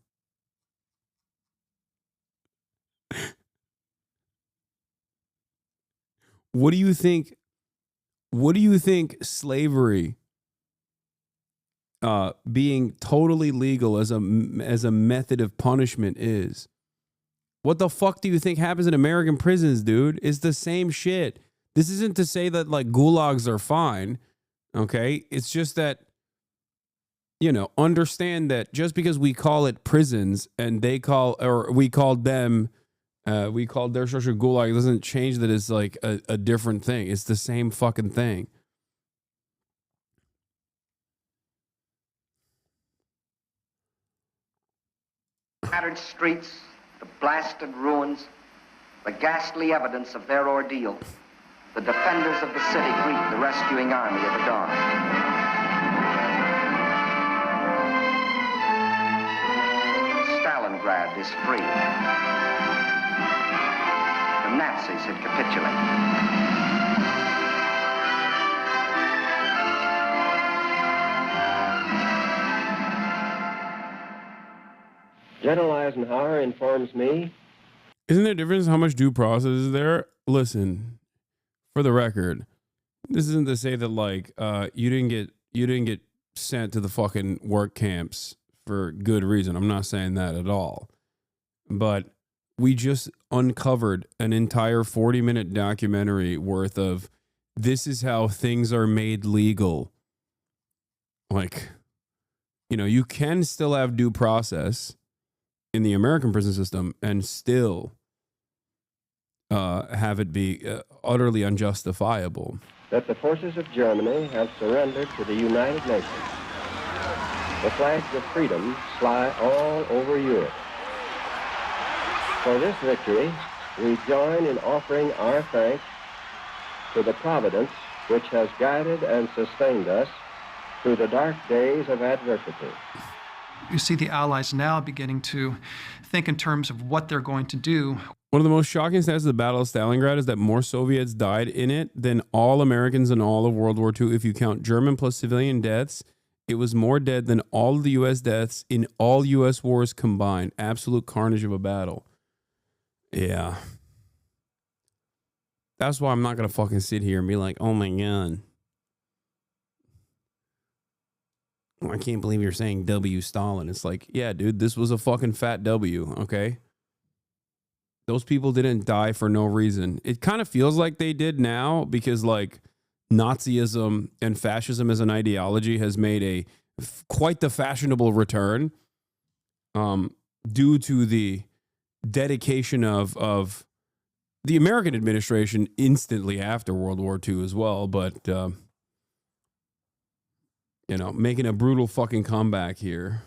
What do you think slavery being totally legal as a method of punishment is? What the fuck do you think happens in American prisons, dude? It's the same shit. This isn't to say that like gulags are fine, okay? It's just that, you know, understand that just because we call it prisons and we called their structure gulag, doesn't change that it's like a different thing. It's the same fucking thing. Battered streets, the blasted ruins, the ghastly evidence of their ordeal, the defenders of the city greet the rescuing army of the dawn. Stalingrad is free. The Nazis had capitulated. General Eisenhower informs me. Isn't there a difference how much due process is there? Listen, for the record, This isn't to say that like you didn't get sent to the fucking work camps for good reason. I'm not saying that at all. But we just uncovered an entire 40-minute documentary worth of this is how things are made legal. Like, you know, you can still have due process in the American prison system and still have it be utterly unjustifiable. That the forces of Germany have surrendered to the United Nations. The flags of freedom fly all over Europe. For this victory, we join in offering our thanks to the providence which has guided and sustained us through the dark days of adversity. You see the Allies now beginning to think in terms of what they're going to do. One of the most shocking stats of the Battle of Stalingrad is that more Soviets died in it than all Americans in all of World War II. If you count German plus civilian deaths, it was more dead than all of the U.S. deaths in all U.S. wars combined. Absolute carnage of a battle. Yeah. That's why I'm not going to fucking sit here and be like, oh my God. I can't believe you're saying W Stalin. It's like, yeah, dude, this was a fucking fat W, okay? Those people didn't die for no reason. It kind of feels like they did now because, like, Nazism and fascism as an ideology has made quite the fashionable return due to the dedication of the American administration instantly after World War II as well. But, you know, making a brutal fucking comeback here.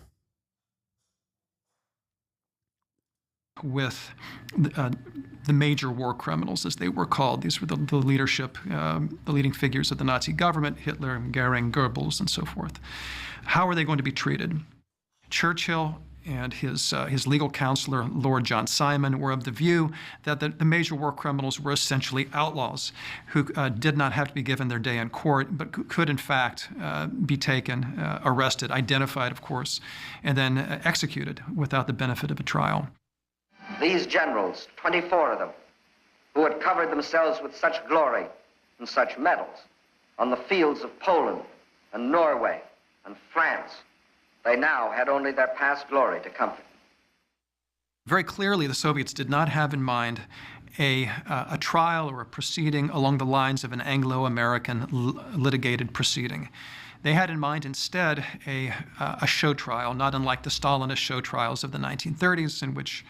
With the major war criminals, as they were called. These were the leadership, the leading figures of the Nazi government, Hitler, Goering, Goebbels, and so forth. How are they going to be treated? Churchill and his legal counselor, Lord John Simon, were of the view that the major war criminals were essentially outlaws who did not have to be given their day in court, but could in fact be taken, arrested, identified, of course, and then executed without the benefit of a trial. These generals, 24 of them, who had covered themselves with such glory and such medals on the fields of Poland and Norway and France, they now had only their past glory to comfort. Very clearly, the Soviets did not have in mind a trial or a proceeding along the lines of an Anglo-American litigated proceeding. They had in mind instead a show trial, not unlike the Stalinist show trials of the 1930s, in which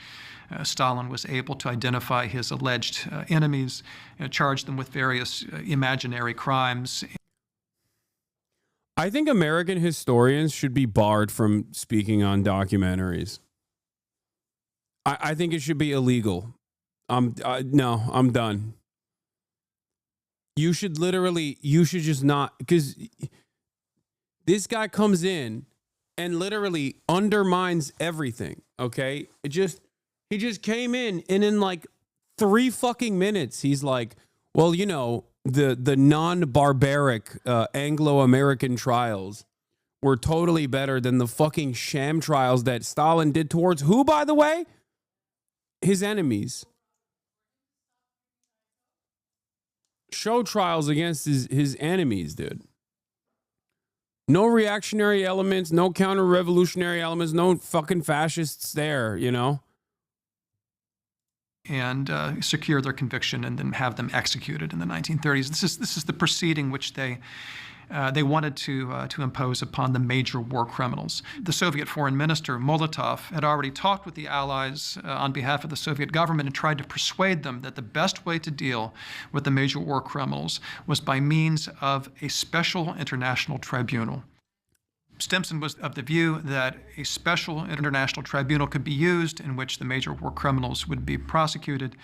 Stalin was able to identify his alleged enemies, charge them with various imaginary crimes. I think American historians should be barred from speaking on documentaries. I think it should be illegal. No, I'm done. You should just not, because this guy comes in and literally undermines everything, okay? He just came in and in like 3 fucking minutes, he's like, well, you know, the non-barbaric Anglo-American trials were totally better than the fucking sham trials that Stalin did towards who, by the way? His enemies. Show trials against his enemies, dude. No reactionary elements, no counter-revolutionary elements, no fucking fascists there, you know? And secure their conviction and then have them executed in the 1930s. This is the proceeding which they wanted to impose upon the major war criminals. The Soviet foreign minister, Molotov, had already talked with the Allies on behalf of the Soviet government and tried to persuade them that the best way to deal with the major war criminals was by means of a special international tribunal. Stimson was of the view that a special international tribunal could be used in which the major war criminals would be prosecuted,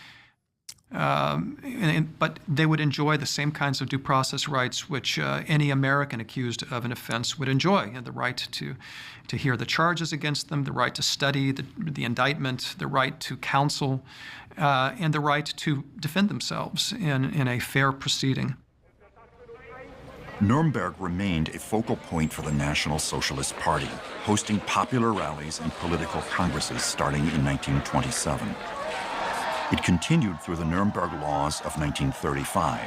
but they would enjoy the same kinds of due process rights which any American accused of an offense would enjoy. The right to hear the charges against them, the right to study the indictment, the right to counsel, and the right to defend themselves in a fair proceeding. Nuremberg remained a focal point for the National Socialist Party, hosting popular rallies and political congresses starting in 1927. It continued through the Nuremberg Laws of 1935,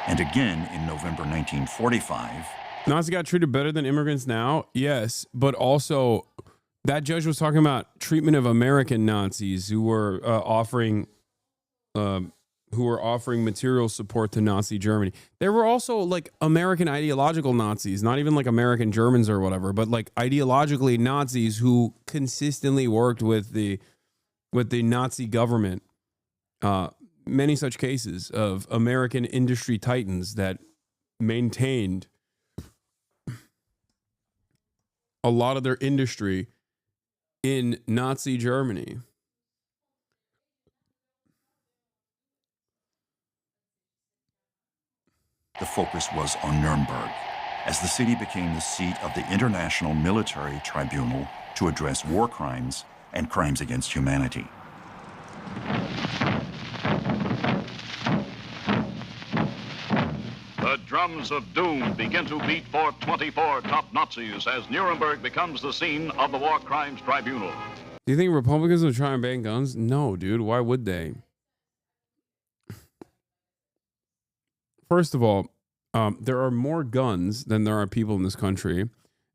and again in November 1945. Nazis got treated better than immigrants now? Yes, but also that judge was talking about treatment of American Nazis who were offering material support to Nazi Germany. There were also like American ideological Nazis, not even like American Germans or whatever, but like ideologically Nazis who consistently worked with the Nazi government. Many such cases of American industry titans that maintained a lot of their industry in Nazi Germany. The focus was on Nuremberg, as the city became the seat of the International Military Tribunal to address war crimes and crimes against humanity. The drums of doom begin to beat for 24 top Nazis as Nuremberg becomes the scene of the War Crimes Tribunal. Do you think Republicans will try and ban guns? No, dude. Why would they? First of all, there are more guns than there are people in this country.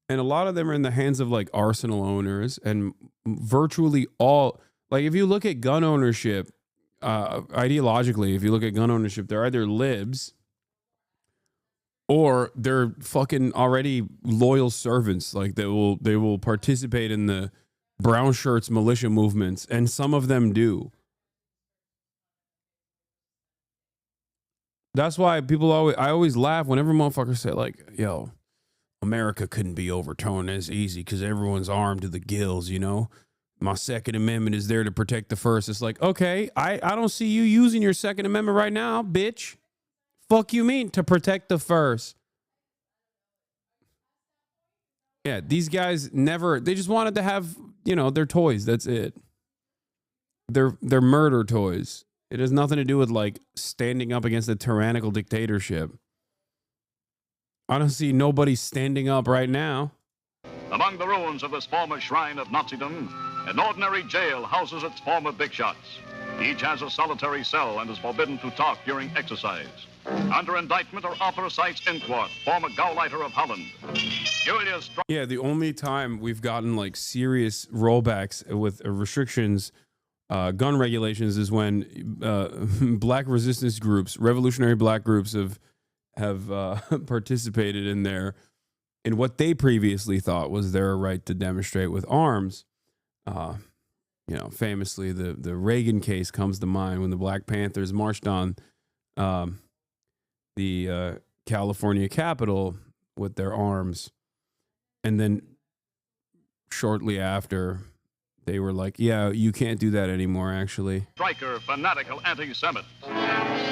And a lot of them are in the hands of like arsenal owners, and virtually all, like if you look at gun ownership, ideologically, if you look at gun ownership, they're either libs or they're fucking already loyal servants. Like they will participate in the brown shirts militia movements, and some of them do. That's why I always laugh whenever motherfuckers say like, yo, America couldn't be overturned as easy because everyone's armed to the gills, you know? My Second Amendment is there to protect the First. It's like, okay, I don't see you using your Second Amendment right now, bitch. Fuck you mean to protect the First? Yeah, these guys they just wanted to have, you know, their toys. That's it. They're murder toys. It has nothing to do with like standing up against a tyrannical dictatorship. I don't see nobody standing up right now. Among the ruins of this former shrine of Nazism, an ordinary jail houses its former big shots. Each has a solitary cell and is forbidden to talk during exercise. Under indictment are Opera Seitz Inquart, former Gauleiter of Holland. Yeah, the only time we've gotten like serious rollbacks with restrictions, gun regulations, is when black resistance groups, revolutionary black groups, have participated in what they previously thought was their right to demonstrate with arms. You know, famously, the Reagan case comes to mind when the Black Panthers marched on the California Capitol with their arms, and then shortly after, they were like, yeah, you can't do that anymore, actually. Striker, fanatical anti-Semite.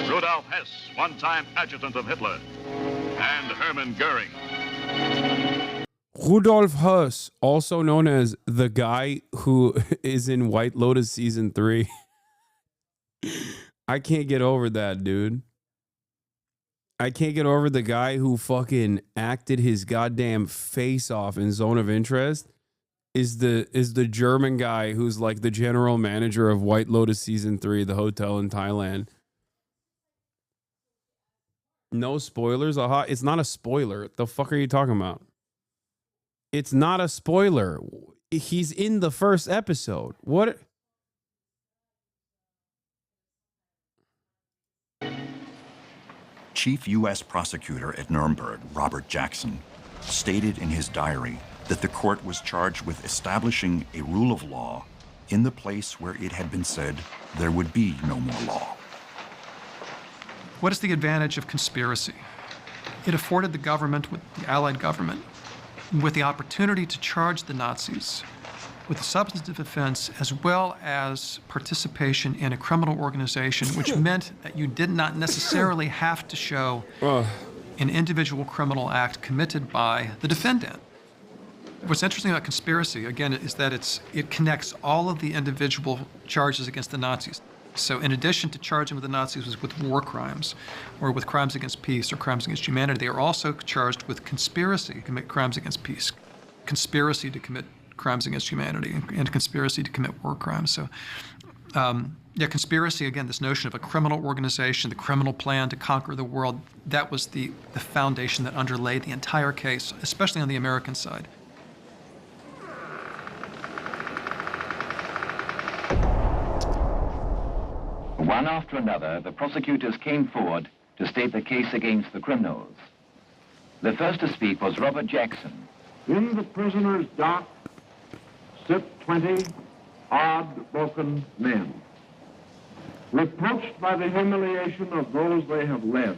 Rudolf Hess, one-time adjutant of Hitler. And Hermann Goering. Rudolf Hess, also known as the guy who is in White Lotus Season 3. I can't get over that, dude. I can't get over the guy who fucking acted his goddamn face off in Zone of Interest is the German guy who's like the general manager of White Lotus Season 3, the hotel in Thailand. No spoilers? Aha, it's not a spoiler. The fuck are you talking about? It's not a spoiler. He's in the first episode. What? Chief U.S. Prosecutor at Nuremberg, Robert Jackson, stated in his diary that the court was charged with establishing a rule of law in the place where it had been said there would be no more law. What is the advantage of conspiracy? It afforded the government, the Allied government, with the opportunity to charge the Nazis with a substantive offense as well as participation in a criminal organization, which meant that you did not necessarily have to show an individual criminal act committed by the defendant. What's interesting about conspiracy, again, is that it connects all of the individual charges against the Nazis. So in addition to charging the Nazis with war crimes or with crimes against peace or crimes against humanity, they are also charged with conspiracy to commit crimes against peace, conspiracy to commit crimes against humanity, and conspiracy to commit war crimes. So Yeah, conspiracy, again, this notion of a criminal organization, the criminal plan to conquer the world, that was the foundation that underlay the entire case, especially on the American side. One after another, the prosecutors came forward to state the case against the criminals. The first to speak was Robert Jackson. In the prisoner's dock sit 20 odd, broken men, reproached by the humiliation of those they have led,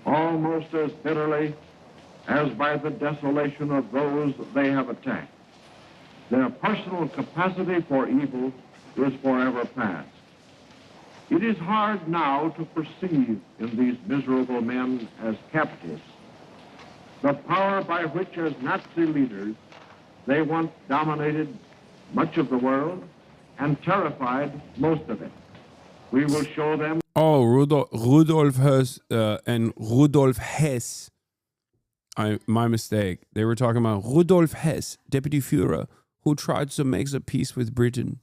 almost as bitterly as by the desolation of those they have attacked. Their personal capacity for evil is forever past. It is hard now to perceive in these miserable men as captives the power by which, as Nazi leaders, they once dominated much of the world and terrified most of it. We will show them. Oh, Rudolf Hess and Rudolf Hess. My mistake. They were talking about Rudolf Hess, Deputy Führer, who tried to make a peace with Britain.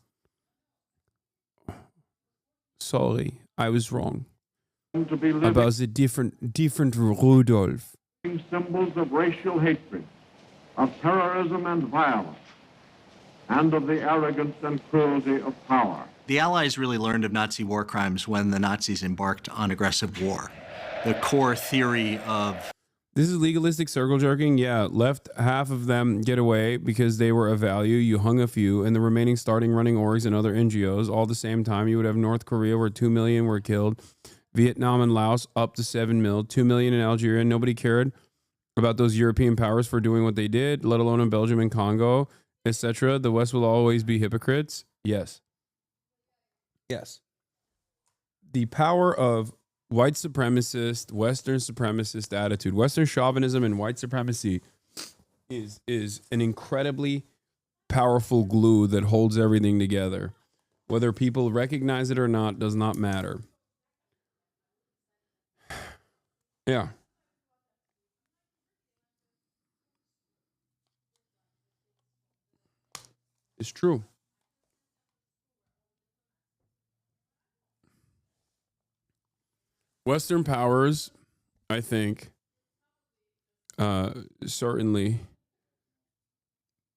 Sorry, I was wrong. To be about the different Rudolf. Symbols of racial hatred, of terrorism and violence, and of the arrogance and cruelty of power. The Allies really learned of Nazi war crimes when the Nazis embarked on aggressive war. The core theory of... This is legalistic circle jerking. Yeah, left half of them get away because they were of value. You hung a few, and the remaining starting running orgs and other NGOs. All the same time, you would have North Korea where 2 million were killed. Vietnam and Laos up to 7 mil. 2 million in Algeria. Nobody cared about those European powers for doing what they did, let alone in Belgium and Congo, etc. The West will always be hypocrites. Yes. Yes. The power of white supremacist, Western supremacist attitude, Western chauvinism and white supremacy is an incredibly powerful glue that holds everything together. Whether people recognize it or not does not matter. Yeah. It's true. Western powers, I think, certainly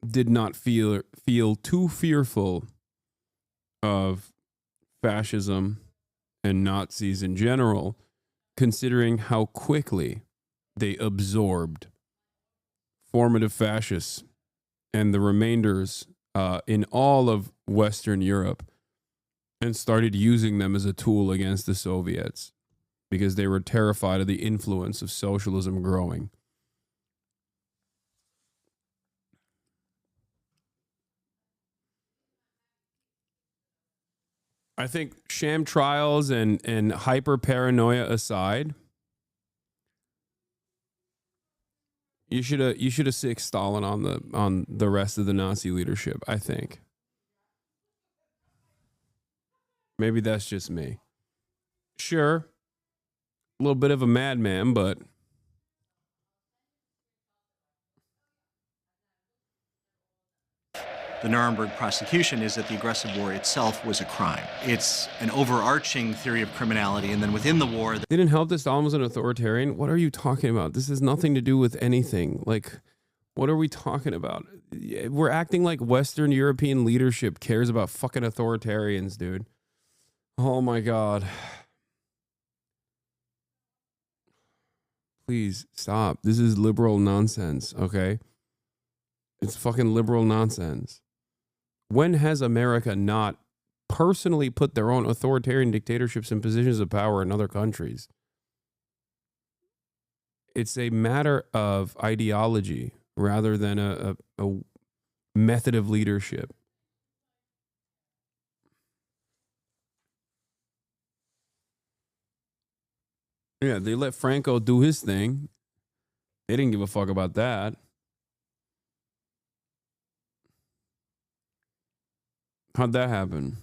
did not feel too fearful of fascism and Nazis in general, considering how quickly they absorbed formative fascists and the remainders in all of Western Europe and started using them as a tool against the Soviets because they were terrified of the influence of socialism growing. I think sham trials and hyper paranoia aside, you should have sicked Stalin on the rest of the Nazi leadership, I think. Maybe that's just me. Sure. A little bit of a madman, but the Nuremberg prosecution is that the aggressive war itself was a crime. It's an overarching theory of criminality, and then within the war... Didn't help that Stalin was an authoritarian? What are you talking about? This has nothing to do with anything. Like, what are we talking about? We're acting like Western European leadership cares about fucking authoritarians, dude. Oh my God. Please stop. This is liberal nonsense, okay? It's fucking liberal nonsense. When has America not personally put their own authoritarian dictatorships in positions of power in other countries? It's a matter of ideology rather than a method of leadership. Yeah, they let Franco do his thing. They didn't give a fuck about that. How'd that happen?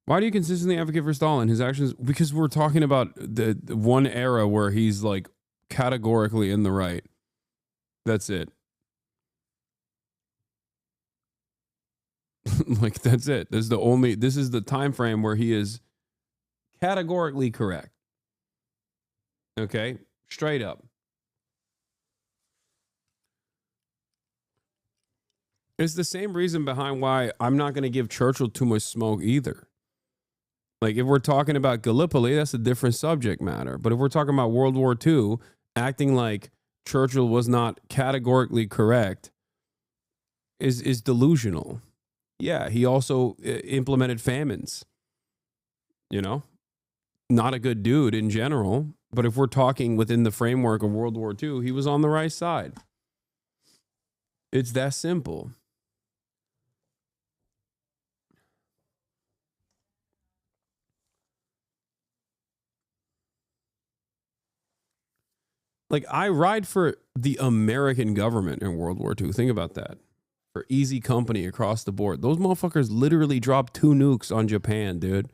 Why do you consistently advocate for Stalin? His actions, because we're talking about the one era where he's like categorically in the right. That's it. Like, that's it. This is the time frame where he is categorically correct. Okay? Straight up. It's the same reason behind why I'm not going to give Churchill too much smoke either. Like, if we're talking about Gallipoli, that's a different subject matter. But if we're talking about World War II, acting like Churchill was not categorically correct is delusional. Yeah, he also implemented famines. You know? Not a good dude in general. But if we're talking within the framework of World War II, he was on the right side. It's that simple. Like, I ride for the American government in World War II. Think about that. For easy company across the board. Those motherfuckers literally dropped 2 nukes on Japan, dude.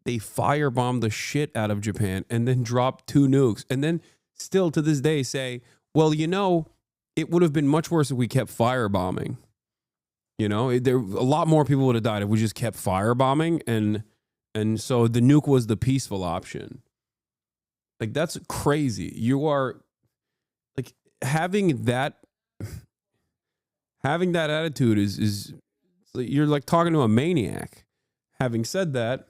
They firebombed the shit out of Japan and then dropped 2 nukes. And then still to this day say, well, you know, it would have been much worse if we kept firebombing. You know, a lot more people would have died if we just kept firebombing. And so the nuke was the peaceful option. Like, that's crazy. You are, like, having that attitude is you're like talking to a maniac. Having said that,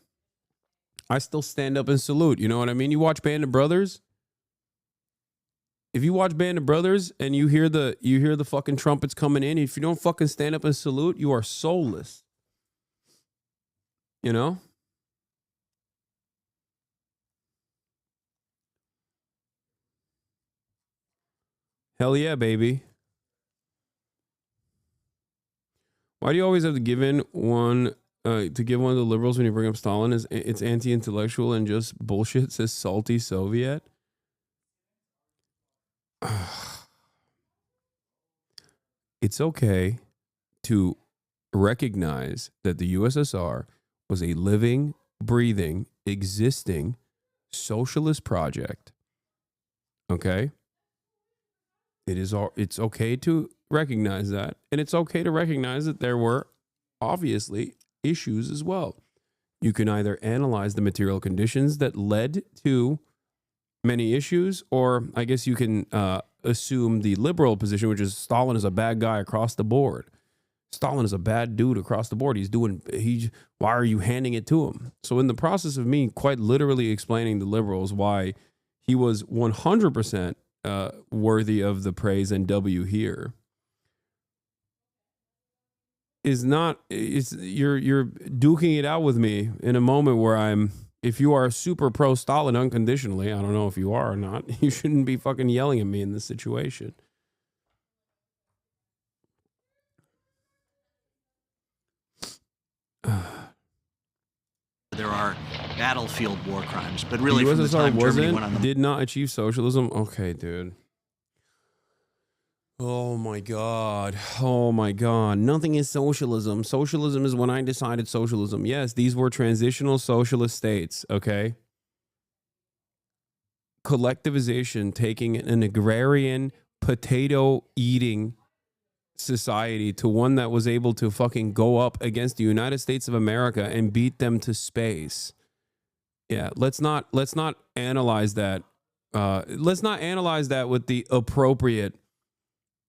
I still stand up and salute. You know what I mean? You watch Band of Brothers. If you watch Band of Brothers and you hear the fucking trumpets coming in, if you don't fucking stand up and salute, you are soulless. You know? Hell yeah, baby. Why do you always have to give one of the liberals when you bring up Stalin? It's anti-intellectual and just bullshit, says Salty Soviet. It's okay to recognize that the USSR was a living, breathing, existing socialist project. Okay? It's okay to recognize that. And it's okay to recognize that there were obviously issues as well. You can either analyze the material conditions that led to many issues, or I guess you can assume the liberal position, which is Stalin is a bad guy across the board. Stalin is a bad dude across the board. Why are you handing it to him? So in the process of me quite literally explaining to liberals why he was 100% worthy of the praise and W here, you're duking it out with me in a moment where if you are super pro Stalin unconditionally, I don't know if you are or not, you shouldn't be fucking yelling at me in this situation. There are battlefield war crimes, but really the from the time Germany went on the... did not achieve socialism. Okay, dude. Oh my God. Oh my God. Nothing is socialism. Socialism is when I decided socialism. Yes, these were transitional socialist states, okay? Collectivization, taking an agrarian, potato-eating society to one that was able to fucking go up against the United States of America and beat them to space. Yeah, let's not analyze that. Let's not analyze that with the appropriate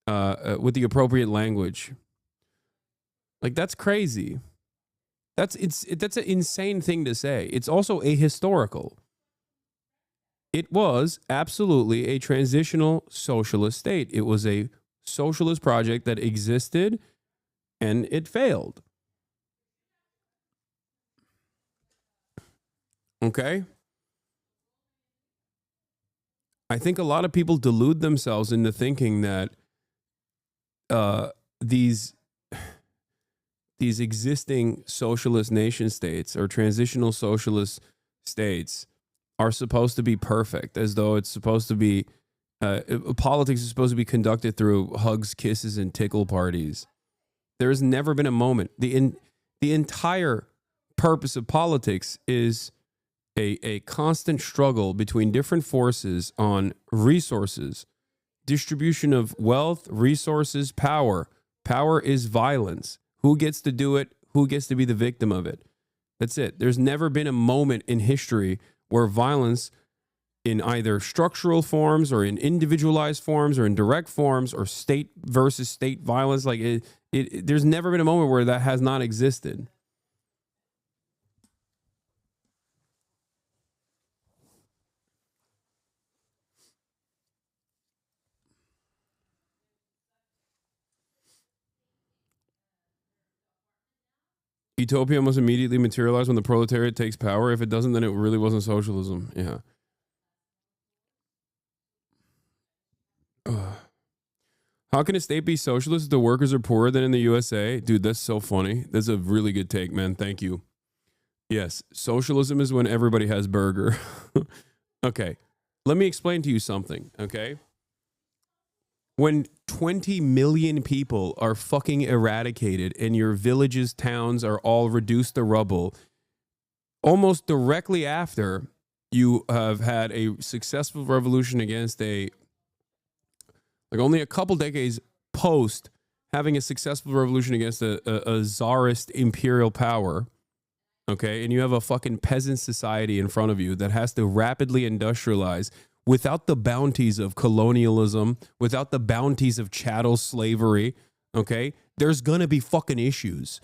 language. Like, that's crazy. That's an insane thing to say. It's also ahistorical. It was absolutely a transitional socialist state. It was a socialist project that existed and it failed. Okay? I think a lot of people delude themselves into thinking that these existing socialist nation states or transitional socialist states are supposed to be perfect, as though it's supposed to be politics is supposed to be conducted through hugs, kisses, and tickle parties. There's never been a moment. The entire purpose of politics is a constant struggle between different forces on resources, distribution of wealth, resources, power. Power is violence. Who gets to do it? who gets to be the victim of it. That's it. There's never been a moment in history where violence in either structural forms or in individualized forms or in direct forms or state versus state violence, like there's never been a moment where that has not existed. Utopia must immediately materialize when the proletariat takes power. If it doesn't, then it really wasn't socialism. Yeah. How can a state be socialist if the workers are poorer than in the USA? Dude, that's so funny. That's a really good take, man. Thank you. Yes, socialism is when everybody has burger. Okay, let me explain to you something, okay? When 20 million people are fucking eradicated and your villages, towns are all reduced to rubble, almost directly after you have had a successful revolution against only a couple decades post having a successful revolution against a czarist imperial power, okay, and you have a fucking peasant society in front of you that has to rapidly industrialize without the bounties of colonialism, without the bounties of chattel slavery, okay, there's gonna be fucking issues.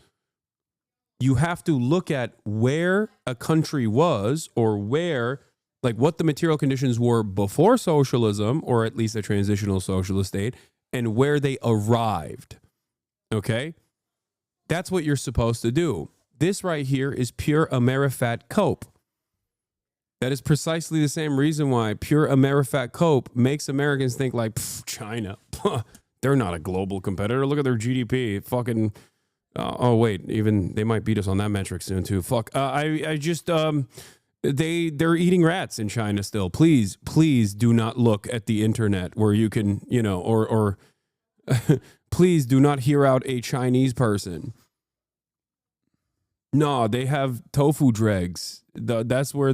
You have to look at where a country was or where, like what the material conditions were before socialism, or at least a transitional socialist state, and where they arrived, okay? That's what you're supposed to do. This right here is pure Amerifat cope. That is precisely the same reason why pure Amerifat cope makes Americans think like, China, they're not a global competitor. Look at their GDP. Fucking, oh wait, even they might beat us on that metric soon too. Fuck, they're eating rats in China still. Please do not look at the internet where you can, or please do not hear out a Chinese person. No, they have tofu dregs. That's where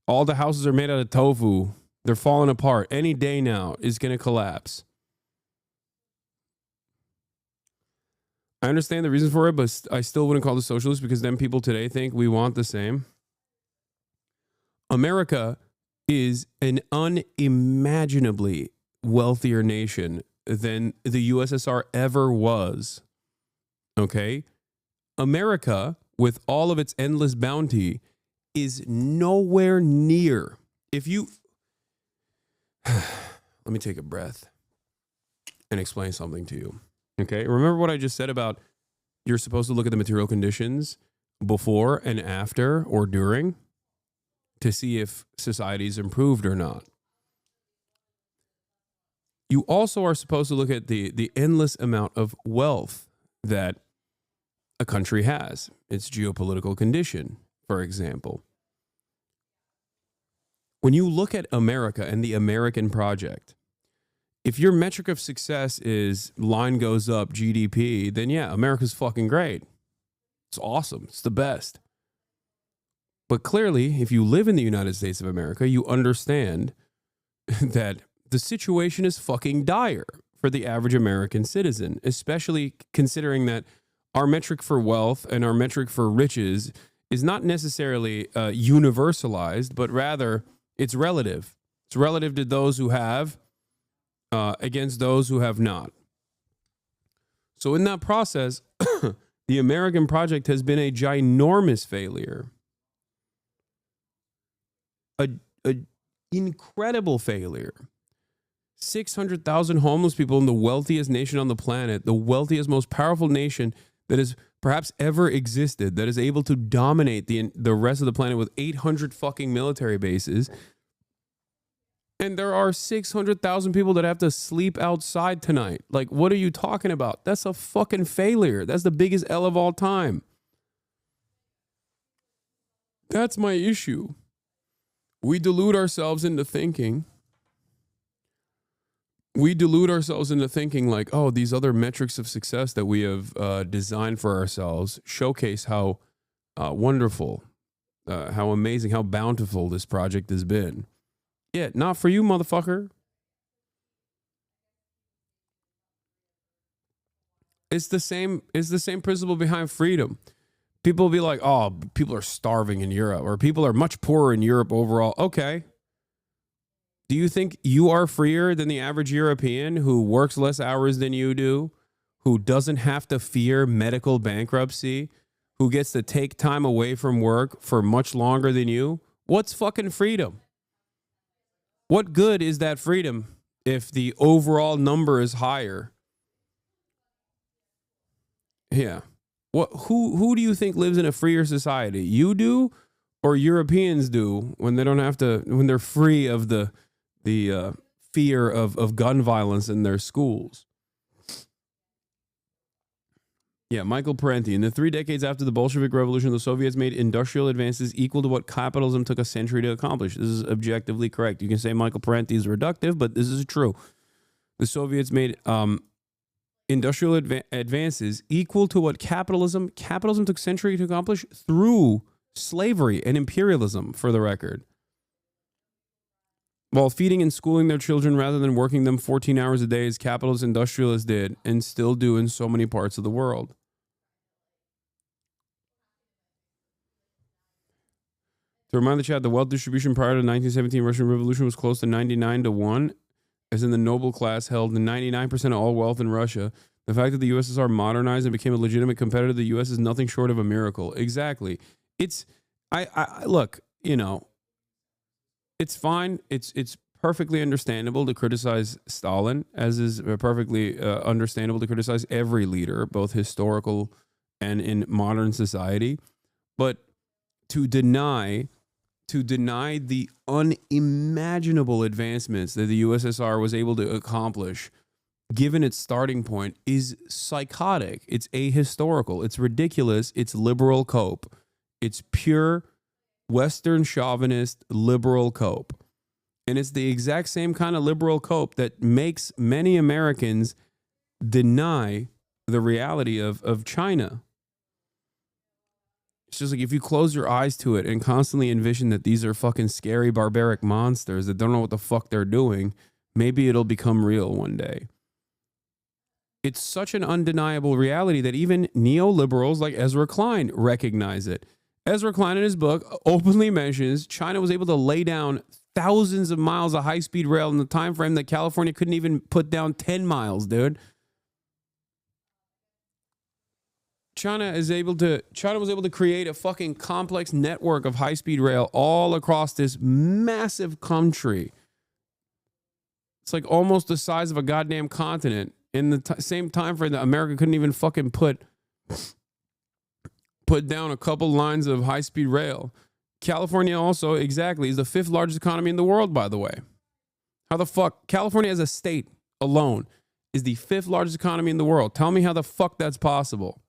all the houses are made out of tofu. They're falling apart. Any day now is going to collapse. I understand the reasons for it, but I still wouldn't call it socialist because then people today think we want the same. America is an unimaginably wealthier nation than the USSR ever was. Okay? America, with all of its endless bounty, is nowhere near. If you let me take a breath and explain something to you. Okay? Remember what I just said about you're supposed to look at the material conditions before and after or during to see if society's improved or not. You also are supposed to look at the endless amount of wealth that a country has, its geopolitical condition, for example. When you look at America and the American project, if your metric of success is line goes up, GDP, then yeah, America's fucking great. It's awesome. It's the best. But clearly, if you live in the United States of America, you understand that the situation is fucking dire for the average American citizen, especially considering that our metric for wealth and our metric for riches is not necessarily universalized, but rather it's relative. It's relative to those who have against those who have not. So in that process, the American project has been a ginormous failure. A incredible failure. 600,000 homeless people in the wealthiest nation on the planet, the wealthiest, most powerful nation that has perhaps ever existed, that is able to dominate the rest of the planet with 800 fucking military bases. And there are 600,000 people that have to sleep outside tonight. Like, what are you talking about? That's a fucking failure. That's the biggest L of all time. That's my issue. We delude ourselves into thinking like, oh, these other metrics of success that we have designed for ourselves showcase how wonderful, how amazing, how bountiful this project has been. Yeah, not for you, motherfucker. It's the same principle behind freedom. People will be like, oh, people are starving in Europe, or people are much poorer in Europe overall. Okay. Do you think you are freer than the average European who works less hours than you do, who doesn't have to fear medical bankruptcy, who gets to take time away from work for much longer than you? What's fucking freedom? What good is that freedom if the overall number is higher? Yeah. Who do you think lives in a freer society? You do, or Europeans do, when they don't have to, when they're free of the fear of gun violence in their schools? Yeah, Michael Parenti. In the 3 decades after the Bolshevik Revolution, the Soviets made industrial advances equal to what capitalism took a century to accomplish. This is objectively correct. You can say Michael Parenti is reductive, but this is true. The Soviets made industrial advances equal to what capitalism took a century to accomplish through slavery and imperialism, for the record. While feeding and schooling their children rather than working them 14 hours a day as capitalist industrialists did and still do in so many parts of the world. To remind the chat, the wealth distribution prior to the 1917 Russian Revolution was close to 99-1, as in the noble class held 99% of all wealth in Russia. The fact that the USSR modernized and became a legitimate competitor to the US is nothing short of a miracle. Exactly. Look, you know, it's fine. It's perfectly understandable to criticize Stalin, as is perfectly understandable to criticize every leader, both historical and in modern society. But to deny the unimaginable advancements that the USSR was able to accomplish, given its starting point, is psychotic. It's ahistorical. It's ridiculous. It's liberal cope. It's pure Western chauvinist liberal cope. And it's the exact same kind of liberal cope that makes many Americans deny the reality of China. It's just like, if you close your eyes to it and constantly envision that these are fucking scary, barbaric monsters that don't know what the fuck they're doing, maybe it'll become real one day. It's such an undeniable reality that even neoliberals like Ezra Klein recognize it. Ezra Klein in his book openly mentions China was able to lay down thousands of miles of high-speed rail in the time frame that California couldn't even put down 10 miles, dude. China was able to create a fucking complex network of high-speed rail all across this massive country. It's like almost the size of a goddamn continent in the same time frame that America couldn't even fucking put down a couple lines of high-speed rail. California also, exactly, is the 5th largest economy in the world, by the way. How the fuck? California as a state alone is the 5th largest economy in the world. Tell me how the fuck that's possible.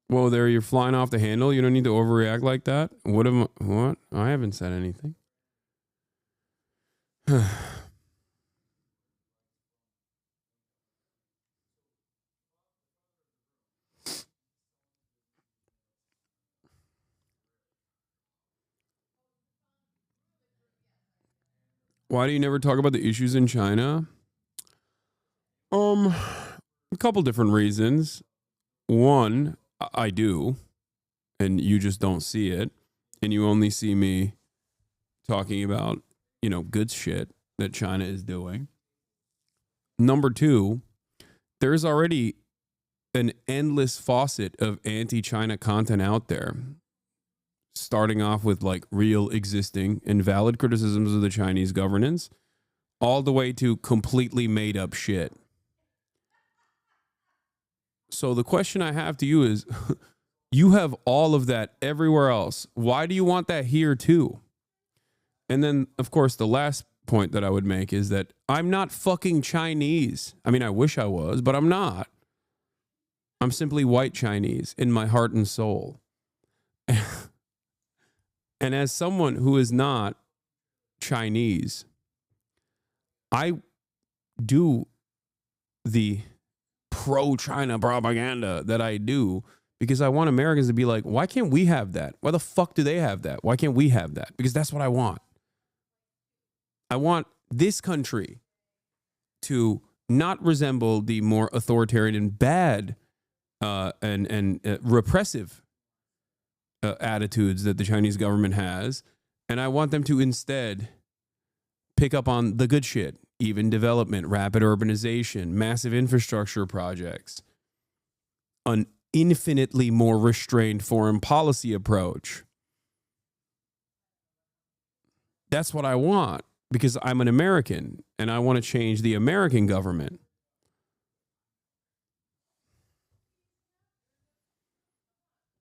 Whoa, there, you're flying off the handle. You don't need to overreact like that. What? I haven't said anything. Why do you never talk about the issues in China? A couple different reasons. One, I do, and you just don't see it, and you only see me talking about, good shit that China is doing. Number two, there's already an endless faucet of anti-China content out there, starting off with like real existing and valid criticisms of the Chinese governance, all the way to completely made up shit. So the question I have to you is, you have all of that everywhere else. Why do you want that here too? And then, of course, the last point that I would make is that I'm not fucking Chinese. I mean, I wish I was, but I'm not. I'm simply white Chinese in my heart and soul. And as someone who is not Chinese, I do the pro-China propaganda that I do because I want Americans to be like, why can't we have that? Why the fuck do they have that? Why can't we have that? Because that's what I want. I want this country to not resemble the more authoritarian and bad and repressive attitudes that the Chinese government has. And I want them to instead pick up on the good shit, even development, rapid urbanization, massive infrastructure projects, an infinitely more restrained foreign policy approach. That's what I want, because I'm an American and I want to change the American government.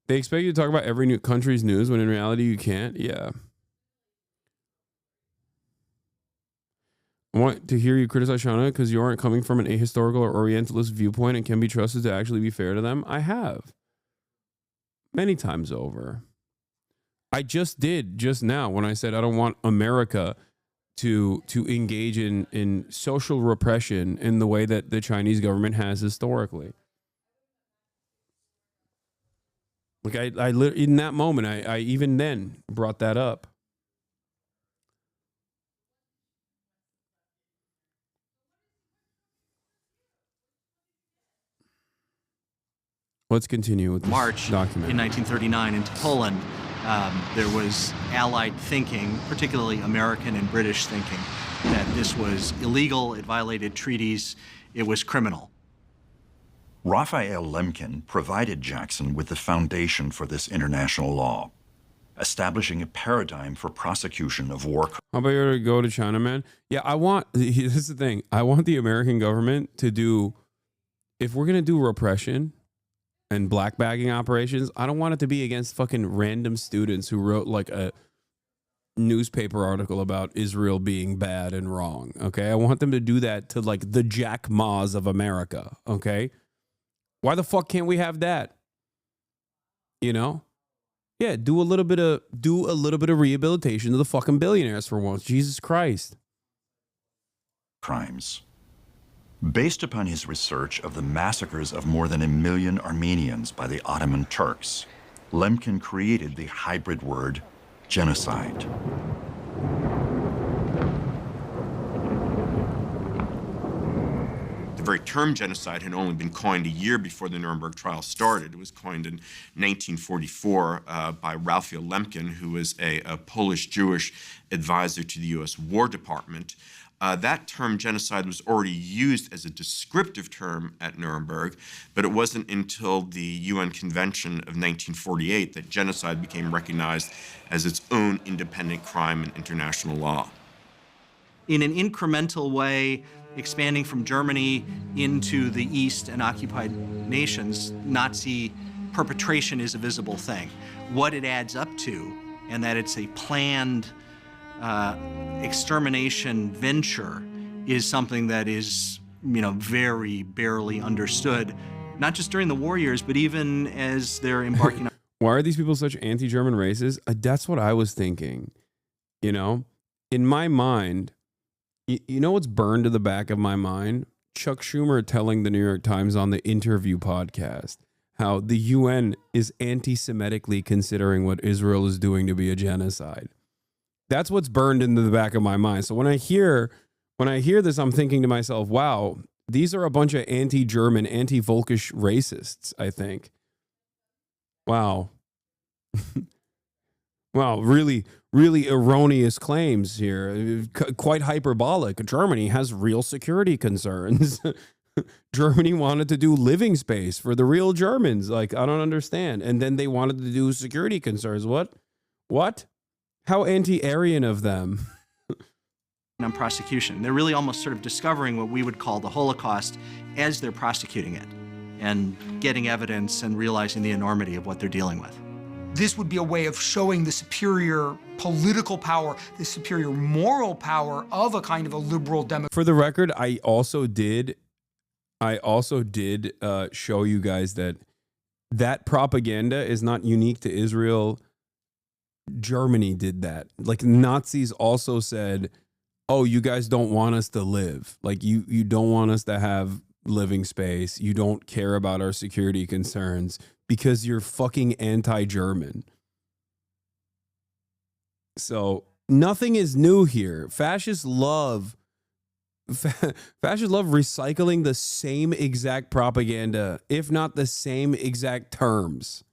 They expect you to talk about every new country's news when in reality you can't. Yeah. I want to hear you criticize China because you aren't coming from an ahistorical or Orientalist viewpoint and can be trusted to actually be fair to them. I have. Many times over. I just did just now when I said I don't want America to engage in social repression in the way that the Chinese government has historically. Like I in that moment, I even then brought that up. Let's continue with this March document. In 1939 into Poland, there was Allied thinking, particularly American and British thinking, that this was illegal, it violated treaties, it was criminal. Raphael Lemkin provided Jackson with the foundation for this international law, establishing a paradigm for prosecution of war. How about you go to China, man? Yeah, this is the thing. I want the American government to do, if we're going to do repression and black bagging operations, I don't want it to be against fucking random students who wrote like a newspaper article about Israel being bad and wrong. Okay. I want them to do that to like the Jack Ma's of America. Okay. Why the fuck can't we have that? You know? Yeah. Do a little bit of rehabilitation to the fucking billionaires for once. Jesus Christ. Crimes. Based upon his research of the massacres of more than 1 million Armenians by the Ottoman Turks, Lemkin created the hybrid word genocide. The very term genocide had only been coined a year before the Nuremberg trial started. It was coined in 1944 by Raphael Lemkin, who was a Polish-Jewish advisor to the U.S. War Department. That term genocide was already used as a descriptive term at Nuremberg, but it wasn't until the UN Convention of 1948 that genocide became recognized as its own independent crime in international law. In an incremental way, expanding from Germany into the East and occupied nations, Nazi perpetration is a visible thing. What it adds up to, and that it's a planned extermination venture, is something that is, very barely understood, not just during the war years, but even as they're embarking on. Why are these people such anti-German races? That's what I was thinking. In my mind, you know what's burned to the back of my mind? Chuck Schumer telling the New York Times on the Interview podcast how the UN is anti-Semitically considering what Israel is doing to be a genocide. That's what's burned into the back of my mind. So when I hear this, I'm thinking to myself, wow, these are a bunch of anti-German, anti-Volkish racists, I think. Wow. Wow, really, really erroneous claims here. Quite hyperbolic. Germany has real security concerns. Germany wanted to do living space for the real Germans. Like, I don't understand. And then they wanted to do security concerns. What? How anti-Aryan of them. On prosecution. They're really almost sort of discovering what we would call the Holocaust as they're prosecuting it and getting evidence and realizing the enormity of what they're dealing with. This would be a way of showing the superior political power, the superior moral power of a kind of a liberal democracy. For the record, I also did show you guys that propaganda is not unique to Israel. Germany did that. Like, Nazis also said, oh, you guys don't want us to live. Like, you don't want us to have living space. You don't care about our security concerns because you're fucking anti-German. So nothing is new here. Fascists love fascists love recycling the same exact propaganda, if not the same exact terms.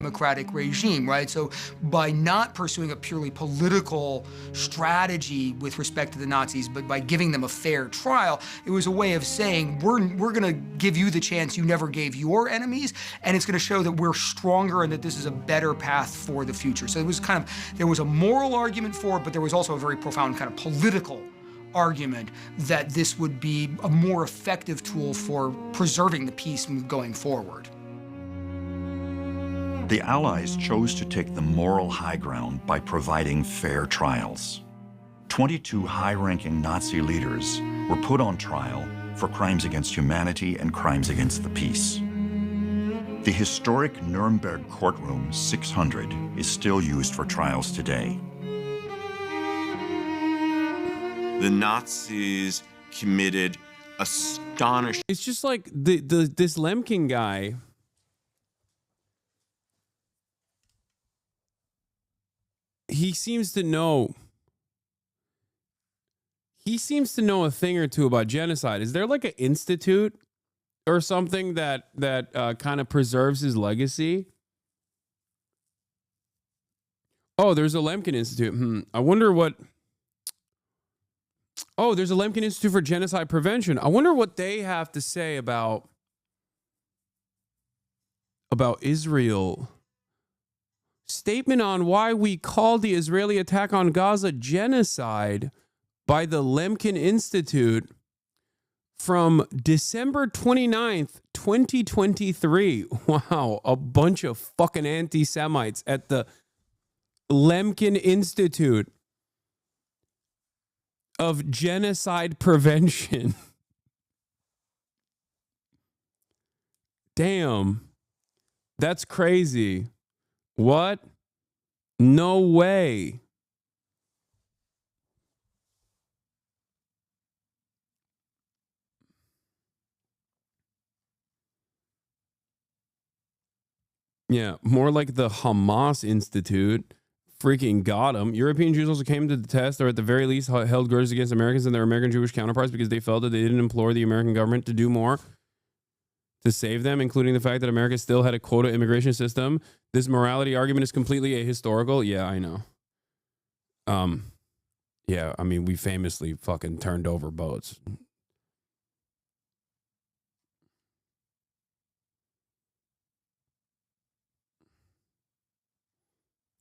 Democratic regime, right? So by not pursuing a purely political strategy with respect to the Nazis, but by giving them a fair trial, it was a way of saying, we're going to give you the chance you never gave your enemies, and it's going to show that we're stronger and that this is a better path for the future. So it was kind of, there was a moral argument for it, but there was also a very profound kind of political argument that this would be a more effective tool for preserving the peace going forward. The Allies chose to take the moral high ground by providing fair trials. 22 high-ranking Nazi leaders were put on trial for crimes against humanity and crimes against the peace. The historic Nuremberg courtroom 600 is still used for trials today. The Nazis committed astonishing... It's just like this Lemkin guy... He seems to know a thing or two about genocide. Is there like an institute or something that kind of preserves his legacy? Oh, there's a Lemkin Institute. I wonder what... Oh, there's a Lemkin Institute for Genocide Prevention. I wonder what they have to say about Israel. Statement on why we called the Israeli attack on Gaza genocide by the Lemkin Institute from December 29th, 2023. Wow, a bunch of fucking anti-Semites at the Lemkin Institute of Genocide Prevention. Damn, that's crazy. What? No way. Yeah, more like the Hamas Institute. Freaking got them. European Jews also came to the test, or at the very least held grudges against Americans and their American Jewish counterparts because they felt that they didn't implore the American government to do more to save them, including the fact that America still had a quota immigration system. This morality argument is completely ahistorical. Yeah, I know. Yeah, I mean, we famously fucking turned over boats.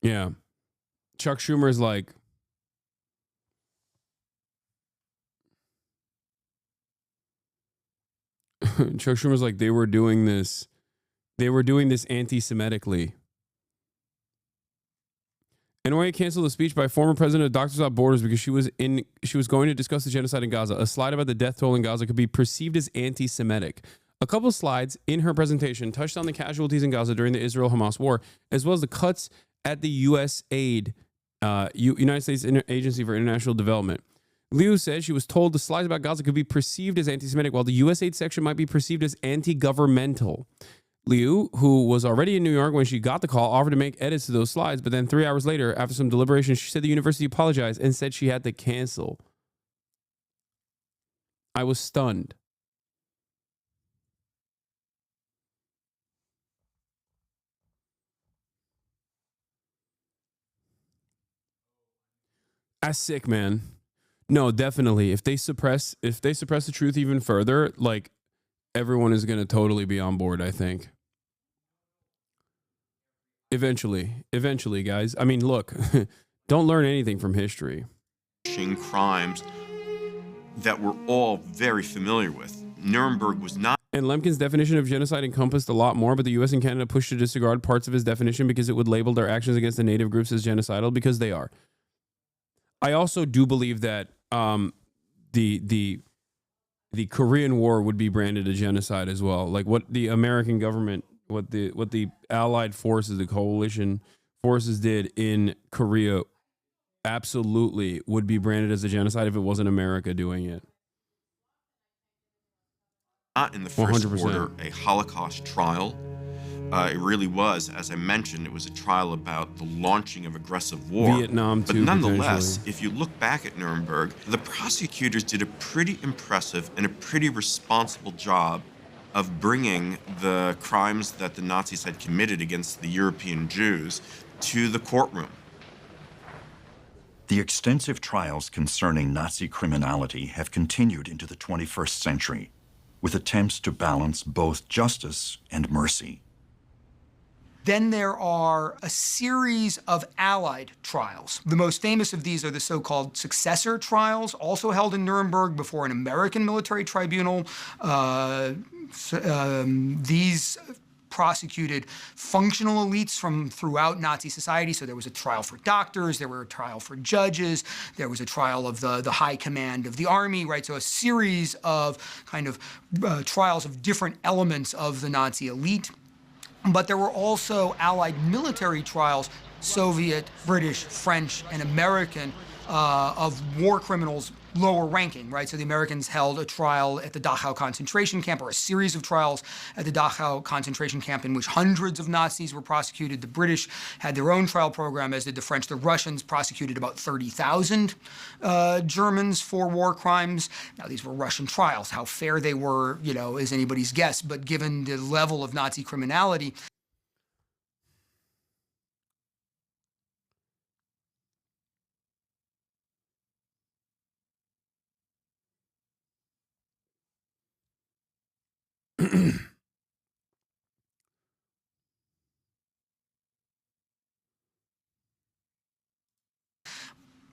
Yeah. Chuck Schumer's like, Chuck Schumer's like, they were doing this anti-Semitically. NYA canceled a speech by former president of Doctors Without Borders because she was going to discuss the genocide in Gaza. A slide about the death toll in Gaza could be perceived as anti-Semitic. A couple of slides in her presentation touched on the casualties in Gaza during the Israel-Hamas war, as well as the cuts at the USAID, United States Agency for International Development. Liu said she was told the slides about Gaza could be perceived as anti-Semitic, while the USAID section might be perceived as anti-governmental. Liu, who was already in New York when she got the call, offered to make edits to those slides, but then 3 hours later, after some deliberation, she said the university apologized and said she had to cancel. I was stunned. That's sick, man. No, definitely. If they suppress the truth even further, like, everyone is going to totally be on board, I think. Eventually, guys. I mean, look, don't learn anything from history. Crimes that we're all very familiar with. Nuremberg was not... And Lemkin's definition of genocide encompassed a lot more, but the U.S. and Canada pushed to disregard parts of his definition because it would label their actions against the native groups as genocidal, because they are. I also do believe that the Korean War would be branded a genocide as well. Like what the American government, what the Allied forces, the coalition forces did in Korea, absolutely would be branded as a genocide if it wasn't America doing it. Not in the first 100%. order a Holocaust trial It really was, as I mentioned, it was a trial about the launching of aggressive war. Vietnam, but too, nonetheless, potentially. if you look back at Nuremberg, the prosecutors did a pretty impressive and a pretty responsible job of bringing the crimes that the Nazis had committed against the European Jews to the courtroom. The extensive trials concerning Nazi criminality have continued into the 21st century, with attempts to balance both justice and mercy. Then there are a series of Allied trials. The most famous of these are the so-called successor trials, also held in Nuremberg before an American military tribunal. These prosecuted functional elites from throughout Nazi society. So there was a trial for doctors, there were a trial for judges, there was a trial of the high command of the army, right? So a series of kind of trials of different elements of the Nazi elite. But there were also Allied military trials, Soviet, British, French, and American, of war criminals lower ranking, right? So the Americans held a trial at the Dachau concentration camp, or a series of trials at the Dachau concentration camp in which hundreds of Nazis were prosecuted. The British had their own trial program, as did the French. The Russians prosecuted about 30,000 Germans for war crimes. Now, these were Russian trials. How fair they were, you know, is anybody's guess. But given the level of Nazi criminality,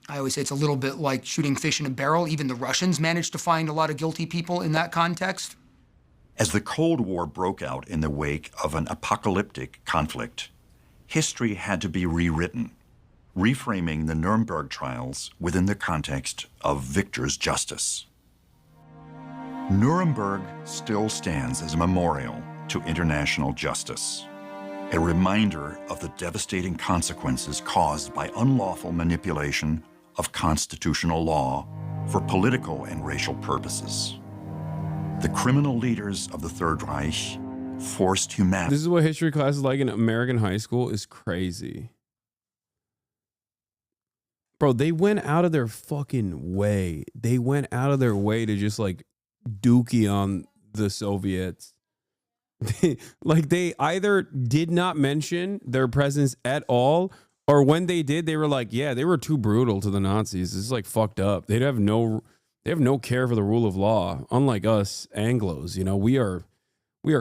I always say it's a little bit like shooting fish in a barrel. Even the Russians managed to find a lot of guilty people in that context. As the Cold War broke out in the wake of an apocalyptic conflict, history had to be rewritten, reframing the Nuremberg trials within the context of victor's justice. Nuremberg still stands as a memorial to international justice, a reminder of the devastating consequences caused by unlawful manipulation of constitutional law for political and racial purposes. The criminal leaders of the Third Reich forced humanity. This is what history class is like in American high school. Is crazy. Bro, they went out of their fucking way. They went out of their way to just like dookie on the Soviets. Like they either did not mention their presence at all, or when they did, they were like, yeah, they were too brutal to the Nazis. This is like fucked up. They have no care for the rule of law. Unlike us Anglos, you know, we are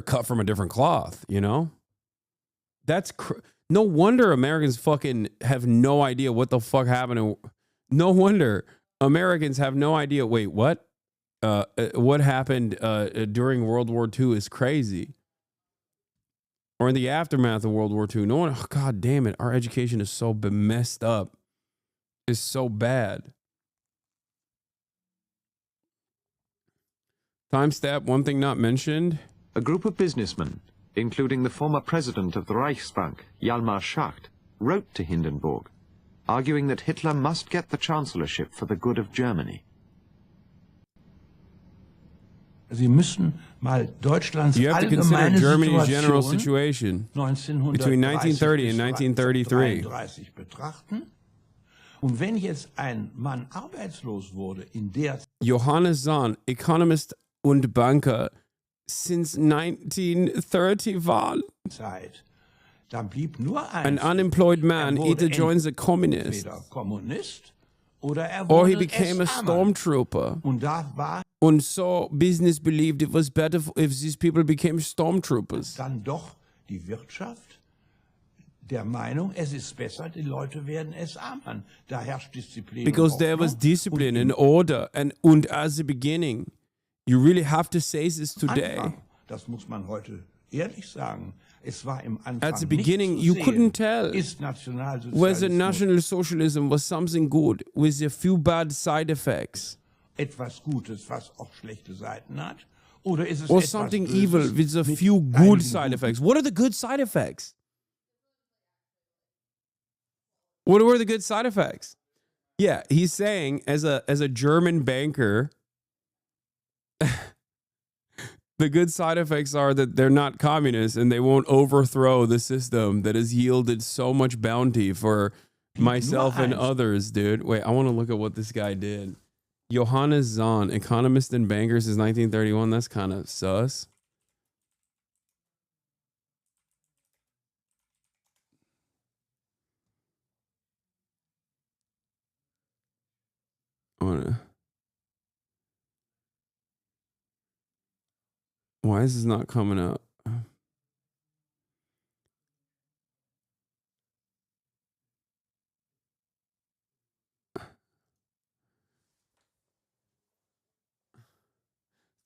cut from a different cloth, you know? That's no wonder Americans fucking have no idea what the fuck happened. No wonder Americans have no idea. Wait, what? What happened during World War II is crazy. Or in the aftermath of World War II. No one, oh, God damn it. Our education is so messed up. It's so bad. Time step, one thing not mentioned. A group of businessmen, including the former president of the Reichsbank, Hjalmar Schacht, wrote to Hindenburg, arguing that Hitler must get the chancellorship for the good of Germany. Sie müssen mal Deutschlands You have to consider allgemeine Germany's general Situation situation between 1930 and 1933. betrachten. Und wenn jetzt ein Mann arbeitslos wurde in der Johannes Zahn, economist und Banker, since 1931. Zeit, dann blieb nur An unemployed man either joins a communist entweder Kommunist oder or he wurde became a SA-Mann. stormtrooper. Und da war And so business believed it was better if these people became stormtroopers. dann doch die Wirtschaft der Meinung, es ist besser, die Leute werden SA-Mann. Da herrscht Disziplin. Because und there was Ordnung. discipline and order, and as the beginning. You really have to say this today. Anfang, das muss man heute ehrlich sagen, es war im Anfang At the nicht beginning, zu you sehen, couldn't tell ist whether Nationalsozialismus National Socialism was something good with a few bad side effects, etwas Gutes, was auch schlechte Seiten hat, oder ist es or etwas something Böses evil with a mit few good einigen side guten- effects. What are the good side effects? What were the good side effects? Yeah, he's saying as a German banker, The good side effects are that they're not communists and they won't overthrow the system that has yielded so much bounty for myself and others, dude. Wait, I want to look at what this guy did. Johannes Zahn, economist and banker since 1931. That's kind of sus. Why is this not coming up?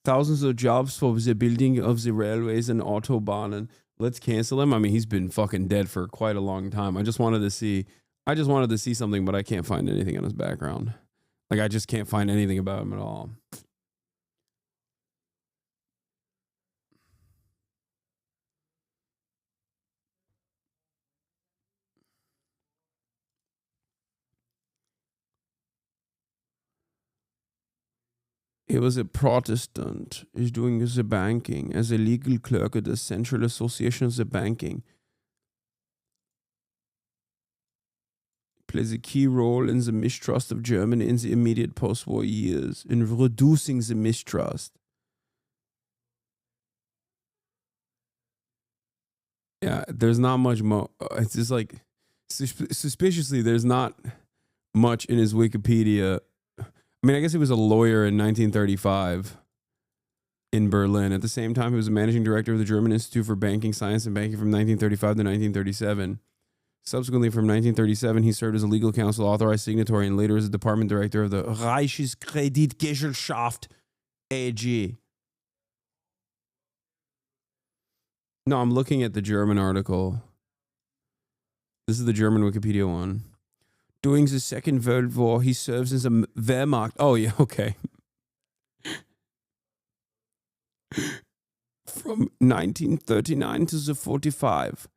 Thousands of jobs for the building of the railways and autobahnen. Let's cancel him. I mean, he's been fucking dead for quite a long time. I just wanted to see something, but I can't find anything on his background. Like, I just can't find anything about him at all. He was a Protestant. He's doing the banking as a legal clerk at the Central Association of the Banking. Plays a key role in the mistrust of Germany in the immediate post-war years, in reducing the mistrust. Yeah, there's not much more. It's just like, suspiciously, there's not much in his Wikipedia. I mean, I guess he was a lawyer in 1935 in Berlin. At the same time, he was a managing director of the German Institute for Banking Science and Banking from 1935 to 1937. Subsequently, from 1937, he served as a legal counsel, authorized signatory, and later as a department director of the Reichskreditgesellschaft AG. No, I'm looking at the German article. This is the German Wikipedia one. During the Second World War, he serves as a Wehrmacht. Oh, yeah, okay. From 1939 to the 45.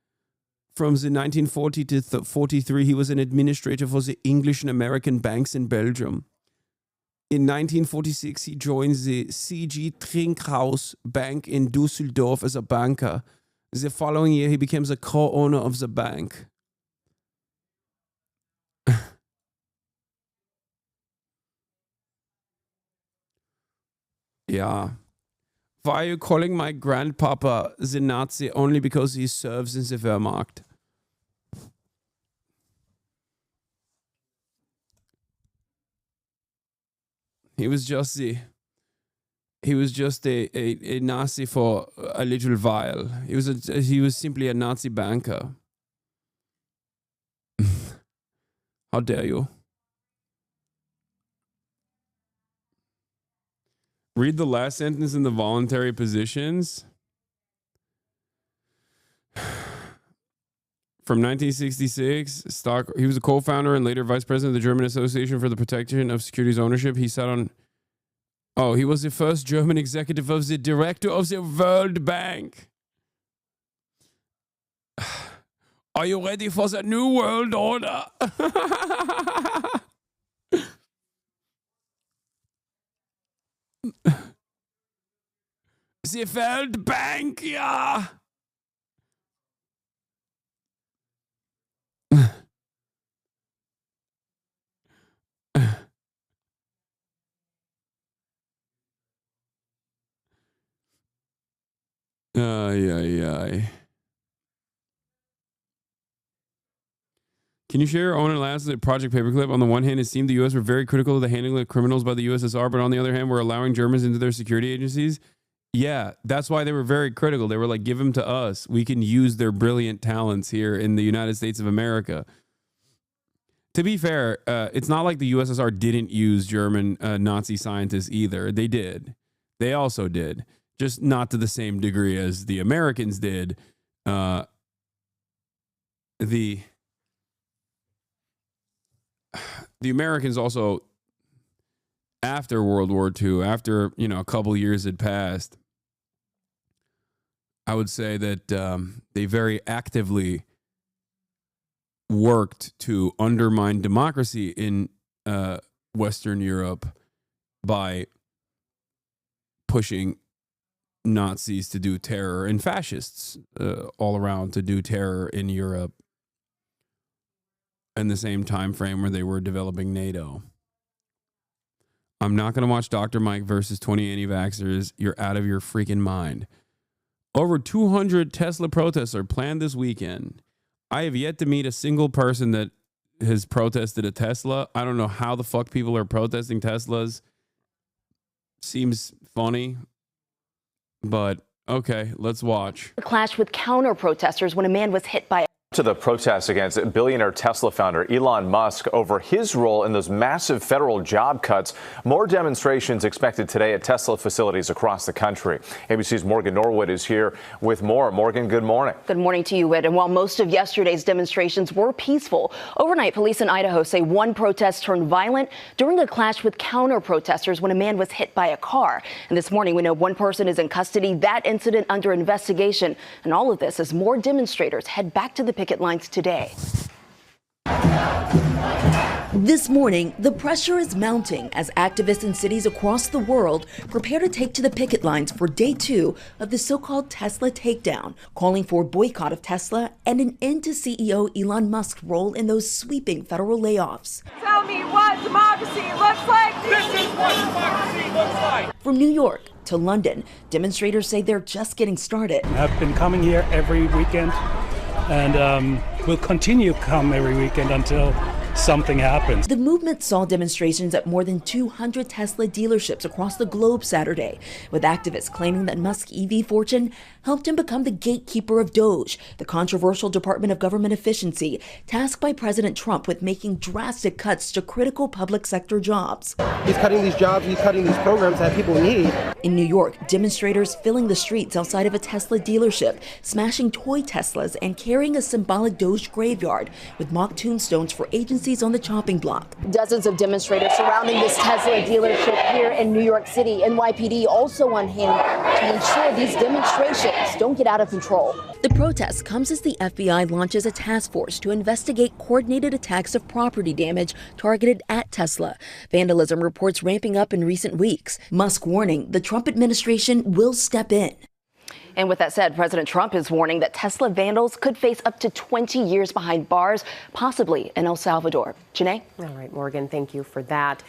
From the 1940 to 43, he was an administrator for the English and American banks in Belgium. In 1946, he joined the C.G. Trinkhaus Bank in Düsseldorf as a banker. The following year, he became the co-owner of the bank. Yeah. Why are you calling my grandpapa the Nazi only because he serves in the Wehrmacht? He was just a Nazi for a little while. He was simply a Nazi banker. How dare you? Read the last sentence in the voluntary positions. From 1966, he was a co-founder and later vice president of the German Association for the Protection of Securities Ownership. He sat on... Oh, he was the first German executive of the director of the World Bank. Are you ready for the new world order? The World Bank, yeah. Ay. Can you share your own analysis of Project Paperclip? On the one hand, it seemed the U.S. were very critical of the handling of criminals by the USSR, but on the other hand, we're allowing Germans into their security agencies. Yeah, that's why they were very critical. They were like, give them to us. We can use their brilliant talents here in the United States of America. To be fair, it's not like the USSR didn't use German Nazi scientists either. They did. They also did. Just not to the same degree as the Americans did. The Americans also, after World War II, after, a couple years had passed, I would say that they very actively worked to undermine democracy in Western Europe by pushing Nazis to do terror and fascists all around to do terror in Europe in the same time frame where they were developing NATO. I'm not going to watch Dr. Mike versus 20 anti-vaxxers. You're out of your freaking mind. Over 200 Tesla protests are planned this weekend. I have yet to meet a single person that has protested a Tesla. I don't know how the fuck people are protesting Teslas. Seems funny, but okay, let's watch. A clash with counter-protesters when a man was hit by To the protests against billionaire Tesla founder Elon Musk over his role in those massive federal job cuts. More demonstrations expected today at Tesla facilities across the country. ABC's Morgan Norwood is here with more. Morgan, good morning. Good morning to you, Whit. And while most of yesterday's demonstrations were peaceful, overnight police in Idaho say one protest turned violent during a clash with counter-protesters when a man was hit by a car. And this morning, we know one person is in custody, that incident under investigation. And all of this as more demonstrators head back to the picket lines today. This morning, the pressure is mounting as activists in cities across the world prepare to take to the picket lines for day 2 of the so-called Tesla takedown, calling for a boycott of Tesla and an end to CEO Elon Musk's role in those sweeping federal layoffs. Tell me what democracy looks like. This is what democracy looks like. From New York to London, demonstrators say they're just getting started. I've been coming here every weekend and we'll continue to come every weekend until something happens. The movement saw demonstrations at more than 200 Tesla dealerships across the globe Saturday, with activists claiming that Musk's EV fortune helped him become the gatekeeper of DOGE, the controversial Department of Government Efficiency, tasked by President Trump with making drastic cuts to critical public sector jobs. He's cutting these jobs, he's cutting these programs that people need. In New York, demonstrators filling the streets outside of a Tesla dealership, smashing toy Teslas and carrying a symbolic DOGE graveyard with mock tombstones for agencies on the chopping block. Dozens of demonstrators surrounding this Tesla dealership here in New York City. NYPD also on hand to ensure these demonstrations don't get out of control. The protest comes as the FBI launches a task force to investigate coordinated attacks of property damage targeted at Tesla. Vandalism reports ramping up in recent weeks. Musk warning the Trump administration will step in. And with that said, President Trump is warning that Tesla vandals could face up to 20 years behind bars, possibly in El Salvador. Janae? All right, Morgan, thank you for that.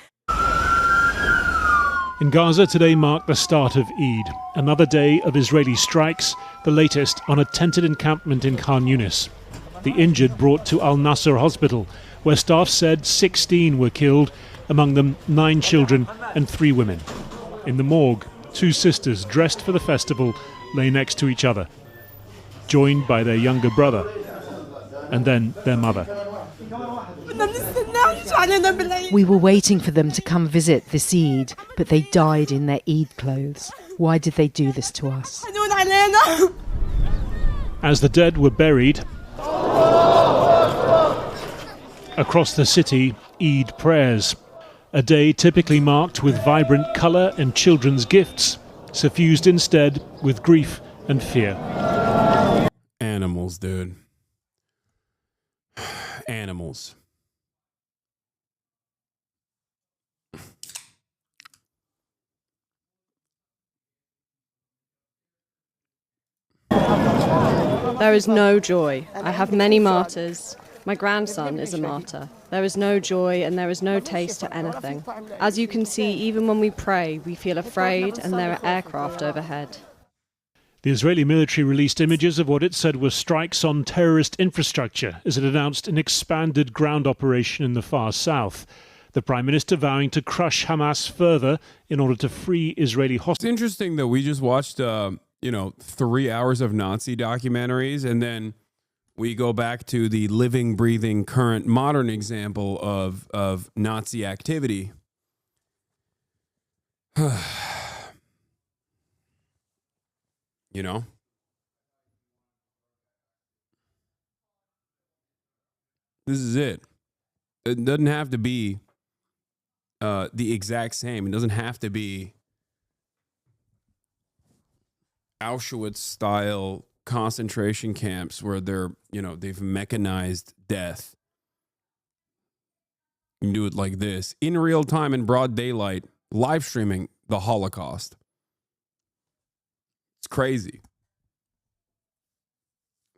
In Gaza, today marked the start of Eid, another day of Israeli strikes, the latest on a tented encampment in Khan Yunis. The injured brought to Al Nasser Hospital, where staff said 16 were killed, among them 9 children and 3 women. In the morgue, 2 sisters dressed for the festival lay next to each other, joined by their younger brother, and then their mother. We were waiting for them to come visit this Eid, but they died in their Eid clothes. Why did they do this to us? As the dead were buried, across the city, Eid prayers, a day typically marked with vibrant colour and children's gifts, suffused instead with grief and fear. Animals, dude. Animals. There is no joy. I have many martyrs. My grandson is a martyr. There is no joy and there is no taste to anything. As you can see, even when we pray, we feel afraid and there are aircraft overhead. The Israeli military released images of what it said were strikes on terrorist infrastructure as it announced an expanded ground operation in the far south. The Prime Minister vowing to crush Hamas further in order to free Israeli hostages. It's interesting that we just watched, 3 hours of Nazi documentaries, and then we go back to the living, breathing, current, modern example of Nazi activity. You know? This is it. It doesn't have to be the exact same. It doesn't have to be Auschwitz-style concentration camps where they've mechanized death. You can do it like this, in real time, in broad daylight, live streaming the Holocaust. crazy.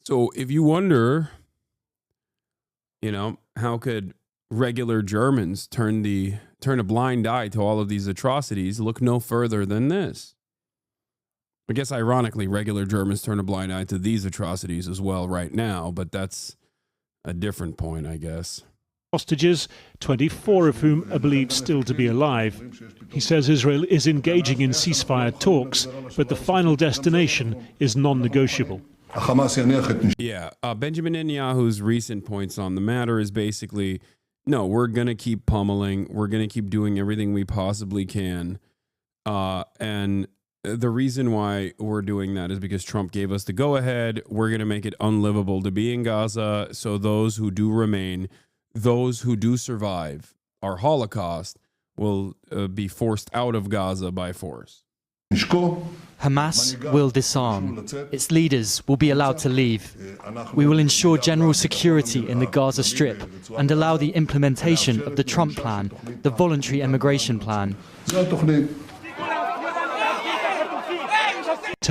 So if you wonder, you know, how could regular Germans turn a blind eye to all of these atrocities, look no further than this. I guess ironically, regular Germans turn a blind eye to these atrocities as well right now, but that's a different point, I guess. Hostages, 24 of whom are believed still to be alive. He says Israel is engaging in ceasefire talks, but the final destination is non-negotiable. Yeah, Benjamin Netanyahu's recent points on the matter is basically, no, we're going to keep pummeling. We're going to keep doing everything we possibly can. And the reason why we're doing that is because Trump gave us the go-ahead. We're going to make it unlivable to be in Gaza. So those who do remain, those who do survive our Holocaust will be forced out of Gaza by force. Hamas will disarm. Its leaders will be allowed to leave. We will ensure general security in the Gaza Strip and allow the implementation of the Trump plan, the voluntary immigration plan. Tel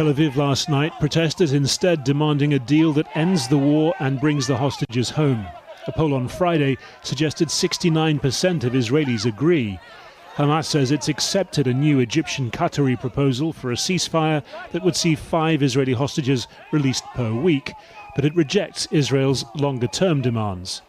Aviv last night, protesters instead demanding a deal that ends the war and brings the hostages home. A poll on Friday suggested 69% of Israelis agree. Hamas says it's accepted a new Egyptian-Qatari proposal for a ceasefire that would see 5 Israeli hostages released per week, but it rejects Israel's longer-term demands.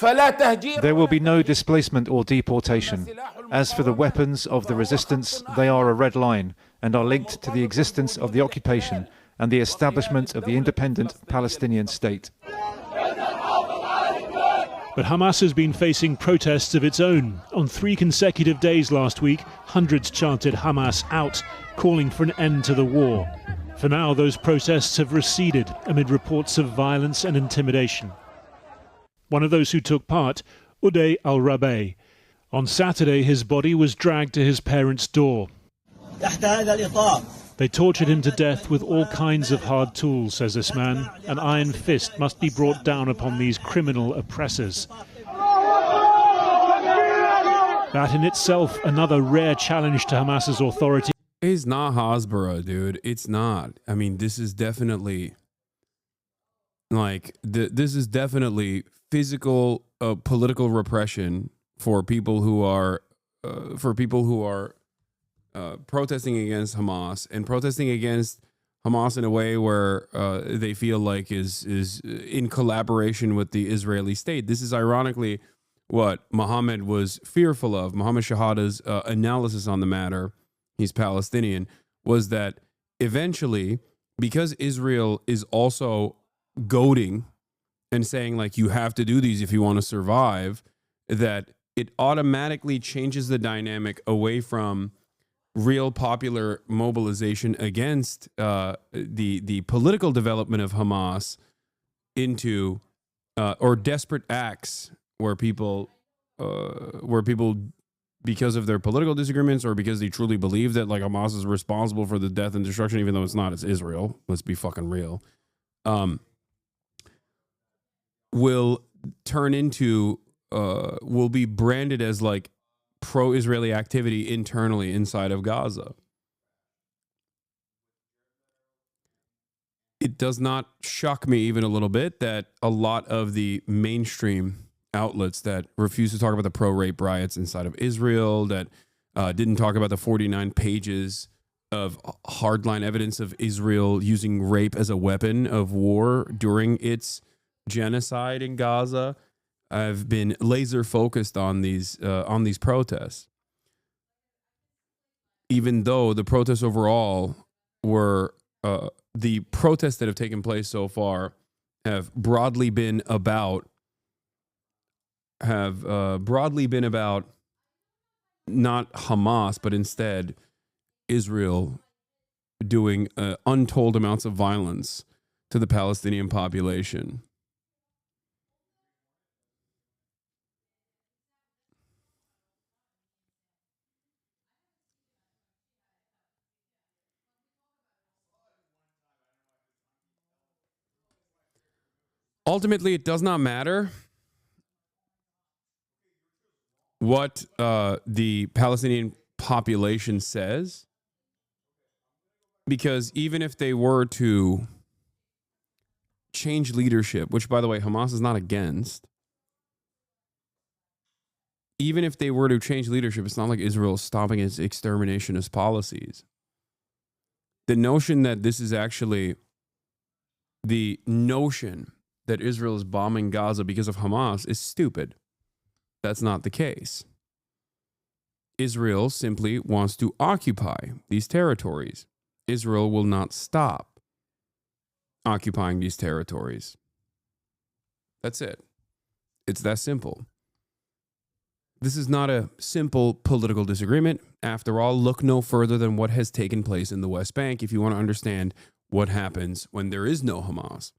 There will be no displacement or deportation. As for the weapons of the resistance, they are a red line and are linked to the existence of the occupation and the establishment of the independent Palestinian state. But Hamas has been facing protests of its own. On 3 consecutive days last week, hundreds chanted Hamas out, calling for an end to the war. For now, those protests have receded amid reports of violence and intimidation. One of those who took part, Uday al-Rabi. On Saturday, his body was dragged to his parents' door. They tortured him to death with all kinds of hard tools, says this man. An iron fist must be brought down upon these criminal oppressors. That in itself, another rare challenge to Hamas's authority. It's not Hasbara, dude. It's not. I mean, this is definitely this is definitely physical political repression for people who are protesting against Hamas and protesting against Hamas in a way where they feel like is in collaboration with the Israeli state. This is ironically what Mohammed was fearful of. Mohammed Shahada's analysis on the matter, he's Palestinian, was that eventually, because Israel is also goading and saying like you have to do these if you want to survive, that it automatically changes the dynamic away from real popular mobilization against the political development of Hamas into or desperate acts where people because of their political disagreements or because they truly believe that like Hamas is responsible for the death and destruction, even though it's not, it's Israel. Let's be fucking real. Will turn into will be branded as like pro-Israeli activity internally inside of Gaza. It does not shock me even a little bit that a lot of the mainstream outlets that refuse to talk about the pro-rape riots inside of Israel, that didn't talk about the 49 pages of hardline evidence of Israel using rape as a weapon of war during its genocide in Gaza, I've been laser focused on these protests, even though the protests overall were the protests that have taken place so far have broadly been about not Hamas, but instead Israel doing untold amounts of violence to the Palestinian population. Ultimately, it does not matter what the Palestinian population says. Because even if they were to change leadership, which, by the way, Hamas is not against, even if they were to change leadership, it's not like Israel is stopping its exterminationist policies. The notion that this is actually the notion that Israel is bombing Gaza because of Hamas is stupid. That's not the case. Israel simply wants to occupy these territories. Israel will not stop occupying these territories. That's it. It's that simple. This is not a simple political disagreement. After all, look no further than what has taken place in the West Bank if you want to understand what happens when there is no Hamas.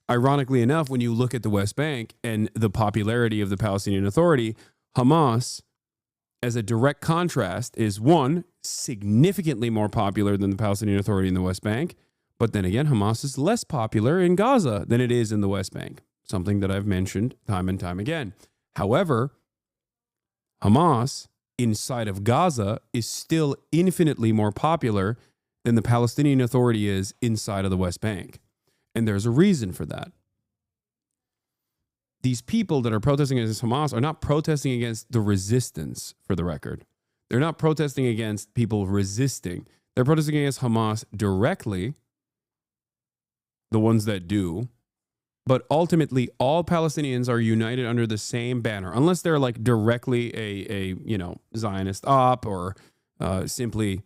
Ironically enough, when you look at the West Bank and the popularity of the Palestinian Authority, Hamas, as a direct contrast, is one, significantly more popular than the Palestinian Authority in the West Bank. But then again, Hamas is less popular in Gaza than it is in the West Bank, something that I've mentioned time and time again. However, Hamas inside of Gaza is still infinitely more popular than the Palestinian Authority is inside of the West Bank. And there's a reason for that. These people that are protesting against Hamas are not protesting against the resistance, for the record. They're not protesting against people resisting. They're protesting against Hamas directly, the ones that do. But ultimately, all Palestinians are united under the same banner, unless they're like directly a Zionist op or simply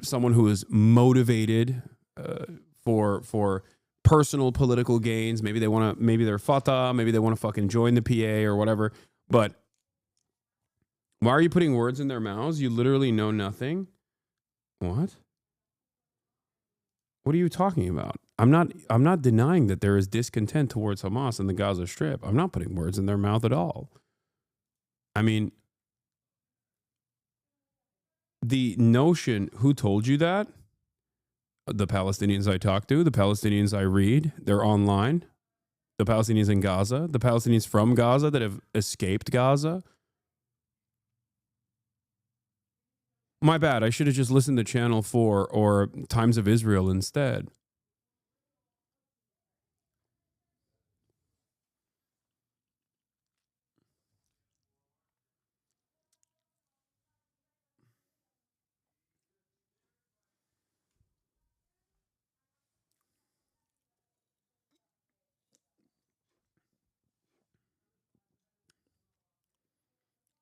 someone who is motivated for personal political gains. Maybe they're Fatah, maybe they want to fucking join the PA or whatever. But why are you putting words in their mouths? You literally know nothing. What? What are you talking about? I'm not denying that there is discontent towards Hamas in the Gaza Strip. I'm not putting words in their mouth at all. I mean, the notion, who told you that? The Palestinians I talk to, the Palestinians I read, they're online. The Palestinians in Gaza, the Palestinians from Gaza that have escaped Gaza. My bad. I should have just listened to Channel 4 or Times of Israel instead.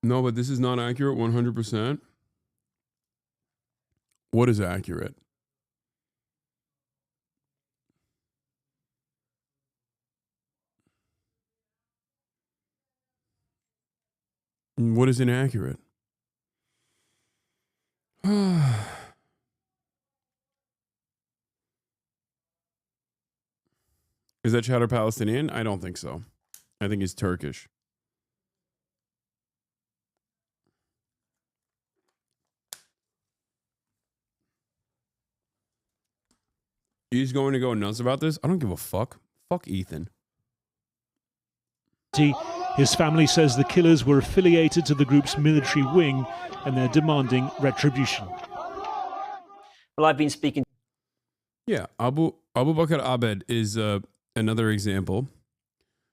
No, but this is not accurate 100%. What is accurate? What is inaccurate? Is that Chatter Palestinian? I don't think so. I think he's Turkish. He's going to go nuts about this? I don't give a fuck. Fuck Ethan. His family says the killers were affiliated to the group's military wing and they're demanding retribution. Well, I've been speaking. Yeah, Abu Bakr Abed is another example.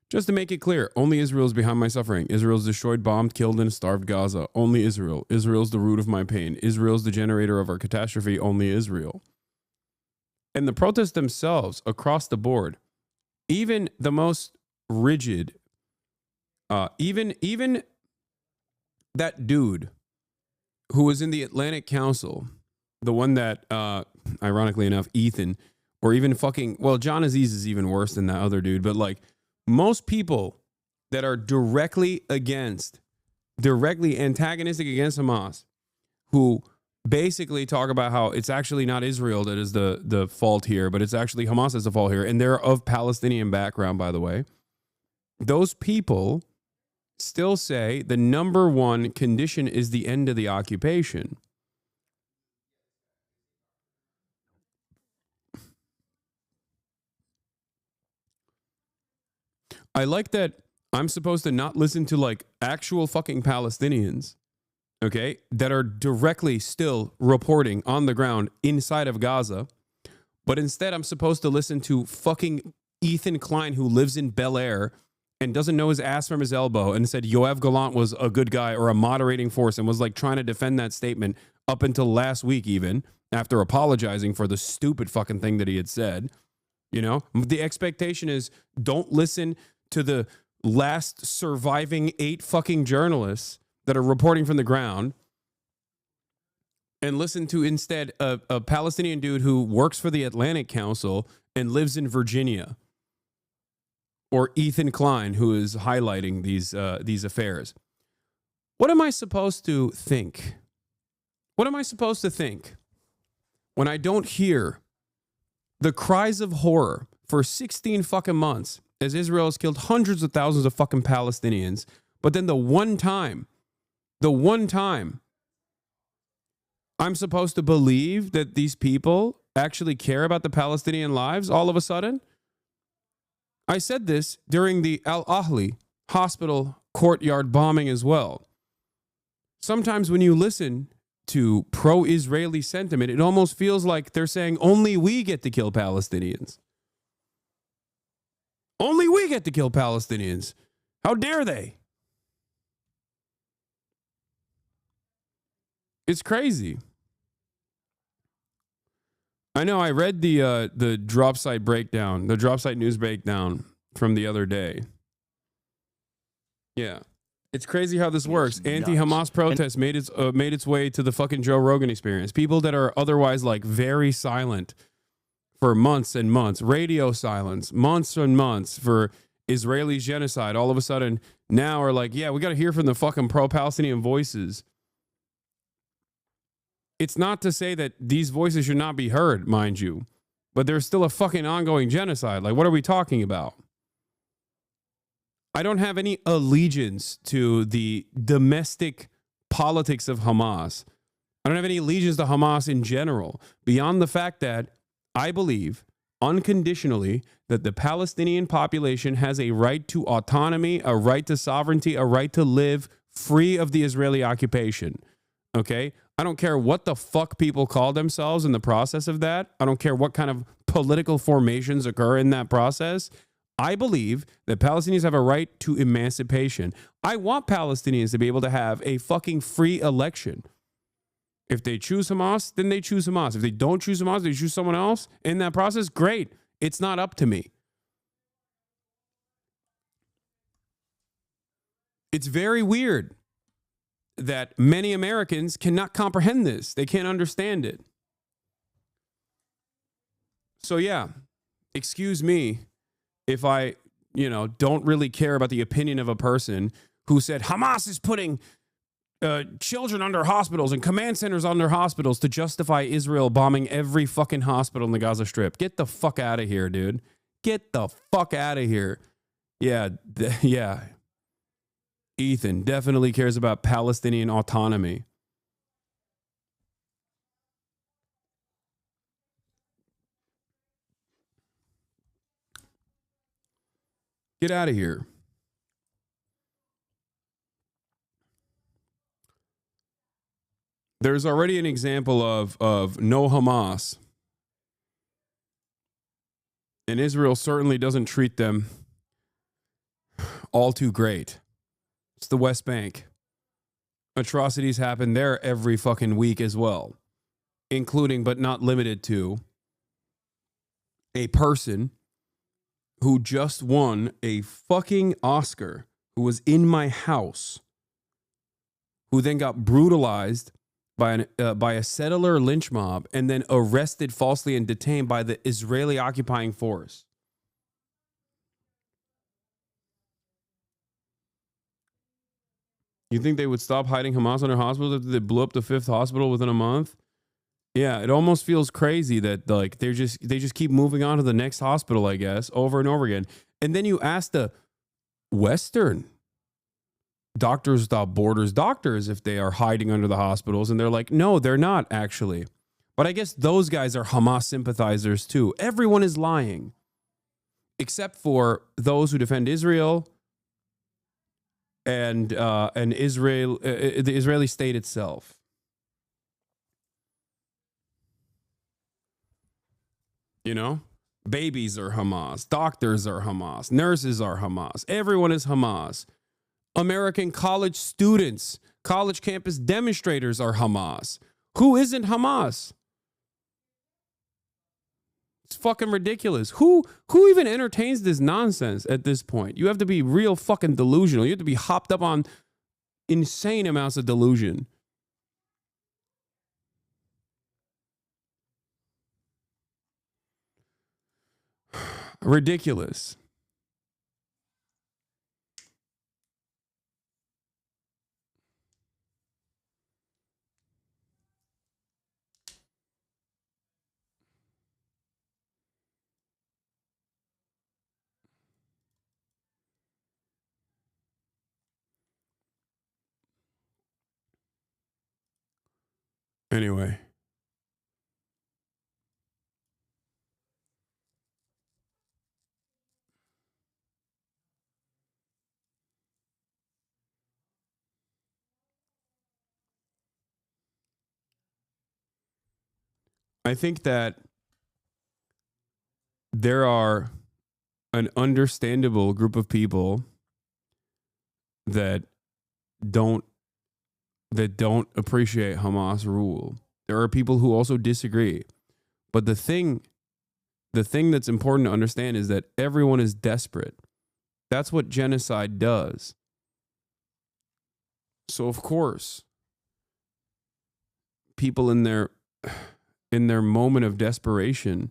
Just to make it clear, only Israel is behind my suffering. Israel's destroyed, bombed, killed, and starved Gaza. Only Israel. Israel's the root of my pain. Israel's the generator of our catastrophe. Only Israel. And the protests themselves across the board, even the most rigid, even that dude who was in the Atlantic Council, the one that, ironically enough, Ethan, or even fucking, well, John Aziz is even worse than that other dude, but like most people that are directly antagonistic against Hamas, who basically talk about how it's actually not Israel that is the fault here, but it's actually Hamas that's the fault here. And they're of Palestinian background, by the way. Those people still say the number one condition is the end of the occupation. I like that I'm supposed to not listen to like actual fucking Palestinians. okay, that are directly still reporting on the ground inside of Gaza. But instead, I'm supposed to listen to fucking Ethan Klein, who lives in Bel Air and doesn't know his ass from his elbow, and said Yoav Gallant was a good guy or a moderating force, and was like trying to defend that statement up until last week, even after apologizing for the stupid fucking thing that he had said. You know, the expectation is don't listen to the last surviving 8 fucking journalists that are reporting from the ground, and listen to instead a Palestinian dude who works for the Atlantic Council and lives in Virginia, or Ethan Klein, who is highlighting these affairs. What am I supposed to think? What am I supposed to think when I don't hear the cries of horror for 16 fucking months as Israel has killed hundreds of thousands of fucking Palestinians, but then the one time I'm supposed to believe that these people actually care about the Palestinian lives all of a sudden? I said this during the Al Ahli hospital courtyard bombing as well. Sometimes when you listen to pro-Israeli sentiment, it almost feels like they're saying only we get to kill Palestinians. Only we get to kill Palestinians. How dare they? It's crazy. I know I read the drop site breakdown, the drop site news breakdown from the other day. Yeah. It's crazy how this works. Anti-Hamas protests made its way to the fucking Joe Rogan Experience. People that are otherwise like very silent for months and months, radio silence, months and months for Israeli genocide, all of a sudden now are like, yeah, we got to hear from the fucking pro-Palestinian voices. It's not to say that these voices should not be heard, mind you, but there's still a fucking ongoing genocide. Like, what are we talking about? I don't have any allegiance to the domestic politics of Hamas. I don't have any allegiance to Hamas in general, beyond the fact that I believe unconditionally that the Palestinian population has a right to autonomy, a right to sovereignty, a right to live free of the Israeli occupation. Okay? I don't care what the fuck people call themselves in the process of that. I don't care what kind of political formations occur in that process. I believe that Palestinians have a right to emancipation. I want Palestinians to be able to have a fucking free election. If they choose Hamas, then they choose Hamas. If they don't choose Hamas, they choose someone else in that process. Great. It's not up to me. It's very weird that many Americans cannot comprehend this. They can't understand it. So yeah, excuse me if I, don't really care about the opinion of a person who said Hamas is putting children under hospitals and command centers under hospitals to justify Israel bombing every fucking hospital in the Gaza Strip. Get the fuck out of here, dude. Get the fuck out of here. Yeah, yeah. Ethan definitely cares about Palestinian autonomy. Get out of here. There's already an example of no Hamas. And Israel certainly doesn't treat them all too great. It's the West Bank. Atrocities happen there every fucking week as well, including but not limited to a person who just won a fucking Oscar, who was in my house, who then got brutalized by a settler lynch mob and then arrested falsely and detained by the Israeli occupying force. You think they would stop hiding Hamas under hospitals after they blew up the 5th hospital within a month? Yeah, it almost feels crazy that like they just keep moving on to the next hospital, I guess, over and over again. And then you ask the Western Doctors Without Borders doctors if they are hiding under the hospitals, and they're like, no, they're not actually. But I guess those guys are Hamas sympathizers too. Everyone is lying, except for those who defend Israel Israel, the Israeli state itself. You know, babies are Hamas, doctors are Hamas, nurses are Hamas, everyone is Hamas. American college students, college campus demonstrators are Hamas. Who isn't Hamas? It's fucking ridiculous. Who even entertains this nonsense at this point? You have to be real fucking delusional. You have to be hopped up on insane amounts of delusion. Ridiculous. Anyway. I think that there are an understandable group of people that don't appreciate Hamas rule. There are people who also disagree. But the thing that's important to understand is that everyone is desperate. That's what genocide does. So of course, people in their moment of desperation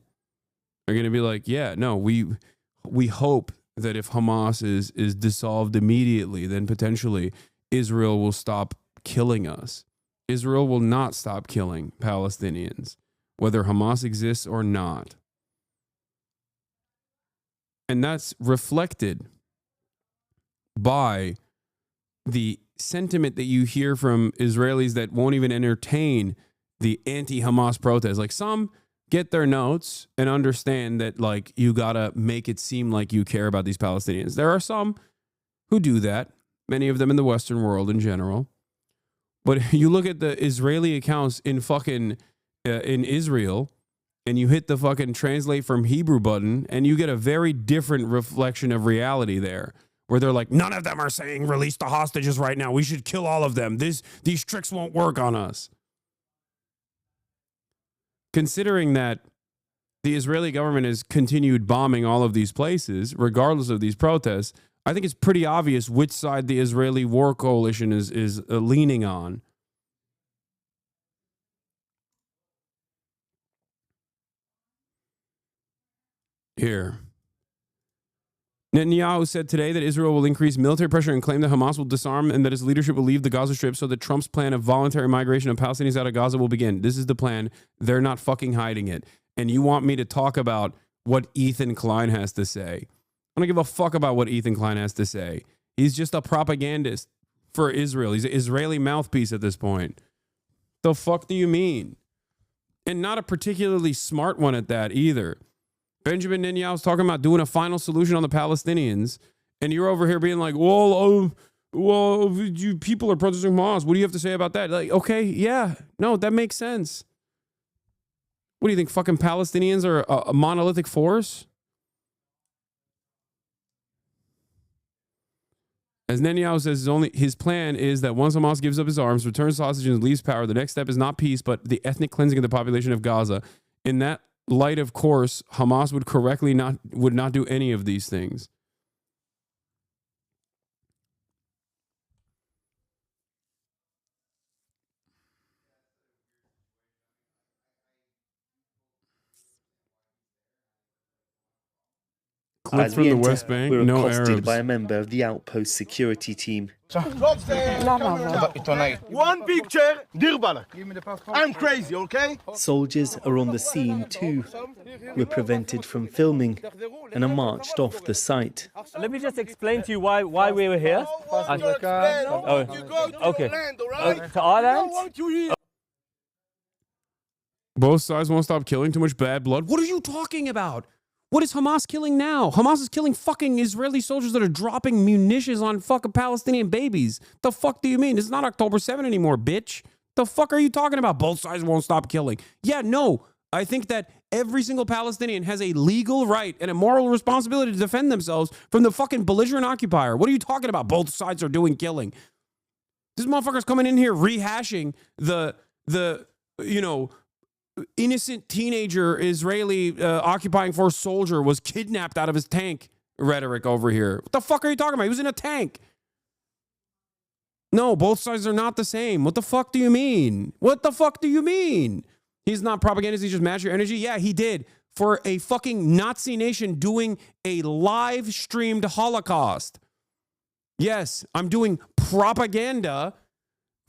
are going to be like, yeah, no, we hope that if Hamas is dissolved immediately, then potentially Israel will stop killing us. Israel will not stop killing Palestinians, whether Hamas exists or not. And that's reflected by the sentiment that you hear from Israelis that won't even entertain the anti-Hamas protests. Like, some get their notes and understand that, like, you gotta make it seem like you care about these Palestinians. There are some who do that, many of them in the Western world in general. But you look at the Israeli accounts in fucking in Israel, and you hit the fucking translate from Hebrew button, and you get a very different reflection of reality there, where they're like, none of them are saying release the hostages right now. We should kill all of them. These tricks won't work on us. Considering that the Israeli government has continued bombing all of these places, regardless of these protests, I think it's pretty obvious which side the Israeli war coalition is leaning on. Here. Netanyahu said today that Israel will increase military pressure and claim that Hamas will disarm and that its leadership will leave the Gaza Strip so that Trump's plan of voluntary migration of Palestinians out of Gaza will begin. This is the plan. They're not fucking hiding it. And you want me to talk about what Ethan Klein has to say? I don't give a fuck about what Ethan Klein has to say. He's just a propagandist for Israel. He's an Israeli mouthpiece at this point. The fuck do you mean? And not a particularly smart one at that either. Benjamin Netanyahu's talking about doing a final solution on the Palestinians, and you're over here being like, well, you people are protesting Hamas. What do you have to say about that? Like, okay, yeah, no, that makes sense. What do you think, fucking Palestinians are a monolithic force? As Netanyahu says, his plan is that once Hamas gives up his arms, returns hostages, and leaves power, the next step is not peace, but the ethnic cleansing of the population of Gaza. In that light, of course, Hamas would not do any of these things. Clip from the West Bank, we're no accosted Arabs. by a member of the outpost security team. One picture, dear Balak. I'm crazy, okay? Soldiers are on the scene too. We're prevented from filming and are marched off the site. Let me just explain to you why we were here. Okay. To our land? Both sides won't stop killing too much bad blood. What are you talking about? What is Hamas killing now? Hamas is killing fucking Israeli soldiers that are dropping munitions on fucking Palestinian babies. The fuck do you mean? It's not October 7 anymore, bitch. The fuck are you talking about? Both sides won't stop killing. Yeah, no. I think that every single Palestinian has a legal right and a moral responsibility to defend themselves from the fucking belligerent occupier. What are you talking about? Both sides are doing killing. This motherfucker's coming in here rehashing the innocent teenager Israeli occupying force soldier was kidnapped out of his tank rhetoric over here. What the fuck are you talking about? He was in a tank. No, both sides are not the same. What the fuck do you mean? What the fuck do you mean? He's not propagandist. He just matched your energy. Yeah, he did. For a fucking Nazi nation doing a live streamed Holocaust. Yes, I'm doing propaganda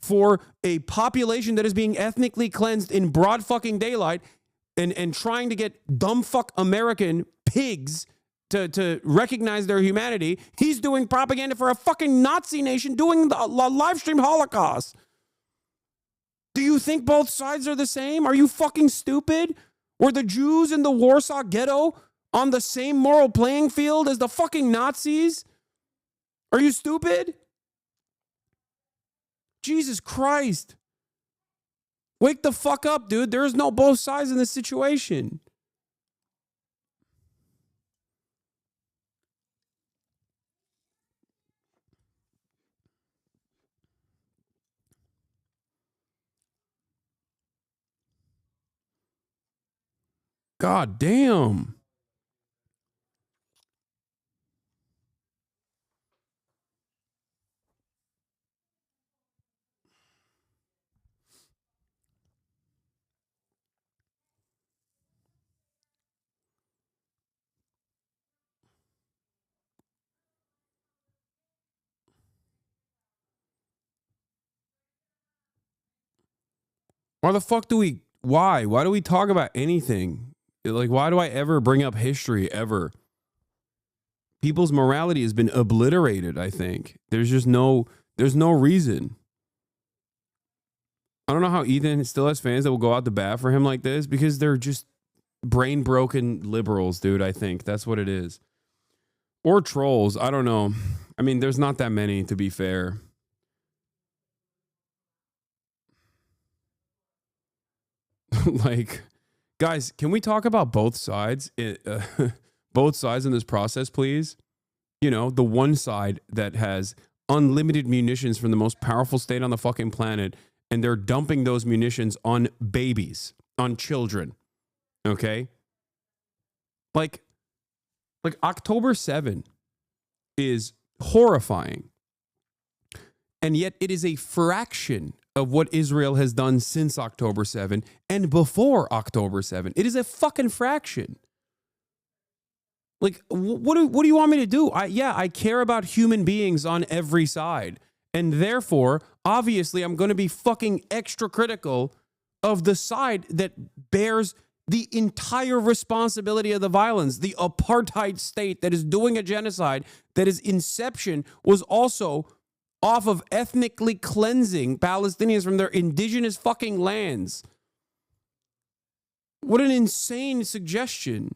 for a population that is being ethnically cleansed in broad fucking daylight and trying to get dumb fuck American pigs to recognize their humanity. He's doing propaganda for a fucking Nazi nation doing the live stream Holocaust. Do you think both sides are the same? Are you fucking stupid? Were the Jews in the Warsaw Ghetto on the same moral playing field as the fucking Nazis? Are you stupid? Jesus Christ. Wake the fuck up, dude. There is no both sides in this situation. God damn. Why the fuck do we, why? Why do we talk about anything? Like, why do I ever bring up history ever? People's morality has been obliterated, I think. There's no reason. I don't know how Ethan still has fans that will go out the bat for him like this because they're just brain broken liberals, dude. I think that's what it is. Or trolls. I don't know. I mean, there's not that many, to be fair. Like, guys, can we talk about both sides? Both sides in this process, please? You know, the one side that has unlimited munitions from the most powerful state on the fucking planet, and they're dumping those munitions on babies, on children. Okay? Like October 7 is horrifying. And yet it is a fraction of what Israel has done since October 7 and before October 7. It is a fucking fraction. Like, what do you want me to do? I care about human beings on every side. And therefore, obviously, I'm going to be fucking extra critical of the side that bears the entire responsibility of the violence. The apartheid state that is doing a genocide, that its inception was also off of ethnically cleansing Palestinians from their indigenous fucking lands. What an insane suggestion.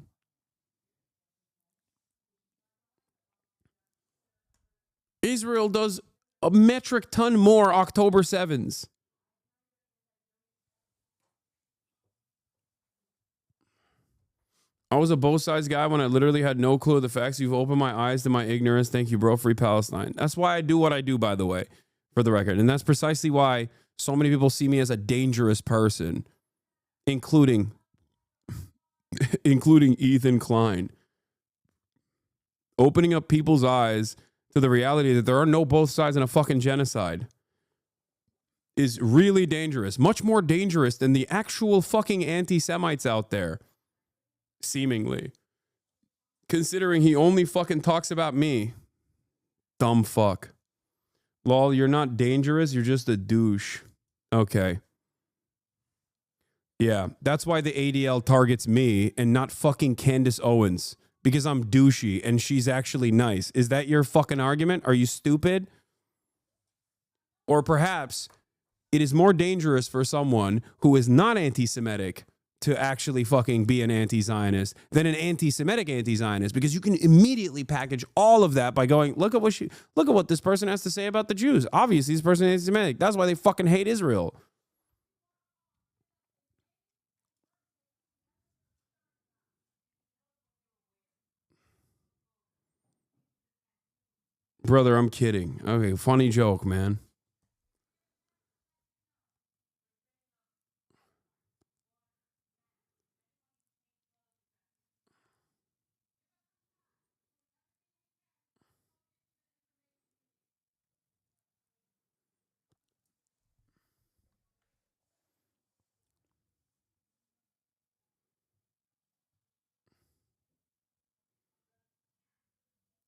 Israel does a metric ton more October 7s. I was a both sides guy when I literally had no clue of the facts. You've opened my eyes to my ignorance. Thank you, bro. Free Palestine. That's why I do what I do, by the way, for the record. And that's precisely why so many people see me as a dangerous person, including Ethan Klein. Opening up people's eyes to the reality that there are no both sides in a fucking genocide is really dangerous. Much more dangerous than the actual fucking anti-Semites out there. Seemingly. Considering he only fucking talks about me. Dumb fuck. Lol, you're not dangerous, you're just a douche. Okay. Yeah, that's why the ADL targets me and not fucking Candace Owens. Because I'm douchey and she's actually nice. Is that your fucking argument? Are you stupid? Or perhaps it is more dangerous for someone who is not anti-Semitic to actually fucking be an anti-Zionist than an anti-Semitic anti-Zionist, because you can immediately package all of that by going, look at what this person has to say about the Jews. Obviously, this person is anti-Semitic. That's why they fucking hate Israel. Brother, I'm kidding. Okay, funny joke, man.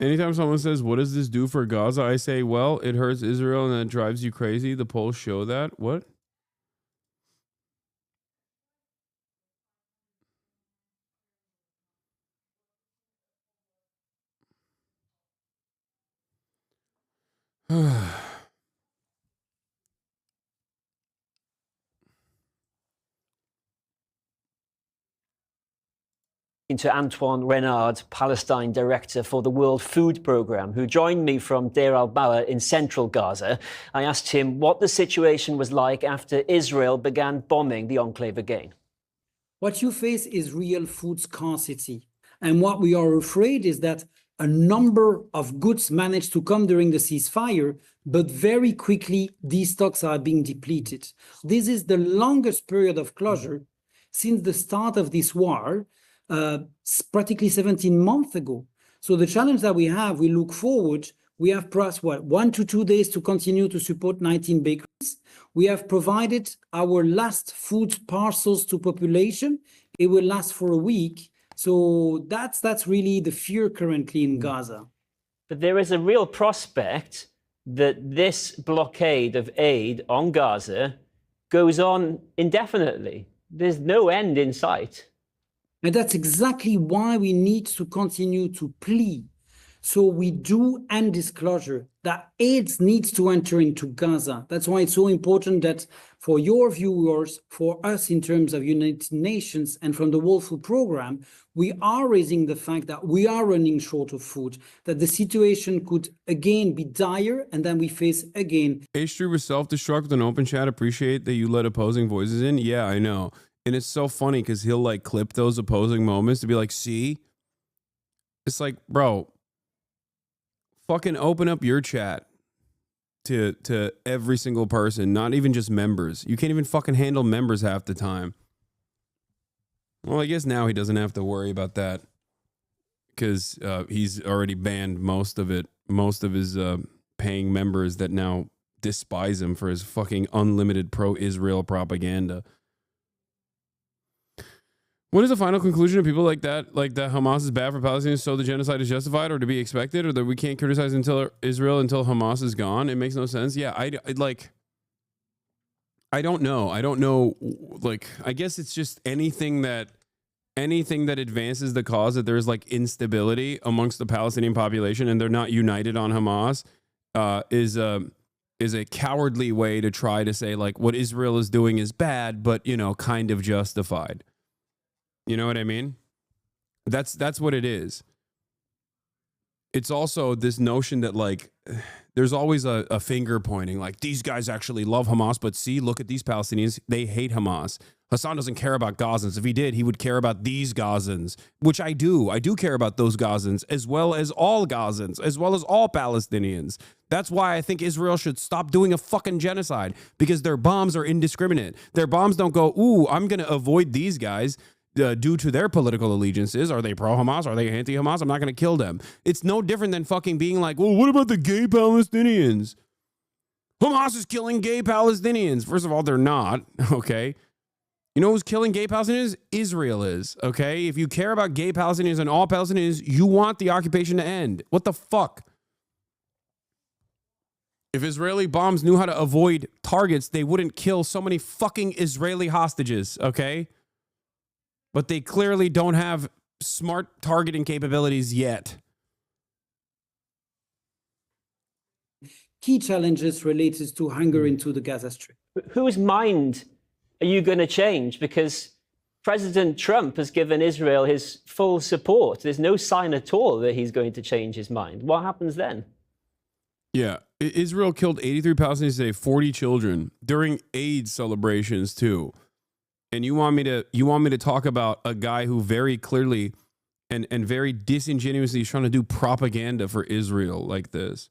Anytime someone says, what does this do for Gaza? I say, well, it hurts Israel and that drives you crazy. The polls show that. What? To Antoine Renard, Palestine director for the World Food Programme, who joined me from Deir al-Balah in central Gaza. I asked him what the situation was like after Israel began bombing the enclave again. What you face is real food scarcity. And what we are afraid is that a number of goods managed to come during the ceasefire, but very quickly these stocks are being depleted. This is the longest period of closure since the start of this war, practically 17 months ago. So the challenge that we look forward, we have perhaps 1 to 2 days to continue to support 19 bakeries. We have provided our last food parcels to population. It will last for a week. So that's really the fear currently in Gaza. But there is a real prospect that this blockade of aid on Gaza goes on indefinitely. There's no end in sight. And that's exactly why we need to continue to plead. So we do end this closure, that aid needs to enter into Gaza. That's why it's so important that for your viewers, for us in terms of United Nations and from the World Food Programme, we are raising the fact that we are running short of food, that the situation could again be dire, and then we face again. H3 was self-destruct with an open chat. Appreciate that you let opposing voices in. Yeah, I know. And it's so funny because he'll like clip those opposing moments to be like, see? It's like, bro, fucking open up your chat to every single person, not even just members. You can't even fucking handle members half the time. Well, I guess now he doesn't have to worry about that because he's already banned most of his paying members that now despise him for his fucking unlimited pro-Israel propaganda. What is the final conclusion of people like that Hamas is bad for Palestinians, so the genocide is justified or to be expected, or that we can't criticize Israel until Hamas is gone? It makes no sense. Yeah, I don't know. I don't know. Like, I guess it's just anything that advances the cause that there's like instability amongst the Palestinian population and they're not united on Hamas is a cowardly way to try to say like what Israel is doing is bad, but kind of justified. You know what I mean? That's what it is. It's also this notion that like there's always a finger pointing like these guys actually love Hamas, but see, look at these Palestinians, they hate Hamas. Hassan doesn't care about Gazans. If he did, he would care about these Gazans, which I do. I do care about those Gazans as well as all Gazans, as well as all Palestinians. That's why I think Israel should stop doing a fucking genocide, because their bombs are indiscriminate. Their bombs don't go, ooh, I'm going to avoid these guys due to their political allegiances. Are they pro-Hamas? Are they anti-Hamas? I'm not going to kill them. It's no different than fucking being like, well, what about the gay Palestinians? Hamas is killing gay Palestinians. First of all, they're not, okay? You know who's killing gay Palestinians? Israel is, okay? If you care about gay Palestinians and all Palestinians, you want the occupation to end. What the fuck? If Israeli bombs knew how to avoid targets, they wouldn't kill so many fucking Israeli hostages, okay? But they clearly don't have smart targeting capabilities yet. Key challenges related to hunger into the Gaza Strip. Whose mind are you going to change? Because President Trump has given Israel his full support. There's no sign at all that he's going to change his mind. What happens then? Yeah, Israel killed 83 Palestinians today, 40 children during Eid celebrations too. And you want me to talk about a guy who very clearly and very disingenuously is trying to do propaganda for Israel like this?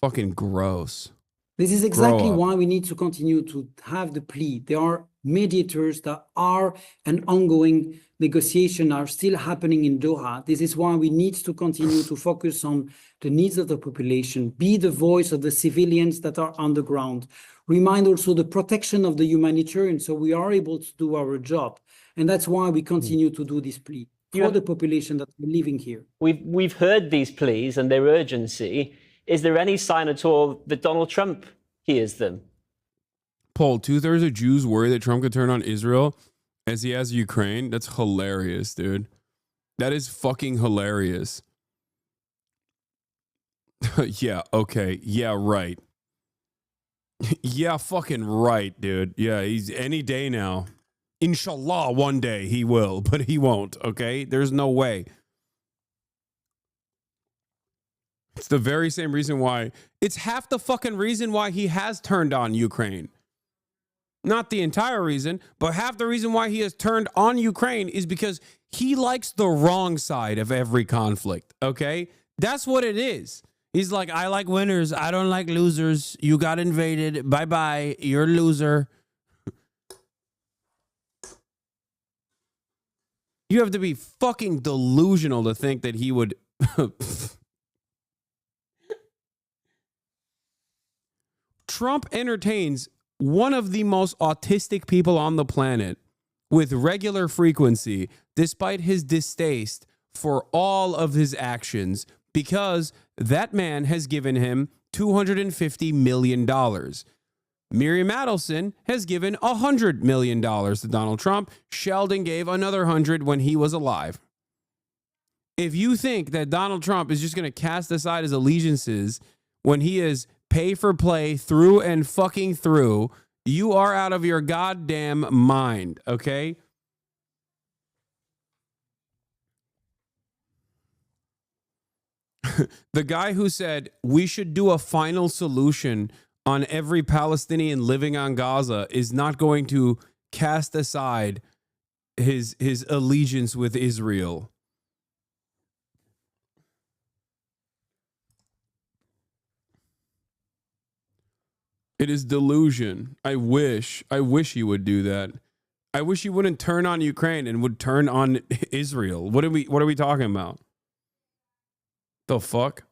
Fucking gross. This is exactly why we need to continue to have the plea. There are mediators that are an ongoing negotiation are still happening in Doha. This is why we need to continue to focus on the needs of the population, be the voice of the civilians that are on the ground, remind also the protection of the humanitarian so we are able to do our job. And that's why we continue to do this plea for the population that are living here. We've heard these pleas and their urgency. Is there any sign at all that Donald Trump hears them? Paul, 2/3 of Jews worry that Trump could turn on Israel as he has Ukraine. That's hilarious, dude. That is fucking hilarious. Yeah, okay. Yeah, right. Yeah, fucking right, dude. Yeah, he's any day now. Inshallah, one day he will, but he won't, okay? There's no way. It's the very same reason why, it's half the fucking reason why he has turned on Ukraine. Not the entire reason, but half the reason why he has turned on Ukraine is because he likes the wrong side of every conflict, okay? That's what it is. He's like, I like winners. I don't like losers. You got invaded. Bye-bye. You're a loser. You have to be fucking delusional to think that he would... Trump entertains one of the most autistic people on the planet with regular frequency, despite his distaste for all of his actions, because that man has given him $250 million. Miriam Adelson has given $100 million to Donald Trump. Sheldon gave another 100 when he was alive. If you think that Donald Trump is just going to cast aside his allegiances when he is pay for play through and fucking through, you are out of your goddamn mind, okay? The guy who said we should do a final solution on every Palestinian living on Gaza is not going to cast aside his allegiance with Israel. It is delusion. I wish he would do that. I wish he wouldn't turn on Ukraine and would turn on Israel. What are we talking about? The fuck?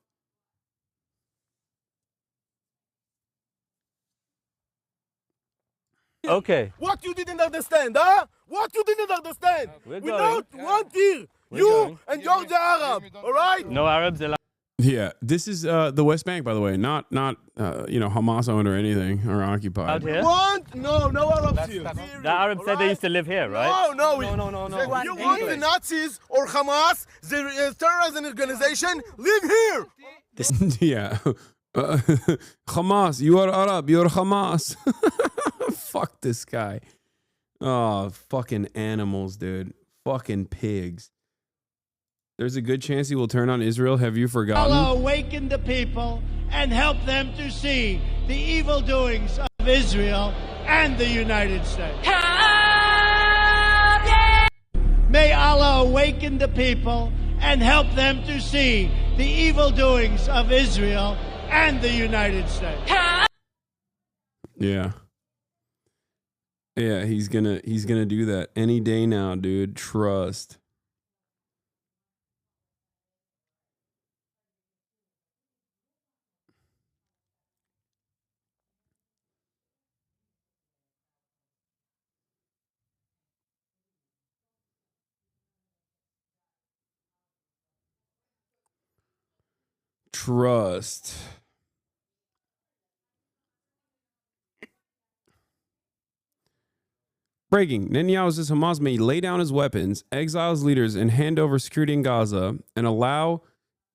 Okay. What you didn't understand, huh? What you didn't understand? We're We going. don't want here. You and Georgia Arab, all right? No Arabs allowed. Yeah, this is the West Bank, by the way, not Hamas owned or anything or occupied. Out here? Want? No Arabs here. The Arabs said they used to live here, right? No. You want the Nazis or Hamas, the terrorism organization, live here. Yeah. Hamas, you are Arab, you're Hamas. Fuck this guy. Oh, fucking animals, dude. Fucking pigs. There's a good chance he will turn on Israel. Have you forgotten? Allah awaken the people and help them to see the evil doings of Israel and the United States. May Allah awaken the people and help them to see the evil doings of Israel and the United States. Yeah. Yeah, he's gonna do that any day now, dude. Trust. Trust. Breaking. Netanyahu says Hamas may lay down his weapons, exile his leaders, and hand over security in Gaza and allow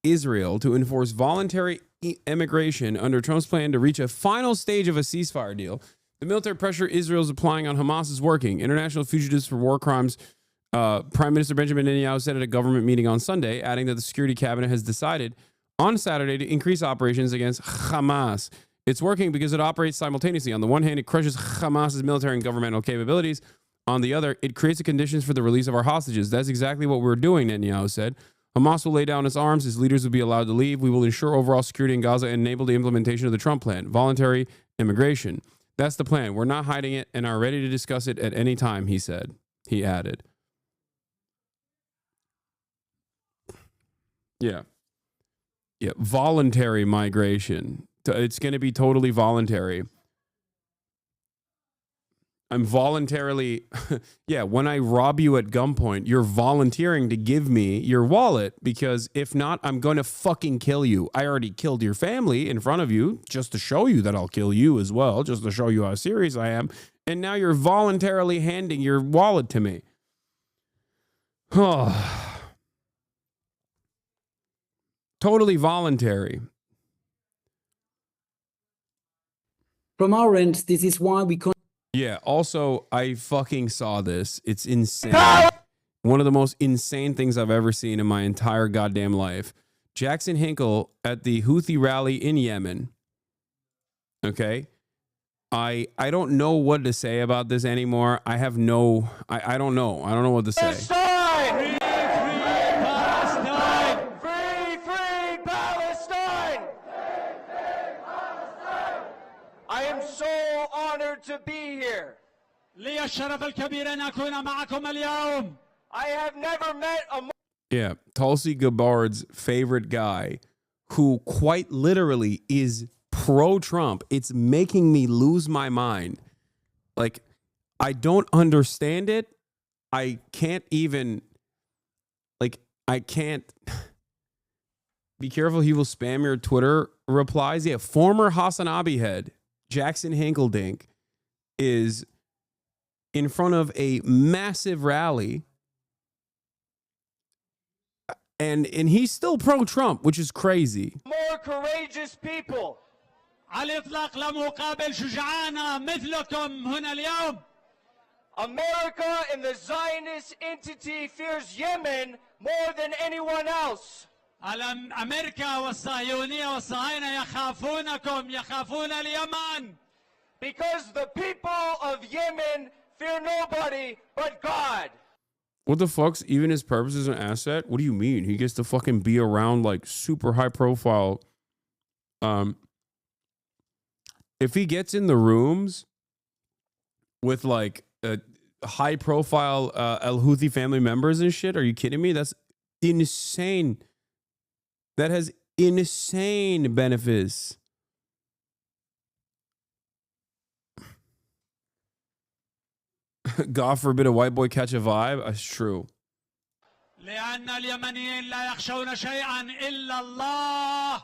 Israel to enforce voluntary immigration under Trump's plan to reach a final stage of a ceasefire deal. The military pressure Israel is applying on Hamas is working. International fugitives for war crimes. Prime Minister Benjamin Netanyahu said at a government meeting on Sunday, adding that the security cabinet has decided on Saturday to increase operations against Hamas. It's working because it operates simultaneously. On the one hand, it crushes Hamas's military and governmental capabilities. On the other, it creates the conditions for the release of our hostages. That's exactly what we're doing, Netanyahu said. Hamas will lay down its arms. Its leaders will be allowed to leave. We will ensure overall security in Gaza and enable the implementation of the Trump plan, voluntary immigration. That's the plan. We're not hiding it and are ready to discuss it at any time, he said. He added. Yeah. Yeah. Voluntary migration. It's going to be totally voluntary. I'm voluntarily, yeah, when I rob you at gunpoint, you're volunteering to give me your wallet because if not, I'm going to fucking kill you. I already killed your family in front of you just to show you that I'll kill you as well, just to show you how serious I am. And now you're voluntarily handing your wallet to me. Oh. Totally voluntary. From our end, this is why we Yeah, also, I fucking saw this. It's insane. One of the most insane things I've ever seen in my entire goddamn life. Jackson Hinkle at the Houthi rally in Yemen. Okay? I don't know what to say about this anymore. I have no... I don't know. I don't know what to say. Free, free Palestine! Free, free Palestine! I am so honored to be here. لي الشرف الكبير أن أكون معكم اليوم. I have never met a Yeah, Tulsi Gabbard's favorite guy, who quite literally is pro-Trump. It's making me lose my mind. Like, I don't understand it. I can't even, like, I can't. Be careful, he will spam your Twitter replies. Yeah, former HasanAbi head, Jackson Hinkledink, is in front of a massive rally. And he's still pro-Trump, which is crazy. more courageous people. على الإطلاق لا مقابل شجعانا مثلكم هنا اليوم. America and the Zionist entity fears Yemen more than anyone else. أمريكا والصهيونية والصهاينة يخافون اليمن. Because the people of Yemen fear nobody but God. What the fuck's even his purpose as an asset? What do you mean? He gets to fucking be around like super high profile. If he gets in the rooms with like high profile Al Houthi family members and shit, are you kidding me? That's insane. That has insane benefits. God forbid a white boy catch a vibe. That's true. لأن اليمنيين لا يخشون شيئا إلا الله.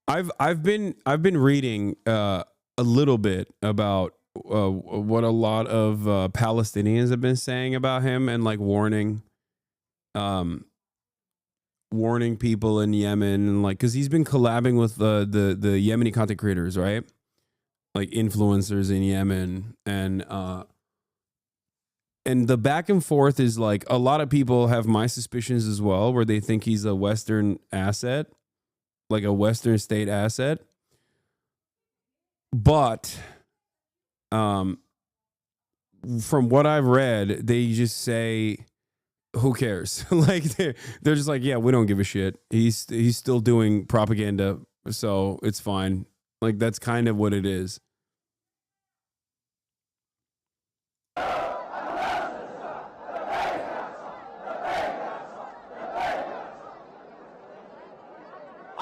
I've been reading a little bit about what a lot of Palestinians have been saying about him and like warning people in Yemen and like because he's been collabing with the Yemeni content creators, right? Like influencers in Yemen and the back and forth is like a lot of people have my suspicions as well, where they think he's a Western asset, like a Western state asset. But from what I've read, they just say, who cares? Like they're just like, yeah, we don't give a shit. He's still doing propaganda, so it's fine. Like that's kind of what it is.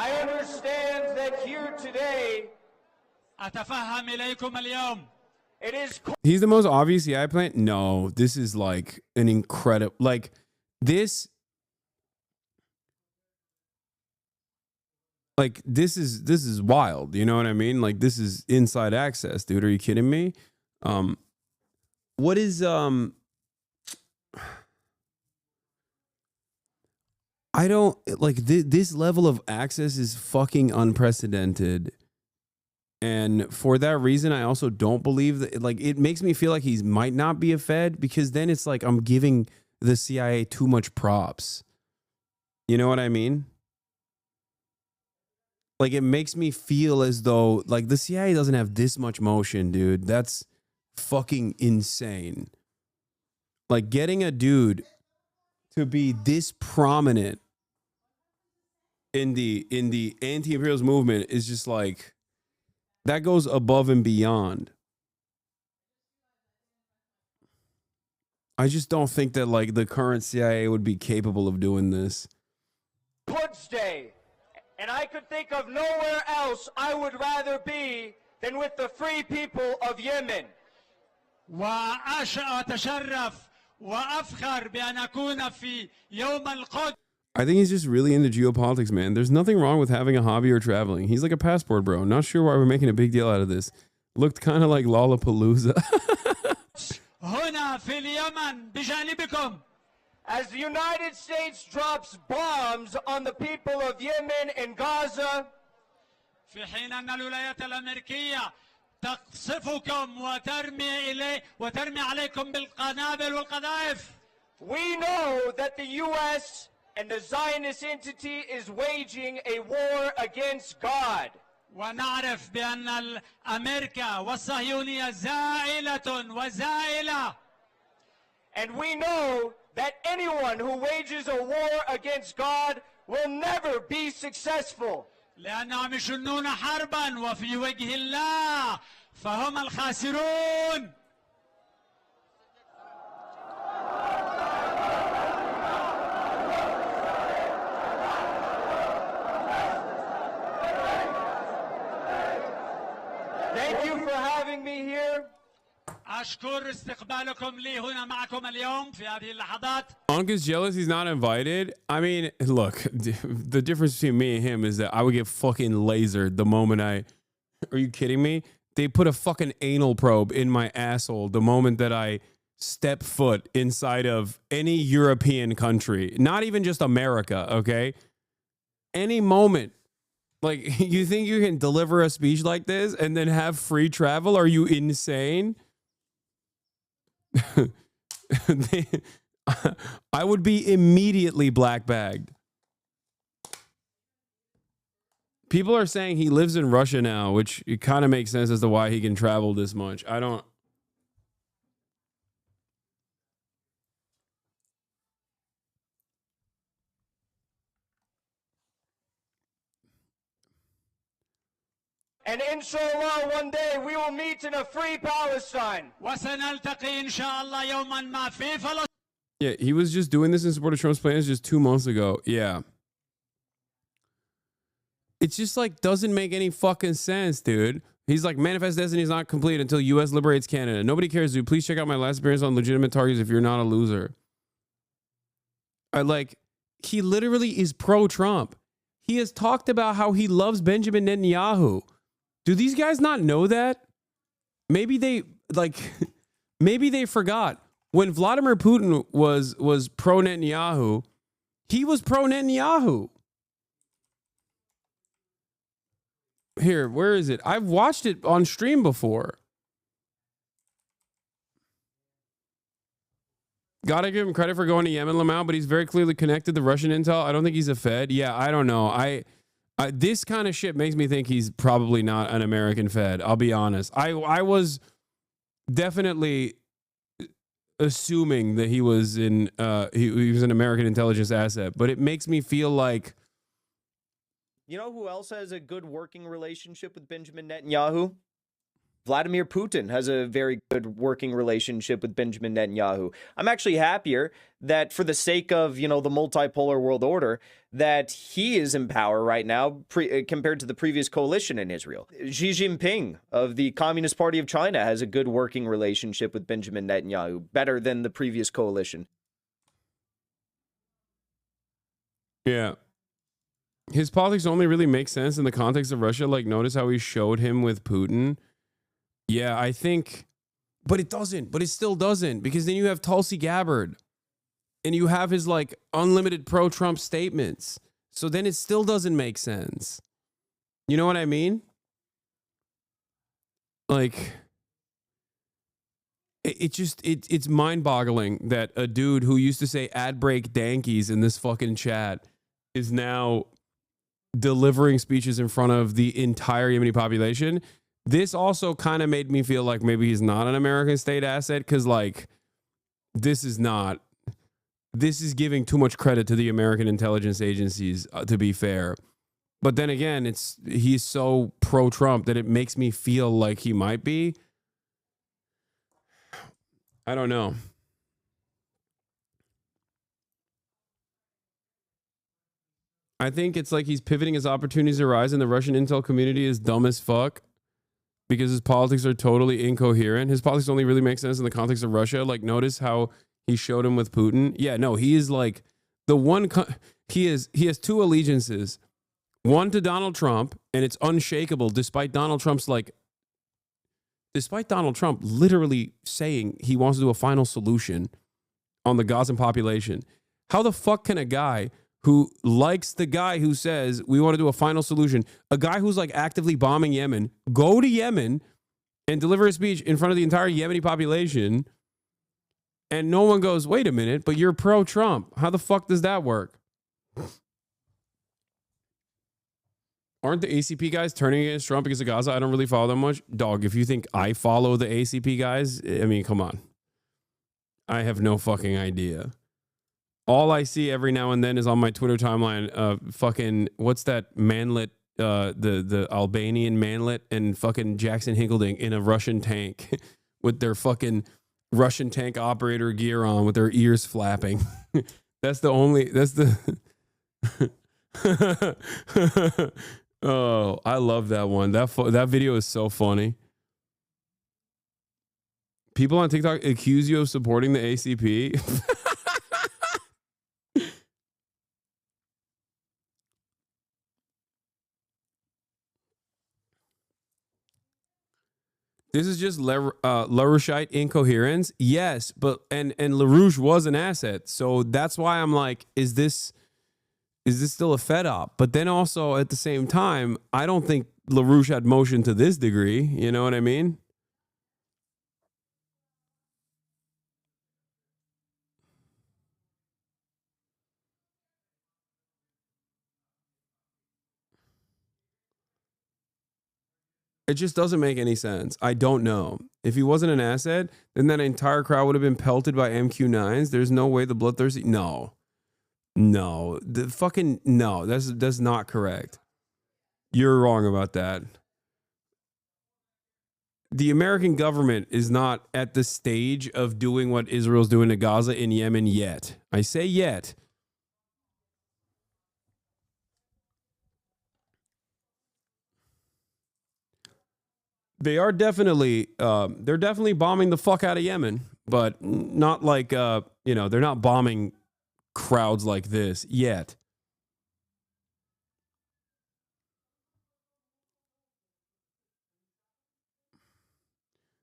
I understand that here today, أتفهم إليكم اليوم. it is He's the most obvious AI plant. No, this is like an incredible, like this is wild. You know what I mean? Like this is inside access, dude. Are you kidding me? What is I don't like this level of access is fucking unprecedented. And for that reason, I also don't believe that, like, it makes me feel like he might not be a Fed, because then it's like I'm giving the CIA too much props. You know what I mean? Like, it makes me feel as though, like, the CIA doesn't have this much motion, dude. That's fucking insane. Like, getting a dude to be this prominent in the anti-imperialist movement is just like, that goes above and beyond. I just don't think that, like, the current CIA would be capable of doing this. SPUDDAY. And I could think of nowhere else I would rather be than with the free people of Yemen. وأتشرف وأفخر بأن أكون في يوم القدس. I think he's just really into geopolitics, man. There's nothing wrong with having a hobby or traveling. He's like a passport, bro. Not sure why we're making a big deal out of this. Looked kind of like Lollapalooza. هنا في اليمن بجانبكم. As the United States drops bombs on the people of Yemen and Gaza, في حين أن الولايات الأمريكية تقصفكم وترمي عليكم بالقنابل والقذائف. We know that the U.S. and the Zionist entity is waging a war against God. ونعرف بأن أمريكا والصهيونية زائلة وزائلة. And we know that anyone who wages a war against God will never be successful. لأنهم يشنون حربا وفي وجه الله فهم الخاسرون. Thank you for having me here. أشكر استقبالكم لي هنا معكم اليوم في هذه اللحظات. Ankh is jealous he's not invited. I mean, look, the difference between me and him is that I would get fucking lasered the moment I... Are you kidding me? They put a fucking anal probe in my asshole the moment that I step foot inside of any European country. Not even just America, okay? Any moment. Like, you think you can deliver a speech like this and then have free travel? Are you insane? I would be immediately black bagged. People are saying he lives in Russia now, which it kind of makes sense as to why he can travel this much. I don't... And inshallah, one day we will meet in a free Palestine. وسنلتقي إن شاء الله يوما ما في فلسطين. Yeah, he was just doing this in support of Trump's plans just 2 months ago. Yeah. It's just like doesn't make any fucking sense, dude. He's like, Manifest Destiny is not complete until U.S. liberates Canada. Nobody cares, dude. Please check out my last appearance on Legitimate Targets if you're not a loser. He literally is pro-Trump. He has talked about how he loves Benjamin Netanyahu. Do these guys not know that? Maybe they maybe they forgot. When Vladimir Putin was pro Netanyahu, he was pro Netanyahu. Here, where is it? I've watched it on stream before. Gotta give him credit for going to Yemen, Lamau, but he's very clearly connected to Russian intel. I don't think he's a Fed. Yeah, I don't know. This kind of shit makes me think he's probably not an American Fed. I'll be honest. I was definitely assuming that he was he was an American intelligence asset, but it makes me feel like... You know who else has a good working relationship with Benjamin Netanyahu? Vladimir Putin has a very good working relationship with Benjamin Netanyahu. I'm actually happier that for the sake of, the multipolar world order, that he is in power right now compared to the previous coalition in Israel. Xi Jinping of the Communist Party of China has a good working relationship with Benjamin Netanyahu, better than the previous coalition. Yeah. His politics only really make sense in the context of Russia. Like, notice how he showed him with Putin. Yeah, I think, but it doesn't. But it still doesn't, because then you have Tulsi Gabbard. and you have his like unlimited pro-Trump statements. So then it still doesn't make sense. You know what I mean? Like, it's mind-boggling that a dude who used to say ad break dankies in this fucking chat is now delivering speeches in front of the entire Yemeni population. This also kind of made me feel like maybe he's not an American state asset, because like this is giving too much credit to the American intelligence agencies, to be fair. But then again, he's so pro-Trump that it makes me feel like he might be. I don't know. I think it's like he's pivoting as opportunities arise, and the Russian intel community is dumb as fuck because his politics are totally incoherent. His politics only really make sense in the context of Russia. Like, notice how he showed him with Putin. Yeah, no, he is like the one. He has two allegiances. One to Donald Trump, and it's unshakable despite Donald Trump literally saying he wants to do a final solution on the Gazan population. How the fuck can a guy who likes the guy who says we want to do a final solution, a guy who's like actively bombing Yemen, go to Yemen and deliver a speech in front of the entire Yemeni population, and no one goes, wait a minute, but you're pro-Trump. How the fuck does that work? Aren't the ACP guys turning against Trump because of Gaza? I don't really follow them much. Dog, if you think I follow the ACP guys, I mean, come on. I have no fucking idea. All I see every now and then is on my Twitter timeline, fucking, what's that manlet, the Albanian manlet, and fucking Jackson Hinkleding in a Russian tank with their fucking Russian tank operator gear on with their ears flapping. That's the oh, I love that one. That video is so funny. People on TikTok accuse you of supporting the ACP. This is just LaRoucheite incoherence. Yes, but and LaRouche was an asset. So that's why I'm like, is this still a fed up? But then also at the same time, I don't think LaRouche had motion to this degree. You know what I mean? It just doesn't make any sense. I don't know. If he wasn't an asset, then that entire crowd would have been pelted by MQ-9s. There's no way the bloodthirsty... No. That's not correct. You're wrong about that. The American government is not at the stage of doing what Israel's doing to Gaza in Yemen yet. I say yet. They're definitely bombing the fuck out of Yemen, but not like, they're not bombing crowds like this yet.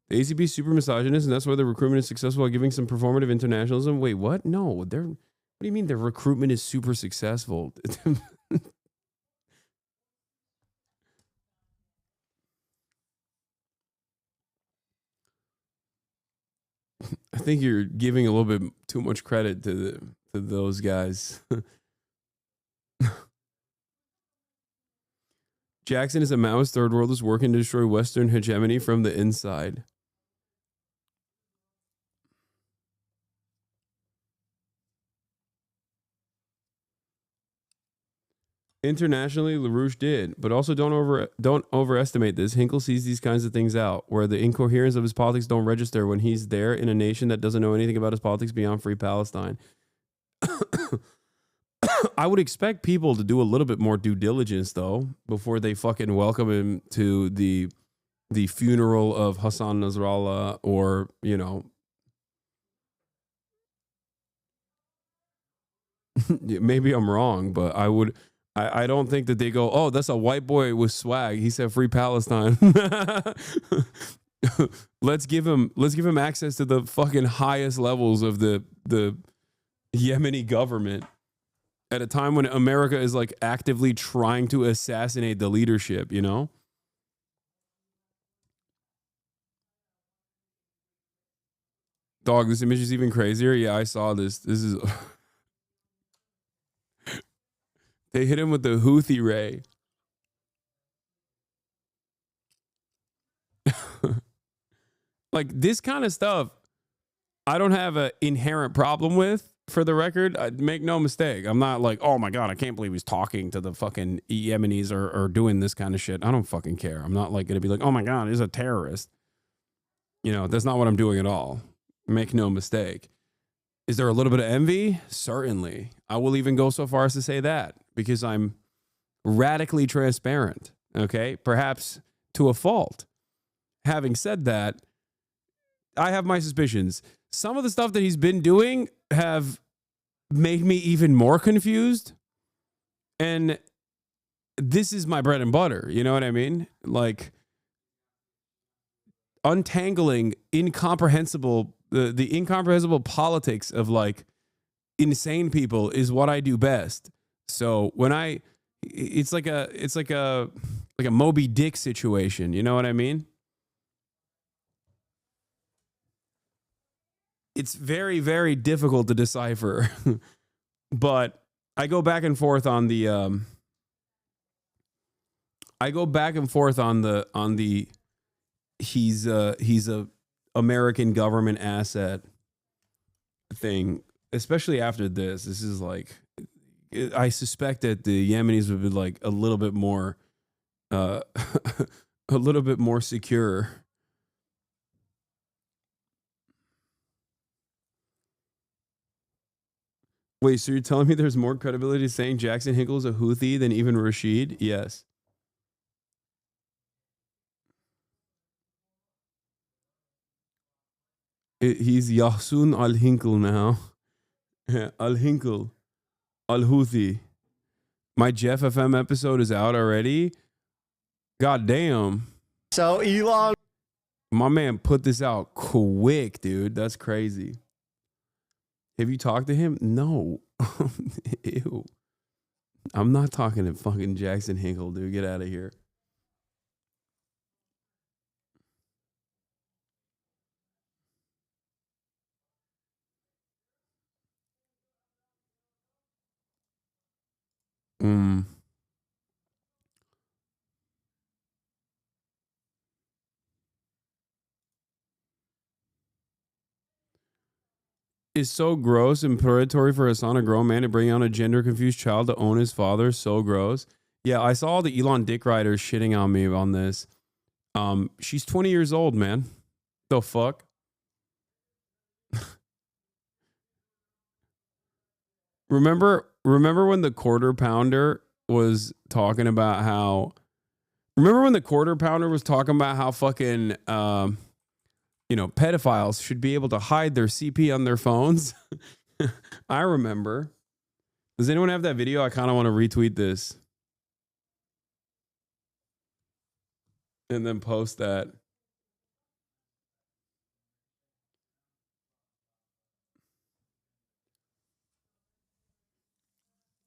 The ACP is super misogynist, and that's why the recruitment is successful at giving some performative internationalism. Wait, what? No, what do you mean their recruitment is super successful? I think you're giving a little bit too much credit to those guys. Jackson is a Maoist third worldist working to destroy Western hegemony from the inside. Internationally, LaRouche did, but also don't overestimate this. Hinkle sees these kinds of things out, where the incoherence of his politics don't register when he's there in a nation that doesn't know anything about his politics beyond free Palestine. I would expect people to do a little bit more due diligence, though, before they fucking welcome him to the funeral of Hassan Nasrallah, or, maybe I'm wrong, but I don't think that they go, oh, that's a white boy with swag. He said free Palestine. Let's give him access to the fucking highest levels of the Yemeni government at a time when America is like actively trying to assassinate the leadership, you know? Dog, this image is even crazier. Yeah, I saw this. This is... They hit him with the Houthi ray. Like, this kind of stuff, I don't have an inherent problem with, for the record. Make no mistake. I'm not like, oh my God, I can't believe he's talking to the fucking Yemenis or doing this kind of shit. I don't fucking care. I'm not like going to be like, oh my God, he's a terrorist. You know, that's not what I'm doing at all. Make no mistake. Is there a little bit of envy? Certainly. I will even go so far as to say that because I'm radically transparent. Okay. Perhaps to a fault. Having said that, I have my suspicions. Some of the stuff that he's been doing have made me even more confused. And this is my bread and butter. You know what I mean? Like untangling the incomprehensible politics of like insane people is what I do best. So when it's like a Moby Dick situation. You know what I mean? It's very, very difficult to decipher, but I go back and forth on the, he's a American government asset thing, especially after this. This is like, I suspect that the Yemenis would be like a little bit more secure. Wait, so you're telling me there's more credibility to saying Jackson Hinkle is a Houthi than even Rashid? Yes. He's Yahsun al-Hinkle now. Al-Hinkle. Al-Houthi. My Jeff FM episode is out already. God damn. So Elon. My man put this out quick, dude. That's crazy. Have you talked to him? No. Ew. I'm not talking to fucking Jackson Hinkle, dude. Get out of here. Is so gross and predatory for a grown man to bring on a gender confused child to own his father. So gross. Yeah, I saw all the Elon Dick Riders shitting on me on this. She's 20 years old, man. The fuck? Remember when the Quarter Pounder was talking about how fucking pedophiles should be able to hide their CP on their phones? I remember. Does anyone have that video? I kind of want to retweet this and then post that.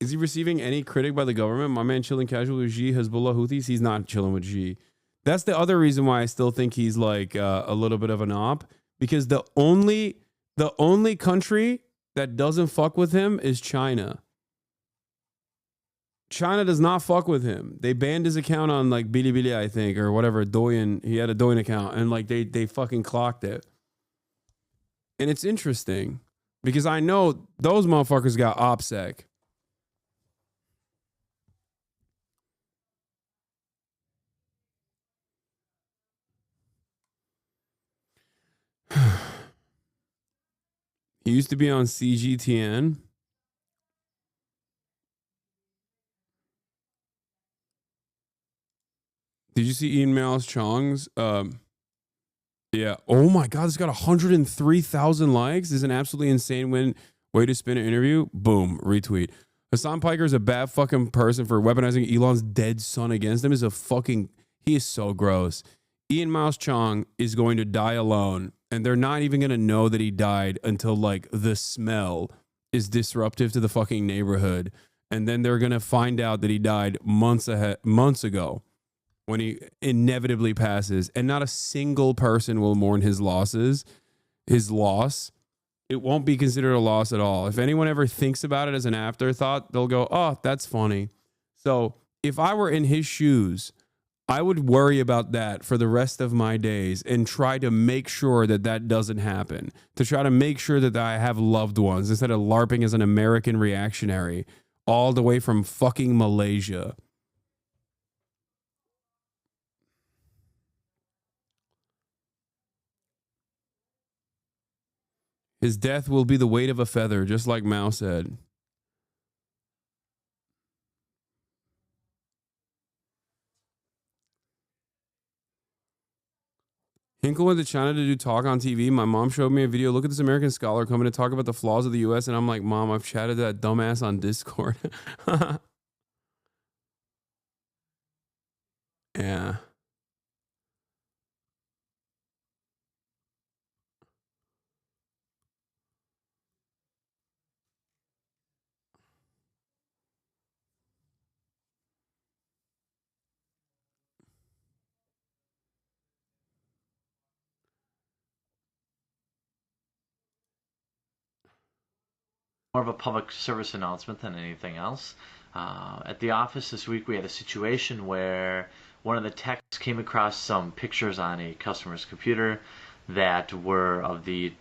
Is he receiving any critic by the government? My man chilling casual with Xi, Hezbollah, Houthis. He's not chilling with Xi. That's the other reason why I still think he's like a little bit of an op, because the only country that doesn't fuck with him is China. China does not fuck with him. They banned his account on like Bilibili, I think, or whatever. Douyin. He had a Douyin account, and like they fucking clocked it. And it's interesting because I know those motherfuckers got OPSEC. He used to be on CGTN. Did you see Ian Miles Chong's? Yeah. Oh my God, it's got 103,000 likes. This is an absolutely insane way to spin an interview. Boom, retweet. Hassan Piker is a bad fucking person for weaponizing Elon's dead son against him. He is so gross. Ian Miles Chong is going to die alone, and they're not even going to know that he died until like the smell is disruptive to the fucking neighborhood, and then they're gonna find out that he died months ago when he inevitably passes, and not a single person will mourn his loss, it won't be considered a loss at all. If anyone ever thinks about it as an afterthought, they'll go, oh, that's funny. So if I were in his shoes, I would worry about that for the rest of my days and try to make sure that that doesn't happen, to try to make sure that I have loved ones instead of LARPing as an American reactionary all the way from fucking Malaysia. His death will be the weight of a feather, just like Mao said. Hinkle went to China to do talk on TV. My mom showed me a video. Look at this American scholar coming to talk about the flaws of the U.S. And I'm like, Mom, I've chatted to that dumbass on Discord. Yeah. More of a public service announcement than anything else. At the office this week, we had a situation where one of the techs came across some pictures on a customer's computer that were of the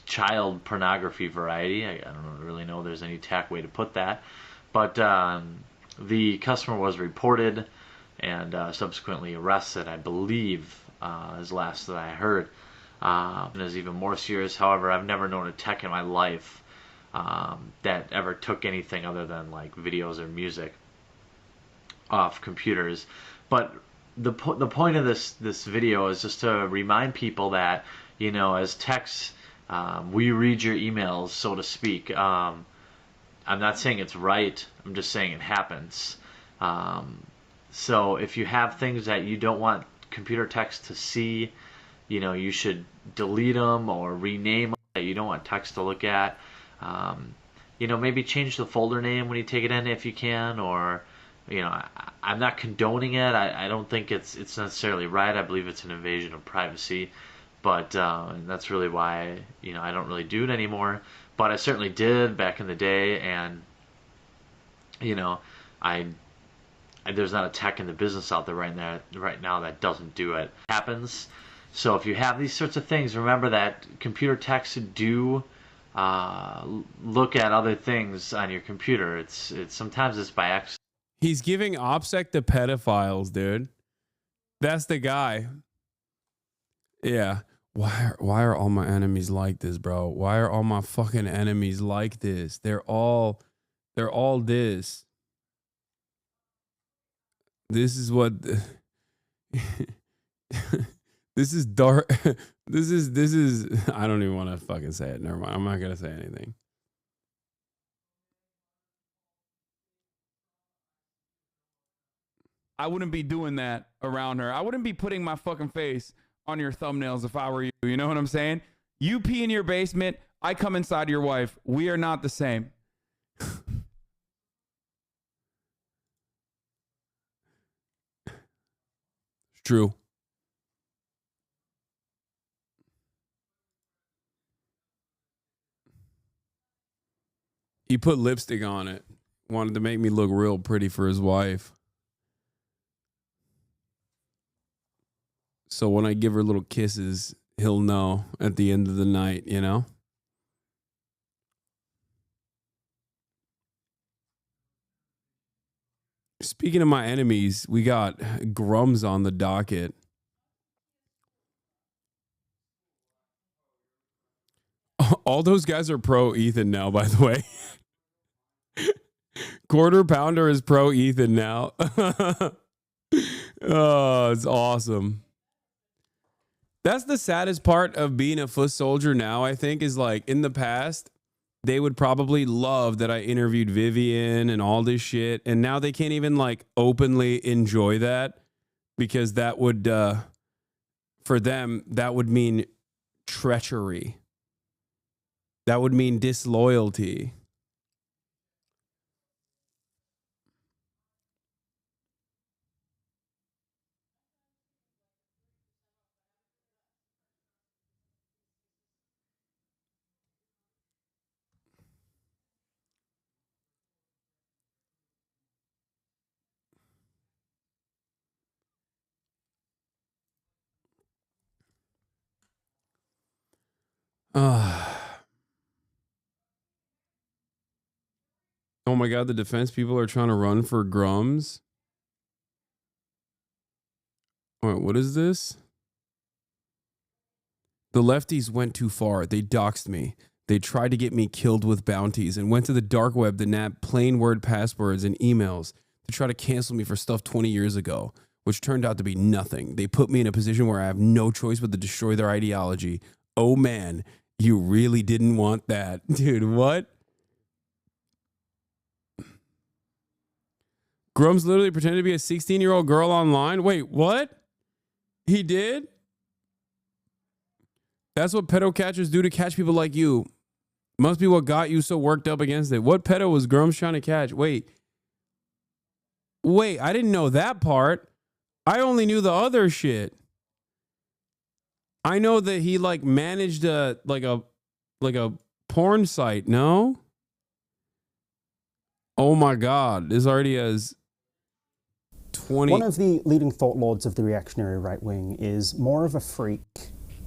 child pornography variety. I don't really know if there's any tack way to put that, but the customer was reported and subsequently arrested, I believe, is the last that I heard. And is even more serious. However, I've never known a tech in my life that ever took anything other than like videos or music off computers. But the point of this video is just to remind people that, you know, as techs, we read your emails, so to speak. I'm not saying it's right. I'm just saying it happens. So if you have things that you don't want computer techs to see, you know, you should delete them or rename them that you don't want techs to look at. You know, maybe change the folder name when you take it in if you can, or, you know, I'm not condoning it. I don't think it's necessarily right. I believe it's an invasion of privacy, but and that's really why, you know, I don't really do it anymore. But I certainly did back in the day, and, you know, there's not a tech in the business out there right now that doesn't do it. It happens. So if you have these sorts of things, remember that computer techs do look at other things on your computer. It's sometimes it's by accident. He's giving OPSEC to pedophiles, dude. That's the guy. Yeah. Why are all my enemies like this, bro? Why are all my fucking enemies like this? They're all this. This is what this is dark. This is I don't even want to fucking say it. Never mind. I'm not gonna say anything. I wouldn't be doing that around her. I wouldn't be putting my fucking face on your thumbnails if I were you. You know what I'm saying? You pee in your basement, I come inside your wife. We are not the same. It's true. He put lipstick on it. Wanted to make me look real pretty for his wife. So when I give her little kisses, he'll know at the end of the night, you know? Speaking of my enemies, we got Grums on the docket. All those guys are pro Ethan now, by the way. Quarter Pounder is pro Ethan now. Oh, it's awesome. That's the saddest part of being a foot soldier now, I think, is like in the past, they would probably love that I interviewed Vivian and all this shit. And now they can't even like openly enjoy that because that would, for them, that would mean treachery. That would mean disloyalty. Oh my God, the defense people are trying to run for Grums. Wait, what is this? The lefties went too far. They doxed me. They tried to get me killed with bounties and went to the dark web to nab plain word passwords and emails to try to cancel me for stuff 20 years ago, which turned out to be nothing. They put me in a position where I have no choice but to destroy their ideology. Oh man, you really didn't want that. Dude, what? Grums literally pretended to be a 16-year-old girl online? Wait, what? He did? That's what pedo catchers do to catch people like you. Must be what got you so worked up against it. What pedo was Grums trying to catch? Wait, I didn't know that part. I only knew the other shit. I know that he like managed a porn site. No? Oh my God, this already has 20. One of the leading thought lords of the reactionary right wing is more of a freak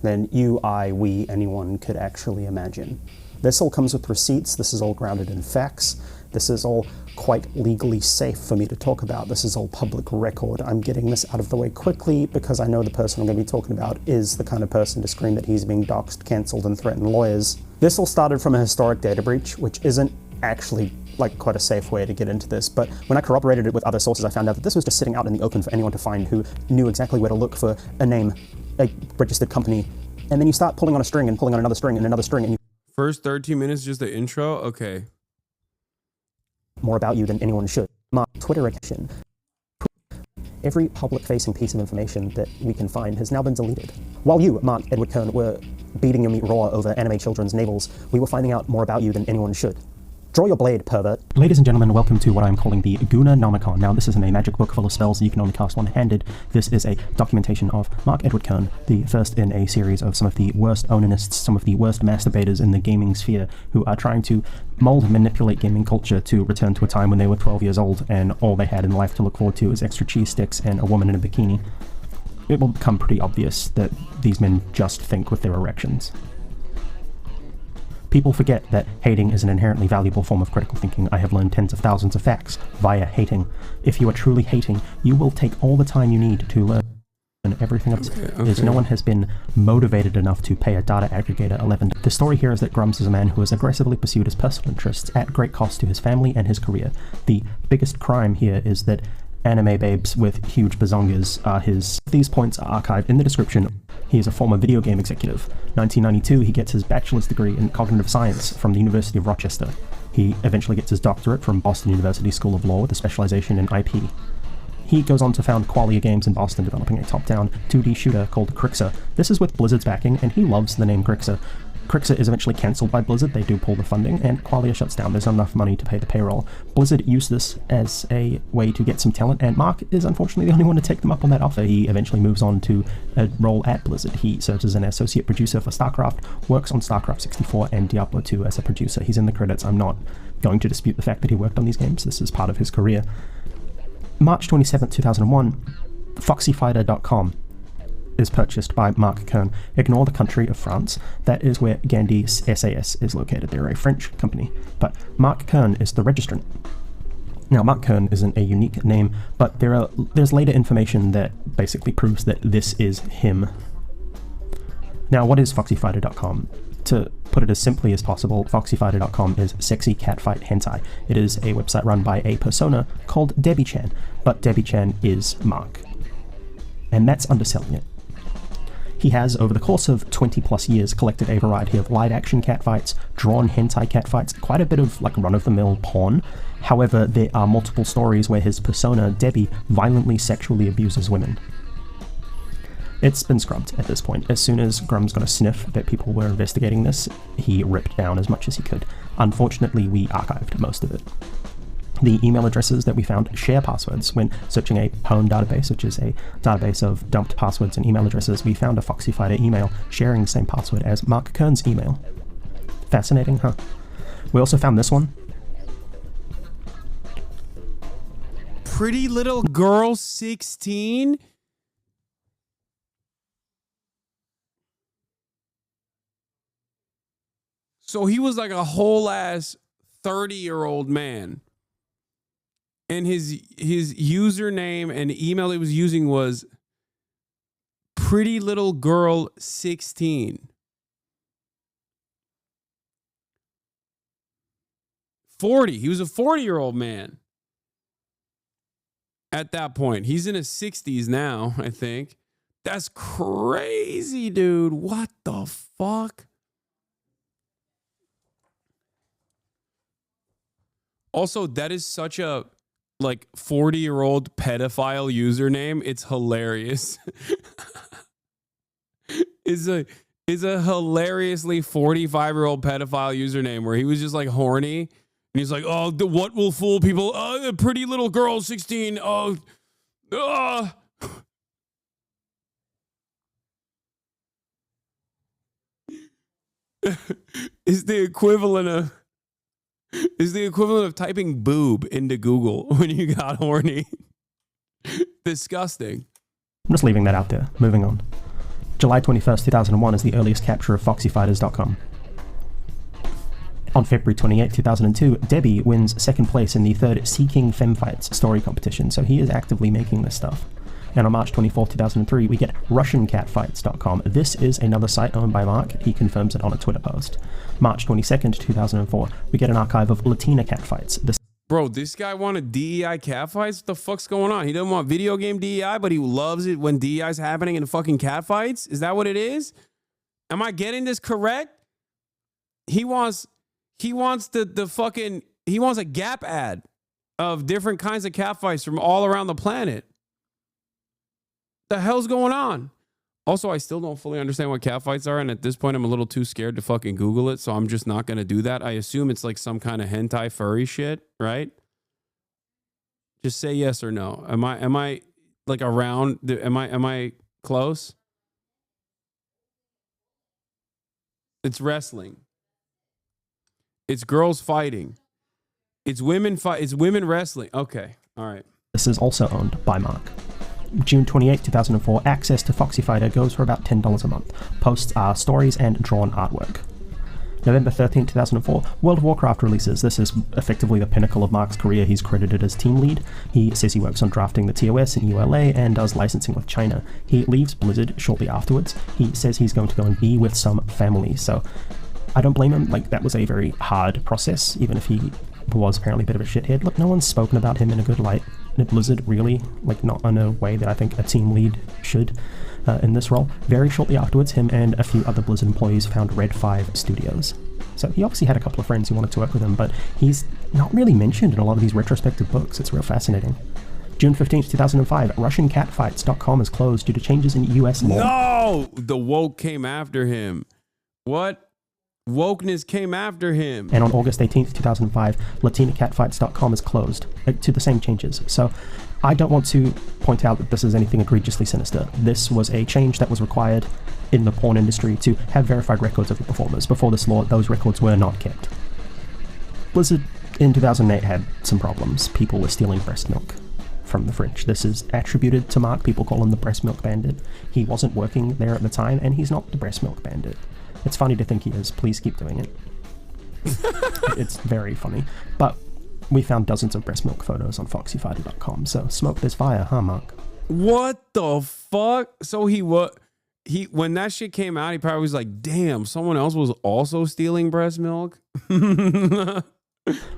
than you, I, we, anyone could actually imagine. This all comes with receipts. This is all grounded in facts. This is all quite legally safe for me to talk about. This is all public record. I'm getting this out of the way quickly because I know the person I'm going to be talking about is the kind of person to scream that he's being doxxed, cancelled, and threaten lawyers. This all started from a historic data breach, which isn't actually like quite a safe way to get into this, but when I corroborated it with other sources, I found out that this was just sitting out in the open for anyone to find who knew exactly where to look for a name, a registered company, and then you start pulling on a string and pulling on another string and another string, and you First 13 minutes, just the intro? Okay. more about you than anyone should. My Twitter account. Every public-facing piece of information that we can find has now been deleted. While you, Mark Edward Kern, were beating your meat raw over anime children's navels, we were finding out more about you than anyone should. Draw your blade, pervert. Ladies and gentlemen, welcome to what I'm calling the Guna Nomicon. Now, this isn't a magic book full of spells that you can only cast one-handed. This is a documentation of Mark Edward Kern, the first in a series of some of the worst onanists, some of the worst masturbators in the gaming sphere, who are trying to mold and manipulate gaming culture to return to a time when they were 12 years old and all they had in life to look forward to is extra cheese sticks and a woman in a bikini. It will become pretty obvious that these men just think with their erections. People forget that hating is an inherently valuable form of critical thinking. I have learned tens of thousands of facts via hating. If you are truly hating, you will take all the time you need to learn everything else. As no one has been motivated enough to pay a data aggregator $11. The story here is that Grums is a man who has aggressively pursued his personal interests at great cost to his family and his career. The biggest crime here is that anime babes with huge bazongas are his. These points are archived in the description. He is a former video game executive. 1992, he gets his bachelor's degree in cognitive science from the University of Rochester. He eventually gets his doctorate from Boston University School of Law with a specialization in IP. He goes on to found Qualia Games in Boston, developing a top-down 2D shooter called Crixer. This is with Blizzard's backing, and he loves the name Crixer. Crixer is eventually cancelled by Blizzard, they do pull the funding, and Qualia shuts down. There's not enough money to pay the payroll. Blizzard used this as a way to get some talent, and Mark is unfortunately the only one to take them up on that offer. He eventually moves on to a role at Blizzard. He serves as an associate producer for StarCraft, works on StarCraft 64 and Diablo 2 as a producer. He's in the credits. I'm not going to dispute the fact that he worked on these games. This is part of his career. March 27, 2001, FoxyFighter.com is purchased by Mark Kern. Ignore the country of France. That is where Gandhi SAS is located. They're a French company. But Mark Kern is the registrant. Now, Mark Kern isn't a unique name, but there's later information that basically proves that this is him. Now, what is FoxyFighter.com? To put it as simply as possible, FoxyFighter.com is sexy catfight hentai. It is a website run by a persona called Debbie Chan, but Debbie Chan is Mark. And that's underselling it. He has, over the course of 20 plus years, collected a variety of live-action catfights, drawn hentai catfights, quite a bit of like run-of-the-mill porn. However, there are multiple stories where his persona, Debbie, violently sexually abuses women. It's been scrubbed at this point. As soon as Grum's got a sniff that people were investigating this, he ripped down as much as he could. Unfortunately, we archived most of it. The email addresses that we found share passwords. When searching a home database, which is a database of dumped passwords and email addresses, we found a Foxy Fighter email sharing the same password as Mark Kern's email. Fascinating, huh? We also found this one. Pretty little girl 16? So he was like a whole ass 30-year-old man. And his username and email he was using was Pretty Little Girl 16. 40. He was a 40-year-old man at that point. He's in his 60s now, I think. That's crazy, dude. What the fuck? Also, that is such a 40-year-old pedophile username. It's hilarious. Is a hilariously 45-year-old pedophile username where he was just like horny and he's like, oh, what will fool people? Oh, Pretty Little Girl 16. Oh, is the equivalent of typing boob into Google when you got horny. Disgusting. I'm just leaving that out there. Moving on. July 21st, 2001 is the earliest capture of foxyfighters.com. On February 28, 2002, Debbie wins second place in the third Seeking Femfights story competition, so he is actively making this stuff. And on March 24, 2003, we get RussianCatfights.com. This is another site owned by Mark. He confirms it on a Twitter post. March 22nd, 2004, we get an archive of Latina catfights. Bro, this guy wanted DEI catfights? What the fuck's going on? He doesn't want video game DEI, but he loves it when DEI's happening in fucking catfights? Is that what it is? Am I getting this correct? He wants a Gap ad of different kinds of catfights from all around the planet. The hell's going on? Also, I still don't fully understand what catfights are, and at this point, I'm a little too scared to fucking Google it, so I'm just not gonna do that. I assume it's like some kind of hentai furry shit, right? Just say yes or no. Am I like around? Am I close? It's wrestling. It's girls fighting. It's women fight. It's women wrestling. Okay, all right. This is also owned by Mark. June 28, 2004, access to Foxy Fighter goes for about $10 a month. Posts are stories and drawn artwork. November 13, 2004, World of Warcraft releases. This is effectively the pinnacle of Mark's career. He's credited as team lead. He says he works on drafting the TOS in ULA and does licensing with China. He leaves Blizzard shortly afterwards. He says he's going to go and be with some family, so I don't blame him. Like, that was a very hard process, even if he was apparently a bit of a shithead. Look, no one's spoken about him in a good light at Blizzard, really, like not in a way that I think a team lead should in this role. Very shortly afterwards, him and a few other Blizzard employees found Red 5 Studios. So he obviously had a couple of friends who wanted to work with him, but he's not really mentioned in a lot of these retrospective books. It's real fascinating. June 15th, 2005, RussianCatfights.com is closed due to changes in US law. No! The woke came after him. What? Wokeness came after him. And on August 18th, 2005, LatinaCatfights.com is closed to the same changes. So I don't want to point out that this is anything egregiously sinister. This was a change that was required in the porn industry to have verified records of the performers. Before this law, those records were not kept. Blizzard in 2008 had some problems. People were stealing breast milk from the fridge. This is attributed to Mark. People call him the breast milk bandit. He wasn't working there at the time, and he's not the breast milk bandit. It's funny to think he is. Please keep doing it. It's very funny. But we found dozens of breast milk photos on foxyfighter.com, so smoke this fire, huh, Mark? What the fuck? So when that shit came out, he probably was like, damn, someone else was also stealing breast milk?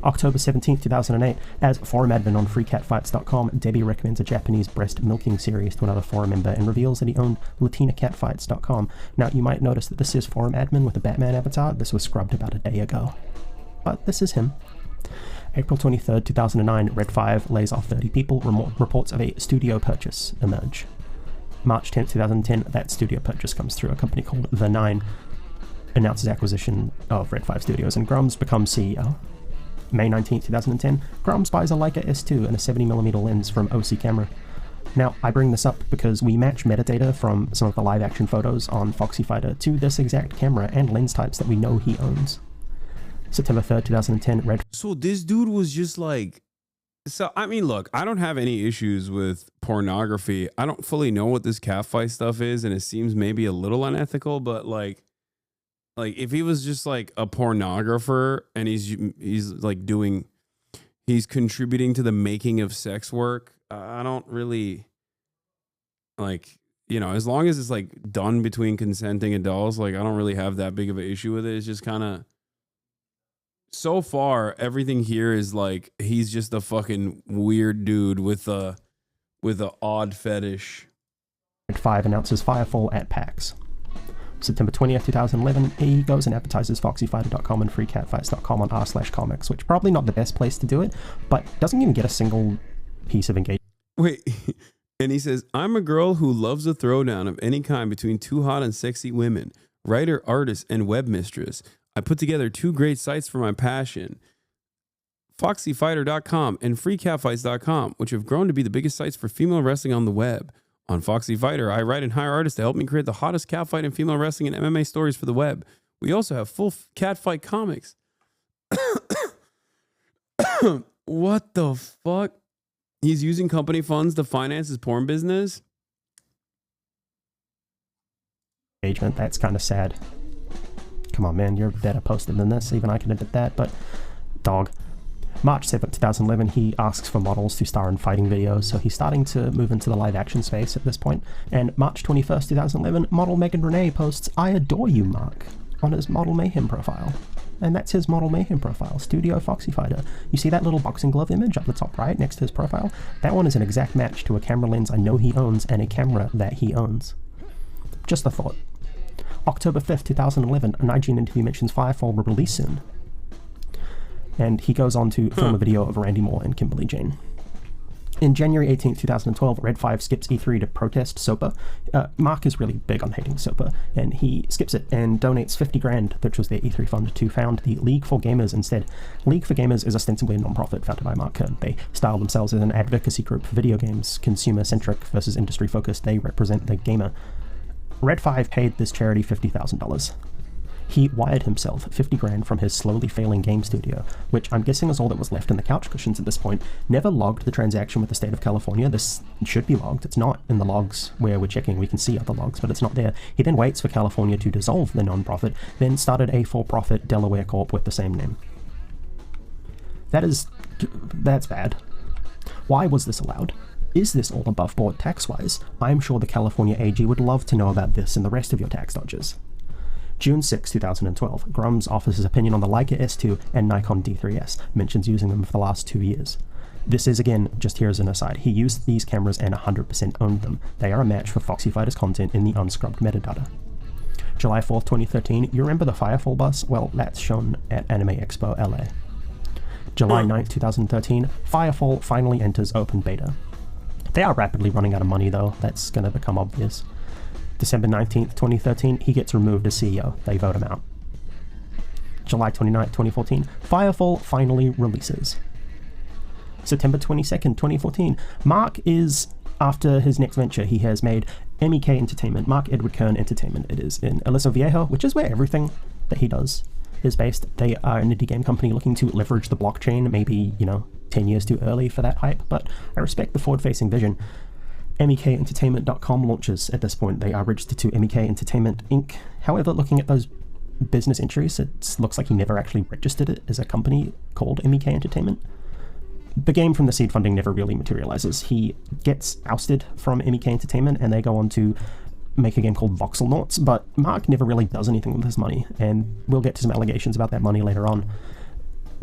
October 17th, 2008, as forum admin on freecatfights.com, Debbie recommends a Japanese breast milking series to another forum member and reveals that he owned LatinaCatfights.com. Now, you might notice that this is forum admin with a Batman avatar. This was scrubbed about a day ago. But this is him. April 23rd, 2009, Red 5 lays off 30 people. Reports of a studio purchase emerge. March 10th, 2010, that studio purchase comes through. A company called The Nine announces acquisition of Red 5 Studios, and Grums becomes CEO. May 19th, 2010, Grums buys a Leica S2 and a 70mm lens from OC Camera. Now, I bring this up because we match metadata from some of the live action photos on Foxy Fighter to this exact camera and lens types that we know he owns. September 3rd, 2010, Red... So this dude was just like... So, I mean, look, I don't have any issues with pornography. I don't fully know what this catfight stuff is, and it seems maybe a little unethical, but like if he was just like a pornographer and he's like he's contributing to the making of sex work, I don't really like, you know, as long as it's like done between consenting adults, like I don't really have that big of an issue with it. It's just kind of, so far everything here is like he's just a fucking weird dude with a odd fetish. Red 5 announces Firefall at PAX. September 20th, 2011, he goes and advertises foxyfighter.com and freecatfights.com on r/comics, which probably not the best place to do it, but doesn't even get a single piece of engagement. Wait, and he says, I'm a girl who loves a throwdown of any kind between two hot and sexy women, writer, artist, and webmistress. I put together two great sites for my passion, foxyfighter.com and freecatfights.com, which have grown to be the biggest sites for female wrestling on the web. On Foxy Fighter, I write and hire artists to help me create the hottest catfight and female wrestling and MMA stories for the web. We also have full catfight comics. What the fuck? He's using company funds to finance his porn business? Engagement, that's kind of sad. Come on, man, you're better posted than this. Even I can admit that, but dog. March 7th, 2011, he asks for models to star in fighting videos, so he's starting to move into the live action space at this point. And March 21st, 2011, model Megan Renee posts, I adore you, Mark, on his Model Mayhem profile. And that's his Model Mayhem profile, Studio Foxy Fighter. You see that little boxing glove image up the top right next to his profile? That one is an exact match to a camera lens I know he owns and a camera that he owns. Just a thought. October 5th, 2011, an IGN interview mentions Firefall will release soon. And he goes on to film a video of Randy Moore and Kimberly Jane. In January 18th, 2012, Red 5 skips E3 to protest SOPA. Mark is really big on hating SOPA, and he skips it and donates 50 grand, which was their E3 fund, to found the League for Gamers instead. League for Gamers is ostensibly a non-profit founded by Mark Kern. They style themselves as an advocacy group for video games, consumer-centric versus industry-focused. They represent the gamer. Red 5 paid this charity $50,000. He wired himself 50 grand from his slowly failing game studio, which I'm guessing is all that was left in the couch cushions at this point, never logged the transaction with the state of California. This should be logged. It's not in the logs where we're checking. We can see other logs, but it's not there. He then waits for California to dissolve the non-profit, then started a for-profit Delaware Corp with the same name. That's bad. Why was this allowed? Is this all above board tax-wise? I'm sure the California AG would love to know about this and the rest of your tax dodges. June 6, 2012, Grums offers his opinion on the Leica S2 and Nikon D3S, mentions using them for the last 2 years. This is, again, just here as an aside, he used these cameras and 100% owned them. They are a match for Foxy Fighter's content in the unscrubbed metadata. July 4th, 2013, you remember the Firefall bus? Well, that's shown at Anime Expo LA. July 9th, 2013, Firefall finally enters open beta. They are rapidly running out of money though, that's going to become obvious. December 19th, 2013, he gets removed as CEO. They vote him out. July 29th, 2014, Firefall finally releases. September 22nd, 2014, Mark is, after his next venture, he has made MEK Entertainment, Mark Edward Kern Entertainment. It is in Aliso Viejo, which is where everything that he does is based. They are an indie game company looking to leverage the blockchain, maybe, 10 years too early for that hype, but I respect the forward-facing vision. MEKentertainment.com launches at this point. They are registered to MEK Entertainment Inc. However, looking at those business entries, it looks like he never actually registered it as a company called MEK Entertainment. The game from the seed funding never really materializes. He gets ousted from MEK Entertainment and they go on to make a game called Voxel Noughts, but Mark never really does anything with his money, and we'll get to some allegations about that money later on.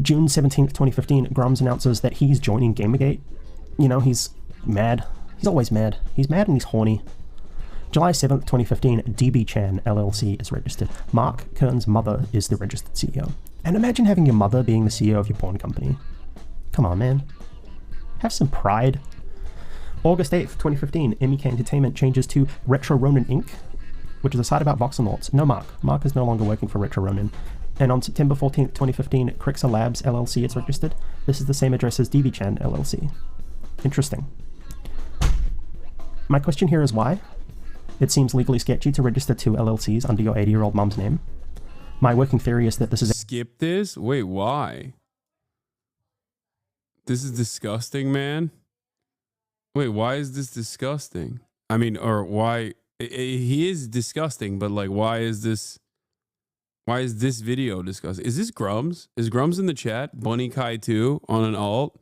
June 17th, 2015, Grums announces that he's joining Gamergate. He's mad. He's always mad. He's mad and he's horny. July 7th, 2015, DB Chan LLC is registered. Mark Kern's mother is the registered CEO. And imagine having your mother being the CEO of your porn company. Come on, man. Have some pride. August 8th, 2015, MEK Entertainment changes to Retro Ronin Inc., which is a site about voxelnauts. No Mark. Mark is no longer working for Retro Ronin. And on September 14th, 2015, Crixa Labs LLC is registered. This is the same address as DVChan LLC. Interesting. My question here is why? It seems legally sketchy to register two LLCs under your 80-year-old mum's name. My working theory is that this is... Skip this? Wait, why? This is disgusting, man. Wait, why is this disgusting? I mean, or why... He is disgusting, but like, why is this video disgusting? Is this Grums? Is Grums in the chat? Bunny Kai 2 on an alt?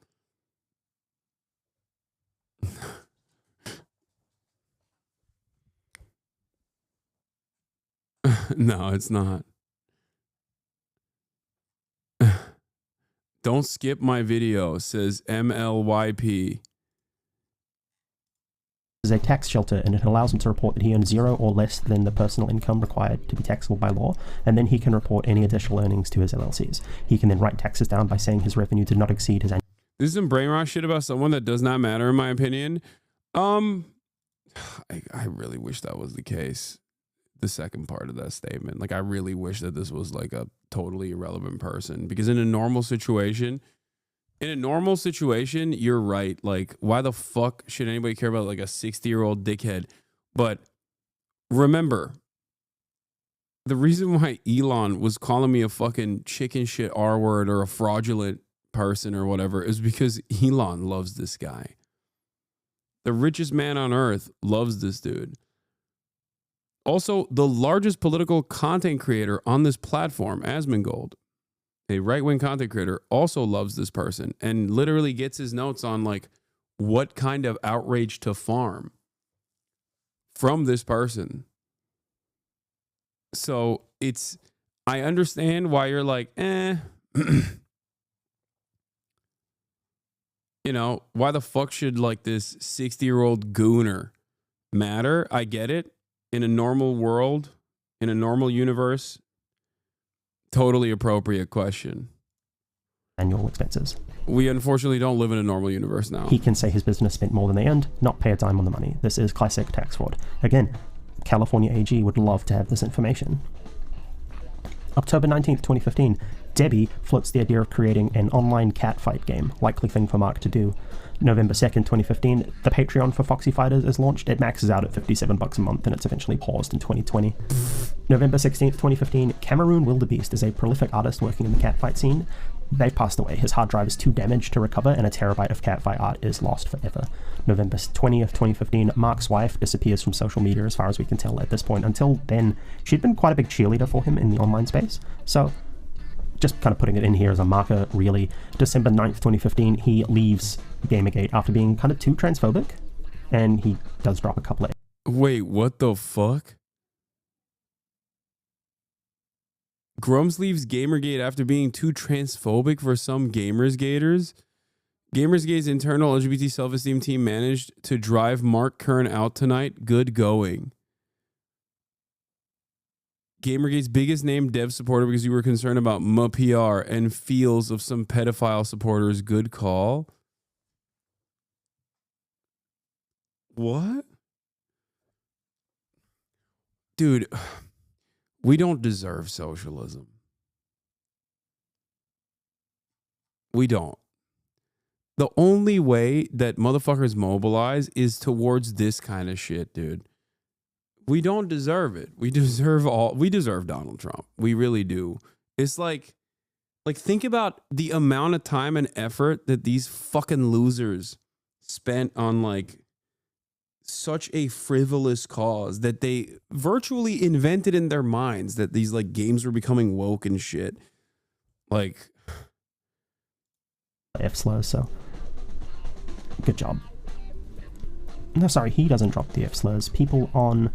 No, it's not. Don't skip my video, says MLYP. Is a tax shelter, and it allows him to report that he earns 0 or less than the personal income required to be taxable by law, and then he can report any additional earnings to his LLCs. He can then write taxes down by saying his revenue did not exceed his annual... This is some brainwash shit about someone that does not matter, in my opinion. I really wish that was the case. The second part of that statement. Like, I really wish that this was like a totally irrelevant person, because in a normal situation, you're right. Like, why the fuck should anybody care about like a 60-year-old dickhead? But remember, the reason why Elon was calling me a fucking chicken shit R word or a fraudulent person or whatever is because Elon loves this guy. The richest man on earth loves this dude. Also, the largest political content creator on this platform, Asmongold, a right-wing content creator, also loves this person and literally gets his notes on like what kind of outrage to farm from this person. So I understand why you're like, you know, why the fuck should like this 60-year-old gooner matter? I get it. In a normal world, in a normal universe, totally appropriate question. Annual expenses. We unfortunately don't live in a normal universe now. He can say his business spent more than they earned, not pay a dime on the money. This is classic tax fraud. Again, California AG would love to have this information. October 19th, 2015, Debbie floats the idea of creating an online catfight game, likely thing for Mark to do. November 2nd, 2015, the Patreon for Foxy Fighters is launched. It maxes out at $57 a month, and it's eventually paused in 2020. November 16th, 2015, Cameroon Wildebeest is a prolific artist working in the catfight scene. They passed away. His hard drive is too damaged to recover, and a terabyte of catfight art is lost forever. November 20th, 2015, Mark's wife disappears from social media as far as we can tell at this point. Until then, she'd been quite a big cheerleader for him in the online space. So, just kind of putting it in here as a marker, really. December 9th, 2015, he leaves Gamergate after being kind of too transphobic, and he does drop a couple of... Wait, what the fuck? Grums leaves Gamergate after being too transphobic for some Gamersgaters? Gamersgate's internal LGBT self-esteem team managed to drive Mark Kern out tonight. Good going. Gamergate's biggest name dev supporter because you were concerned about my PR and feels of some pedophile supporters. Good call. What? Dude, we don't deserve socialism. We don't. The only way that motherfuckers mobilize is towards this kind of shit, dude. We don't deserve it. We deserve Donald Trump. We really do. It's like think about the amount of time and effort that these fucking losers spent on like such a frivolous cause that they virtually invented in their minds that these like games were becoming woke and shit. Like F slurs, so good job. No, sorry, he doesn't drop the F slurs. People on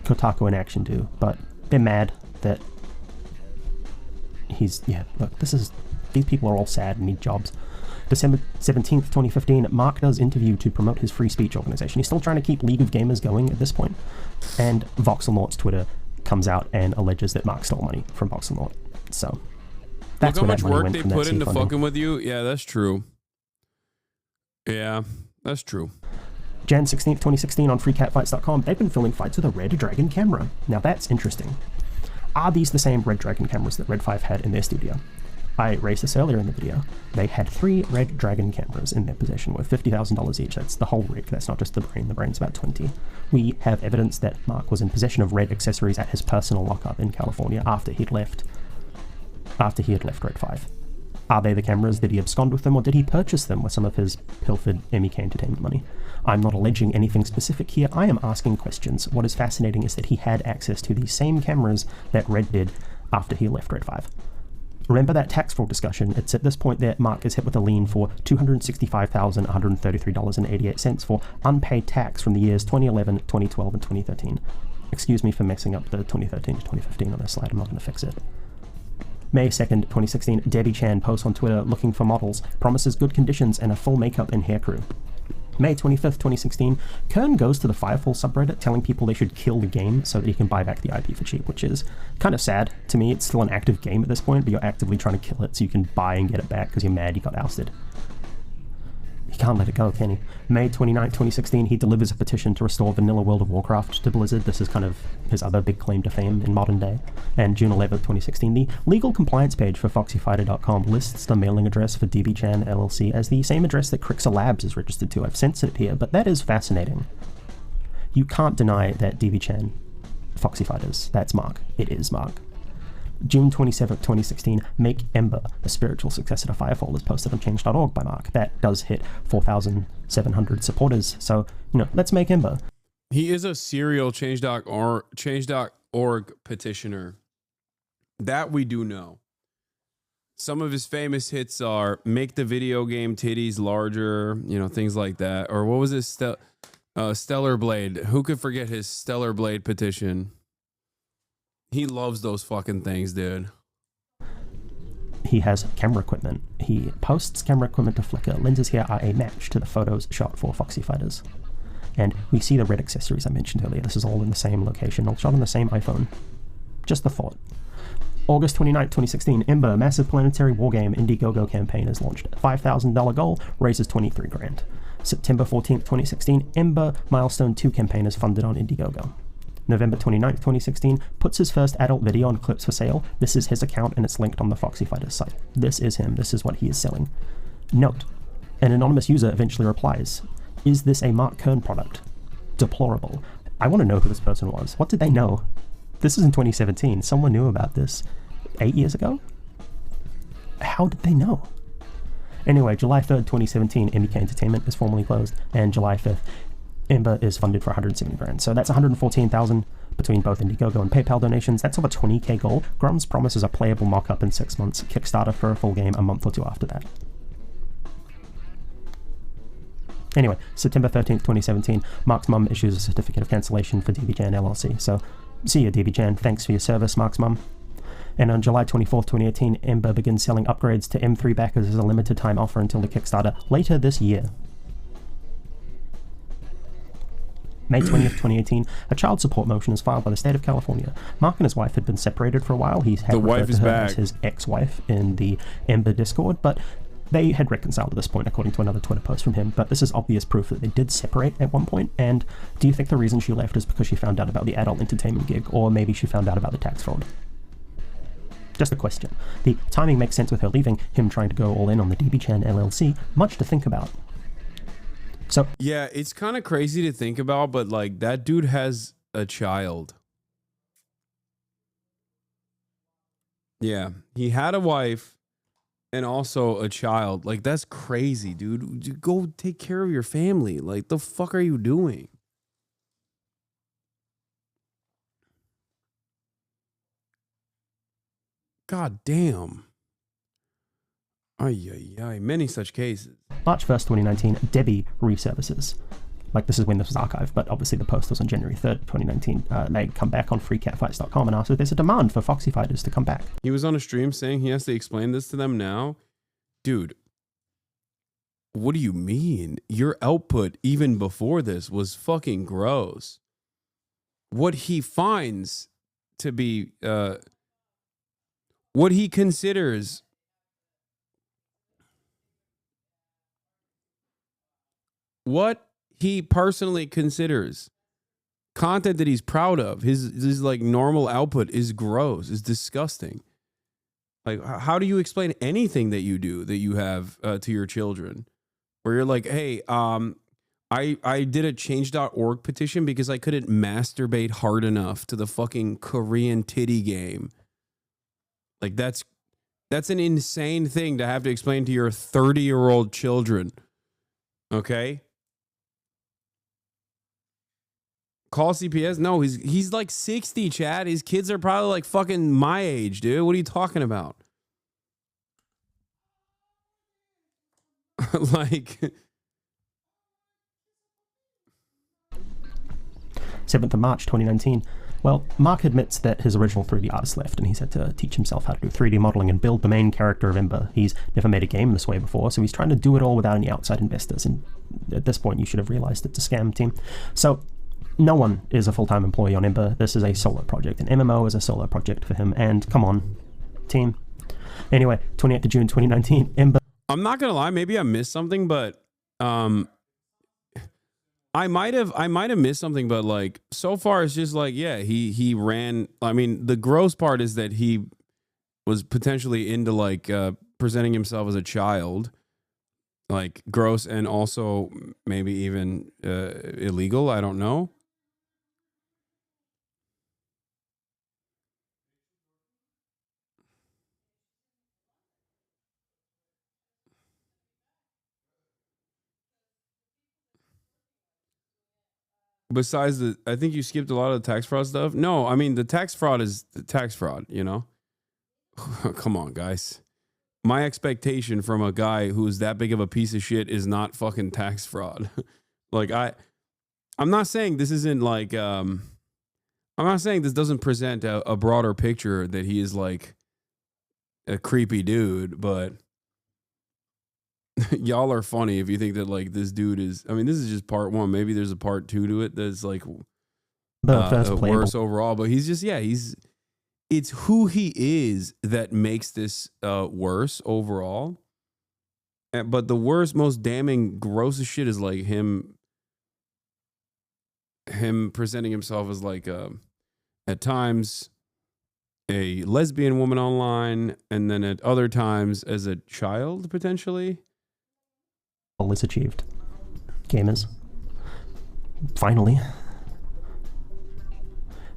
Kotaku in Action do, but they're mad that he's, yeah, look, these people are all sad and need jobs. December 17th, 2015, Mark does interview to promote his free speech organization. He's still trying to keep League of Gamers going at this point. And Voxelnaut's Twitter comes out and alleges that Mark stole money from Voxelnaut. So that's look how much work they put into fucking with you. Yeah, that's true. Yeah, That's true. Jan 16th, 2016 on freecatfights.com, they've been filming fights with a Red Dragon camera. Now that's interesting. Are these the same Red Dragon cameras that Red 5 had in their studio? I raised this earlier in the video. They had 3 Red Dragon cameras in their possession worth $50,000 each. That's the whole rig. That's not just the brain. The brain's about 20. We have evidence that Mark was in possession of Red accessories at his personal lockup in California after he had left Red 5. Are they the cameras? Did he abscond with them, or did he purchase them with some of his pilfered MEK Entertainment money? I'm not alleging anything specific here. I am asking questions. What is fascinating is that he had access to these same cameras that Red did after he left Red 5. Remember that tax fraud discussion? It's at this point that Mark is hit with a lien for $265,133.88 for unpaid tax from the years 2011, 2012, and 2013. Excuse me for messing up the 2013 to 2015 on this slide. I'm not going to fix it. May 2nd, 2016, Debbie Chan posts on Twitter looking for models, promises good conditions and a full makeup and hair crew. May 25th, 2016, Kern goes to the Firefall subreddit telling people they should kill the game so that he can buy back the IP for cheap, which is kind of sad to me. It's still an active game at this point, but you're actively trying to kill it so you can buy and get it back because you're mad you got ousted. He can't let it go, can he? May 29th, 2016, he delivers a petition to restore vanilla World of Warcraft to Blizzard. This is kind of his other big claim to fame in modern day. And June 11th, 2016, the legal compliance page for FoxyFighter.com lists the mailing address for DBChan LLC as the same address that Crixer Labs is registered to. I've censored it here, but that is fascinating. You can't deny that DBChan Foxy Fighters, that's Mark. It is Mark. June 27th, 2016, Make Ember, a spiritual successor to Firefall, is posted on change.org by Mark. That does hit 4,700 supporters, so, let's make Ember. He is a serial change.org petitioner. That we do know. Some of his famous hits are make the video game titties larger, things like that. Or what was his Stellar Blade? Who could forget his Stellar Blade petition? He loves those fucking things, dude. He has camera equipment. He posts camera equipment to Flickr. Lenses here are a match to the photos shot for Foxy Fighters. And we see the Red accessories I mentioned earlier. This is all in the same location, all shot on the same iPhone. Just the thought. August 29th, 2016, Ember, massive planetary wargame Indiegogo campaign is launched. $5,000 goal, raises 23 grand. September 14th, 2016, Ember Milestone 2 campaign is funded on Indiegogo. November 29th, 2016, puts his first adult video on clips for sale. This is his account and it's linked on the Foxy Fighters site. This is him. This is what he is selling. Note, an anonymous user eventually replies, is this a Mark Kern product? Deplorable. I want to know who this person was. What did they know? This is in 2017. Someone knew about this 8 years ago? How did they know? Anyway, July 3rd, 2017, MEK Entertainment is formally closed, and July 5th, Ember is funded for 170 grand. So that's 114,000 between both Indiegogo and PayPal donations. That's over 20k goal. Grum's promises a playable mock-up in 6 months. Kickstarter for a full game a month or two after that. Anyway, September 13th, 2017, Mark's mum issues a certificate of cancellation for DBChan LLC. So, see you, DBChan. Thanks for your service, Mark's mum. And on July 24th, 2018, Ember begins selling upgrades to M3 backers as a limited time offer until the Kickstarter later this year. May 20th, 2018, a child support motion is filed by the state of California. Mark and his wife had been separated for a while. He had referred to her as his ex-wife in the Ember Discord, but they had reconciled at this point, according to another Twitter post from him. But this is obvious proof that they did separate at one point. And do you think the reason she left is because she found out about the adult entertainment gig, or maybe she found out about the tax fraud? Just a question. The timing makes sense with her leaving, him trying to go all in on the DBChan LLC. Much to think about. So yeah, it's kind of crazy to think about, but like that dude has a child. Yeah, he had a wife and also a child. Like that's crazy, dude. Go take care of your family. Like the fuck are you doing? God damn. Ay, many such cases. March 1st, 2019, Debbie resurfaces. Like, this is when this was archived, but obviously the post was on January 3rd, 2019. They come back on freecatfights.com and ask if there's a demand for Foxy Fighters to come back. He was on a stream saying he has to explain this to them now. Dude, what do you mean? Your output, even before this, was fucking gross. What he finds to be, what he considers... what he personally considers content that he's proud of, his like normal output is gross, is disgusting. Like, how do you explain anything that you do that you have to your children? Where you're like, hey, I did a change.org petition because I couldn't masturbate hard enough to the fucking Korean titty game. Like, that's an insane thing to have to explain to your 30-year-old children. Okay? Call CPS? No, he's like 60, Chad. His kids are probably like fucking my age, dude. What are you talking about? Like... 7th of March 2019. Well, Mark admits that his original 3D artist left and he's had to teach himself how to do 3D modeling and build the main character of Ember. He's never made a game this way before, so he's trying to do it all without any outside investors, and at this point you should have realized it's a scam, team. So no one is a full-time employee on Ember. This is a solo project. An MMO is a solo project for him, and come on, team. Anyway, 28th of June 2019, Ember... I'm not gonna lie, maybe I missed something, but I might have missed something, but like so far it's just like, yeah, he ran. I mean, the gross part is that he was potentially into like presenting himself as a child, like gross, and also maybe even illegal. I don't know. Besides the, I think you skipped a lot of the tax fraud stuff. No, I mean, the tax fraud is the tax fraud, you know? Come on, guys. My expectation from a guy who's that big of a piece of shit is not fucking tax fraud. Like, I'm not saying this isn't like, I'm not saying this doesn't present a broader picture that he is like a creepy dude, but y'all are funny if you think that like this dude is, I mean, this is just part one. Maybe there's a part two to it that's like worse overall, but he's just, yeah, it's who he is that makes this worse overall. But the worst, most damning, grossest shit is like him presenting himself as like at times a lesbian woman online, and then at other times as a child potentially. Is achieved. Gamers. Finally.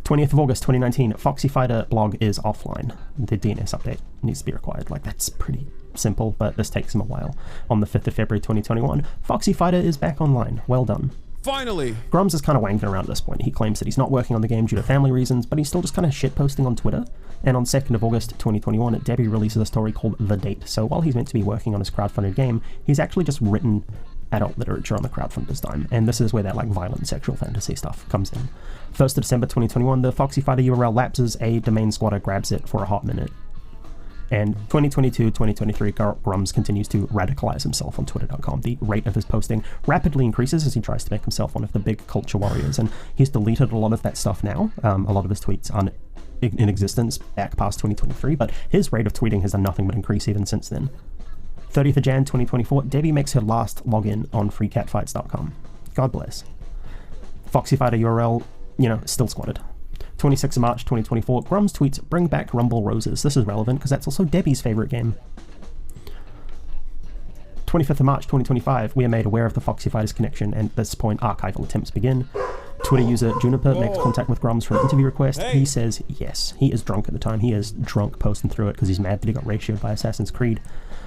20th of August 2019, Foxy Fighter blog is offline. The DNS update needs to be required. Like, that's pretty simple, but this takes him a while. On the 5th of February 2021, Foxy Fighter is back online. Well done. Finally! Grums is kind of wanking around at this point. He claims that he's not working on the game due to family reasons, but he's still just kind of shitposting on Twitter. And on 2nd of August 2021, Debbie releases a story called The Date. So while he's meant to be working on his crowdfunded game, he's actually just written adult literature on the crowdfunder's dime. And this is where that like violent sexual fantasy stuff comes in. 1st of December 2021, the Foxy Fighter URL lapses, a domain squatter grabs it for a hot minute. And 2022-2023, Grums continues to radicalize himself on Twitter.com. The rate of his posting rapidly increases as he tries to make himself one of the big culture warriors. And he's deleted a lot of that stuff now. A lot of his tweets aren't in existence back past 2023, but his rate of tweeting has done nothing but increase even since then. 30th of Jan 2024, Debbie makes her last login on freecatfights.com. God bless. Foxy Fighter URL, still squatted. 26th of March 2024, Grums tweets, bring back Rumble Roses. This is relevant because that's also Debbie's favorite game. 25th of March 2025, we are made aware of the Foxy Fighters connection, and at this point archival attempts begin. Twitter user Juniper makes contact with Grums for an interview request. Hey. He says yes. He is drunk at the time. He is drunk posting through it because he's mad that he got ratioed by Assassin's Creed.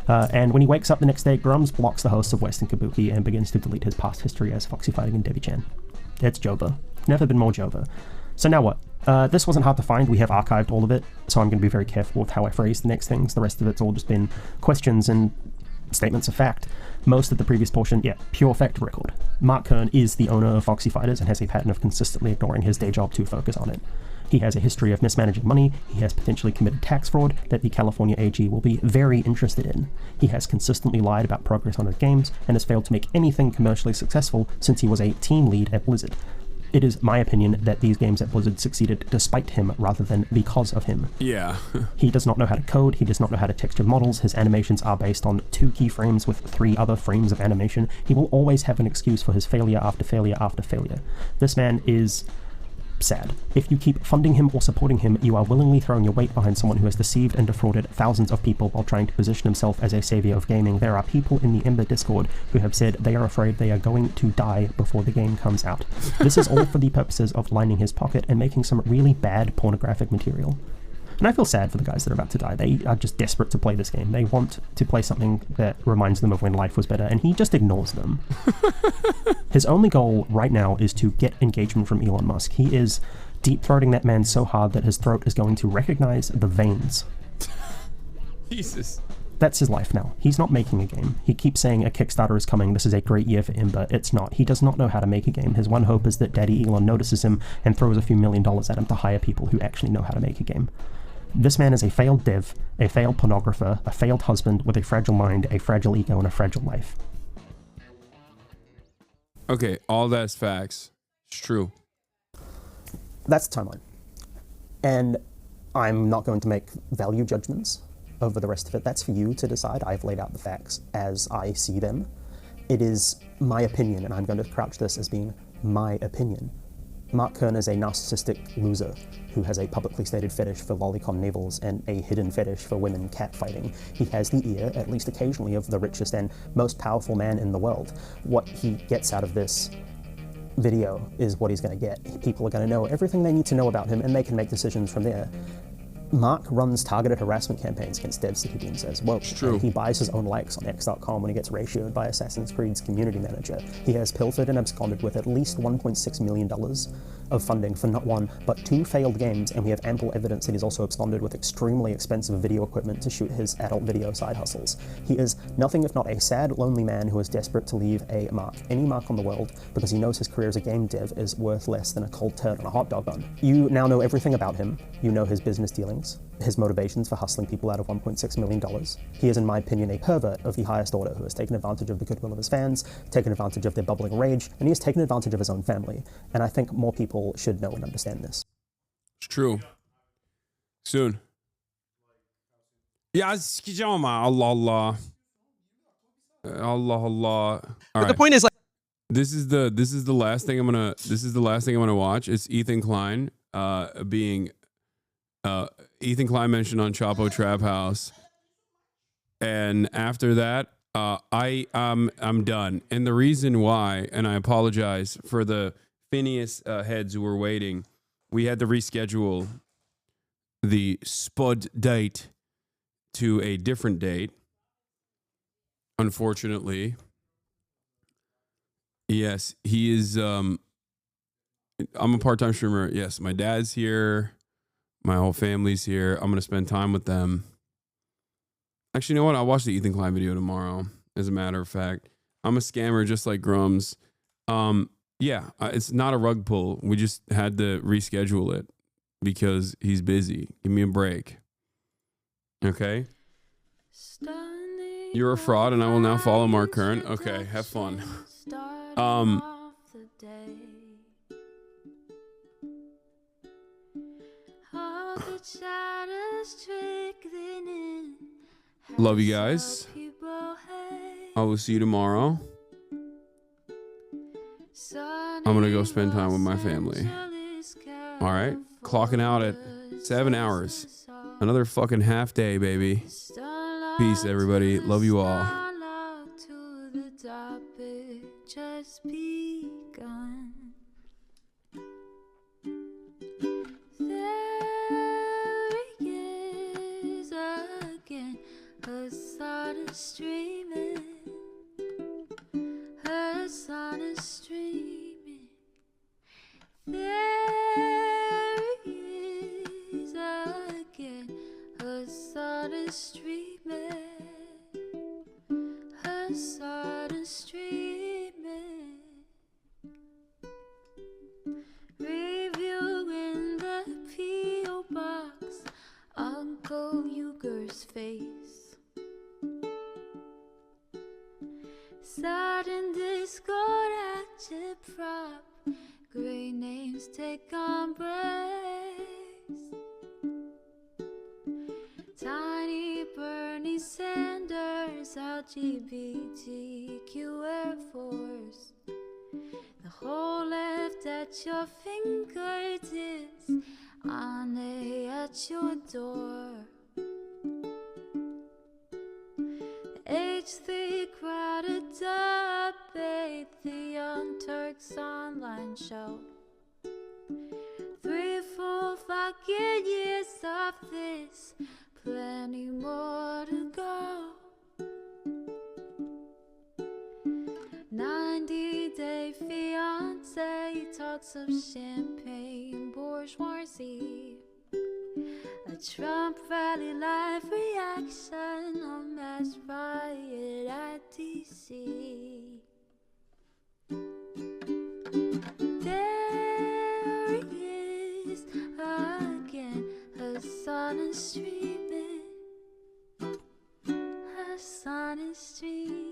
And when he wakes up the next day, Grums blocks the hosts of Western Kabuki and begins to delete his past history as Foxy Fighting and Debbie-chan. It's Jova. Never been more Jova. So now what? This wasn't hard to find. We have archived all of it, so I'm going to be very careful with how I phrase the next things. The rest of it's all just been questions and statements of fact. Most of the previous portion, pure fact record. Mark Kern is the owner of Foxy Fighters and has a pattern of consistently ignoring his day job to focus on it. He has a history of mismanaging money. He has potentially committed tax fraud that the California AG will be very interested in. He has consistently lied about progress on his games and has failed to make anything commercially successful since he was a team lead at Blizzard. It is my opinion that these games at Blizzard succeeded despite him rather than because of him. Yeah. He does not know how to code, he does not know how to texture models, his animations are based on 2 keyframes with 3 other frames of animation. He will always have an excuse for his failure after failure after failure. This man is sad. If you keep funding him or supporting him, you are willingly throwing your weight behind someone who has deceived and defrauded thousands of people while trying to position himself as a savior of gaming. There are people in the Ember Discord who have said they are afraid they are going to die before the game comes out. This is all for the purposes of lining his pocket and making some really bad pornographic material. And I feel sad for the guys that are about to die. They are just desperate to play this game. They want to play something that reminds them of when life was better, and he just ignores them. His only goal right now is to get engagement from Elon Musk. He is deep-throating that man so hard that his throat is going to recognize the veins. Jesus. That's his life now. He's not making a game. He keeps saying a Kickstarter is coming, this is a great year for Ember. It's not. He does not know how to make a game. His one hope is that Daddy Elon notices him and throws a few $1 million at him to hire people who actually know how to make a game. This man is a failed dev, a failed pornographer, a failed husband with a fragile mind, a fragile ego, and a fragile life. Okay, all that's facts. It's true. That's the timeline. And I'm not going to make value judgments over the rest of it. That's for you to decide. I've laid out the facts as I see them. It is my opinion, and I'm going to crouch this as being my opinion. Mark Kern is a narcissistic loser who has a publicly stated fetish for lolicon navels and a hidden fetish for women catfighting. He has the ear, at least occasionally, of the richest and most powerful man in the world. What he gets out of this video is what he's going to get. People are going to know everything they need to know about him, and they can make decisions from there. Mark runs targeted harassment campaigns against devs that he deems as woke. True. He buys his own likes on X.com when he gets ratioed by Assassin's Creed's community manager. He has pilfered and absconded with at least $1.6 million of funding for not one, but 2 failed games, and we have ample evidence that he's also absconded with extremely expensive video equipment to shoot his adult video side hustles. He is nothing if not a sad, lonely man who is desperate to leave a mark, any mark on the world, because he knows his career as a game dev is worth less than a cold turd on a hot dog bun. You now know everything about him. You know his business dealings, his motivations for hustling people out of $1.6 million. He is, in my opinion, a pervert of the highest order who has taken advantage of the goodwill of his fans, taken advantage of their bubbling rage, and he has taken advantage of his own family. And I think more people should know and understand this. It's true. Soon. Yeah, Allah. All But right. the point is, like, this is the last thing I'm gonna watch. It's Ethan Klein being Ethan Klein mentioned on Chapo Trap House, and after that I'm done. And the reason why, and I apologize for the FINNEAS heads who were waiting, we had to reschedule the Spud date to a different date, unfortunately. Yes, he is. I'm a part-time streamer. Yes, my dad's here. My whole family's here. I'm going to spend time with them. Actually, you know what? I'll watch the Ethan Klein video tomorrow, as a matter of fact. I'm a scammer just like Grums. Yeah, it's not a rug pull. We just had to reschedule it because he's busy. Give me a break. Okay? You're a fraud, and I will now follow Mark Kern. Okay, have fun. Love you guys. I will see you tomorrow. I'm gonna go spend time with my family. All right, clocking out at 7 hours. Another fucking half day, baby. Peace, everybody. Love you all. Just begun. There he is again, her sun is streaming, her sun is streaming. There he is again, her sun is streaming, her sun is streaming. please take embrace. Tiny Bernie Sanders, LGBTQ Air Force. The whole left at your fingertips, on at your door. H3 crowded debate, the Young Turks online show. 3 full fucking years of this, plenty more to go. 90-day fiance, talks of champagne bourgeoisie. A Trump rally live reaction, a mass riot at DC. There he is again, Hassan is streaming. Hassan is streaming.